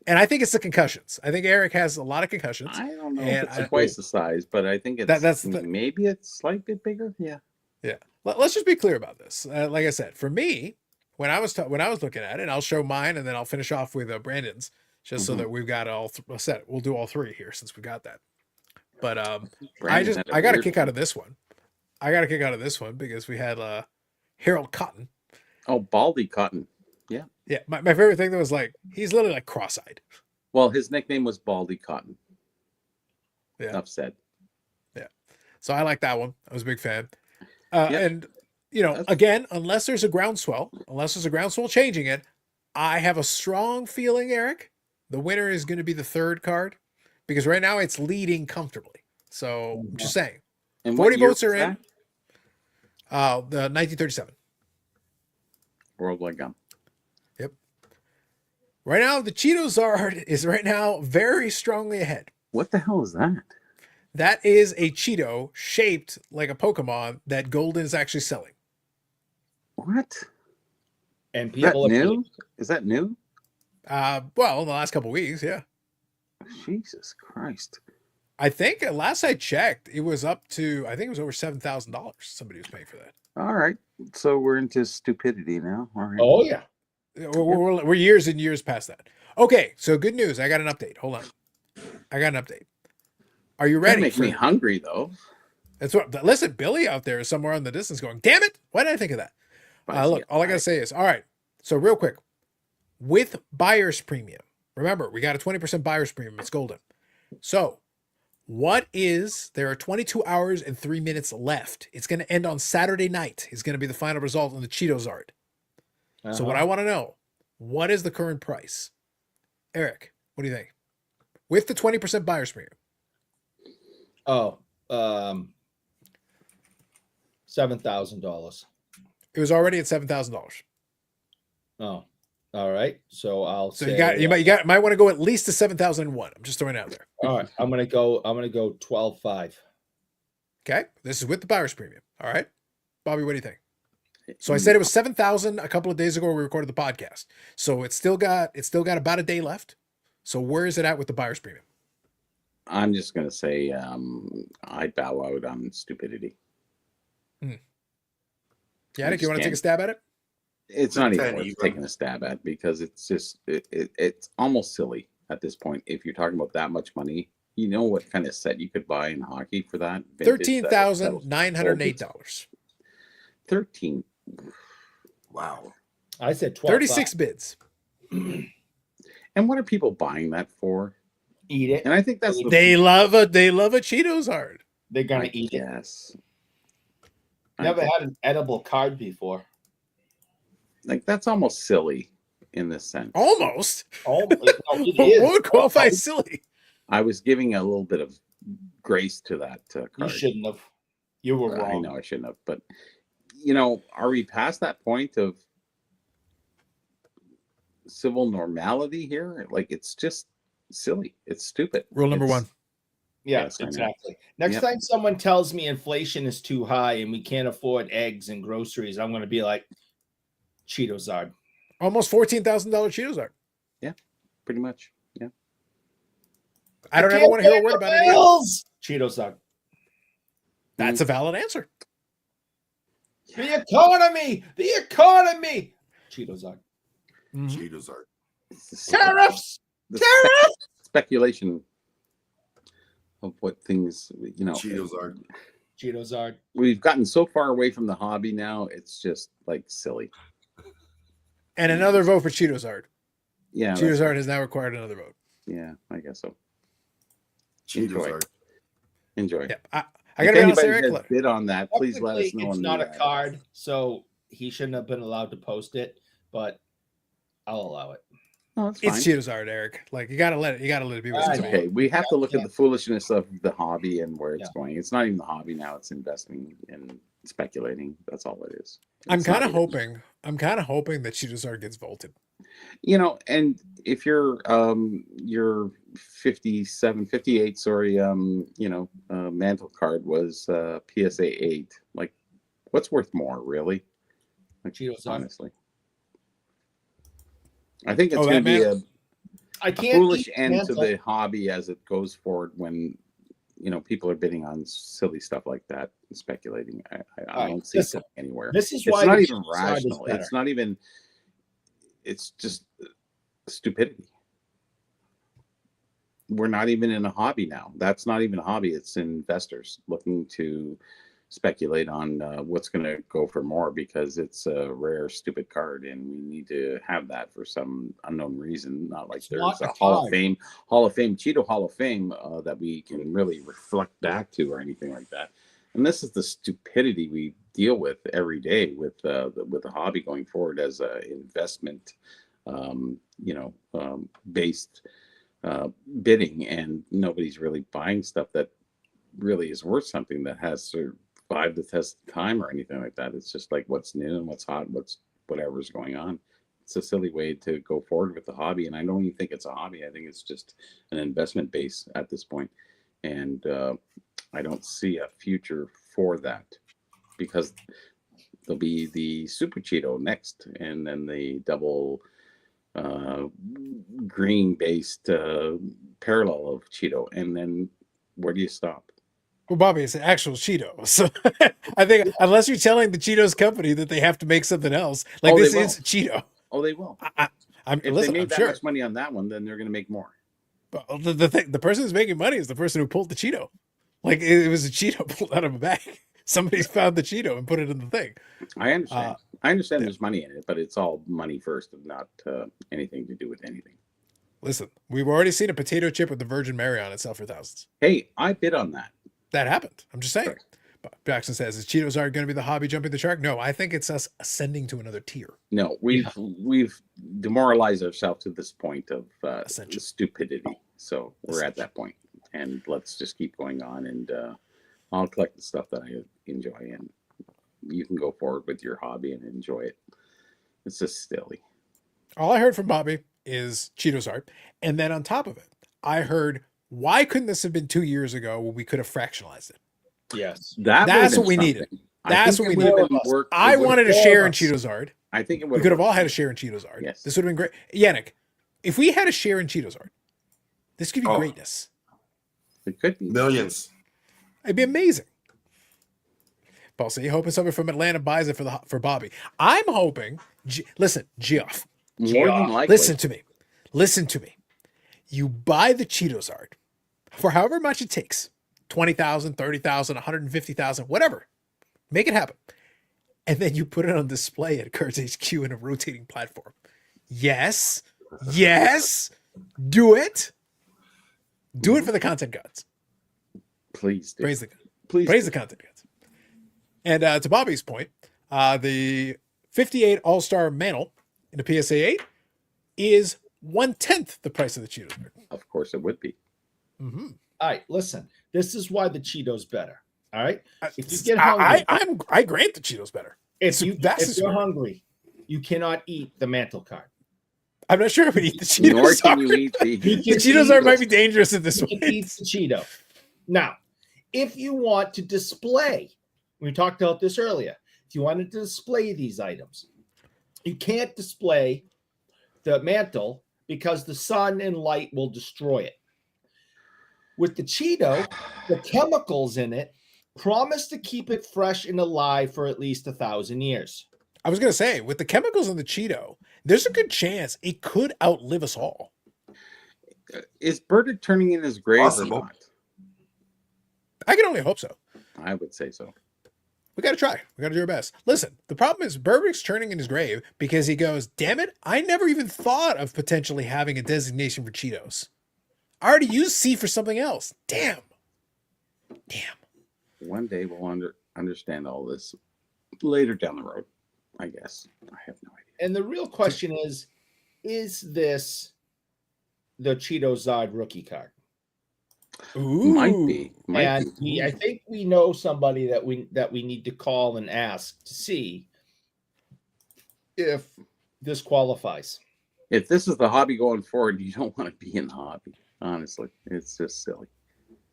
And I think it's the concussions. I think Eric has a lot of concussions. I don't know if it's twice the size, but I think it's maybe it's slightly bigger. Yeah. Yeah. Let's just be clear about this. Like I said, for me, when I was looking at it, I'll show mine and then I'll finish off with Brandon's just so that we've got all set. We'll do all three here since we got that. But I got a kick out of this one. I got a kick out of this one because we had Harold Cotton. Oh, Baldy Cotton. Yeah, my favorite thing though was like he's literally like cross-eyed. Well, his nickname was Baldy Cotton. Yeah. Enough said. Yeah. So I like that one. I was a big fan. Yep. And you know, again, unless there's a groundswell changing it, I have a strong feeling, Eric, the winner is going to be the third card because right now it's leading comfortably. So just saying, And 40 what year votes are was in. The 1937. Worldwide Gum. Yep. Right now, the Cheetozard is right now very strongly ahead. What the hell is that? That is a Cheeto shaped like a Pokemon that Golden is actually selling. What? And Is that people are new? Is that new? Well, in the last couple of weeks, yeah. Jesus Christ. I think last I checked, it was up to, I think it was over $7,000. Somebody was paying for that. All right. So we're into stupidity now. All right. Oh yeah. We're years and years past that. Okay, so good news. I got an update. Hold on. I got an update. Are you That ready? makes me hungry though. That's what. Listen, Billy out there is somewhere in the distance going, damn it. Why did I think of that? Look, all I got to say is, all right. So real quick, with buyer's premium, remember, we got a 20% buyer's premium. It's golden. So there are 22 hours and 3 minutes left. It's going to end on Saturday night. Is going to be the final result on the Cheetozard. So what I want to know, what is the current price? Eric, what do you think? With the 20% buyer's premium. Oh, $7,000. It was already at $7,000. Oh, all right. So I'll So say you might want to go at least to 7,001. I'm just throwing it out there. all right. I'm gonna go 12.5. Okay. This is with the buyer's premium. All right. Bobby, what do you think? So I said it was 7,000 a couple of days ago when we recorded the podcast. So it's still got about a day left. So where is it at with the buyer's premium? I'm just gonna say I bow out on stupidity. Yannick, you want to take a stab at it? It's not even 10 worth even. taking a stab at because it's just it's almost silly at this point. If you're talking about that much money, you know what kind of set you could buy in hockey for that? Vintage set, $13,908. 13. Wow. I said 12. 36 bids. And what are people buying that for? Eat it. And I think that's They love a Cheetozard. They're gonna I eat it. guess. Never had an edible card before. Like that's almost silly in this sense. Almost. Oh, no, it is. What would qualify as silly? I was giving a little bit of grace to that You card. shouldn't have. You were I wrong. know I shouldn't have, but are we past that point of civil normality here? Like it's just silly. It's stupid. Rule number It's- one. Yes, Yes, I know. exactly. Next Yep. time someone tells me inflation is too high and we can't afford eggs and groceries, I'm going to be like, Cheetozard. Almost $14,000 Cheetozard. Pretty much. Yeah. I don't ever want to hear a word about it. Bills. Cheetozard. That's a valid answer. The economy. The economy. Cheetozard. Mhm. Cheetozard. Tariffs. The Tariffs. speculation of what things Cheetozard. Cheetozard. we've gotten so far away from the hobby now. It's just like silly. And another vote for Cheetozard. Yeah. Cheetozard has now required another vote. Yeah, I guess so. Cheetozard. Enjoy. Yeah. I If got to be honest, anybody Eric. has Look, bid on that, please let us Technically, know. it's in not the, a card, so he shouldn't have been allowed to post it, but I'll allow it. No, it's fine. it's Cheetozard, Eric. Like you gotta let it be what I it's It's know. to be. okay. We have to look at the foolishness of the hobby and where it's Yeah. going. It's not even the hobby now. It's investing and speculating. That's all it is. I'm It's not kind of even- hoping that Cheetozard gets vaulted. And if you're 57, 58, sorry, mantle card was PSA 8. Like, what's worth more, really? Like, Cheetozard. honestly. I think it's Oh, going to that be man- I a can't foolish eat end to mantle. the hobby as it goes forward when people are bidding on silly stuff like that and speculating. I right, don't see it listen, going anywhere. This is It's why not the even Cheetozard is rational. better. It's not even. It's just stupidity. We're not even in a hobby now. That's not even a hobby. It's investors looking to speculate on what's going to go for more, because it's a rare, stupid card, and we need to have that for some unknown reason. Not like there's a Hall of Fame Cheeto Hall of Fame that we can really reflect back to or anything like that. And this is the stupidity we deal with every day with the hobby going forward as a investment, based bidding, and nobody's really buying stuff that really is worth something that has survived the test of time or anything like that. It's just like what's new and what's hot, whatever's going on. It's a silly way to go forward with the hobby, and I don't even think it's a hobby. I think it's just an investment base at this point, and I don't see a future for that, because there'll be the Super Cheeto next, and then the double green based parallel of Cheeto, and then where do you stop? Well, Bobby, it's an actual Cheeto. So I think unless you're telling the Cheetos company that they have to make something else, like this is a Cheeto. Oh, they will. If they made that much money on that one, then they're going to make more. But the person who's making money is the person who pulled the Cheeto. Like it was a Cheeto pulled out of a bag. Somebody's found the Cheeto and put it in the thing. I understand. I understand there's money in it, but it's all money first and not anything to do with anything. Listen, we've already seen a potato chip with the Virgin Mary on it sell for thousands. Hey, I bid on that. That happened. I'm just saying. Correct. Jackson says, is Cheetozard going to be the hobby jumping the shark? No, I think it's us ascending to another tier. No, we've demoralized ourselves to this point of stupidity. So we're at that point, and let's just keep going on. And I'll collect the stuff that I enjoy, and you can go forward with your hobby and enjoy it. It's just silly. All I heard from Bobby is Cheetozard, and then on top of it, I heard, why couldn't this have been 2 years ago when we could have fractionalized it? Yes, that's what we needed. That's what we needed. I wanted a share in Cheetozard. I think it we could have all had a share in Cheetozard. Yes, this would have been great. Yannick, if we had a share in Cheetozard, this could be greatness. It could be millions. It'd be amazing. Paul, so you hoping somebody from Atlanta buys it for Bobby? I'm hoping. Listen, Geoff. More than likely. Listen to me. You buy the Cheetozard for however much it takes. 20,000, 30,000, 150,000, whatever. Make it happen. And then you put it on display at Cards HQ in a rotating platform. Yes. Do it. Do it for the content gods. Please do. Praise the content gods. And to Bobby's point, the 58 All-Star Mantle in the PSA 8 is 1/10 the price of the Cheetozard. Of course it would be. Mm-hmm. All right, listen. This is why the Cheeto's better. All right, if you get hungry, I grant the Cheeto's better. If you're hungry, you cannot eat the mantle card. I'm not sure if we eat the Cheetos. Nor can you eat the Cheetozard might be dangerous at this point. You can eat the Cheeto. Now, if you want to display, we talked about this earlier. If you wanted to display these items, you can't display the mantle because the sun and light will destroy it. With the Cheeto, the chemicals in it promise to keep it fresh and alive for at least 1,000 years. I was going to say, with the chemicals in the Cheeto, there's a good chance it could outlive us all. Is Bernard turning in his grave or not? I can only hope so. I would say so. We got to try. We got to do our best. Listen, the problem is Burberry's turning in his grave because he goes, damn it, I never even thought of potentially having a designation for Cheetos. I already used C for something else. Damn. One day we'll understand all this later down the road, I guess. I have no idea. And the real question is this the Cheetozard rookie card? Ooh. Might be. I think we know somebody that we need to call and ask to see if this qualifies. If this is the hobby going forward, you don't want to be in the hobby. Honestly, it's just silly.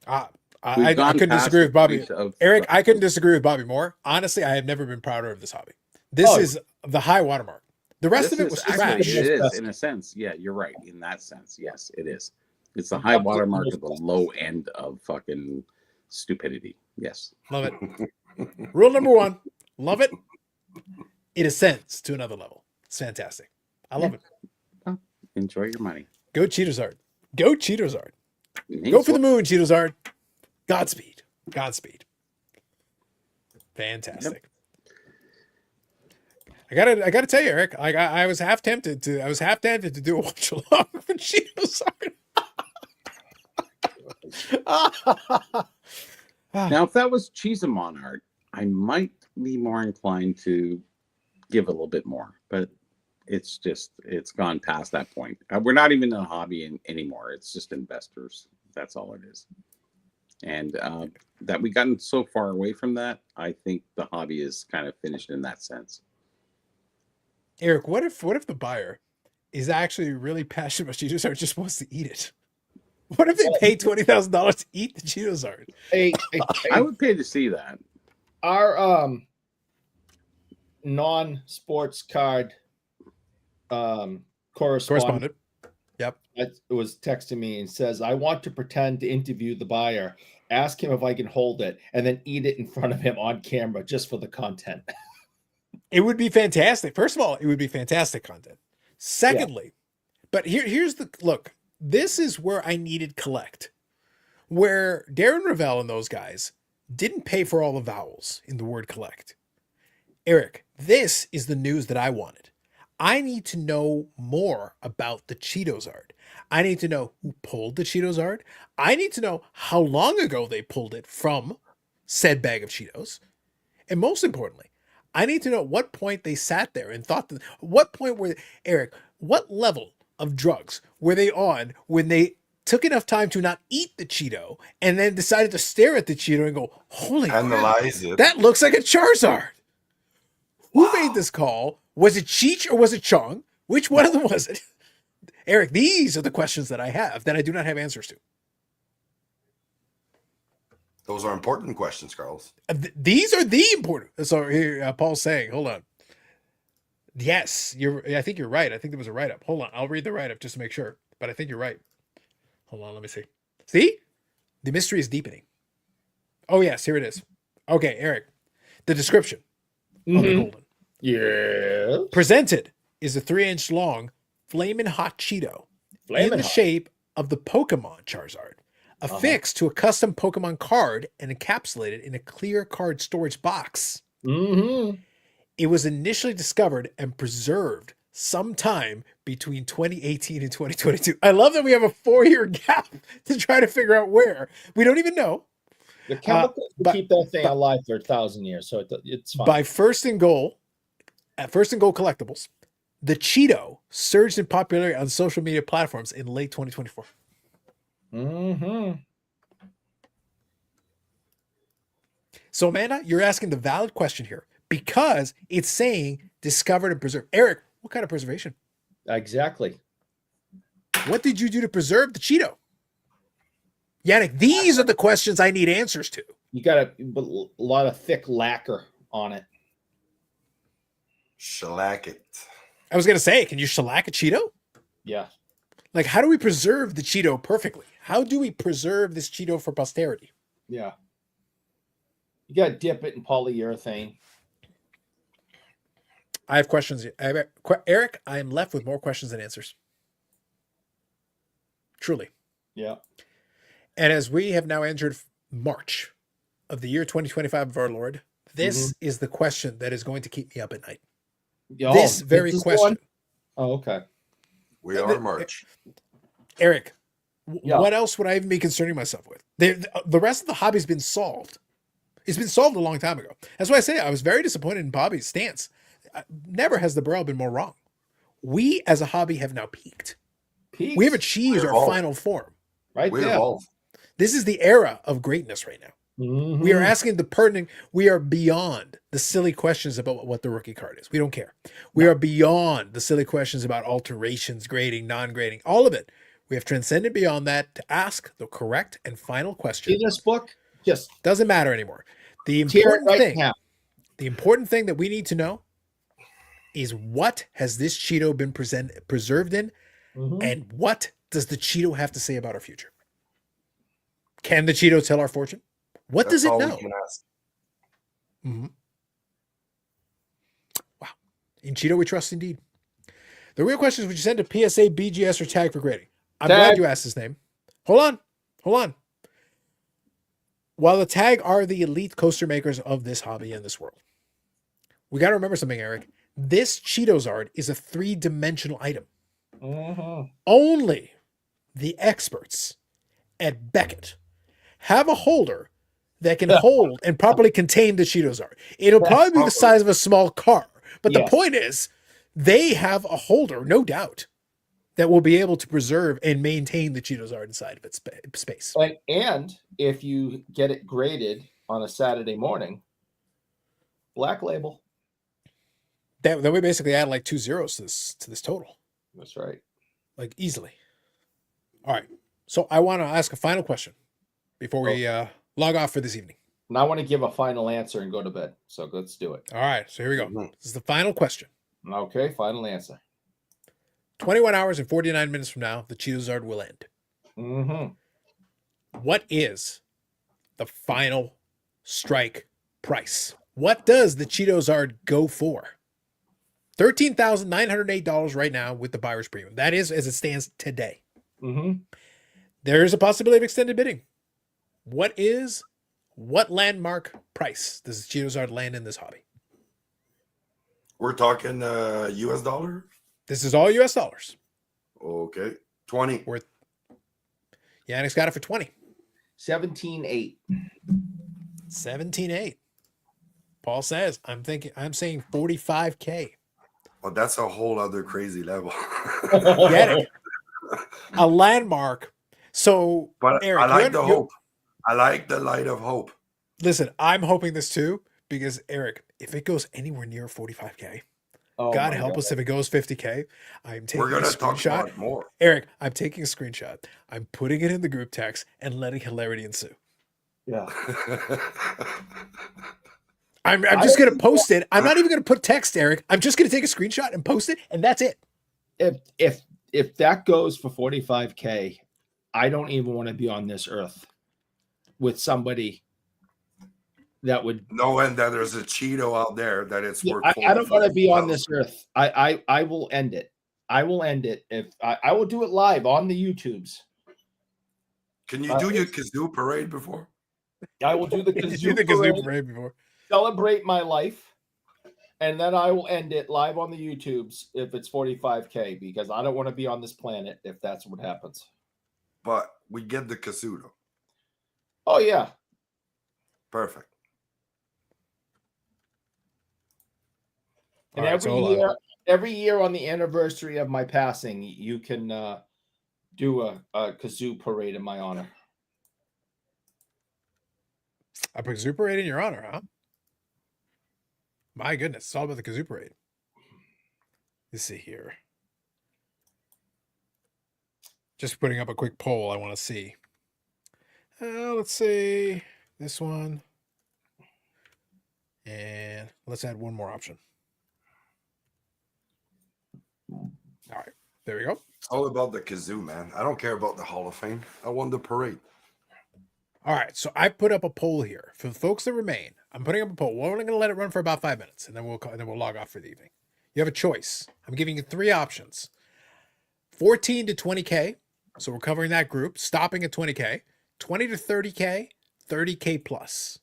I couldn't disagree with Bobby. Eric, I couldn't disagree with Bobby more. Honestly, I have never been prouder of this hobby. This is the high watermark. The rest of it was trash. It is, in a sense. Yeah, you're right. In that sense, yes, it is. It's the high watermark of the low end of fucking stupidity. Yes. Love it. Rule number 1, love it. It ascends to another level. It's fantastic. I love it. Well, enjoy your money. Go Cheetozard. Go Cheetozard. Go for the moon, Cheetozard. Godspeed. Fantastic. I gotta tell you, Eric, I was half tempted to do a watch along for Cheetozard. Now, if that was Cheesamon art, I might be more inclined to give a little bit more, but it's gone past that point. We're not even in a hobby anymore. It's just investors. That's all it is. And that we've gotten so far away from that, I think the hobby is kind of finished in that sense. Eric, what if the buyer is actually really passionate about Cheetozard, just wants to eat it? What if they pay $20,000 to eat the Cheetozard? I would pay to see that. Our non-sports card correspondent. Yep. It was texting me and says, I want to pretend to interview the buyer, ask him if I can hold it, and then eat it in front of him on camera just for the content. It would be fantastic. First of all, it would be fantastic content. Secondly, but here's the look. This is where I needed collect, where Darren Ravel and those guys didn't pay for all the vowels in the word collect. Eric, this is the news that I wanted. I need to know more about the Cheetozard. I need to know who pulled the Cheetozard. I need to know how long ago they pulled it from said bag of Cheetos. And most importantly, I need to know at what point they sat there and thought that, what point were Eric, what level of drugs were they on when they took enough time to not eat the Cheeto and then decided to stare at the Cheeto and go, holy Analyze crap, it. that looks like a Charizard. Who made this call? Was it Cheech or was it Chong? Which one of them was it? Eric, these are the questions that I have that I do not have answers to. Those are important questions, Carlos. These are the important. So here, Paul's saying, hold on. Yes, I think you're right. I think there was a write-up. Hold on. I'll read the write-up just to make sure. But I think you're right. Hold on. Let me see. See? The mystery is deepening. Oh, yes. Here it is. Okay, Eric. The description of the Golden. Yeah. Presented is a 3-inch long Flamin' Hot Cheeto in the shape of the Pokemon Charizard, affixed to a custom Pokemon card and encapsulated in a clear card storage box. Mm-hmm. It was initially discovered and preserved sometime between 2018 and 2022. I love that we have a 4-year gap to try to figure out where. We don't even know. The chemicals keep that thing alive for 1,000 years, so it's fine. By First and Goal Collectibles, the Cheeto surged in popularity on social media platforms in late 2024. Mm-hmm. So, Amanda, you're asking the valid question here because it's saying discovered and preserved. Eric, what kind of preservation? Exactly. What did you do to preserve the Cheeto? Yannick, these are the questions I need answers to. You got a lot of thick lacquer on it. Shellac it. I was going to say, can you shellac a Cheeto? Yeah. Like, how do we preserve the Cheeto perfectly? How do we preserve this Cheeto for posterity? Yeah. You got to dip it in polyurethane. I have questions. Eric, I am left with more questions than answers. Truly. Yeah. And as we have now entered March of the year 2025 of our Lord, this is the question that is going to keep me up at night. Oh, this very question. Oh, okay. We are March. Eric, what else would I even be concerning myself with? The rest of the hobby's been solved. It's been solved a long time ago. That's why I say I was very disappointed in Bobby's stance. Never has the Burrell been more wrong. We as a hobby have now peaked. We have achieved our final form. Right we there. Evolve. This is the era of greatness right now. Mm-hmm. We are asking the pertinent, we are beyond the silly questions about what the rookie card is. We don't care. We are beyond the silly questions about alterations, grading, non-grading, all of it. We have transcended beyond that to ask the correct and final question. See this book? Just doesn't matter anymore. The important thing that we need to know is what has this Cheeto been preserved in, and what does the Cheeto have to say about our future? Can the Cheeto tell our fortune? What does it know? Wow. In Cheeto, we trust indeed. The real question is, would you send a PSA, BGS, or tag for grading? I'm glad you asked his name. Hold on. while the Tag are the elite coaster makers of this hobby in this world, we got to remember something, Eric. This Cheetozard is a 3-dimensional item. Only the experts at Beckett have a holder that can hold and properly contain the Cheetozard. It'll probably be the size of a small car, but the point is they have a holder, no doubt, that will be able to preserve and maintain the Cheetozard inside of its space. And if you get it graded on a Saturday morning, black label. That we basically add like 2 zeros to this total. That's right. Like easily. All right. So I want to ask a final question before we log off for this evening. And I want to give a final answer and go to bed. So let's do it. All right. So here we go. This is the final question. Okay. Final answer. 21 hours and 49 minutes from now, the Cheetozard will end. What is the final strike price? What does the Cheetozard go for? $13,908 right now with the buyer's premium. That is as it stands today. There is a possibility of extended bidding. What landmark price does the Cheetozard land in this hobby? We're talking US dollar? This is all US dollars. Okay. 20. Worth. Yannick's got it for 20. 17.8. 17.8. Paul says, I'm saying 45K. Well, that's a whole other crazy level. Get it? A landmark. So, but Eric, I like the hope. I like the light of hope. Listen, I'm hoping this too, because Eric, if it goes anywhere near 45K, God help us if it goes 50K. I'm taking a screenshot. Talk more. Eric, I'm taking a screenshot. I'm putting it in the group text and letting hilarity ensue. Yeah. I'm just going to post it. I'm not even going to put text, Eric. I'm just going to take a screenshot and post it, and that's it. If that goes for 45K, I don't even want to be on this earth with somebody that would, knowing that there's a Cheeto out there that it's worth. I don't want to be on this earth. I will end it. I will end it if I will do it live on the YouTubes. Can you do your kazoo parade before? I will do the kazoo parade before. Celebrate my life, and then I will end it live on the YouTubes if it's 45K, because I don't want to be on this planet if that's what happens. But we get the kazoo. Oh yeah, perfect. And every year on the anniversary of my passing, you can do a kazoo parade in my honor. A kazoo parade in your honor, huh? My goodness, it's all about the kazoo parade. Let's see here. Just putting up a quick poll I want to see. Let's see this one. And let's add one more option. All right, there we go. It's all about the kazoo, man. I don't care about the Hall of Fame. I won the parade. All right, so I put up a poll here for the folks that remain. I'm putting up a poll. We're only going to let it run for about 5 minutes, and then we'll log off for the evening. You have a choice. I'm giving you 3 options: 14 to 20K. So we're covering that group, stopping at 20K. 20 to 30K, 30K plus.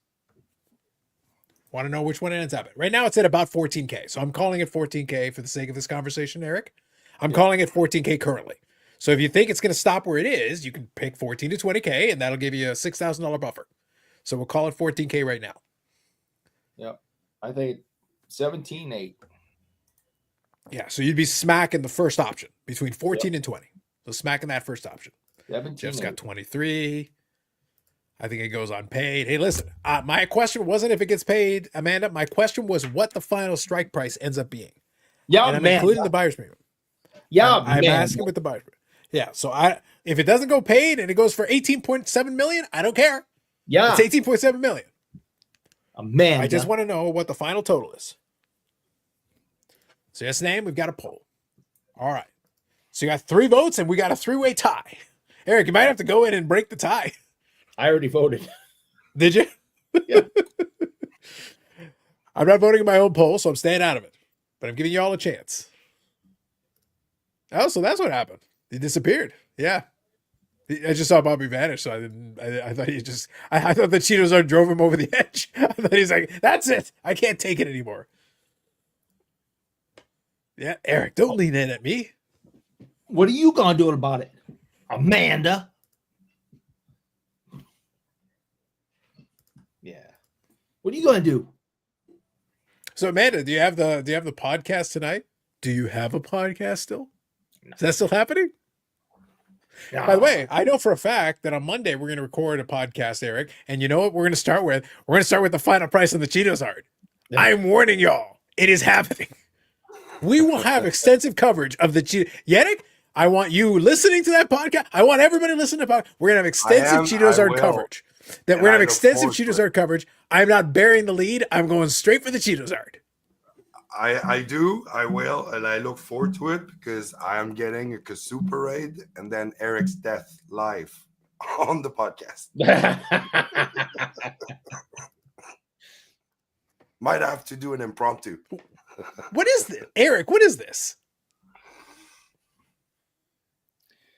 Want to know which one it ends up at? Right now, it's at about 14K. So I'm calling it 14K for the sake of this conversation, Eric. I'm calling it 14K currently. So if you think it's going to stop where it is, you can pick 14 to 20K, and that'll give you a $6,000 buffer. So we'll call it 14K right now. Yep. I think 17.8. Yeah, so you'd be smacking the first option between 14 and 20. So smacking that first option. 17. Jeff's got 23. I think it goes unpaid. Hey, listen, my question wasn't if it gets paid, Amanda. My question was what the final strike price ends up being. Yeah, and I'm including the buyer's premium. Yeah, I'm asking with the buyer's premium. Yeah, so if it doesn't go paid and it goes for 18.7 million, I don't care. Yeah, it's 18.7 million. Man, I just want to know what the final total is. So yes, name, we've got a poll. All right. So you got 3 votes and we got a 3-way tie. Eric, you might have to go in and break the tie. I already voted. Did you? Yeah. I'm not voting in my own poll, so I'm staying out of it. But I'm giving you all a chance. Oh, so that's what happened. He disappeared. Yeah. I just saw Bobby vanish, so I didn't. I thought he just. I thought the Cheetozard drove him over the edge. I thought he's like, "That's it. I can't take it anymore." Yeah, Eric, don't lean in at me. What are you gonna do about it, Amanda? Yeah. What are you gonna do? So, Amanda, do you have the podcast tonight? Do you have a podcast still? Is that still happening? By the way, I know for a fact that on Monday we're going to record a podcast, Eric. And you know what we're going to start with? We're going to start with the final price on the Cheetozard. Yeah. I'm warning y'all. It is happening. We will have extensive coverage of the Cheetos. Yannick, I want you listening to that podcast. I want everybody listening to podcast. We're going to have extensive Cheetozard coverage. We're going to have extensive Cheetozard coverage. I'm not burying the lead. I'm going straight for the Cheetozard. I do, I will, and I look forward to it because I am getting a kazoo parade and then Eric's death live on the podcast. Might have to do an impromptu. What is this, Eric? What is this?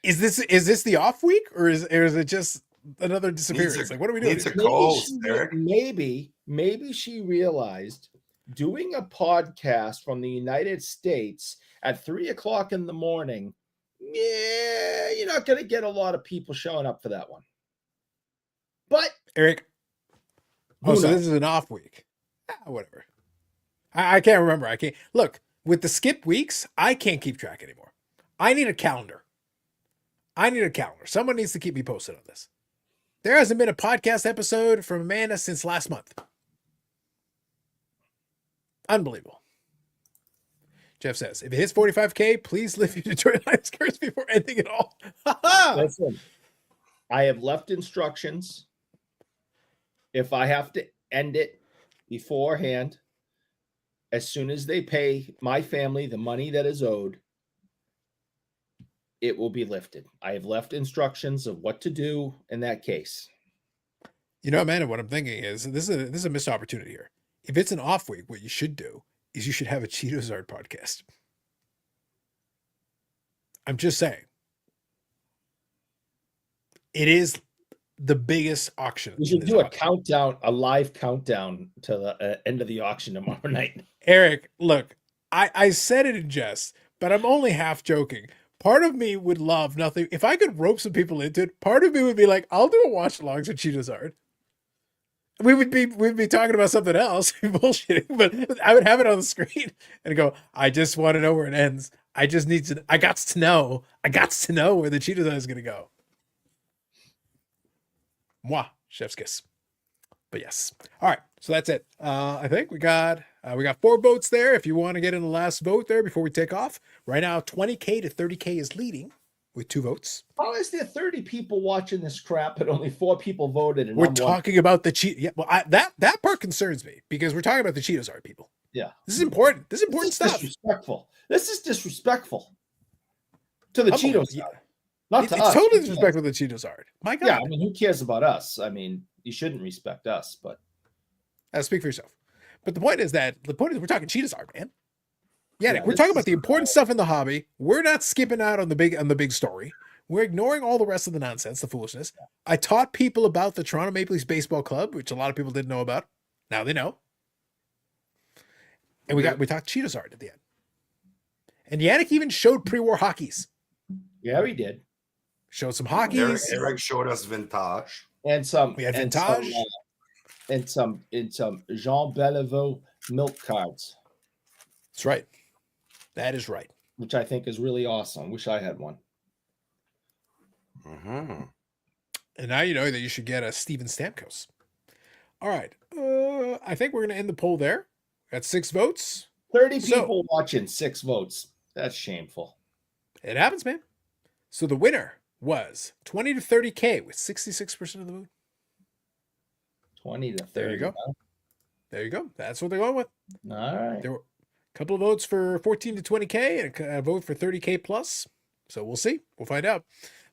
Is this the off week, or is it just another disappearance? Like, what are we doing? Needs a call, Eric. Maybe she realized doing a podcast from the United States at 3:00 in the morning. Yeah, you're not going to get a lot of people showing up for that one. But Eric, so this is an off week. Whatever. I can't remember. I can't look with the skip weeks. I can't keep track anymore. I need a calendar. Someone needs to keep me posted on this. There hasn't been a podcast episode from Amanda since last month. Unbelievable. Jeff says, if it hits 45K, please lift your Detroit Lions curse before ending it all. listen, I have left instructions. If I have to end it beforehand, as soon as they pay my family the money that is owed, it will be lifted. I have left instructions of what to do in that case. You know, Amanda, what I'm thinking is this is a missed opportunity here. If it's an off week, what you should do is you should have a Cheetozard podcast. I'm just saying. It is the biggest auction. We should do a countdown, a live countdown to the end of the auction tomorrow night. Eric, look, I said it in jest, but I'm only half joking. Part of me would love nothing. If I could rope some people into it, part of me would be like, I'll do a watch along to Cheetozard. We'd be talking about something else, bullshitting, but I would have it on the screen and go, I just want to know where it ends. I got to know where the Cheetozard is going to go. Moi, chef's kiss. But yes. All right. So that's it. I think we got 4 votes there. If you want to get in the last vote there before we take off, right now, 20K to 30K is leading with 2 votes. How is there 30 people watching this crap and only 4 people voted? And we're talking about the cheat. Yeah, well, that part concerns me because we're talking about the Cheetozard people. Yeah, this is important. This is important stuff. Disrespectful. This is disrespectful to the Cheetozard. Yeah. Not to us. It's totally disrespectful to the Cheetozard. My God. Yeah, I mean, who cares about us? I mean, you shouldn't respect us, but speak for yourself. But the point is we're talking Cheetozard, man. Yeah, we're talking about the important stuff in the hobby. We're not skipping out on the big story. We're ignoring all the rest of the nonsense, the foolishness. I taught people about the Toronto Maple Leafs Baseball Club, which a lot of people didn't know about. Now they know. And we talked Cheetozard at the end. And Yannick even showed pre-war hockeys. Yeah, he did. Showed some hockeys. Eric showed us vintage. And some we had vintage. And some Jean Beliveau milk cards. That's right. That is right. Which I think is really awesome. Wish I had one. Mm-hmm. And now you know that you should get a Steven Stamkos. All right. I think we're going to end the poll there. Got 6 votes. 30 people watching, 6 votes. That's shameful. It happens, man. So the winner was 20 to 30K with 66% of the vote. 20 to 30. There you go. There you go. That's what they're going with. All right. There were a couple of votes for 14 to 20K and a vote for 30K plus. So we'll see. We'll find out.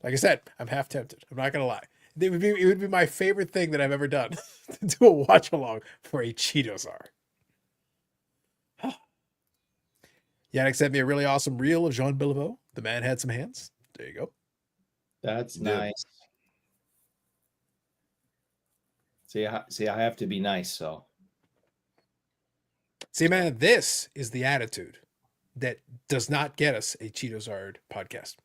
Like I said, I'm half tempted. I'm not going to lie. It would be my favorite thing that I've ever done to do a watch along for a Cheetozard. Yannick sent me a really awesome reel of Jean Beliveau. The man had some hands. There you go. That's You did. nice. See, I have to be nice. So See, man, this is the attitude that does not get us a Cheetozard podcast.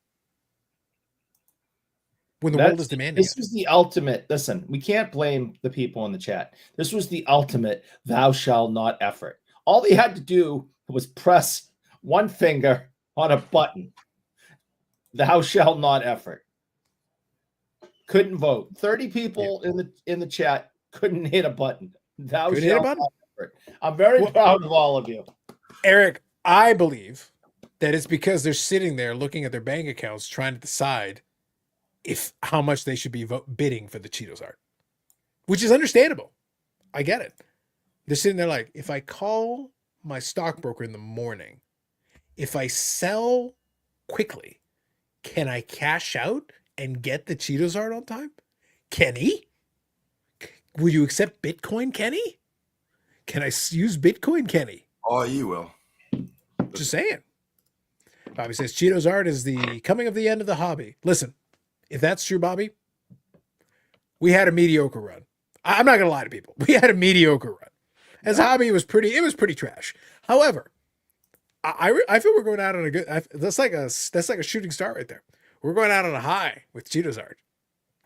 When the world is demanding this it. was the ultimate. Listen, we can't blame the people in the chat. This was the ultimate thou shalt not effort. All they had to do was press one finger on a button. Thou shalt not effort. Couldn't vote. 30 people in the chat couldn't hit a button. Thou Couldn't hit a shalt button. not effort. I'm very proud of all of you. Eric, I believe that it's because they're sitting there looking at their bank accounts trying to decide how much they should be bidding for the Cheetozard, which is understandable. I get it. They're sitting there like, if I call my stockbroker in the morning, if I sell quickly, can I cash out and get the Cheetozard on time? Kenny? Will you accept Bitcoin, Kenny? Can I use Bitcoin, Kenny? Oh, you will. Just saying. Bobby says Cheetozard is the coming of the end of the hobby. Listen, if that's true, Bobby, we had a mediocre run. I'm not gonna lie to people. We had a mediocre run. As a hobby, it was pretty trash. However, I feel we're going out on a good. That's like a shooting star right there. We're going out on a high with Cheetozard.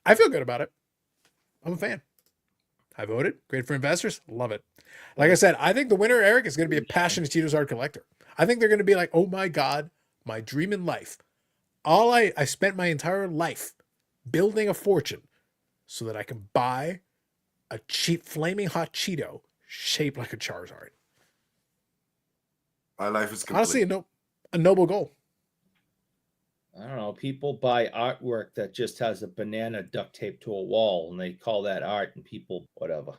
I feel good about it. I'm a fan. I voted. Great for investors. Love it. Like I said, I think the winner, Eric, is going to be a passionate Cheetozard collector. I think they're going to be like, oh my God, my dream in life. I spent my entire life building a fortune so that I can buy a cheap flaming hot Cheeto shaped like a Charizard. My life is complete. Honestly, a noble goal. I don't know. People buy artwork that just has a banana duct taped to a wall, and they call that art, and people, whatever.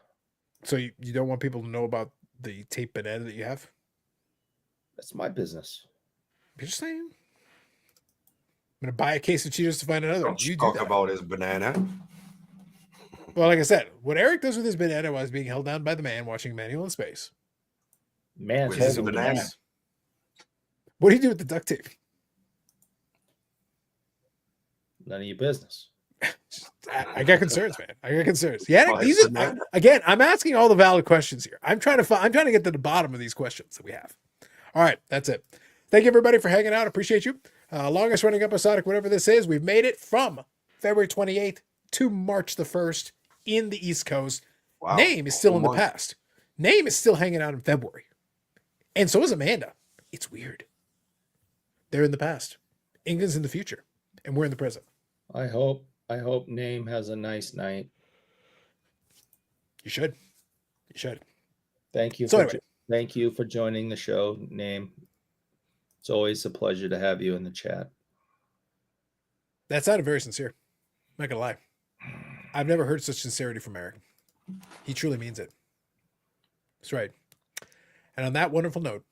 So you don't want people to know about the tape banana that you have? That's my business. I'm just saying. I'm going to buy a case of Cheetos to find another one. Don't You do talk that. about his banana. Well, like I said, what Eric does with his banana while he's being held down by the man watching Manual in Space. Man's With his holding banana. banana. What do you do with the duct tape? None of your business. I got concerns, man. I got concerns. Yeah, Well, these his are, banana. again, I'm asking all the valid questions here. I'm trying to get to the bottom of these questions that we have. All right, that's it. Thank you, everybody, for hanging out. Appreciate you. Longest running episodic, whatever this is. We've made it from February 28th to March the 1st in the East Coast. Wow. Name is still in the Month. past. Name is still hanging out in February. And so is Amanda. It's weird. They're in the past. England's in the future. And we're in the present. I hope Name has a nice night. You should. You should. Thank you. So for anyway. Thank you for joining the show, Name. It's always a pleasure to have you in the chat. That sounded very sincere. I'm not gonna lie. I've never heard such sincerity from Eric. He truly means it. That's right. And on that wonderful note,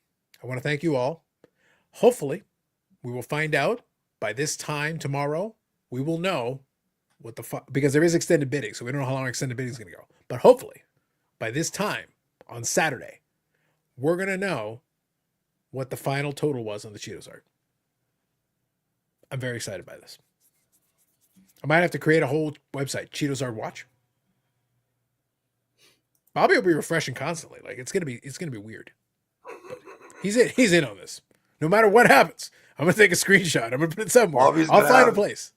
I want to thank you all. Hopefully, we will find out by this time tomorrow. We will know what because there is extended bidding, so we don't know how long extended bidding is going to go. But hopefully, by this time on Saturday, we're going to know what the final total was on the Cheetozard. I'm very excited by this. I might have to create a whole website, Cheetozard Watch. Bobby will be refreshing constantly. Like it's gonna be weird. But he's in on this. No matter what happens, I'm gonna take a screenshot. I'm gonna put it somewhere. Bobby's I'll gonna find a have- place.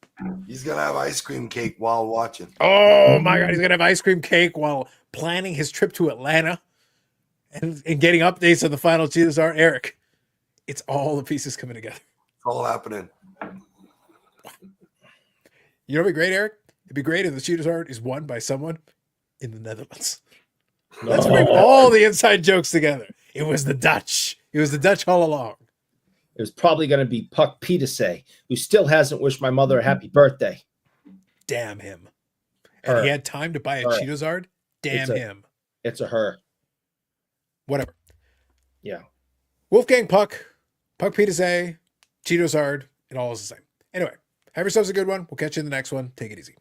He's gonna have ice cream cake while watching. Oh my God, he's gonna have ice cream cake while planning his trip to Atlanta and getting updates on the final Cheetozard. Eric, it's all the pieces coming together. It's all happening. You know what'd be great, Eric? It'd be great if the Cheetozard is won by someone in the Netherlands. Let's bring all the inside jokes together. It was the Dutch. It was the Dutch all along. It was probably going to be Puck Peterse, who still hasn't wished my mother a happy birthday. Damn him. And Her. he had time to buy a Her. Cheetozard? Damn him. It's a her. Whatever. Yeah. Wolfgang Puck Peterse, Cheetozard, it all is the same. Anyway, have yourselves a good one. We'll catch you in the next one. Take it easy.